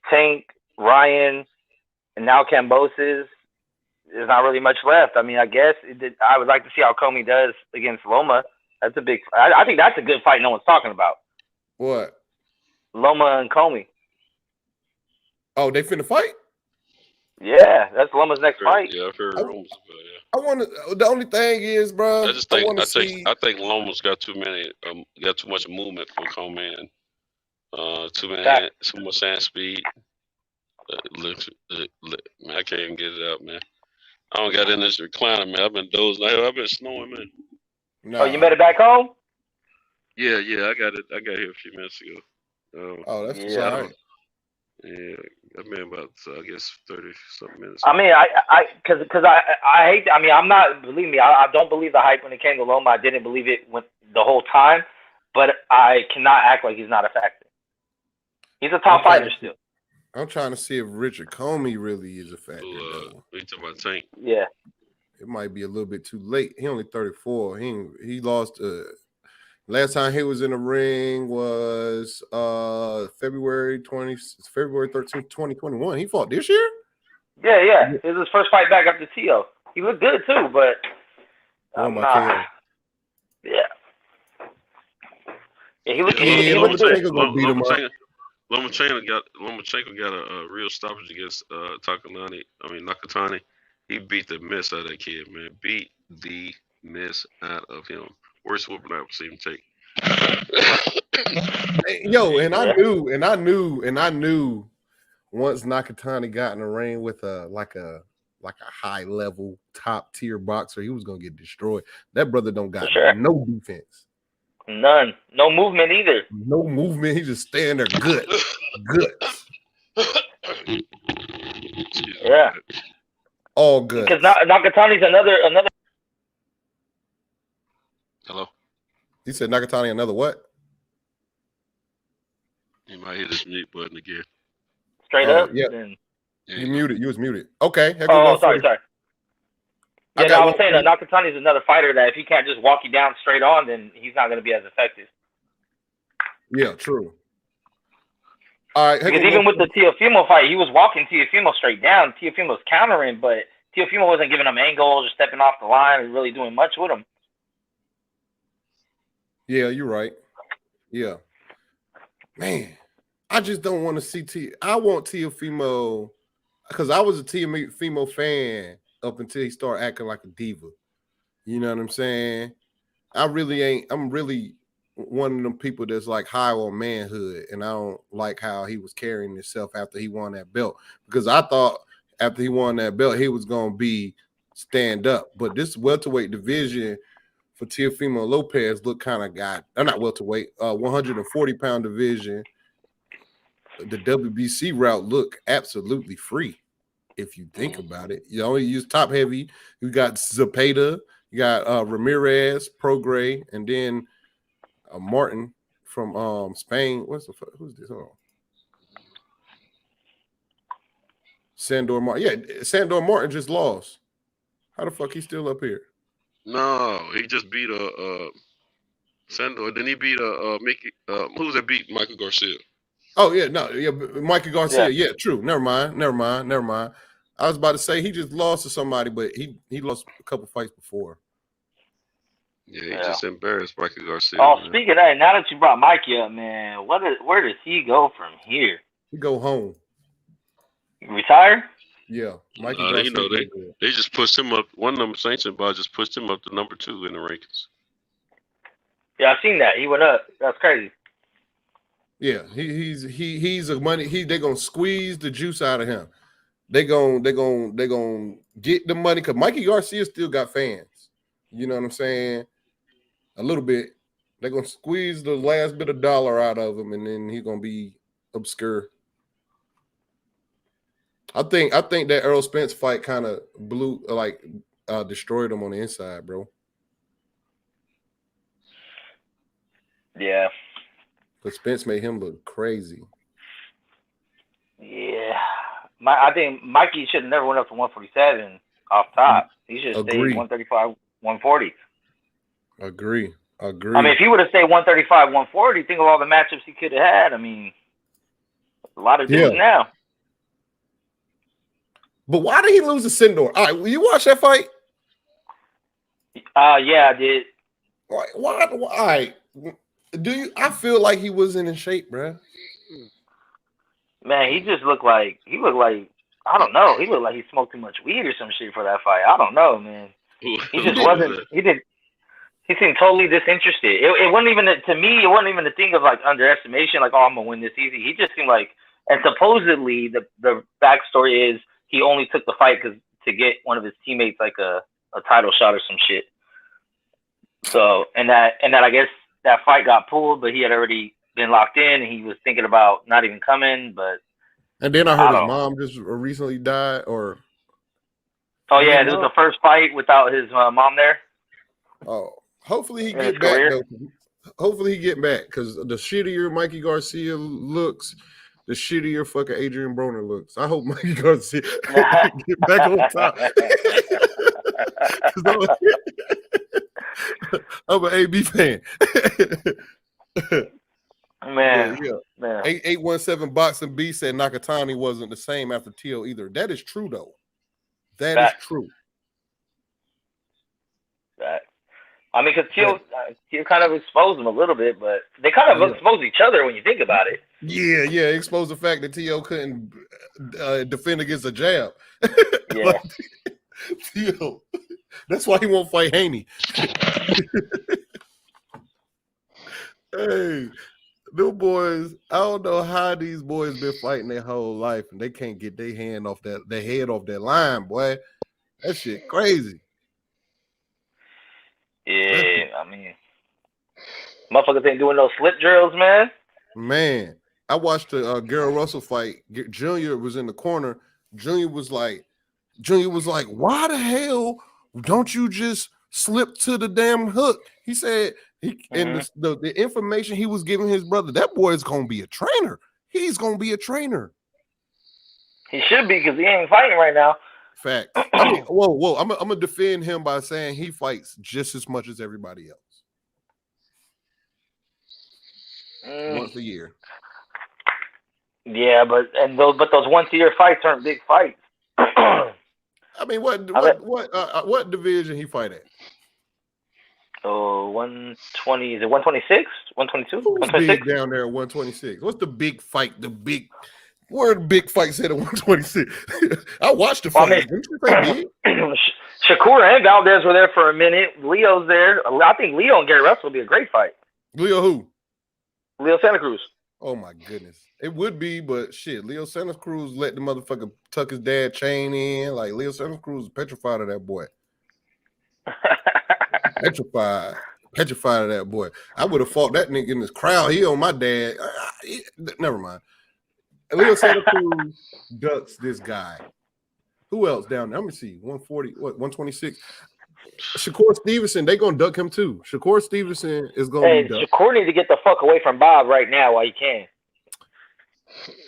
Tank, Ryan, and now Cambosis, there's not really much left. I mean, I guess I would like to see how Comey does against Loma. That's a big. I think that's a good fight. No one's talking about. What? Loma and Comey. Oh, they finna fight? Yeah, that's Loma's next fight. Yeah, I've heard rumors about it. I want to. The only thing is, bro. I think Loma's got too much movement for Comey and too much hand speed. Man, I can't even get it out, man. I don't got in this recliner, man. I've been dozing. I've been snoring, man. No. Oh, you made it back home? Yeah, I got it. I got here a few minutes ago. That's all right. Yeah, I've been about, I guess, 30-something minutes. I mean, because I hate. I mean, I'm not. Believe me, I don't believe the hype when it came to Loma. I didn't believe it the whole time, but I cannot act like he's not a factor. He's a top fighter still. I'm trying to see if Richard Comey really is a factor. We talking about Tank? Yeah. It might be a little bit too late. He only 34. He lost. Last time he was in the ring was February 13th, 2021. He fought this year? Yeah. It was his first fight back after Tio. He looked good too, but Yeah, he looked good. Lomachenko got a real stoppage against Nakatani. He beat the mess out of that kid, man. Beat the mess out of him. Worst whooping I've ever seen him take. I knew once Nakatani got in the ring with a high level top tier boxer, he was gonna get destroyed. That brother don't got no defense. None. No movement either. No movement. He just staying there good. Yeah. All good. Because Nakatani's another. Hello? He said Nakatani another what? He might hit his mute button again. Straight up? Yeah. You muted. You was muted. Okay. Sorry. Yeah, I was saying that Nakatani's another fighter that if he can't just walk you down straight on, then he's not going to be as effective. Yeah, true. All right. Because even with the Teofimo fight, he was walking Teofimo straight down. Teofimo's countering, but Teofimo wasn't giving him angles or stepping off the line or really doing much with him. Yeah, you're right. Yeah. Man, I just don't want to see I want Teofimo because I was a Teofimo fan up until he started acting like a diva. You know what I'm saying? I'm really one of them people that's like high on manhood, and I don't like how he was carrying himself after he won that belt, because I thought after he won that belt, he was going to be stand up. But this welterweight division for Teofimo Lopez look kind of not welterweight, 140-pound division. The WBC route look absolutely free if you think about it. You only use top heavy. You got Zepeda, you got Ramirez, Prograis, and then Martin from Spain. Who's this? Hold on. Sandor Martin. Yeah, Sandor Martin just lost. How the fuck he still up here? No, he just beat Sandor. Then he beat Mickey. Who's that beat Michael Garcia? Oh yeah, Michael Garcia. Yeah, true. Never mind. I was about to say he just lost to somebody, but he lost a couple fights before. Yeah, he just embarrassed Michael Garcia. Oh, man. Speaking of that, now that you brought Mikey up, man, where does he go from here? He go home. Retire? Yeah, Mikey you know, Garcia. they just pushed him up. One of them Sanctioning ball just pushed him up to number 2 in the rankings. Yeah, I seen that. He went up. That's crazy. Yeah, he's a money. They're gonna squeeze the juice out of him. They're gonna get the money because Mikey Garcia still got fans. You know what I'm saying? A little bit. They're gonna squeeze the last bit of dollar out of him, and then he's gonna be obscure. I think that Errol Spence fight kind of destroyed him on the inside, bro. Yeah. But Spence made him look crazy. Yeah. I think Mikey should have never went up to 147 off top. He should have stayed 135, 140. Agree. I mean, if he would have stayed 135, 140, think of all the matchups he could have had. I mean, a lot of dudes now. But why did he lose to Sindor? All right, will you watch that fight? Yeah, I did. Why? All right. I feel like he wasn't in shape, bro. Man, he just looked like I don't know. He looked like he smoked too much weed or some shit for that fight. I don't know, man. He just wasn't. He seemed totally disinterested. It wasn't even to me. It wasn't even a thing of like underestimation. Like, oh, I'm gonna win this easy. He just seemed like, and supposedly the backstory is he only took the fight to get one of his teammates like a title shot or some shit. So and that I guess that fight got pulled, but he had already been locked in, and he was thinking about not even coming. But and then I heard his mom just recently died, or yeah, this was the first fight without his mom there. Oh, hopefully he get back though. Hopefully he get back because the shittier Mikey Garcia looks, the shittier fucking Adrian Broner looks. I hope Mikey Garcia get back on top. I'm an AB fan. Man. 817 Boxing B said Nakatani wasn't the same after Tio either. That is true though. That is true. I mean, because Tio kind of exposed him a little bit, but they kind of exposed each other when you think about it. Yeah, exposed the fact that Tio couldn't defend against a jab. Yeah. Tio, that's why he won't fight Haney. Hey, them boys, I don't know how these boys been fighting their whole life and they can't get their head off that line, boy. That shit crazy. Yeah, I mean, motherfuckers ain't doing no slip drills, man. Man, I watched the Gerald Russell fight. Junior was in the corner. Junior was like, why the hell don't you just slip to the damn hook? He said, and the information he was giving his brother, that boy is going to be a trainer. He's going to be a trainer. He should be because he ain't fighting right now. Fact. I mean, whoa. I'm gonna defend him by saying he fights just as much as everybody else. Once a year. Yeah, but those once-a-year fights aren't big fights. I mean, what division he fight at? Oh, 120. Is it 126? 122? Who's big down there at 126? What's the big fight? Where are the big fights at 126? I watched the fight. Shakur and Valdez were there for a minute. Leo's there. I think Leo and Gary Russell will be a great fight. Leo who? Leo Santa Cruz. Oh my goodness. It would be, but shit, Leo Santa Cruz let the motherfucker tuck his dad chain in. Like Leo Santa Cruz is petrified of that boy. Petrified of that boy. I would have fought that nigga in this crowd. He on my dad. Never mind. Leo Santa Cruz ducks this guy. Who else down there? Let me see. 140, 126. Shakur Stevenson, they gonna duck him too. Shakur Stevenson is gonna be ducked. Shakur needs to get the fuck away from Bob right now while he can.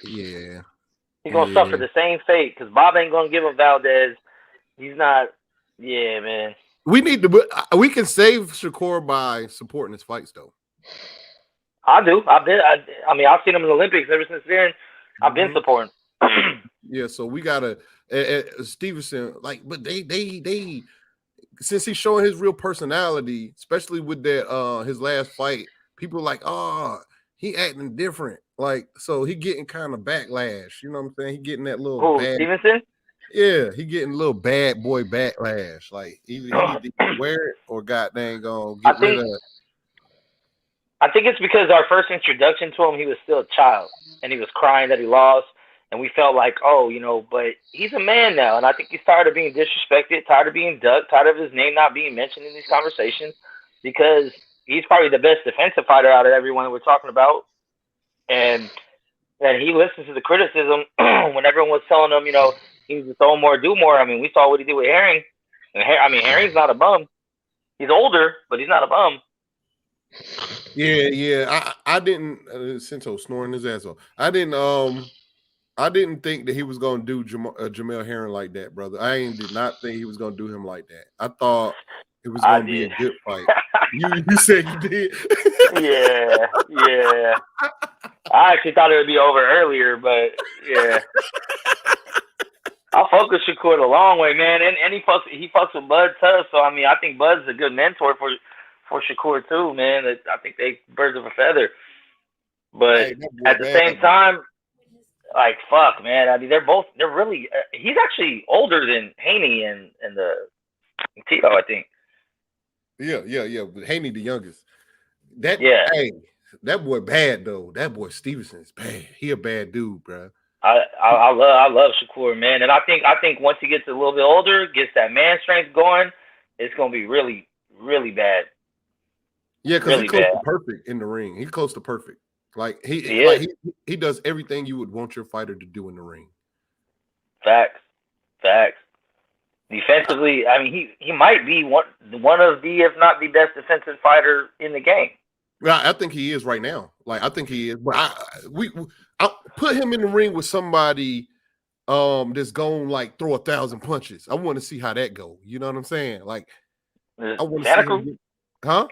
Yeah. He's gonna suffer the same fate because Bob ain't gonna give him Valdez. He's not. Yeah, man. We can save Shakur by supporting his fights though. I do. I mean, I've seen him in the Olympics ever since then. I've been supporting. Yeah, so we gotta Stevenson, like, but they since he's showing his real personality, especially with that his last fight, people are like, oh, he acting different. Like, so he getting kind of backlash. You know what I'm saying? He getting that little Stevenson? Yeah, he getting a little bad boy backlash. Like either he need to wear it or goddamn gonna get rid of it. I think it's because our first introduction to him, he was still a child and he was crying that he lost. And we felt like, oh, but he's a man now. And I think he's tired of being disrespected, tired of being ducked, tired of his name not being mentioned in these conversations because he's probably the best defensive fighter out of everyone we're talking about. And he listens to the criticism when everyone was telling him, he needs to throw more, do more. I mean, we saw what he did with Herring. And Herring's not a bum. He's older, but he's not a bum. Yeah. I didn't. Cinto snoring his ass off. I didn't think that he was gonna do Jamel Herring like that, brother. Did not think he was gonna do him like that. I thought it was gonna be a good fight. You said you did. Yeah. I actually thought it would be over earlier, but yeah. I fuck with Shakur the long way, man, and he fucks with Bud tough. So I think Bud's a good mentor for Shakur too, man. I think they birds of a feather. But at the same time, like fuck, man. I mean, they're really. He's actually older than Haney and Tito, I think. Yeah. But Haney the youngest. Hey, that boy bad though. That boy Stevenson is bad. He a bad dude, bro. I love Shakur, man, and I think once he gets a little bit older, gets that man strength going, it's gonna be really, really bad. Yeah, because he's close to perfect in the ring. He's close to perfect. Like he does everything you would want your fighter to do in the ring. Facts. Defensively, I mean, he might be one of the, if not the best defensive fighter in the game. Yeah, I think he is right now. Like I think he is, but I put him in the ring with somebody that's going like throw 1,000 punches. I want to see how that go. You know what I'm saying? Like I want to see him huh?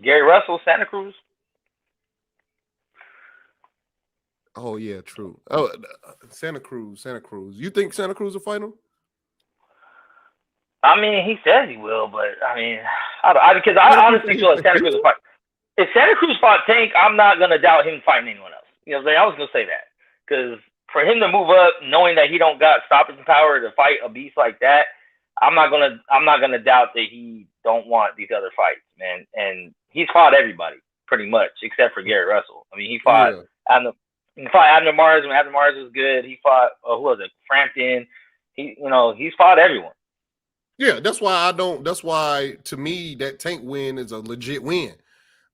Gary Russell, Santa Cruz. Oh yeah, true. Oh, Santa Cruz. You think Santa Cruz will fight him? I mean, he says he will, but I mean, because I honestly feel like Santa Cruz will fight. If Santa Cruz fought Tank, I'm not gonna doubt him fighting anyone else. You know what I'm saying? I was gonna say that because for him to move up, knowing that he don't got stopping power to fight a beast like that, I'm not gonna doubt that he don't want these other fights, man. And he's fought everybody pretty much except for Gary Russell. I mean, he fought Abner Mars when Abner Mars was good. He fought who was it? Frampton. He's fought everyone. Yeah, that's why to me that Tank win is a legit win.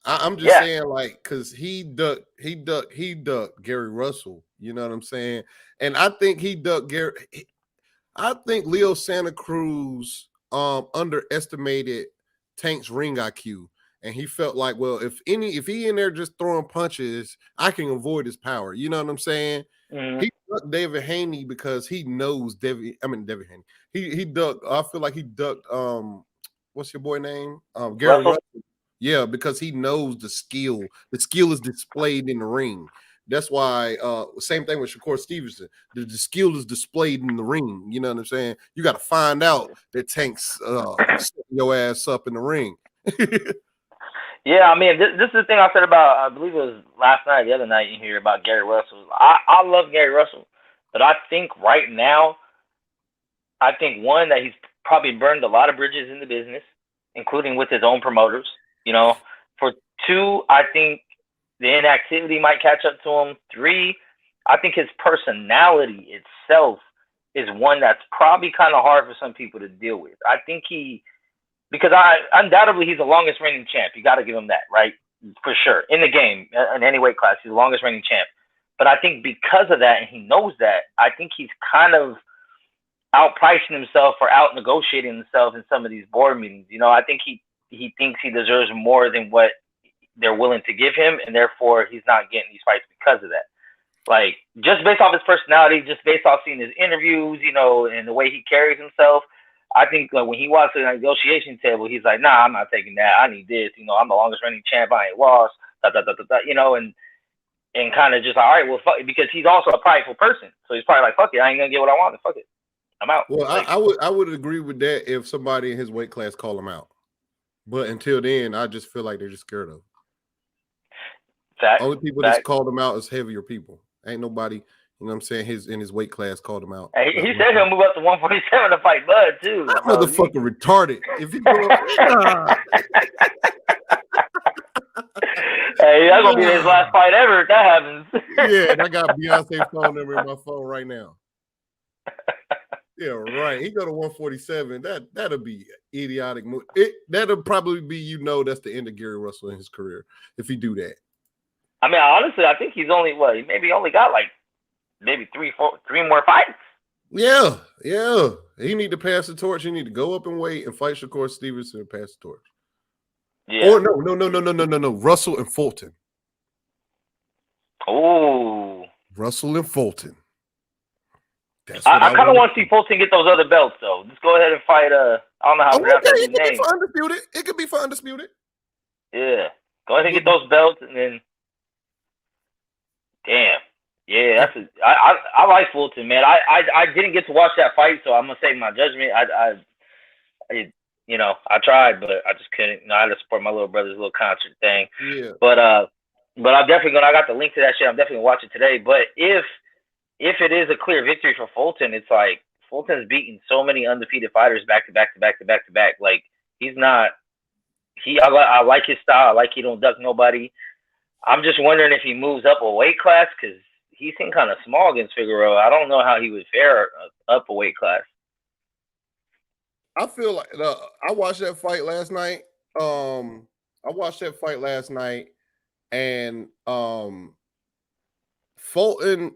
I'm just saying, like, because he ducked Gary Russell. You know what I'm saying? And I think he ducked Gary. I think Leo Santa Cruz underestimated Tank's ring IQ, and he felt like, well, if he in there just throwing punches, I can avoid his power. You know what I'm saying? Mm-hmm. He ducked David Haney because he knows David Haney. He ducked. I feel like he ducked. What's your boy name? Gary Russell. Yeah, because he knows the skill. The skill is displayed in the ring. That's why, same thing with Shakur Stevenson. The skill is displayed in the ring. You know what I'm saying? You got to find out that Tank's setting your ass up in the ring. Yeah, I mean, this is the thing I said about, I believe it was last night, the other night in here about Gary Russell. I love Gary Russell, but I think right now, one, that he's probably burned a lot of bridges in the business, including with his own promoters. For two, I think the inactivity might catch up to him. Three, I think his personality itself is one that's probably kind of hard for some people to deal with. I think because undoubtedly he's the longest reigning champ. You got to give him that, right? For sure. In the game, in any weight class, he's the longest reigning champ. But I think because of that, and he knows that, I think he's kind of outpricing himself or out negotiating himself in some of these board meetings. I think he thinks he deserves more than what they're willing to give him, and therefore he's not getting these fights because of that. Like, just based off his personality, just based off seeing his interviews, and the way he carries himself, I think when he walks to the negotiation table, he's like, nah, I'm not taking that. I need this. I'm the longest reigning champ. I ain't lost. And kind of just like, all right, well, fuck it, because he's also a prideful person. So he's probably like, fuck it, I ain't gonna get what I want. Fuck it, I'm out. Well, I would agree with that if somebody in his weight class call him out. But until then, I just feel like they're just scared of him. Only people that's called him out is heavier people. Ain't nobody, You know what I'm saying? His weight class called him out. Hey, he said he'll move up to 147 to fight Bud too. That motherfucker retarded. If he go, nah. Hey, that's gonna be his last fight ever if that happens. Yeah, and I got Beyonce's phone number in my phone right now. Yeah, right. He go to 147. That'll be idiotic move. That'll probably be, that's the end of Gary Russell in his career if he do that. I mean, honestly, I think he's only he maybe only got like maybe three more fights. Yeah. He need to pass the torch. He need to go up and wait and fight Shakur Stevenson and pass the torch. Yeah. Or no. Russell and Fulton. Oh. Russell and Fulton. I kind of want to see Fulton get those other belts though. Just go ahead and fight. I don't know how to pronounce his name. It could be for undisputed. Yeah. Go ahead and get those belts, and then. Damn. Yeah, I like Fulton, man. I didn't get to watch that fight, so I'm gonna save my judgment. I tried, but I just couldn't. I had to support my little brother's little concert thing. Yeah. But I'm definitely I got the link to that shit. I'm definitely gonna watch it today. But if it is a clear victory for Fulton, it's like Fulton's beaten so many undefeated fighters back to back. Like he's not. I like his style. I like he don't duck nobody. I'm just wondering if he moves up a weight class because he seemed kind of small against Figueroa. I don't know how he would fare up a weight class. I feel like I watched that fight last night. And Fulton,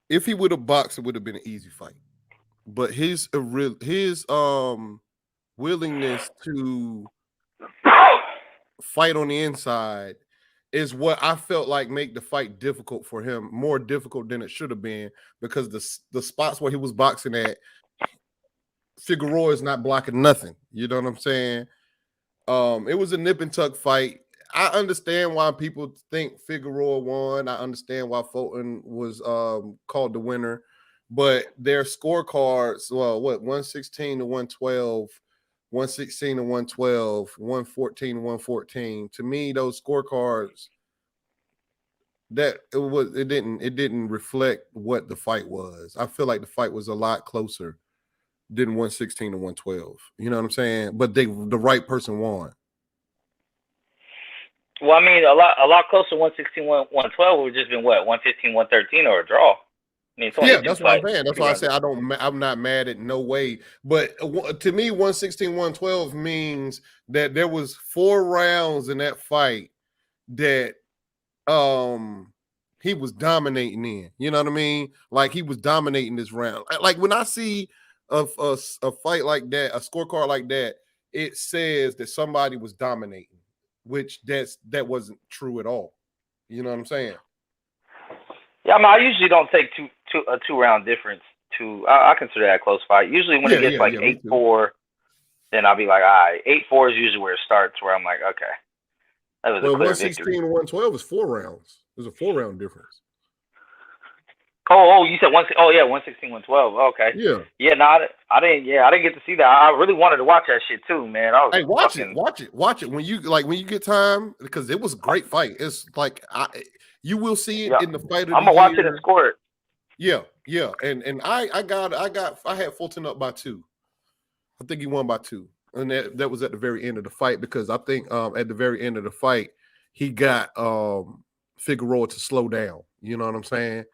if he would have boxed, it would have been an easy fight. But his willingness to fight on the inside is what I felt like make the fight difficult for him, more difficult than it should have been, because the spots where he was boxing at, Figueroa is not blocking nothing. You know what I'm saying? It was a nip and tuck fight. I understand why people think Figueroa won. I understand why Fulton was called the winner, but their scorecards, 116 to 112, 116 to 112, 114 to 114. To me, those scorecards, it didn't reflect what the fight was. I feel like the fight was a lot closer than 116 to 112. You know what I'm saying? But the right person won. Well, I mean, a lot closer. 116, 112 would have just been 115, 113, or a draw. I mean, that's what I'm saying. That's why I say I'm not mad at no way. But to me, 116, 112 means that there was 4 rounds in that fight that he was dominating in. You know what I mean? Like he was dominating this round. Like when I see a fight like that, a scorecard like that, it says that somebody was dominating, which that wasn't true at all. You know what I'm saying? Yeah, I mean, I usually don't take a 2-round difference. I consider that a close fight. Usually when it gets 8-4, then I'll be like, all right, 8-4 is usually where it starts, where I'm like, okay, that was a clear 116 victory. and 112 is 4 rounds. There's a 4-round difference. Oh, you said 116, 112. Okay. Yeah. No, I didn't get to see that. I really wanted to watch that shit too, man. Watch it when you get time, because it was a great fight. It's like you will see it in the fight of the year. I'm gonna watch it and score it. Yeah. And I had Fulton up by 2. I think he won by 2, and that was at the very end of the fight, because I think at the very end of the fight he got Figueroa to slow down. You know what I'm saying?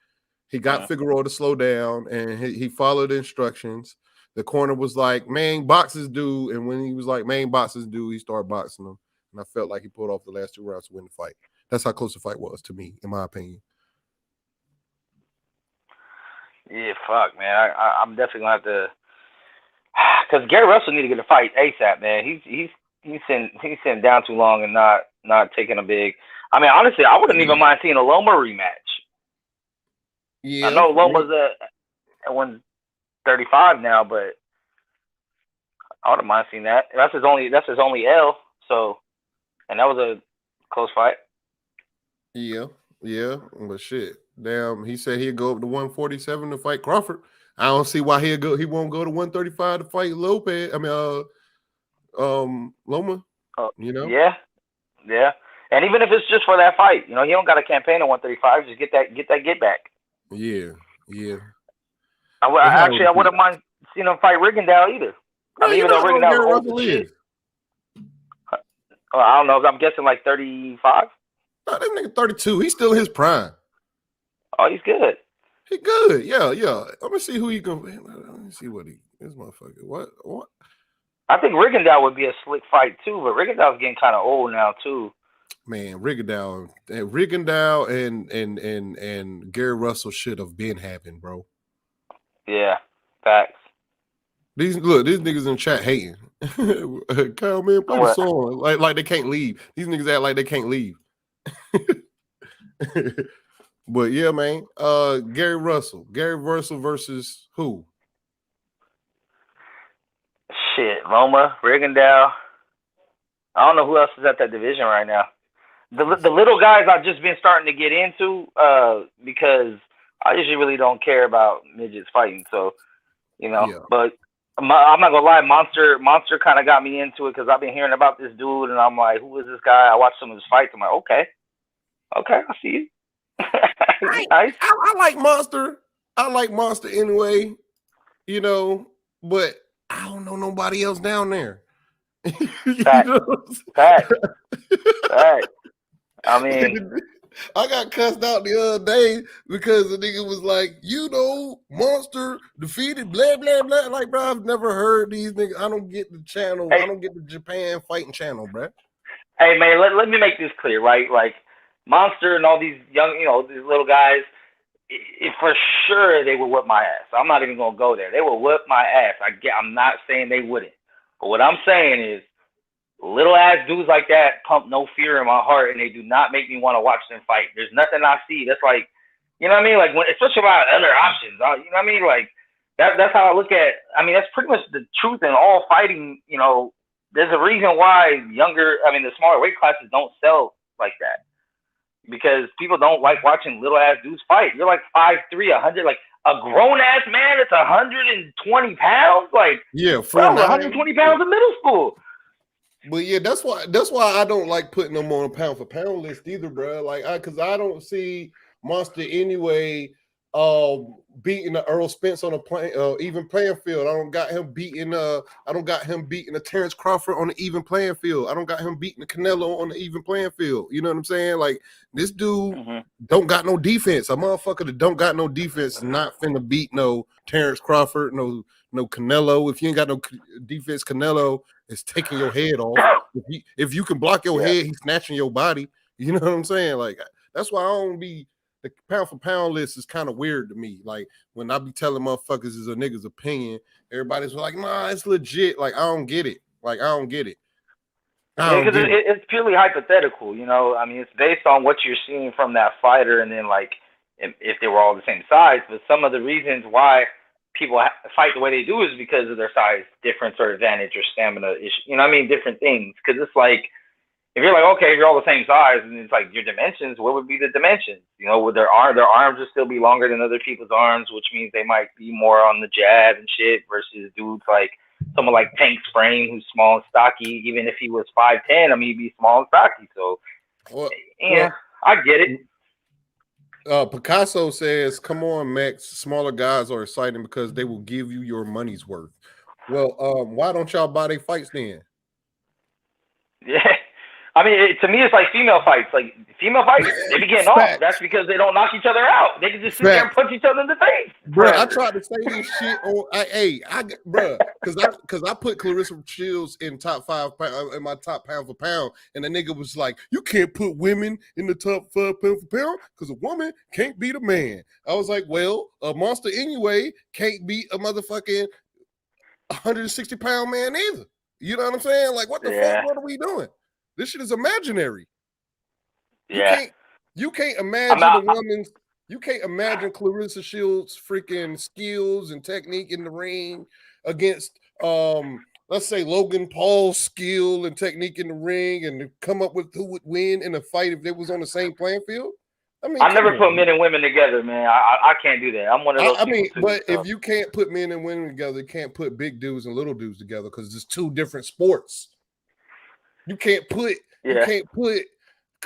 He got Figueroa to slow down, and he followed the instructions. The corner was like, "Man, boxes do," and when he was like, "Man, boxes do," he started boxing them, and I felt like he pulled off the last 2 rounds to win the fight. That's how close the fight was to me, in my opinion. Yeah, fuck, man. I'm definitely gonna have to, because Gary Russell need to get a fight ASAP, man. He's sitting down too long and not taking a big. I mean, honestly, I wouldn't even mind seeing a Loma rematch. Yeah, I know Loma's at 135 now, but I wouldn't mind seeing that. That's his only L. So, and that was a close fight. Yeah, but shit, damn. He said he'd go up to 147 to fight Crawford. I don't see why he won't go to 135 to fight Lopez. I mean, Loma. You know. Yeah. And even if it's just for that fight, he don't got a campaign at 135. Just get that get back. Yeah. I wouldn't mind seeing him fight Rigondeaux either. No, even though Rigondeaux old as shit. I don't know. I'm guessing like 35. No, that nigga 32. He's still in his prime. Oh, he's good. He good. Yeah. Let me see who he can. Let me see what this motherfucker. What? I think Rigondeaux would be a slick fight too, but Rigondeaux's getting kind of old now too. Man, Rigondeaux and Gary Russell should have been having, bro. Yeah, facts. These niggas in chat hating. Kyle, man, play the song like they can't leave. These niggas act like they can't leave. But yeah, man. Gary Russell versus who? Shit, Loma, Rigondeaux. I don't know who else is at that division right now. The little guys I've just been starting to get into because I usually really don't care about midgets fighting. So, but I'm not gonna lie, Monster kind of got me into it because I've been hearing about this dude, and I'm like, who is this guy? I watched some of his fights. I'm like, okay, I see you. Nice. I like Monster. I like Monster anyway, but I don't know nobody else down there. Fact. I mean, I got cussed out the other day because the nigga was like, Monster defeated blah blah blah. Like, bro, I've never heard these niggas. I don't get the channel. Hey. I don't get the Japan fighting channel, bro. Hey man, let me make this clear, right? Like Monster and all these young, these little guys, for sure they would whip my ass. I'm not even gonna go there. They will whip my ass. I'm not saying they wouldn't, but what I'm saying is, little ass dudes like that pump no fear in my heart, and they do not make me want to watch them fight. There's nothing I see that's like, you know what I mean? Like especially about other options, you know what I mean? Like that's how I look at. I mean, that's pretty much the truth in all fighting. There's a reason why the smaller weight classes don't sell like that. Because people don't like watching little ass dudes fight. You're like 5'3", 100, like a grown ass man that's 120 pounds. Like, yeah, 120 pounds in middle school. But yeah, that's why I don't like putting them on a pound for pound list either, bro. Like, because I don't see Monster anyway beating the Earl Spence on a even playing field. I don't got him beating a Terrence Crawford on an even playing field. I don't got him beating the Canelo on the even playing field. You know what I'm saying? Like, this dude don't got no defense. A motherfucker that don't got no defense is not finna beat no Terrence Crawford, no Canelo. If you ain't got no defense, Canelo is taking your head off. If you can block your head, he's snatching your body. You know what I'm saying? Like, that's why I don't be. The pound for pound list is kind of weird to me. Like, when I be telling motherfuckers is a nigga's opinion, everybody's like, nah, it's legit. Like, I don't get it. Because it's purely hypothetical, I mean, it's based on what you're seeing from that fighter, and then like if they were all the same size. But some of the reasons why people fight the way they do is because of their size difference or advantage or stamina issue. Different things. Because it's like, if you're like, okay, if you're all the same size, and it's like your dimensions, what would be the dimensions? Would their arms would still be longer than other people's arms, which means they might be more on the jab and shit versus dudes like someone like Tank Sprain, who's small and stocky. Even if he was 5'10", I mean, he'd be small and stocky. So, I get it. Picasso says, come on, Max, smaller guys are exciting because they will give you your money's worth. Well, why don't y'all buy their fights then? Yeah. I mean, to me, it's like female fights. Like, female fights, they be getting off. That's because they don't knock each other out. They can just sit there and punch each other in the face. Bro, I tried to say this shit on, bro, because I put Clarissa Shields in in my top pound for pound, and the nigga was like, you can't put women in the top 5 pound for pound because a woman can't beat a man. I was like, well, a Monster anyway can't beat a motherfucking 160 pound man either. You know what I'm saying? Like, what the fuck? What are we doing? This shit is imaginary. Yeah. You can't imagine you can't imagine Clarissa Shields' freaking skills and technique in the ring against let's say Logan Paul's skill and technique in the ring, and to come up with who would win in a fight if they was on the same playing field. I mean, I never put men and women together, man. I can't do that. I'm one of those. If you can't put men and women together, you can't put big dudes and little dudes together because it's two different sports. You can't put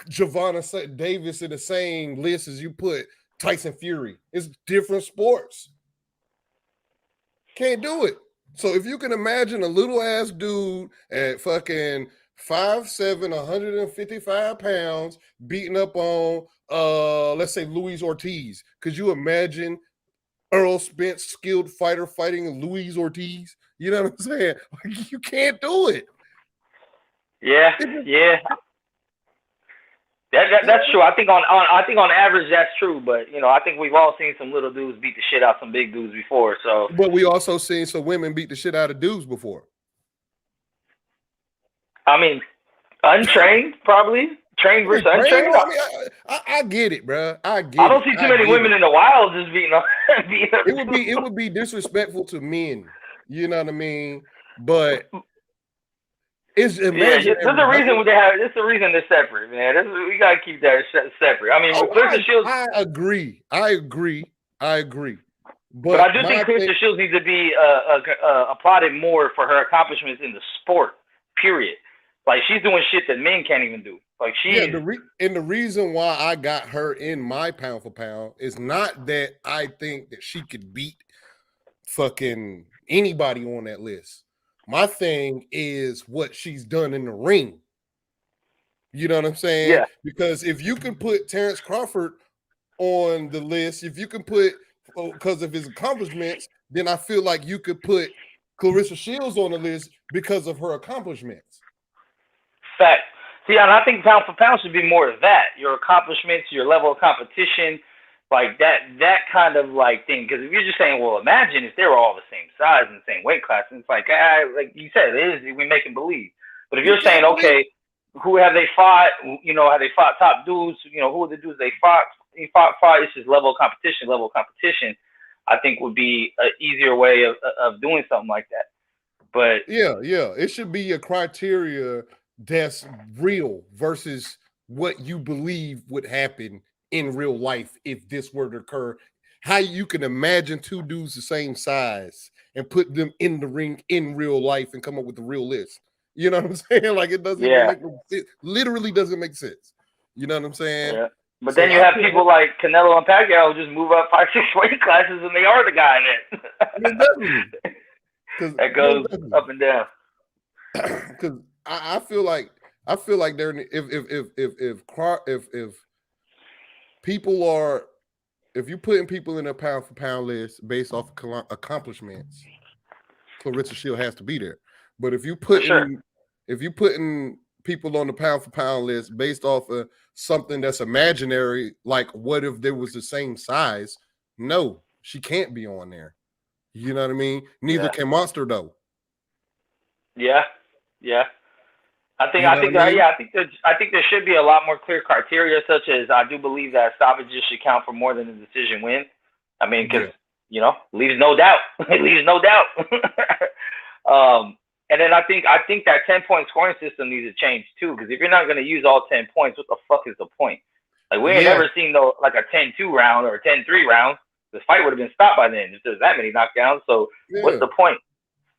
Javonna Davis in the same list as you put Tyson Fury. It's different sports. Can't do it. So if you can imagine a little ass dude at fucking 5'7", 155 pounds beating up on let's say Luis Ortiz. Could you imagine Earl Spence, skilled fighter, fighting Luis Ortiz? You know what I'm saying? Like, you can't do it. Yeah. That's true. I think on average that's true, but I think we've all seen some little dudes beat the shit out of some big dudes before. So, but we also seen some women beat the shit out of dudes before. I mean, untrained probably. Trained versus untrained. I mean, I get it, bro. I don't see too many women in the wild just beating up. It would be disrespectful to men. You know what I mean? But it's there's a reason they have. There's a reason they're separate, man. We gotta keep that separate. I mean, Clarissa Shields. I agree. But I do think Clarissa Shields needs to be applauded more for her accomplishments in the sport. Period. Like, she's doing shit that men can't even do. Like, the reason why I got her in my pound for pound is not that I think that she could beat fucking anybody on that list. My thing is what she's done in the ring. You know what I'm saying? Yeah. Because if you can put Terrence Crawford on the list, if you can put, because of his accomplishments, then I feel like you could put Clarissa Shields on the list because of her accomplishments. Fact. See, and I think pound for pound should be more of that. Your accomplishments, your level of competition, like that kind of like thing. Because if you're just saying, well, imagine if they were all the same size and the same weight class, and it's like you said, we make them believe. But if you're saying, okay, who have they fought? Have they fought top dudes? Who are the dudes they fought? It's just level of competition. I think would be an easier way of doing something like that. But yeah, it should be a criteria that's real versus what you believe would happen in real life if this were to occur. How you can imagine two dudes the same size and put them in the ring in real life and come up with a real list. You know what I'm saying? Like, it doesn't make no sense. Literally doesn't make sense. You know what I'm saying? Yeah. But then you have people like Canelo and Pacquiao who just move up 5-6 weight classes and they are the guy in it. That goes up and down. Because I feel like they're if you're putting people in a pound for pound list based off of accomplishments, Clarissa Shields has to be there. But if you putting people on the pound for pound list based off of something that's imaginary, like what if there was the same size? No, she can't be on there. You know what I mean? Neither can Monster though. Yeah. I think there should be a lot more clear criteria, such as I do believe that stoppages should count for more than a decision win. I mean, because leaves no doubt. It leaves no doubt. And then I think that 10-point scoring system needs to change too, because if you're not going to use all 10 points, what the fuck is the point? Like, we ain't never seen like a 10-2 round or a 10-3 round. The fight would have been stopped by then if there's that many knockdowns. So what's the point?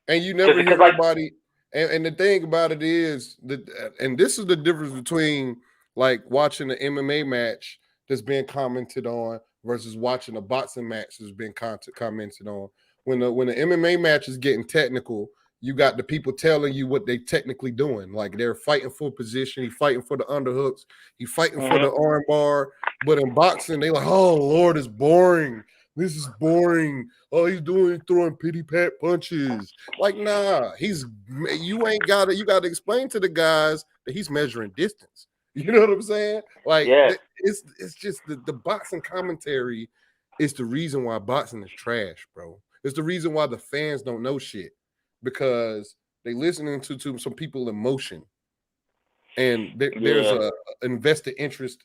And you never hear anybody. And the thing about it is and this is the difference between like watching an MMA match that's being commented on versus watching a boxing match that's been commented on. When the MMA match is getting technical, you got the people telling you what they technically doing. Like, they're fighting for position, he fighting for the underhooks, he fighting for the arm bar. But in boxing, they like, oh Lord, it's boring. This is boring. Oh, he's throwing pity pat punches. Like, nah, you got to explain to the guys that he's measuring distance. You know what I'm saying? Like, it's just the boxing commentary is the reason why boxing is trash, bro. It's the reason why the fans don't know shit, because they listening to some people emotion, and there's a invested interest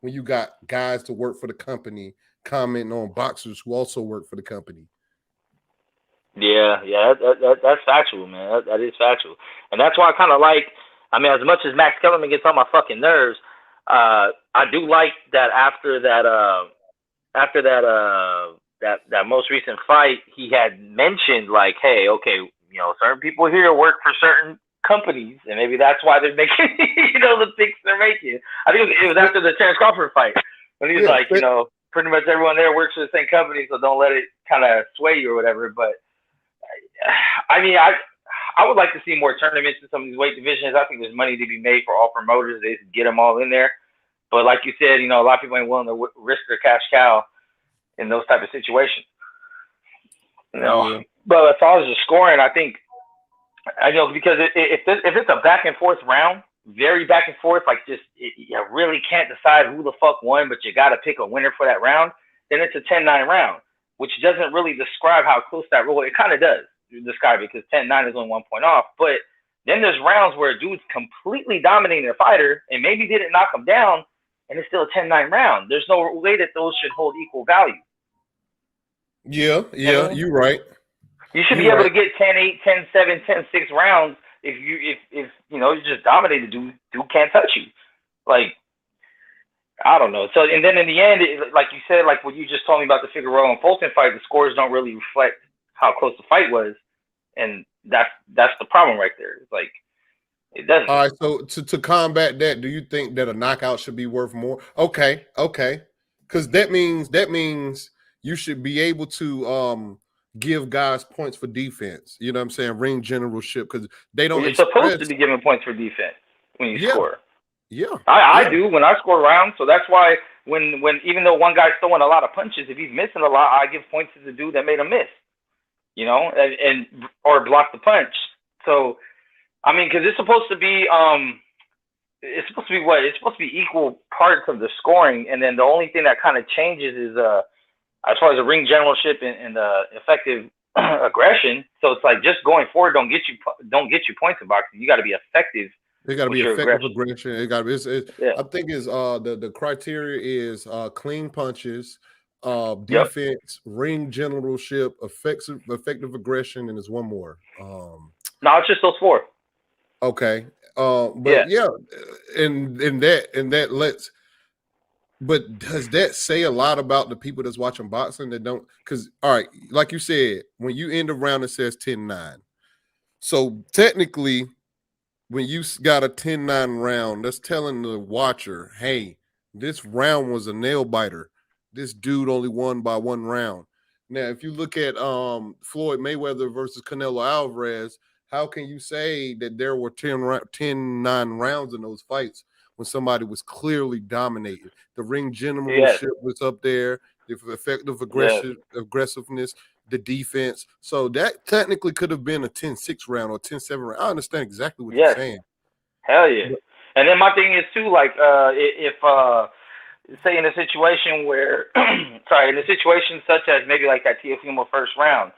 when you got guys to work for the company commenting on boxers who also work for the company. Yeah, that's factual, man. That is factual, and that's why I kind of like. I mean, as much as Max Kellerman gets on my fucking nerves, I do like that after that most recent fight, he had mentioned like, hey, okay, certain people here work for certain companies, and maybe that's why they're making the picks they're making. I think it was after the Terrence Crawford fight when he was pretty much everyone there works for the same company, so don't let it kind of sway you or whatever. But I mean, I would like to see more tournaments in some of these weight divisions. I think there's money to be made for all promoters. They just get them all in there. But like you said, a lot of people ain't willing to risk their cash cow in those type of situations. Yeah. But as far as the scoring, I think, because if it's a back and forth round, very back and forth, like you really can't decide who the fuck won, but you got to pick a winner for that round, then it's a 10-9 round, which doesn't really describe how close that roll. It kind of does describe it because 10-9 is only 1 point off. But then there's rounds where a dude's completely dominating a fighter and maybe didn't knock him down, and it's still a 10-9 round. There's no way that those should hold equal value. Yeah, you're right. You should be able to get 10-8, 10-7, 10-6 rounds if you just dominated, dude can't touch you. Like, I don't know. So, and then in the end, like you said, like what you just told me about the Figueroa and Fulton fight, the scores don't really reflect how close the fight was, and that's the problem right there. It's like it doesn't. All right. So to combat that, do you think that a knockout should be worth more? Okay, because that means you should be able to give guys points for defense. You know what I'm saying? Ring generalship, because they don't. You're supposed to be giving points for defense when you score. Yeah, I do when I score rounds. So that's why when even though one guy's throwing a lot of punches, if he's missing a lot, I give points to the dude that made him miss. And or block the punch. So, I mean, because it's supposed to be it's supposed to be what? It's supposed to be equal parts of the scoring, and then the only thing that kind of changes is as far as the ring generalship and the effective aggression. So it's like just going forward don't get you points in boxing. You got to be effective. It got to be effective aggression. It got to be. I think is the criteria is clean punches, defense, ring generalship, effective aggression, and there's one more. No, it's just those four. Okay. But and that lets. But does that say a lot about the people that's watching boxing that don't? Because, all right, like you said, when you end a round, it says 10-9. So technically, when you got a 10-9 round, that's telling the watcher, hey, this round was a nail biter. This dude only won by 1 round. Now, if you look at Floyd Mayweather versus Canelo Alvarez, how can you say that there were 10-9 rounds in those fights when somebody was clearly dominated? The ring generalship was up there, the effective aggressiveness, the defense. So that technically could have been a 10-6 round or 10-7 round. I understand exactly what you're saying. Hell yeah. And then my thing is too, like if say in a situation where in a situation such as maybe like that Teofimo first round,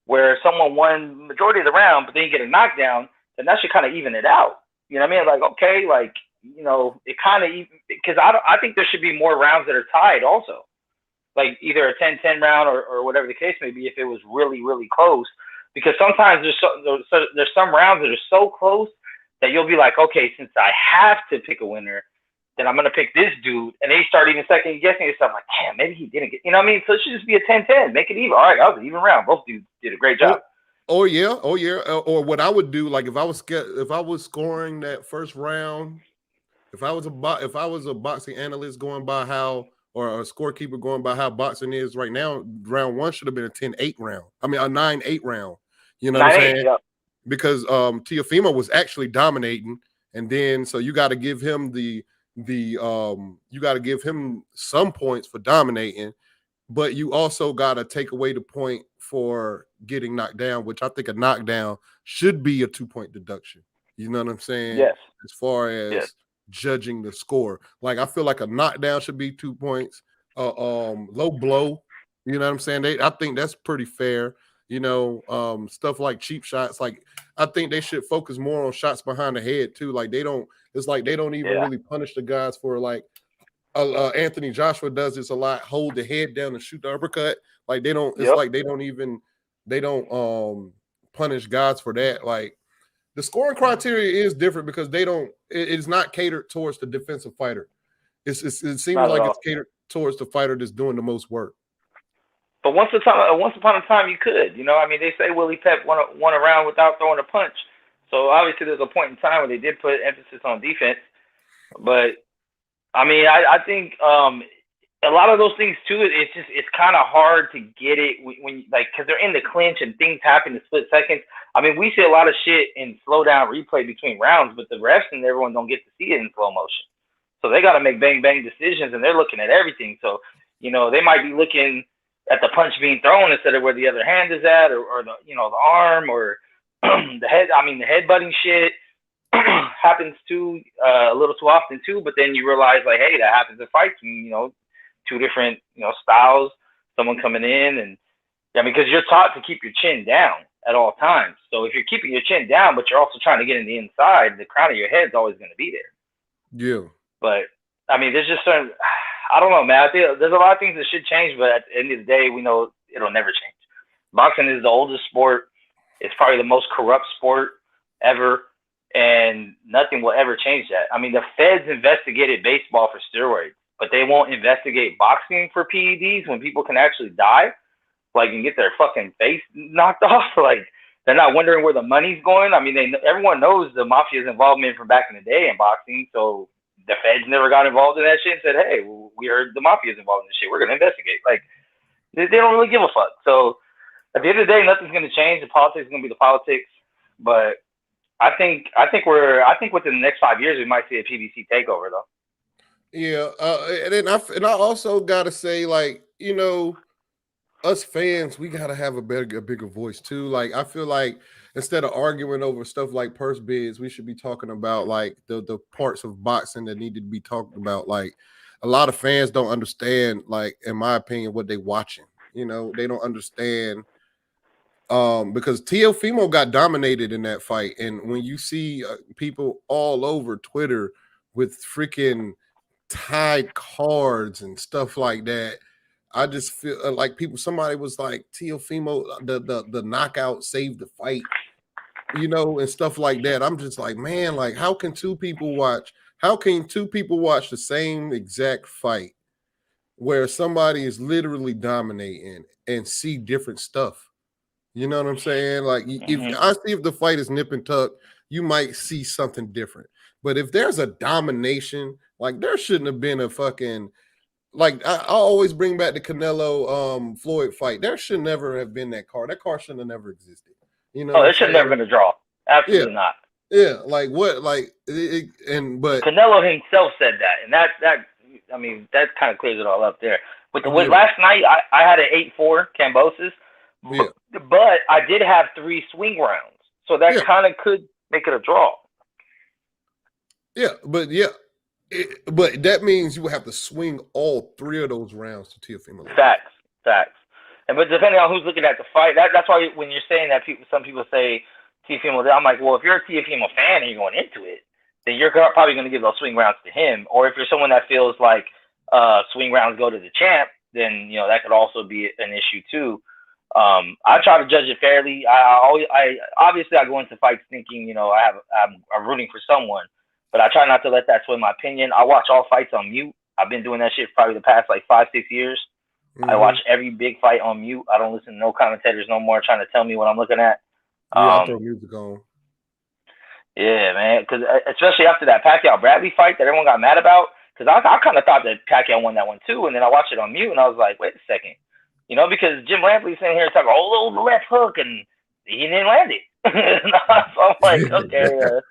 where someone won majority of the round, but then you get a knockdown, then that should kind of even it out. You know what I mean? Like, okay, like, it kind of, because I think there should be more rounds that are tied also. Like either a 10-10 round or whatever the case may be if it was really, really close. Because sometimes there's some rounds that are so close that you'll be like, okay, since I have to pick a winner, then I'm going to pick this dude. And then you start even second guessing yourself, like, damn, maybe he didn't get, you know what I mean? So it should just be a 10-10. Make it even. All right, that was an even round. Both dudes did a great job. Oh yeah. Or what I would do, like if I was scoring that first round, if I was a boxing analyst going by how, or a scorekeeper going by how boxing is right now, round 1 should have been a 10-8 round. I mean, a 9-8 round. You know what I'm saying? Yep. Because Teofimo was actually dominating, and then so you got to give him you got to give him some points for dominating, but you also got to take away the point for getting knocked down, which I think a knockdown should be a 2-point deduction. You know what I'm saying? Yes. As far as judging the score, like I feel like a knockdown should be 2 points. Low blow, you know what I'm saying? I think that's pretty fair. Stuff like cheap shots. Like I think they should focus more on shots behind the head too. Like they don't. It's like they don't even really punish the guys for like. Anthony Joshua does this a lot. Hold the head down and shoot the uppercut. Like they don't. It's like they don't punish guys for that. Like the scoring criteria is different because they don't. It's not catered towards the defensive fighter. It seems like it's catered towards the fighter that's doing the most work. But once upon a time, you could. I mean, they say Willie Pep won a round without throwing a punch. So obviously, there's a point in time where they did put emphasis on defense. But I mean, I think a lot of those things too. It's kind of hard to get it when like because they're in the clinch and things happen in split seconds. I mean, we see a lot of shit in slow down replay between rounds, but the refs and everyone don't get to see it in slow motion. So they got to make bang bang decisions, and they're looking at everything. So they might be looking at the punch being thrown instead of where the other hand is at, or the the arm or the head. I mean, the headbutting shit happens too a little too often too. But then you realize like, hey, that happens in fights. Two different styles. Someone coming in and because you're taught to keep your chin down at all times. So if you're keeping your chin down, but you're also trying to get in the inside, the crown of your head is always going to be there. Yeah. But I mean, there's just certain. I don't know, man. I think there's a lot of things that should change, but at the end of the day, we know it'll never change. Boxing is the oldest sport. It's probably the most corrupt sport ever, and nothing will ever change that. I mean, the feds investigated baseball for steroids, but they won't investigate boxing for PEDs when people can actually die, and get their fucking face knocked off. They're not wondering where the money's going. I mean, everyone knows the mafia's involvement from back in the day in boxing, so the feds never got involved in that shit and said, hey, we heard the mafia's involved in this shit. We're going to investigate. They don't really give a fuck. So at the end of the day, nothing's going to change. The politics is going to be the politics. But I think within the next 5 years, we might see a PBC takeover, though. Yeah. And I also got to say, us fans, we got to have a bigger voice, too. I feel like instead of arguing over stuff like purse bids, we should be talking about the parts of boxing that needed to be talked about. A lot of fans don't understand, in my opinion, what they're watching. They don't understand because Teofimo got dominated in that fight. And when you see people all over Twitter with freaking tied cards and stuff like that, I just feel like somebody was like, Teofimo, the knockout saved the fight, and stuff like that. I'm just like, man, how can two people watch the same exact fight where somebody is literally dominating and see different stuff? You know what I'm saying? If the fight is nip and tuck, you might see something different. But if there's a domination, there shouldn't have been a fucking I always bring back the Canelo Floyd fight. There should never have been that card. That card shouldn't have never existed. It should have never been a draw. Absolutely not. Yeah, but Canelo himself said that, and that kind of clears it all up there. With last night, I had an 8-4 Cambosis, but I did have 3 swing rounds, so that kind of could make it a draw. Yeah, but that means you would have to swing all 3 of those rounds to Teofimo. Facts. But depending on who's looking at the fight, that's why when you're saying that some people say Teofimo, I'm like, well, if you're a Teofimo fan and you're going into it, then you're probably going to give those swing rounds to him. Or if you're someone that feels like swing rounds go to the champ, then that could also be an issue too. I try to judge it fairly. I obviously I go into fights thinking I'm rooting for someone. But I try not to let that sway my opinion. I watch all fights on mute. I've been doing that shit for probably the past 5-6 years. Mm-hmm. I watch every big fight on mute. I don't listen to no commentators no more trying to tell me what I'm looking at. I throw music on. Yeah, man. Because especially after that Pacquiao-Bradley fight that everyone got mad about. Because I kind of thought that Pacquiao won that one too. And then I watched it on mute and I was like, wait a second. Because Jim Lampley's sitting here talking, the left hook, and he didn't land it. So I'm like, okay,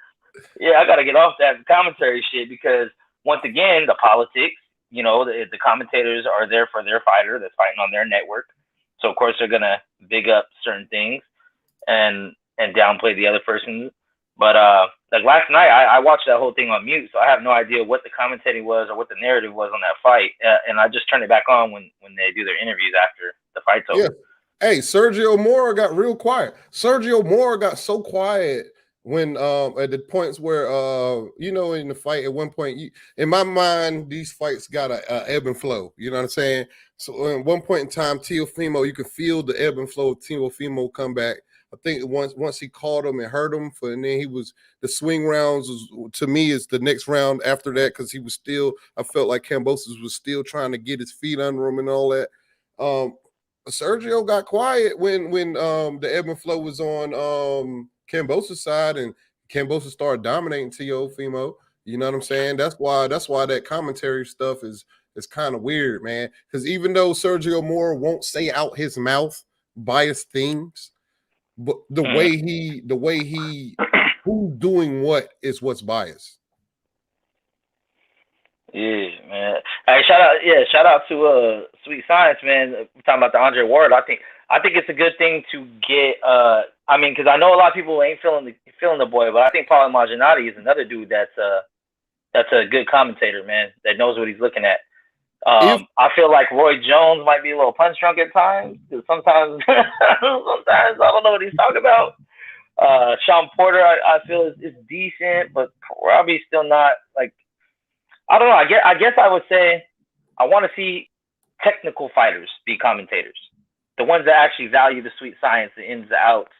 yeah, I got to get off that commentary shit because once again, the politics, the commentators are there for their fighter that's fighting on their network. So of course they're going to big up certain things and downplay the other person. But last night I watched that whole thing on mute. So I have no idea what the commentating was or what the narrative was on that fight. And I just turn it back on when they do their interviews after the fight's over. Yeah. Hey, Sergio Mora got real quiet. Sergio Mora got so quiet when at the points where in the fight at one point, in my mind, these fights got a ebb and flow. You know what I'm saying? So at one point in time, Teofimo, you could feel the ebb and flow of Teofimo come back. I think once he caught him and hurt him, and then the swing rounds to me is the next round after that because he was still. I felt like Cambosis was still trying to get his feet under him and all that. Sergio got quiet when the ebb and flow was on Cambosis' side and Cambosis started dominating Teofimo. You know what I'm saying? That's why that commentary stuff is kind of weird, man. Because even though Sergio Mora won't say out his mouth biased things, but the way he who's doing what is what's biased. Yeah, man. Hey, shout out to Sweet Science, man. We're talking about the Andre Ward. I think it's a good thing to get. I mean, because I know a lot of people ain't feeling the boy, but I think Paul Malignaggi is another dude that's a good commentator, man. That knows what he's looking at. I feel like Roy Jones might be a little punch drunk at times because sometimes I don't know what he's talking about. Sean Porter, I feel is decent, but probably still not like. I don't know. I guess I would say I want to see technical fighters be commentators, the ones that actually value the sweet science, the ins and outs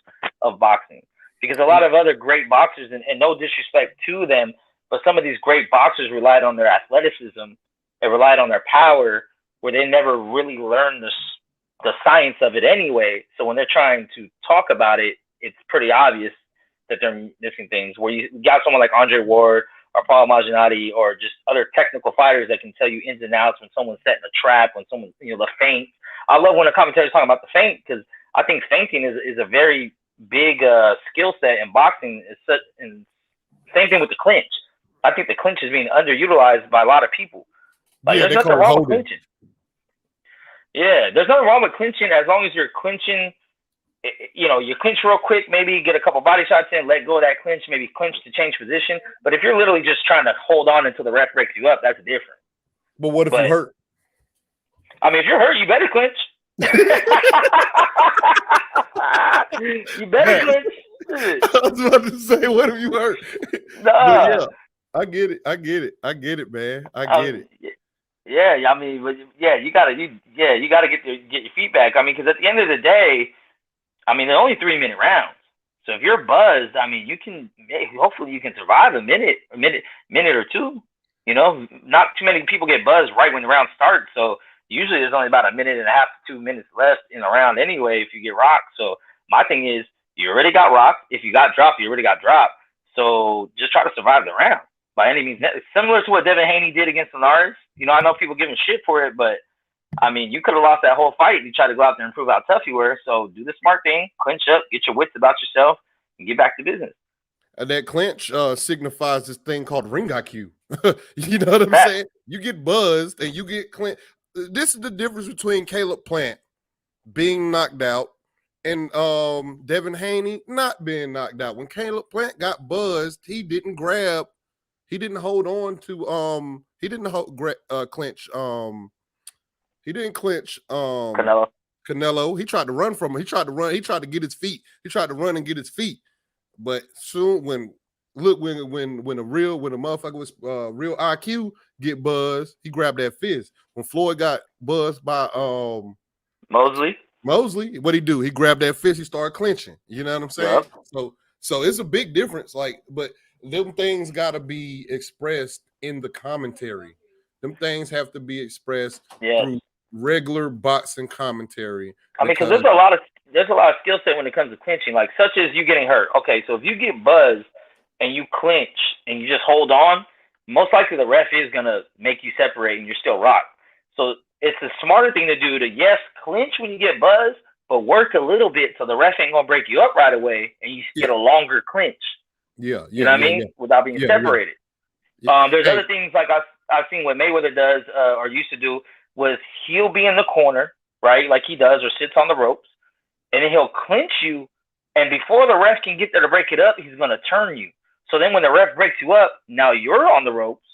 of boxing. Because a lot of other great boxers, and no disrespect to them, but some of these great boxers relied on their athleticism, they relied on their power, where they never really learned the science of it anyway. So when they're trying to talk about it, it's pretty obvious that they're missing things. Where you got someone like Andre Ward or Paul Malignaggi or just other technical fighters that can tell you ins and outs when someone's setting a trap, when someone, the feint. I love when a commentator's talking about the feint because I think feinting is a very big skill set in boxing. And same thing with the clinch. I think the clinch is being underutilized by a lot of people. Like, there's nothing wrong with clinching. Yeah, there's nothing wrong with clinching as long as you're clinching. You clinch real quick, maybe get a couple body shots in, let go of that clinch, maybe clinch to change position. But if you're literally just trying to hold on until the ref breaks you up, that's different. But what if you hurt? I mean, if you're hurt, you better clinch. You better clinch. I was about to say, what if you hurt? Nah. Yeah, I get it, man. I get it. Yeah, I mean, you gotta get your feet back. I mean, because at the end of the day, I mean, they're only 3-minute rounds. So if you're buzzed, I mean, hopefully you can survive a minute or two. Not too many people get buzzed right when the round starts. So usually there's only about 1.5 minutes to 2 minutes left in the round anyway if you get rocked. So my thing is, you already got rocked. If you got dropped, you already got dropped. So just try to survive the round by any means. Similar to what Devin Haney did against Linares. I know people giving shit for it, but I mean, you could have lost that whole fight. You try to go out there and prove how tough you were. So do the smart thing, clinch up, get your wits about yourself, and get back to business. And that clinch signifies this thing called ring IQ. You know what I'm saying? You get buzzed and you get clinch. This is the difference between Caleb Plant being knocked out and Devin Haney not being knocked out. When Caleb Plant got buzzed, he didn't hold on to he didn't clinch he didn't clinch Canelo. He tried to run from him. He tried to get his feet. He tried to run and get his feet. But soon when a motherfucker with real IQ get buzzed, he grabbed that fist. When Floyd got buzzed by Mosley, what'd he do? He grabbed that fist, he started clinching. You know what I'm saying? Yep. So it's a big difference. But them things gotta be expressed in the commentary. Them things have to be expressed through regular boxing commentary. I mean, because there's a lot of skill set when it comes to clinching, like such as you getting hurt. Okay, so if you get buzzed and you clinch and you just hold on, most likely the ref is gonna make you separate and you're still rocked. So it's the smarter thing to do to clinch when you get buzzed, but work a little bit so the ref ain't gonna break you up right away and you get a longer clinch. You know what I mean? Without being separated. There's other things like I've seen what Mayweather does or used to do was he'll be in the corner, right, like he does, or sits on the ropes, and then he'll clinch you, and before the ref can get there to break it up, he's going to turn you. So then when the ref breaks you up, now you're on the ropes.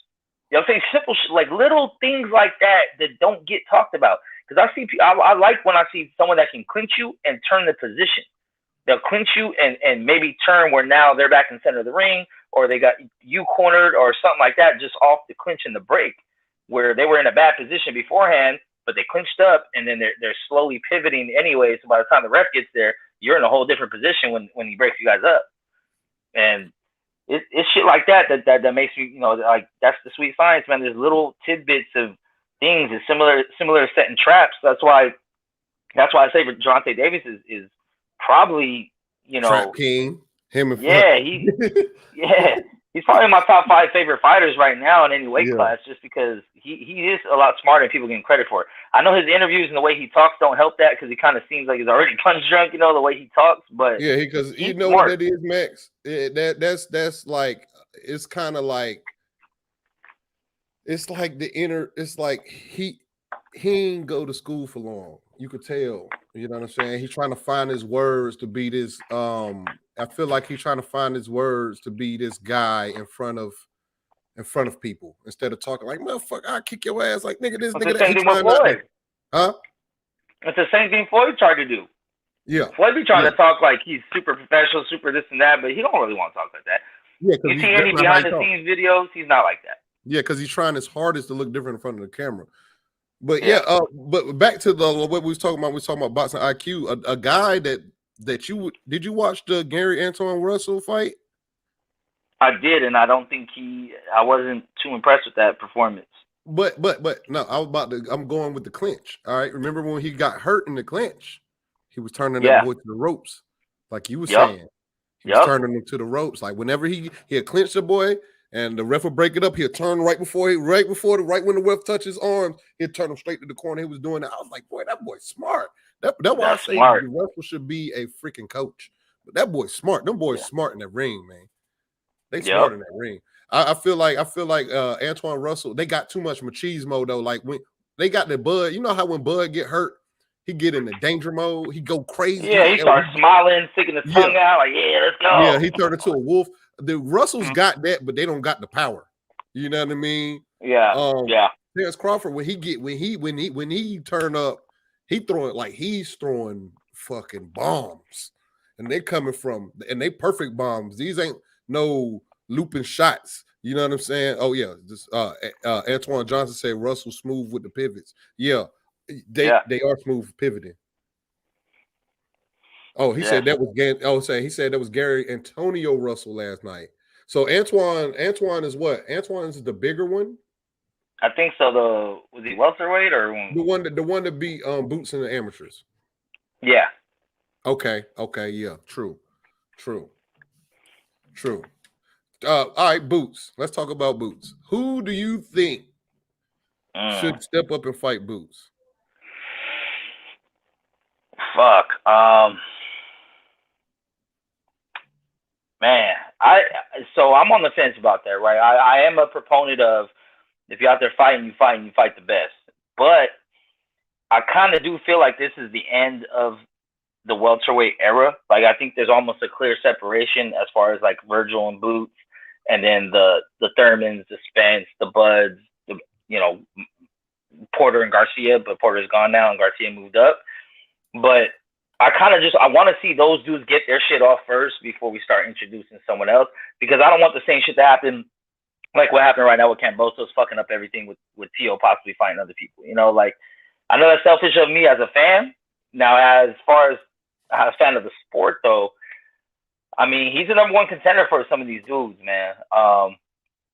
You know what I'm saying? Simple shit, like little things like that don't get talked about. Because I like when I see someone that can clinch you and turn the position. They'll clinch you and maybe turn where now they're back in the center of the ring, or they got you cornered or something like that, just off the clinch and the break, where they were in a bad position beforehand, but they clinched up and then they're slowly pivoting anyway. So by the time the ref gets there, you're in a whole different position when he breaks you guys up. And it's shit like that makes me, like that's the sweet science, man. There's little tidbits of things. It's similar to setting traps. That's why I say Gervonta Davis is probably, Trap King. Him and He's probably my top 5 favorite fighters right now in any weight class, just because he is a lot smarter than people getting credit for. I know his interviews and the way he talks don't help that, because he kind of seems like he's already punch drunk, you know, the way he talks. But yeah, because you know smart. what that is, Max. That's like, it's kind of like, it's like the inner. It's like he ain't go to school for long. You could tell. You know what I'm saying? He's trying to find his words to be this. I feel like he's trying to find his words to be this guy in front of people, instead of talking like, motherfucker, I'll kick your ass, like, nigga, this nigga that. He trying not to, huh? It's the same thing Floyd tried to do. Yeah. Floyd be trying to talk like he's super professional, super this and that, but he don't really want to talk like that. Yeah, you see any behind the scenes videos, he's not like that. Yeah, because he's trying his hardest to look different in front of the camera. But but back to what we was talking about. We was talking about boxing IQ. A guy that you did you watch the Gary Antoine Russell fight? I did, and I don't think I wasn't too impressed with that performance. But no, I'm going with the clinch. All right. Remember when he got hurt in the clinch? He was turning that boy to the ropes, like you were saying. He was turning him to the ropes. Like whenever he had clinched the boy and the ref would break it up, he'll turn right when the ref touches his arms, he'd turn him straight to the corner. He was doing that. I was like, boy, that boy's smart. That's why I say the wrestler should be a freaking coach. But that boy's smart. Them boys smart in that ring, man. They smart in that ring. I feel like Antoine Russell, they got too much machismo though. Like when they got the Bud, you know how when Bud get hurt, he get in the danger mode, he go crazy. Yeah, he starts smiling, sticking his tongue out, like, yeah, let's go. Yeah, he turned into a wolf. The Russells got that, but they don't got the power. You know what I mean? Yeah. There's Crawford when he turn up, he's throwing fucking bombs, and they coming from, and they perfect bombs. These ain't no looping shots. You know what I'm saying? Oh yeah, this Antoine Johnson said Russell smooth with the pivots. Yeah, they are smooth pivoting. Oh, he said that was he said that was Gary Antonio Russell last night. So Antoine is what? Antoine is the bigger one? I think so. Was he welterweight or the one that beat Boots in the amateurs? Yeah. Okay, yeah, true. All right, Boots. Let's talk about Boots. Who do you think should step up and fight Boots? Fuck. Man, I'm on the fence about that, right? I am a proponent of, if you're out there fighting, you fight the best. But I kind of do feel like this is the end of the welterweight era. Like, I think there's almost a clear separation as far as like Virgil and Boots, and then the Thurmans, the Spence, the Buds, Porter and Garcia, but Porter's gone now and Garcia moved up. But I want to see those dudes get their shit off first before we start introducing someone else, because I don't want the same shit to happen like what happened right now with Cambosos fucking up everything with Tio possibly fighting other people. Like, I know that's selfish of me as a fan. Now, as far as a fan of the sport, though, I mean, he's the number one contender for some of these dudes, man.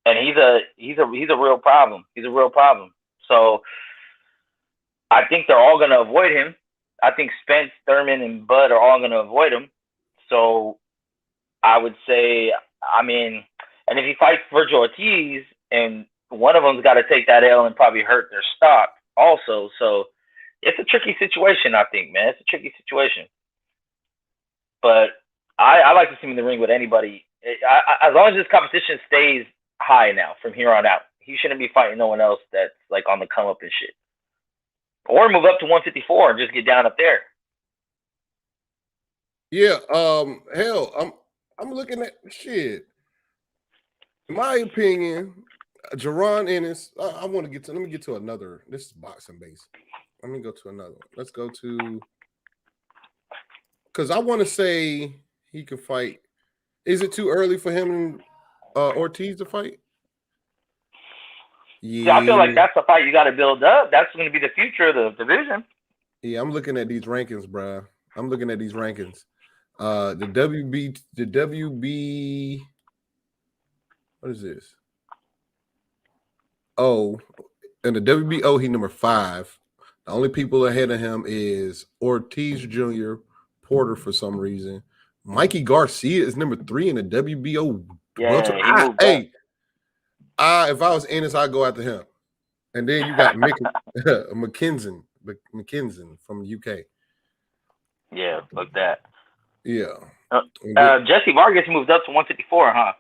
And he's a real problem. He's a real problem. So I think they're all gonna avoid him. I think Spence, Thurman, and Bud are all gonna avoid him. So I would say, I mean, and if he fights Virgil Ortiz, and one of them's got to take that L and probably hurt their stock also. So it's a tricky situation, I think, man. It's a tricky situation. But I like to see him in the ring with anybody. As long as this competition stays high now from here on out, he shouldn't be fighting no one else that's like on the come up and shit. Or move up to 154 and just get down up there. Yeah, hell, I'm looking at shit. In my opinion, Jaron Ennis, let me get to another. This is boxing based. Let me go to another one. Let's go to, because I want to say he could fight. Is it too early for him and Ortiz to fight? Yeah, I feel like that's the fight you got to build up. That's going to be the future of the division. Yeah, I'm looking at these rankings, bro. The WB. What is this? Oh, and the WBO, he number 5. The only people ahead of him is Ortiz Jr., Porter for some reason. Mikey Garcia is number 3 in the WBO Yeah, if I was Ennis, I'd go after him. And then you got McKinson from the UK. Yeah, fuck that. Yeah. Jesse Vargas moved up to 154, huh?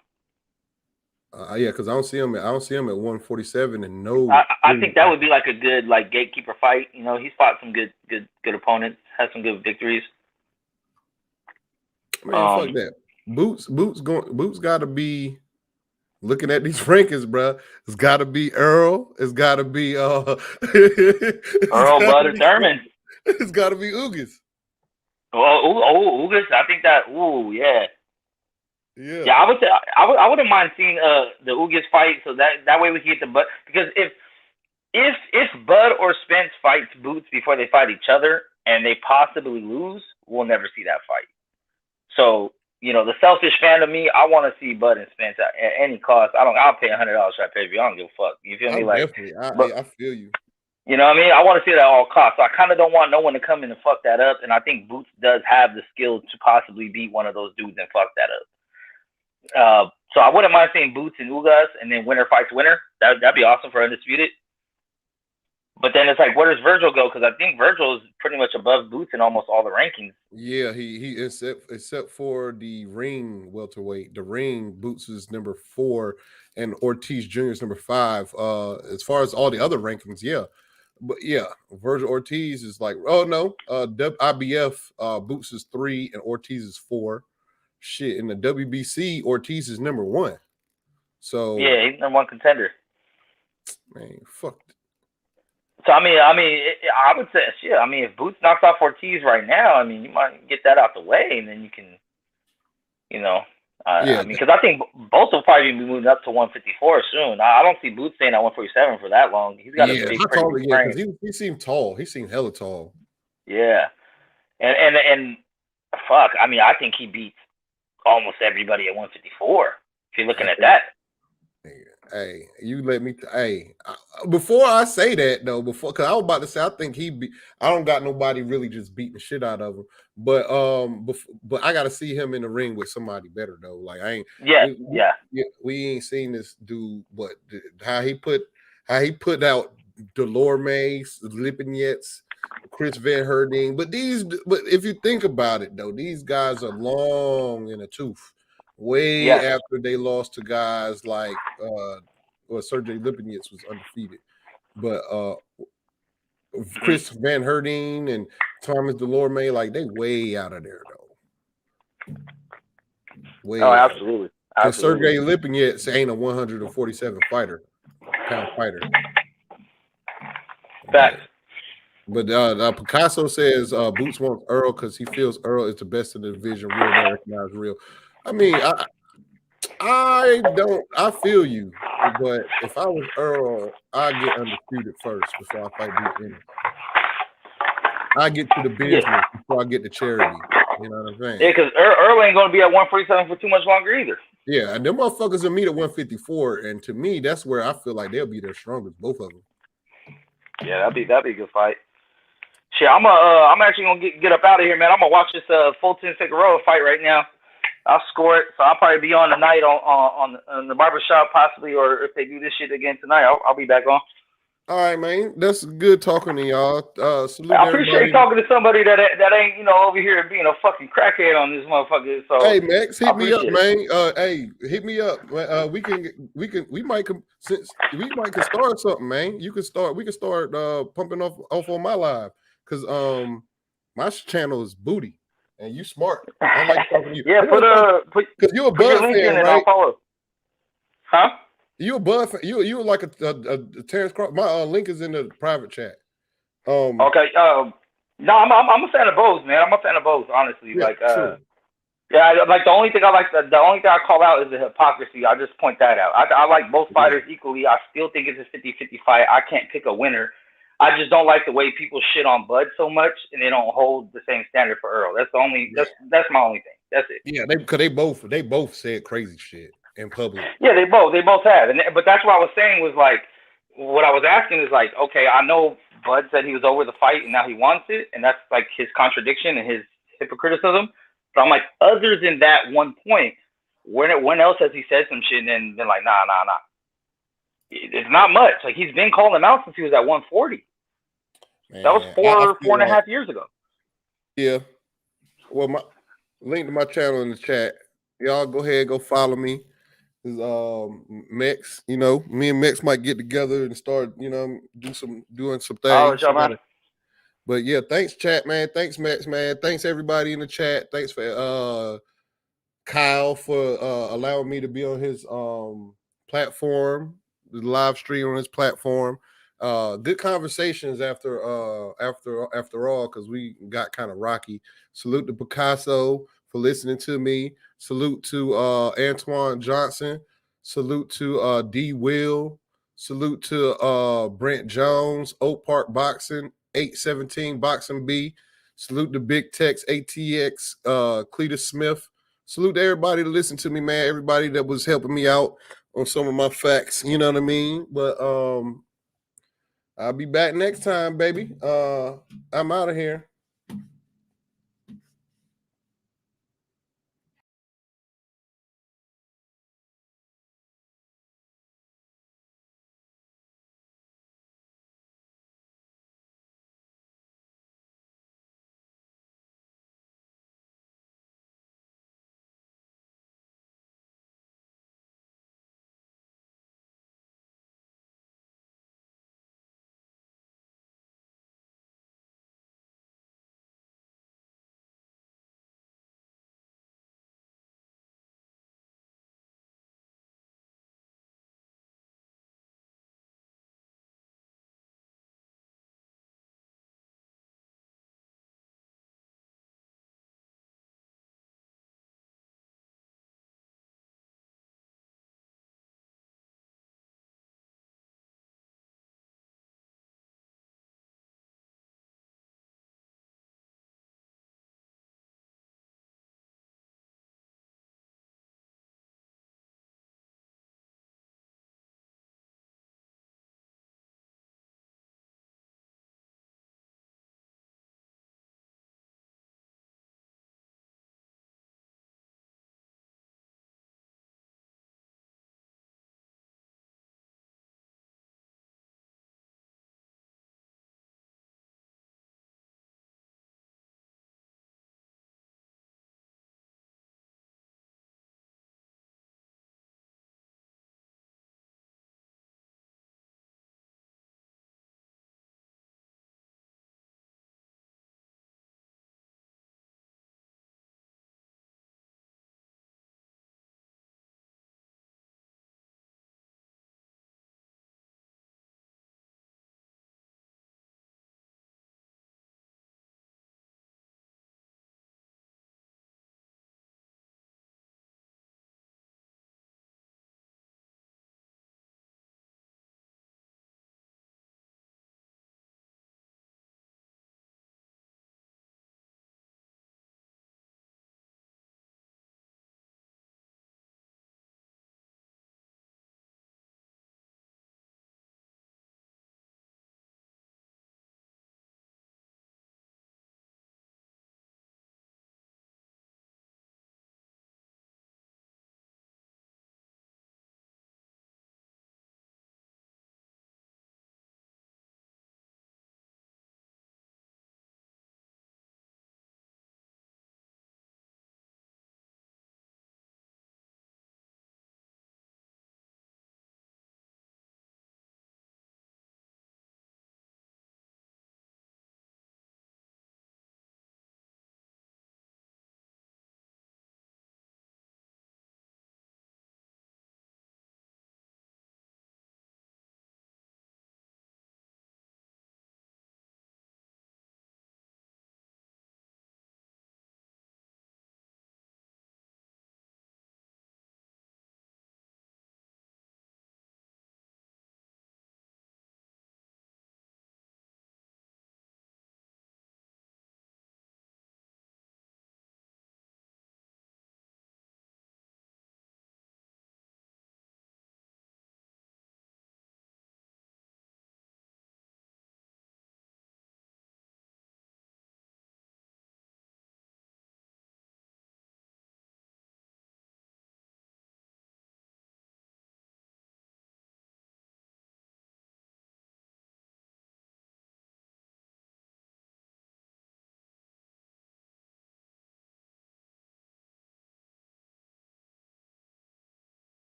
Yeah, because I don't see him at 147 and no. I think that would be like a good gatekeeper fight. You know, he's fought some good opponents, has some good victories. Man, fuck that. Boots got to be looking at these rankings, bro. It's got to be Earl. It's got to be Earl, Bud, or Thurman. It's got to be Ugas. Ugas. I think that. Yeah. Yeah. I would say I wouldn't mind seeing the Ugas fight, so that way we can get the Bud, because if Bud or Spence fights Boots before they fight each other and they possibly lose, we'll never see that fight. So, you know, the selfish fan of me, I want to see Bud and Spence at any cost. I'll pay $100 for that pay-per-view. I don't give a fuck. You feel me? Definitely. I feel you. You know what I mean? I want to see it at all costs. So I kind of don't want no one to come in and fuck that up. And I think Boots does have the skill to possibly beat one of those dudes and fuck that up. So I wouldn't mind seeing Boots and Ugas, and then winner fights winner. That'd be awesome for Undisputed. But then it's like, where does Virgil go? Because I think Virgil is pretty much above Boots in almost all the rankings. Yeah, he except for the ring welterweight. The ring, Boots is number 4, and Ortiz Jr. is number 5. As far as all the other rankings, yeah. But yeah, Virgil Ortiz is like, oh no, IBF, Boots is 3 and Ortiz is 4. Shit, in the WBC, Ortiz is number 1. So yeah, he's number 1 contender. Man, fuck. So I mean, I would say, shit. I mean, if Boots knocks off Ortiz right now, I mean, you might get that out the way, and then you can, you know, I mean, because I think both will probably be moving up to 154 soon. I don't see Boots staying at 147 for that long. He's got a big frame. He seemed tall. He seemed hella tall. Yeah, and fuck. I mean, I think he beats almost everybody at 154. If you're looking at that. Hey, you let me. Before I say that though, because I was about to say I think I don't got nobody really just beating the shit out of him, but I got to see him in the ring with somebody better though. Like I ain't. We ain't seen this dude, but how he put out Delorme, Lipinets, Chris Van Herding, but if you think about it though, these guys are long in the tooth. Way after they lost to guys like Sergey Lipinets was undefeated, but Chris Van Herding and Thomas Delorme, like they way out of there though. Absolutely. And Sergey Lipinets ain't a 147 pound fighter. Facts. But Picasso says Boots wants Earl because he feels Earl is the best in the division. Real, don't recognize real. I mean, I feel you, but if I was Earl, I'd get undisputed first before I fight Boots. I get to the business before I get to charity. You know what I'm saying? Yeah, because Earl ain't gonna be at 147 for too much longer either. Yeah, and them motherfuckers will meet at 154, and to me, that's where I feel like they'll be their strongest, both of them. Yeah, that'd be a good fight. Shit, I'm actually gonna get up out of here, man. I'm gonna watch this Fulton Figueroa fight right now. I'll score it, so I'll probably be on tonight on the barbershop possibly, or if they do this shit again tonight, I'll be back on. All right, man. That's good talking to y'all. I appreciate talking to somebody that ain't over here being a fucking crackhead on this motherfucker. So hey, Max, hit me up, man. Hey, hit me up. We might start something, man. We can start pumping off on my live because my channel is booty. And you smart. I like talking to you. Yeah, because you're a Bud fan, right? I'll follow. Huh? You a Bud fan? You were like a Terrence Crawford. My link is in the private chat. Okay. No, I'm a fan of both, man. I'm a fan of both, honestly. Yeah, like the only thing I call out is the hypocrisy. I just point that out. I like both fighters equally. I still think it's a 50-50 fight. I can't pick a winner. I just don't like the way people shit on Bud so much, and they don't hold the same standard for Earl. That's my only thing. That's it. Yeah, because they both said crazy shit in public. Yeah, they both have. But that's what I was saying was like, what I was asking is like, okay, I know Bud said he was over the fight and now he wants it, and that's like his contradiction and his hypocriticism. But I'm like, other than that one point, When else has he said some shit and then been like, nah? It's not much. Like, he's been calling him out since he was at 140. Man, that was four and a half years ago. Yeah. Well, my link to my channel in the chat. Y'all go ahead, go follow me. Mex, you know, me and Mex might get together and start, you know, doing some things. But yeah, thanks, chat, man. Thanks, Mex, man. Thanks everybody in the chat. Thanks for Kyle for allowing me to be on his platform, the live stream on his platform. Good conversations after all, because we got kind of rocky. Salute to Picasso for listening to me. Salute to Antoine Johnson. Salute to D Will. Salute to Brent Jones, Oak Park Boxing, 817 Boxing B. Salute to Big Tex, ATX, Cletus Smith. Salute to everybody that listened to me, man. Everybody that was helping me out on some of my facts. You know what I mean? But I'll be back next time, baby. I'm out of here.